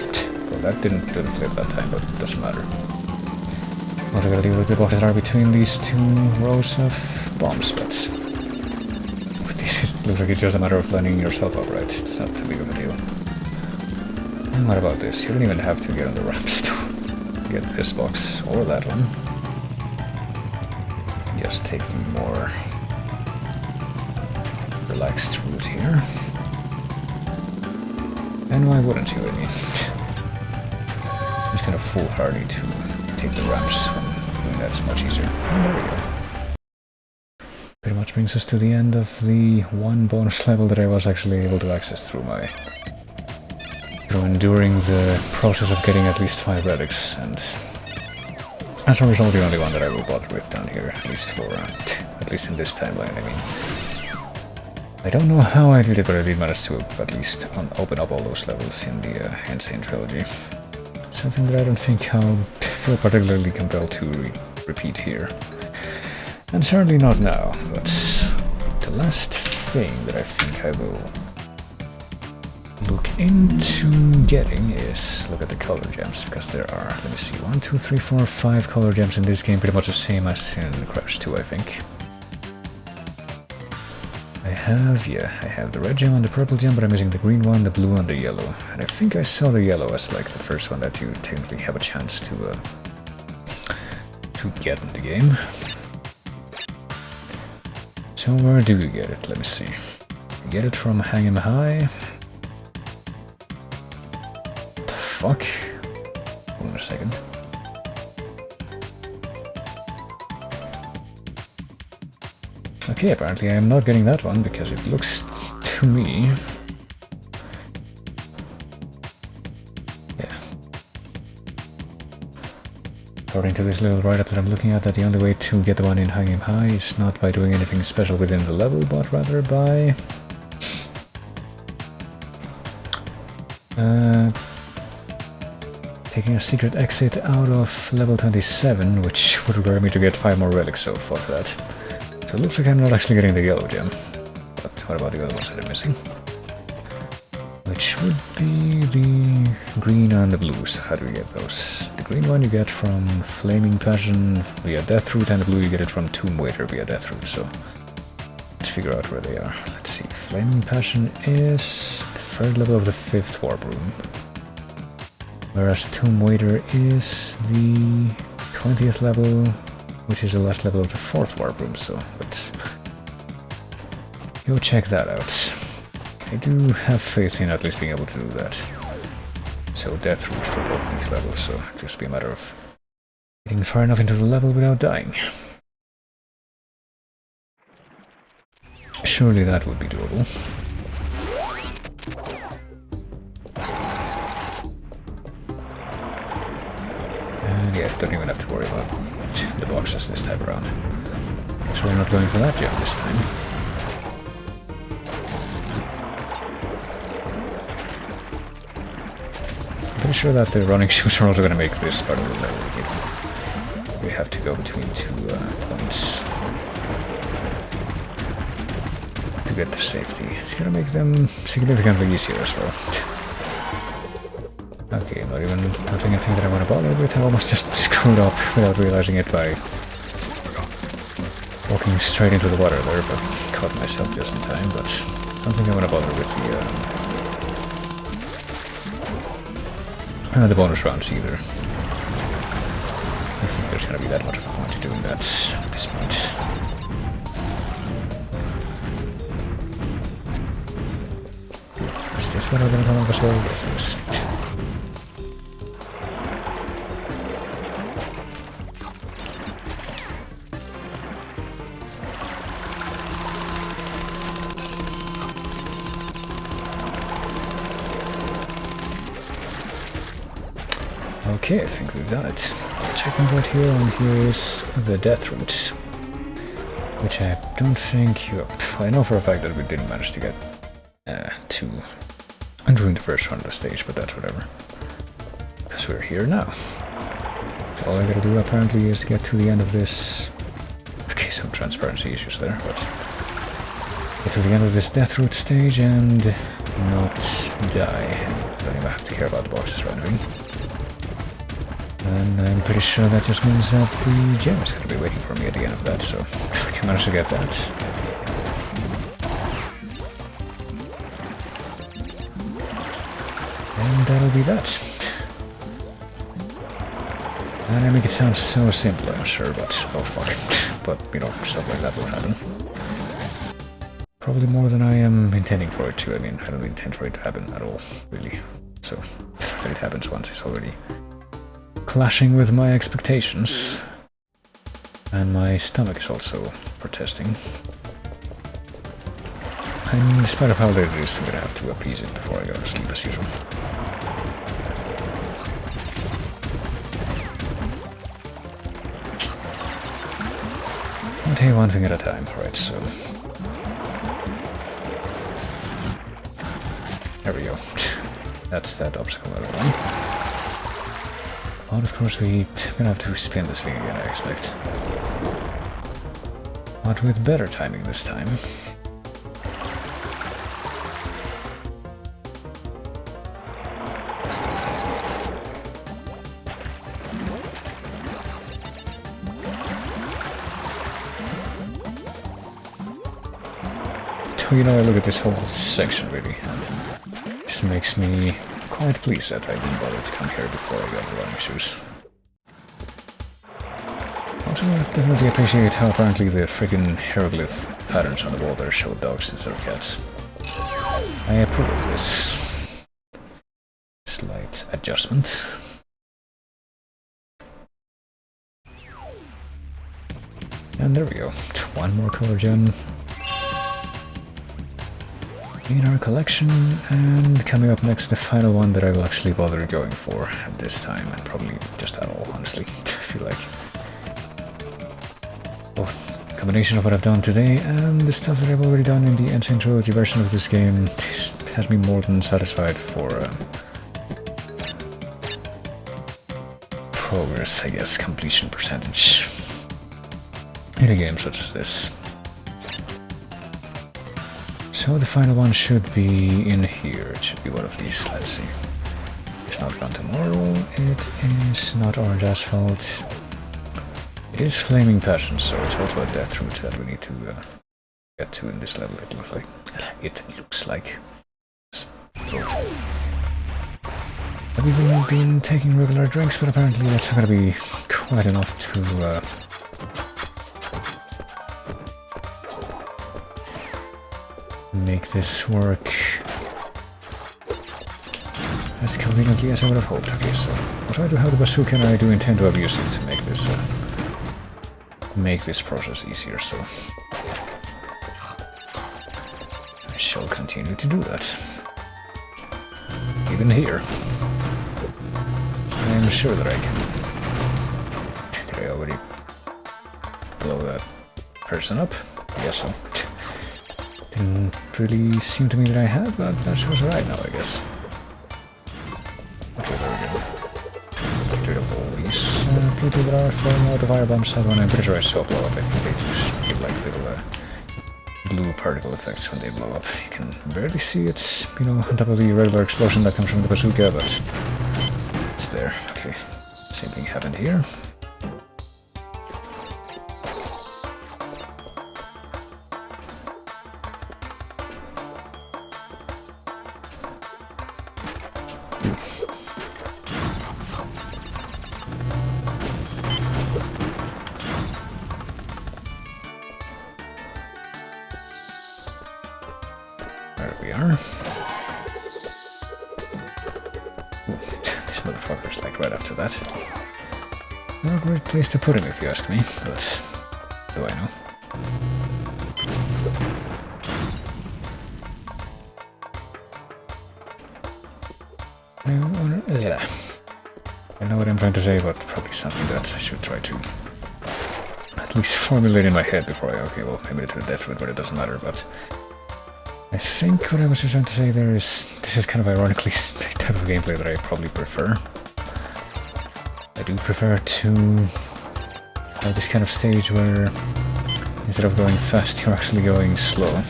Well, that didn't do the flip that time, but it doesn't matter. Also gotta deal with the boxes that are between these 2 rows of bombs, but this looks like it's just a matter of lining yourself up, right? It's not too big of a deal. And what about this? You don't even have to get on the ramps to get this box, or that one. Just take the more relaxed route here. And why wouldn't you, I mean? It's kind of foolhardy to take the ramps when doing that is much easier. And there we go. Pretty much brings us to the end of the one bonus level that I was actually able to access through enduring the process of getting at least 5 relics, and as a result the only one that I will bother with down here, at least in this timeline, I mean. I don't know how I did it, but I did manage to at least open up all those levels in the Insane Trilogy. Something that I don't think I'll feel particularly compelled to repeat here. And certainly not now, but the last thing that I think I will look into getting is look at the color gems, because there are, let me see, 1, 2, 3, 4, 5 color gems in this game, pretty much the same as in Crash 2, I think. I have the red gem and the purple gem, but I'm missing the green one, the blue and the yellow. And I think I saw the yellow as like the first one that you technically have a chance to get in the game. So where do you get it? Let me see. You get it from Hang 'em High. What the fuck? Hold on a second. Okay, apparently I am not getting that one because it looks to me... Yeah. According to this little write-up that I'm looking at, that the only way to get the one in Hang 'em High is not by doing anything special within the level, but rather by... taking a secret exit out of level 27, which would require me to get 5 more relics, so fuck that. So it looks like I'm not actually getting the yellow gem. But what about the other ones that I'm missing? Which would be the green and the blue. So how do we get those? The green one you get from Flaming Passion via Deathroot, and the blue you get it from Tomb Waiter via Deathroot, so let's figure out where they are. Let's see, Flaming Passion is the 3rd level of the 5th Warp Room, whereas Tomb Waiter is the 20th level, which is the last level of the 4th Warp Room, so let's go check that out. I do have faith in at least being able to do that. So Deathroot for both these levels, so it'll just be a matter of getting far enough into the level without dying. Surely that would be doable. And yeah, don't even have to worry about the boxes this time around. So we're not going for that gem this time. I'm pretty sure that the running shoes are also going to make this part of the level. We have to go between 2 points to get to safety. It's going to make them significantly easier as well. Okay, I'm not even touching anything that I want to bother with. I almost just screwed up without realizing it by walking straight into the water there, but caught myself just in time. But I don't think I want to bother with the bonus rounds either. I don't think there's going to be that much of a point to doing that at this point. Is this what I'm going to come up as well? Yes, it is. Okay, I think we've done it. Checking point here, and here is the Deathroot, which I don't think you... I know for a fact that we didn't manage to get to during the first run of the stage, but that's whatever. Because we're here now. So all I gotta do apparently is get to the end of this... Okay, some transparency issues there, but... Get to the end of this Deathroot stage and not die. Don't even have to care about the boxes or anything. And I'm pretty sure that just means that the gem is going to be waiting for me at the end of that, so if I can manage to get that. And that'll be that. And I make it sound so simple, I'm sure, but oh fuck. But, you know, stuff like that will happen. Probably more than I am intending for it to. I mean, I don't intend for it to happen at all, really. So, if it happens once, it's already clashing with my expectations, and my stomach is also protesting. And in spite of how late it is, I'm gonna have to appease it before I go to sleep as usual. But hey, one thing at a time. Right, so there we go. That's that obstacle level 1. But of course we're gonna have to spin this thing again, I expect. But with better timing this time. So, you know, I look at this whole section really, and it just makes me quite pleased that I didn't bother to come here before I got the running shoes. Also, I definitely appreciate how apparently the freaking hieroglyph patterns on the wall there show dogs instead of cats. I approve of this slight adjustment. And there we go. One more color gem in our collection, and coming up next, the final one that I will actually bother going for at this time, and probably just at all, honestly. I feel like both combination of what I've done today and the stuff that I've already done in the Insane Trilogy version of this game has me more than satisfied for progress, I guess, completion percentage in a game such as this. So the final one should be in here. It should be one of these. Let's see. It's not Gone Tomorrow. It is not Orange Asphalt. It is Flaming Passion, so it's also a death route that we need to get to in this level. It looks like. I've even been taking regular drinks, but apparently that's not going to be quite enough to make this work as conveniently as I would have hoped. Okay, so also I do have the bazooka, and I do intend to abuse it to make this process easier, so I shall continue to do that. Even here. I'm sure that I can. Did I already blow that person up? I guess so. Didn't really seem to me that I had, but that was right now, I guess. Okay, there we go. Get rid of all these people that are throwing out the fire bombs. That one I'm pretty sure I saw blow up. I think they just give like little blue particle effects when they blow up. You can barely see it, you know, on top of the regular explosion that comes from the bazooka, but it's there. Okay, same thing happened here. There we are. Ooh, this motherfucker's like right after that. Not a great place to put him if you ask me, but do I know? Yeah. I know what I'm trying to say, but probably something that I should try to at least formulate in my head before I... Okay, well, maybe to the death route, but it doesn't matter, but... I think what I was just trying to say there is... This is kind of ironically the type of gameplay that I probably prefer. I do prefer to have this kind of stage where instead of going fast, you're actually going slow.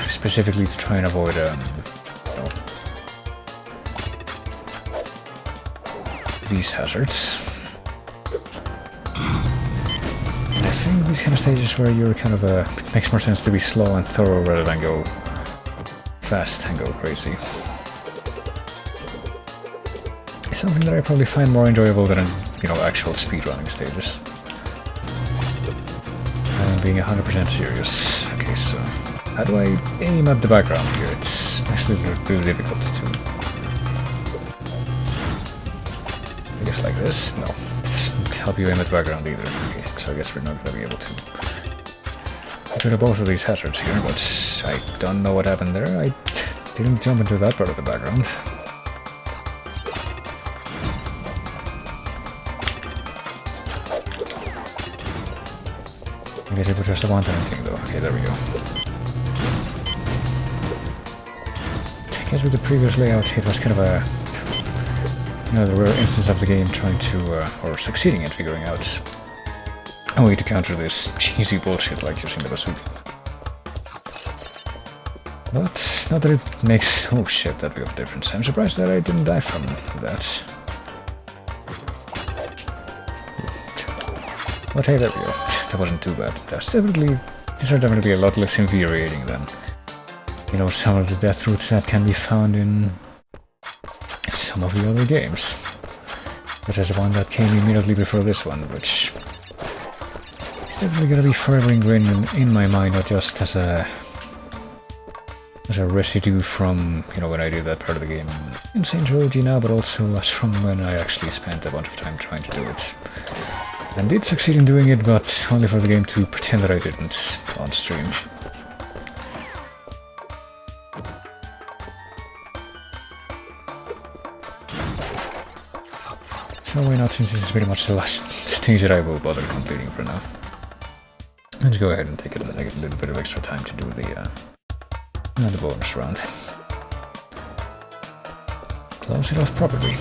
Specifically to try and avoid these hazards. And I think these kind of stages where you're kind of it makes more sense to be slow and thorough rather than go fast and go crazy. It's something that I probably find more enjoyable than, you know, actual speedrunning stages. I'm being 100% serious. Okay, so how do I aim at the background here? It's actually really difficult to... I guess like this? No, it doesn't help you aim at the background either. Okay, so I guess we're not going to be able to get rid of both of these hazards here, but I don't know what happened there. I didn't jump into that part of the background. I guess it was just a one-time thing though. Okay, there we go. I guess with the previous layout it was kind of a... You know, there were instances of the game trying to, or succeeding in figuring out a way to counter this cheesy bullshit like using the bazooka. But not that it makes, oh shit, that big of a difference. I'm surprised that I didn't die from that. But hey, there we go. That wasn't too bad. These are definitely a lot less infuriating than, you know, some of the death routes that can be found in some of the other games. Such as the one that came immediately before this one, which It's definitely gonna be forever ingrained in my mind, not just as a residue from, you know, when I did that part of the game in Saint Trilogy now, but also as from when I actually spent a bunch of time trying to do it. And did succeed in doing it, but only for the game to pretend that I didn't on stream. So why not, since this is pretty much the last stage that I will bother completing for now. Let's go ahead and take a little bit of extra time to do the bonus round. Close it off properly.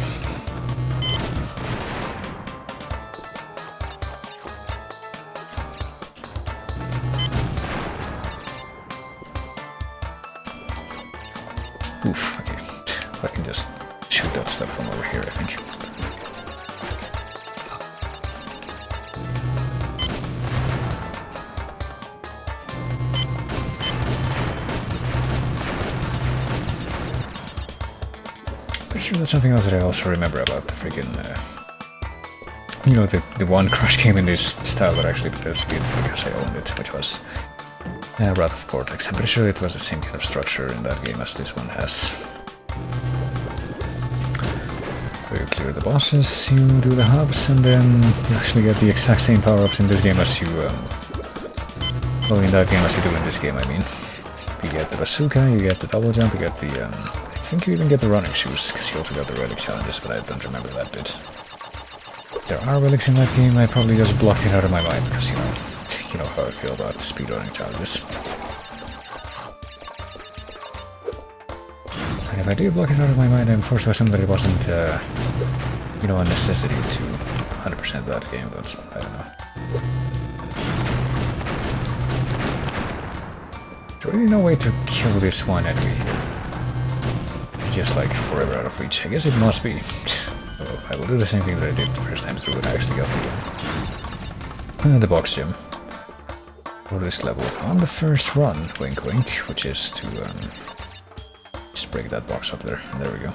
Oof, okay. I can just shoot that stuff from over here, I think. Pretty sure that's something else that I also remember about the freaking, you know, the one Crash game in this style that actually possessed it because I owned it, which was Wrath of Cortex. I'm pretty sure it was the same kind of structure in that game as this one has. So you clear the bosses, you do the hubs, and then you actually get the exact same power-ups in this game as you, well, in that game as you do in this game, I mean. You get the bazooka, you get the double jump, you get the, I think you even get the running shoes, because you also got the relic challenges, but I don't remember that bit. If there are relics in that game, I probably just blocked it out of my mind, because, you know how I feel about speedrunning challenges. And if I do block it out of my mind, I'm forced to assume that it wasn't, you know, a necessity to 100% that game, but I don't know. There's really no way to kill this one enemy here. It's just like forever out of reach. I guess it must be. Well, I will do the same thing that I did the first time through when I actually got the box gem for this level on the first run, wink wink, which is to just break that box up there, and there we go.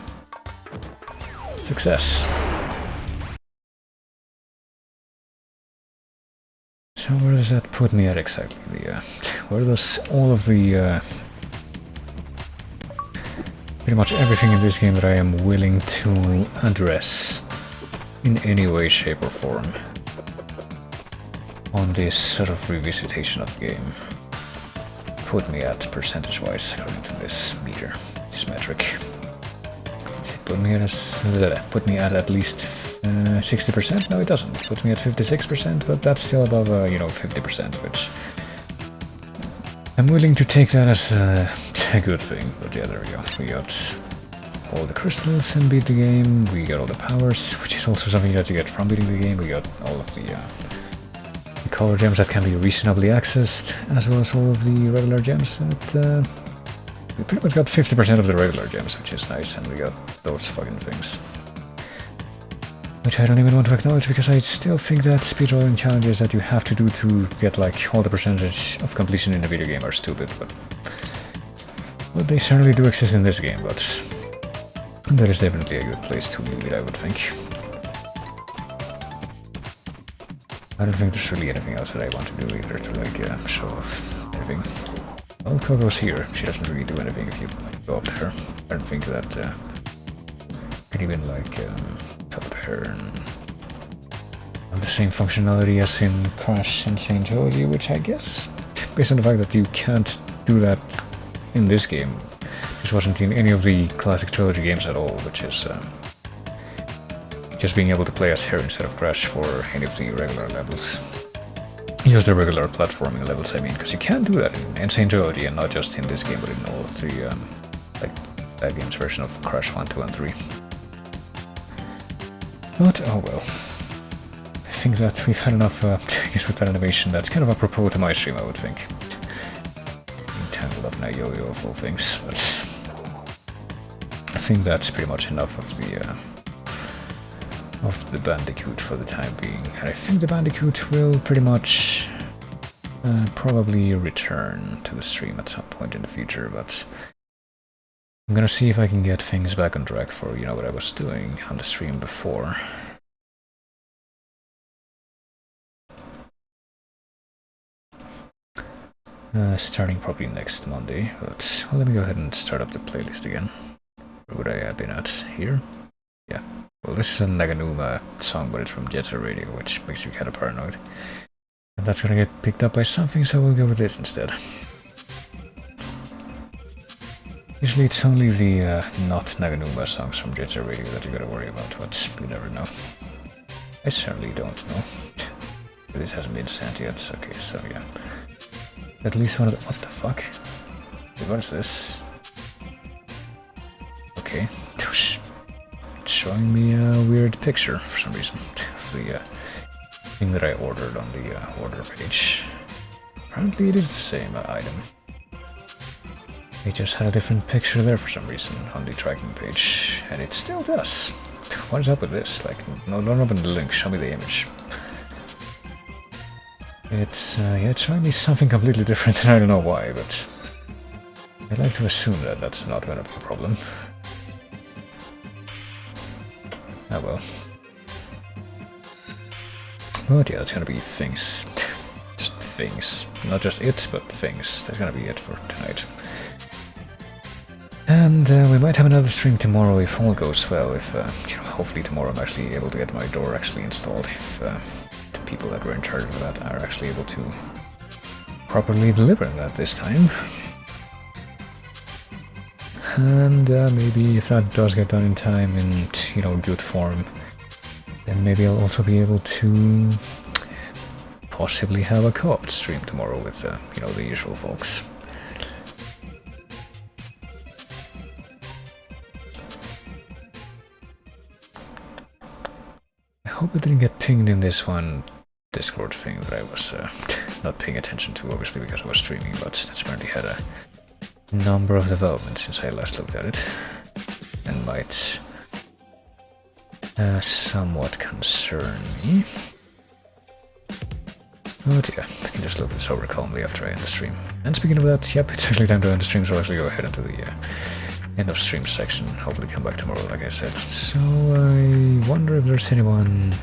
Success. So where does that put me at exactly? Where does all of the pretty much everything in this game that I am willing to address in any way, shape or form on this sort of revisitation of the game put me at percentage-wise according to this meter, this metric? Does it put me at least 60%? No, it doesn't. It puts me at 56%, but that's still above, you know, 50%, which I'm willing to take that as a good thing. But yeah, there we go. We got all the crystals and beat the game. We got all the powers, which is also something that you get from beating the game. We got all of the color gems that can be reasonably accessed, as well as all of the regular gems that we pretty much got 50% of the regular gems, which is nice, and we got those fucking things. Which I don't even want to acknowledge, because I still think that speedrunning challenges that you have to do to get like all the percentage of completion in a video game are stupid, but well, they certainly do exist in this game, but that is definitely a good place to leave it, I would think. I don't think there's really anything else that I want to do either to like show off anything. Well, Coco's here. She doesn't really do anything if you go up to her. I don't think that you can even like talk to her and have the same functionality as in Crash and Saint Trilogy, which I guess, based on the fact that you can't do that in this game, this wasn't in any of the classic Trilogy games at all, which is just being able to play as her instead of Crash for any of the regular levels. Just the regular platforming levels, I mean, because you can do that in Saint Trilogy, and not just in this game, but in all of the, like, that game's version of Crash 1, 2, and 3. But, oh well. I think that we've had enough with that animation. That's kind of apropos to my stream, I would think. Being tangled up in a yo-yo of all things, but I think that's pretty much enough of the Bandicoot for the time being. And I think the Bandicoot will pretty much probably return to the stream at some point in the future, but I'm gonna see if I can get things back on track for, you know, what I was doing on the stream before. Starting probably next Monday, but well, let me go ahead and start up the playlist again. Where would I have been at? Here? Yeah. Well, this is a Naganuma song, but it's from Jetta Radio, which makes you kind of paranoid. And that's gonna get picked up by something, so we'll go with this instead. Usually it's only the not Naganuma songs from Jetta Radio that you gotta worry about, but you never know. I certainly don't know. This hasn't been sent yet, okay, so yeah. At least one of the— what the fuck? Wait, what is this? Okay. It's showing me a weird picture for some reason. The thing that I ordered on the order page. Apparently it is the same item. It just had a different picture there for some reason on the tracking page, and it still does. What is up with this? Like, no, don't open the link, show me the image. It's, yeah, it's showing me something completely different, and I don't know why, but I'd like to assume that that's not gonna be a problem. Oh well. But yeah, it's gonna be things. Just things. Not just it, but things. That's gonna be it for tonight. And we might have another stream tomorrow if all goes well, if, you know, hopefully tomorrow I'm actually able to get my door actually installed, if the people that were in charge of that are actually able to properly deliver that this time. And maybe if that does get done in time in, you know, good form, then maybe I'll also be able to possibly have a co-op stream tomorrow with, you know, the usual folks. I hope I didn't get pinged in this one Discord thing that I was not paying attention to, obviously because I was streaming, but that's apparently had a number of developments since I last looked at it, and might somewhat concern me. But yeah, I can just look this over calmly after I end the stream. And speaking of that, yep, it's actually time to end the stream, so I'll actually go ahead into the end of stream section. Hopefully come back tomorrow, like I said. So I wonder if there's anyone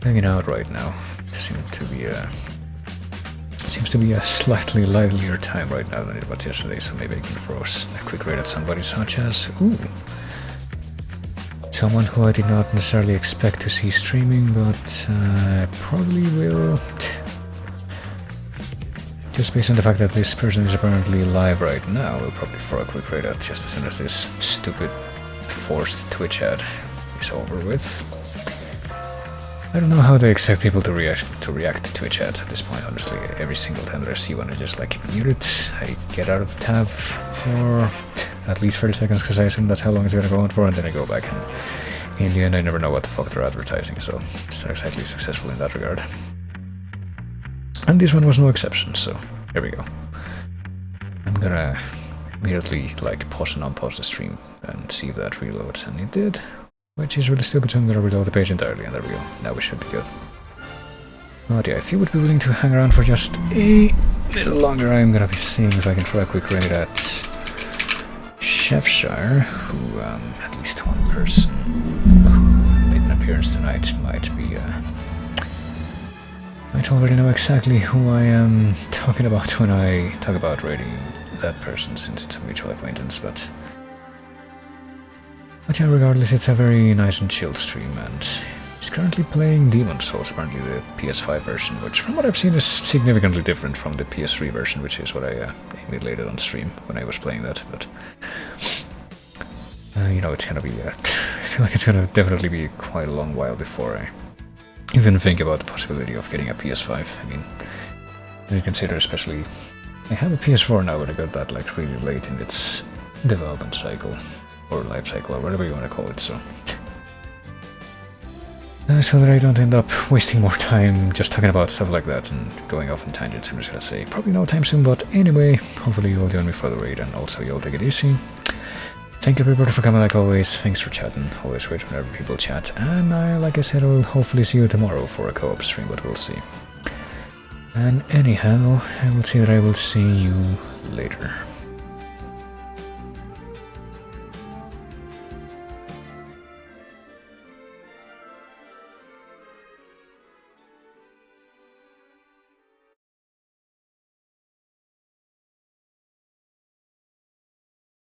hanging out right now. Seems to be a slightly livelier time right now than it was yesterday, so maybe I can throw a quick raid at somebody such as, ooh, someone who I did not necessarily expect to see streaming, but probably will. Just based on the fact that this person is apparently live right now, we'll probably throw a quick raid out just as soon as this stupid forced Twitch ad is over with. I don't know how they expect people to react to Twitch ads at this point, honestly. Every single time that I see one, I just like mute it. I get out of the tab for at least 30 seconds because I assume that's how long it's gonna go on for, and then I go back, and in the end I never know what the fuck they're advertising, so it's not exactly successful in that regard. And this one was no exception, so here we go. I'm gonna immediately like pause and unpause the stream and see if that reloads, and it did. Which is really stupid, so I'm gonna reload the page entirely, and there we go. Now we should be good. But yeah, if you would be willing to hang around for just a little longer, I'm gonna be seeing if I can try a quick raid at Chefshire, who, at least one person who made an appearance tonight might already know exactly who I am talking about when I talk about raiding that person, since it's a mutual acquaintance, but yeah, regardless, it's a very nice and chilled stream, and he's currently playing Demon's Souls, apparently the PS5 version, which from what I've seen is significantly different from the PS3 version, which is what I emulated on stream when I was playing that, but you know, it's gonna be, I feel like it's gonna definitely be quite a long while before I even think about the possibility of getting a PS5. I mean, you consider especially, I have a PS4 now, but I got that like really late in its development cycle. Or life cycle, or whatever you want to call it, so that I don't end up wasting more time just talking about stuff like that and going off on tangents. I'm just gonna say probably no time soon, but anyway, hopefully you'll join me for the raid, and also you'll take it easy. Thank you everybody for coming like always, thanks for chatting, always great whenever people chat, and like I said, I'll hopefully see you tomorrow for a co-op stream, but we'll see. And anyhow, I will say that I will see you later.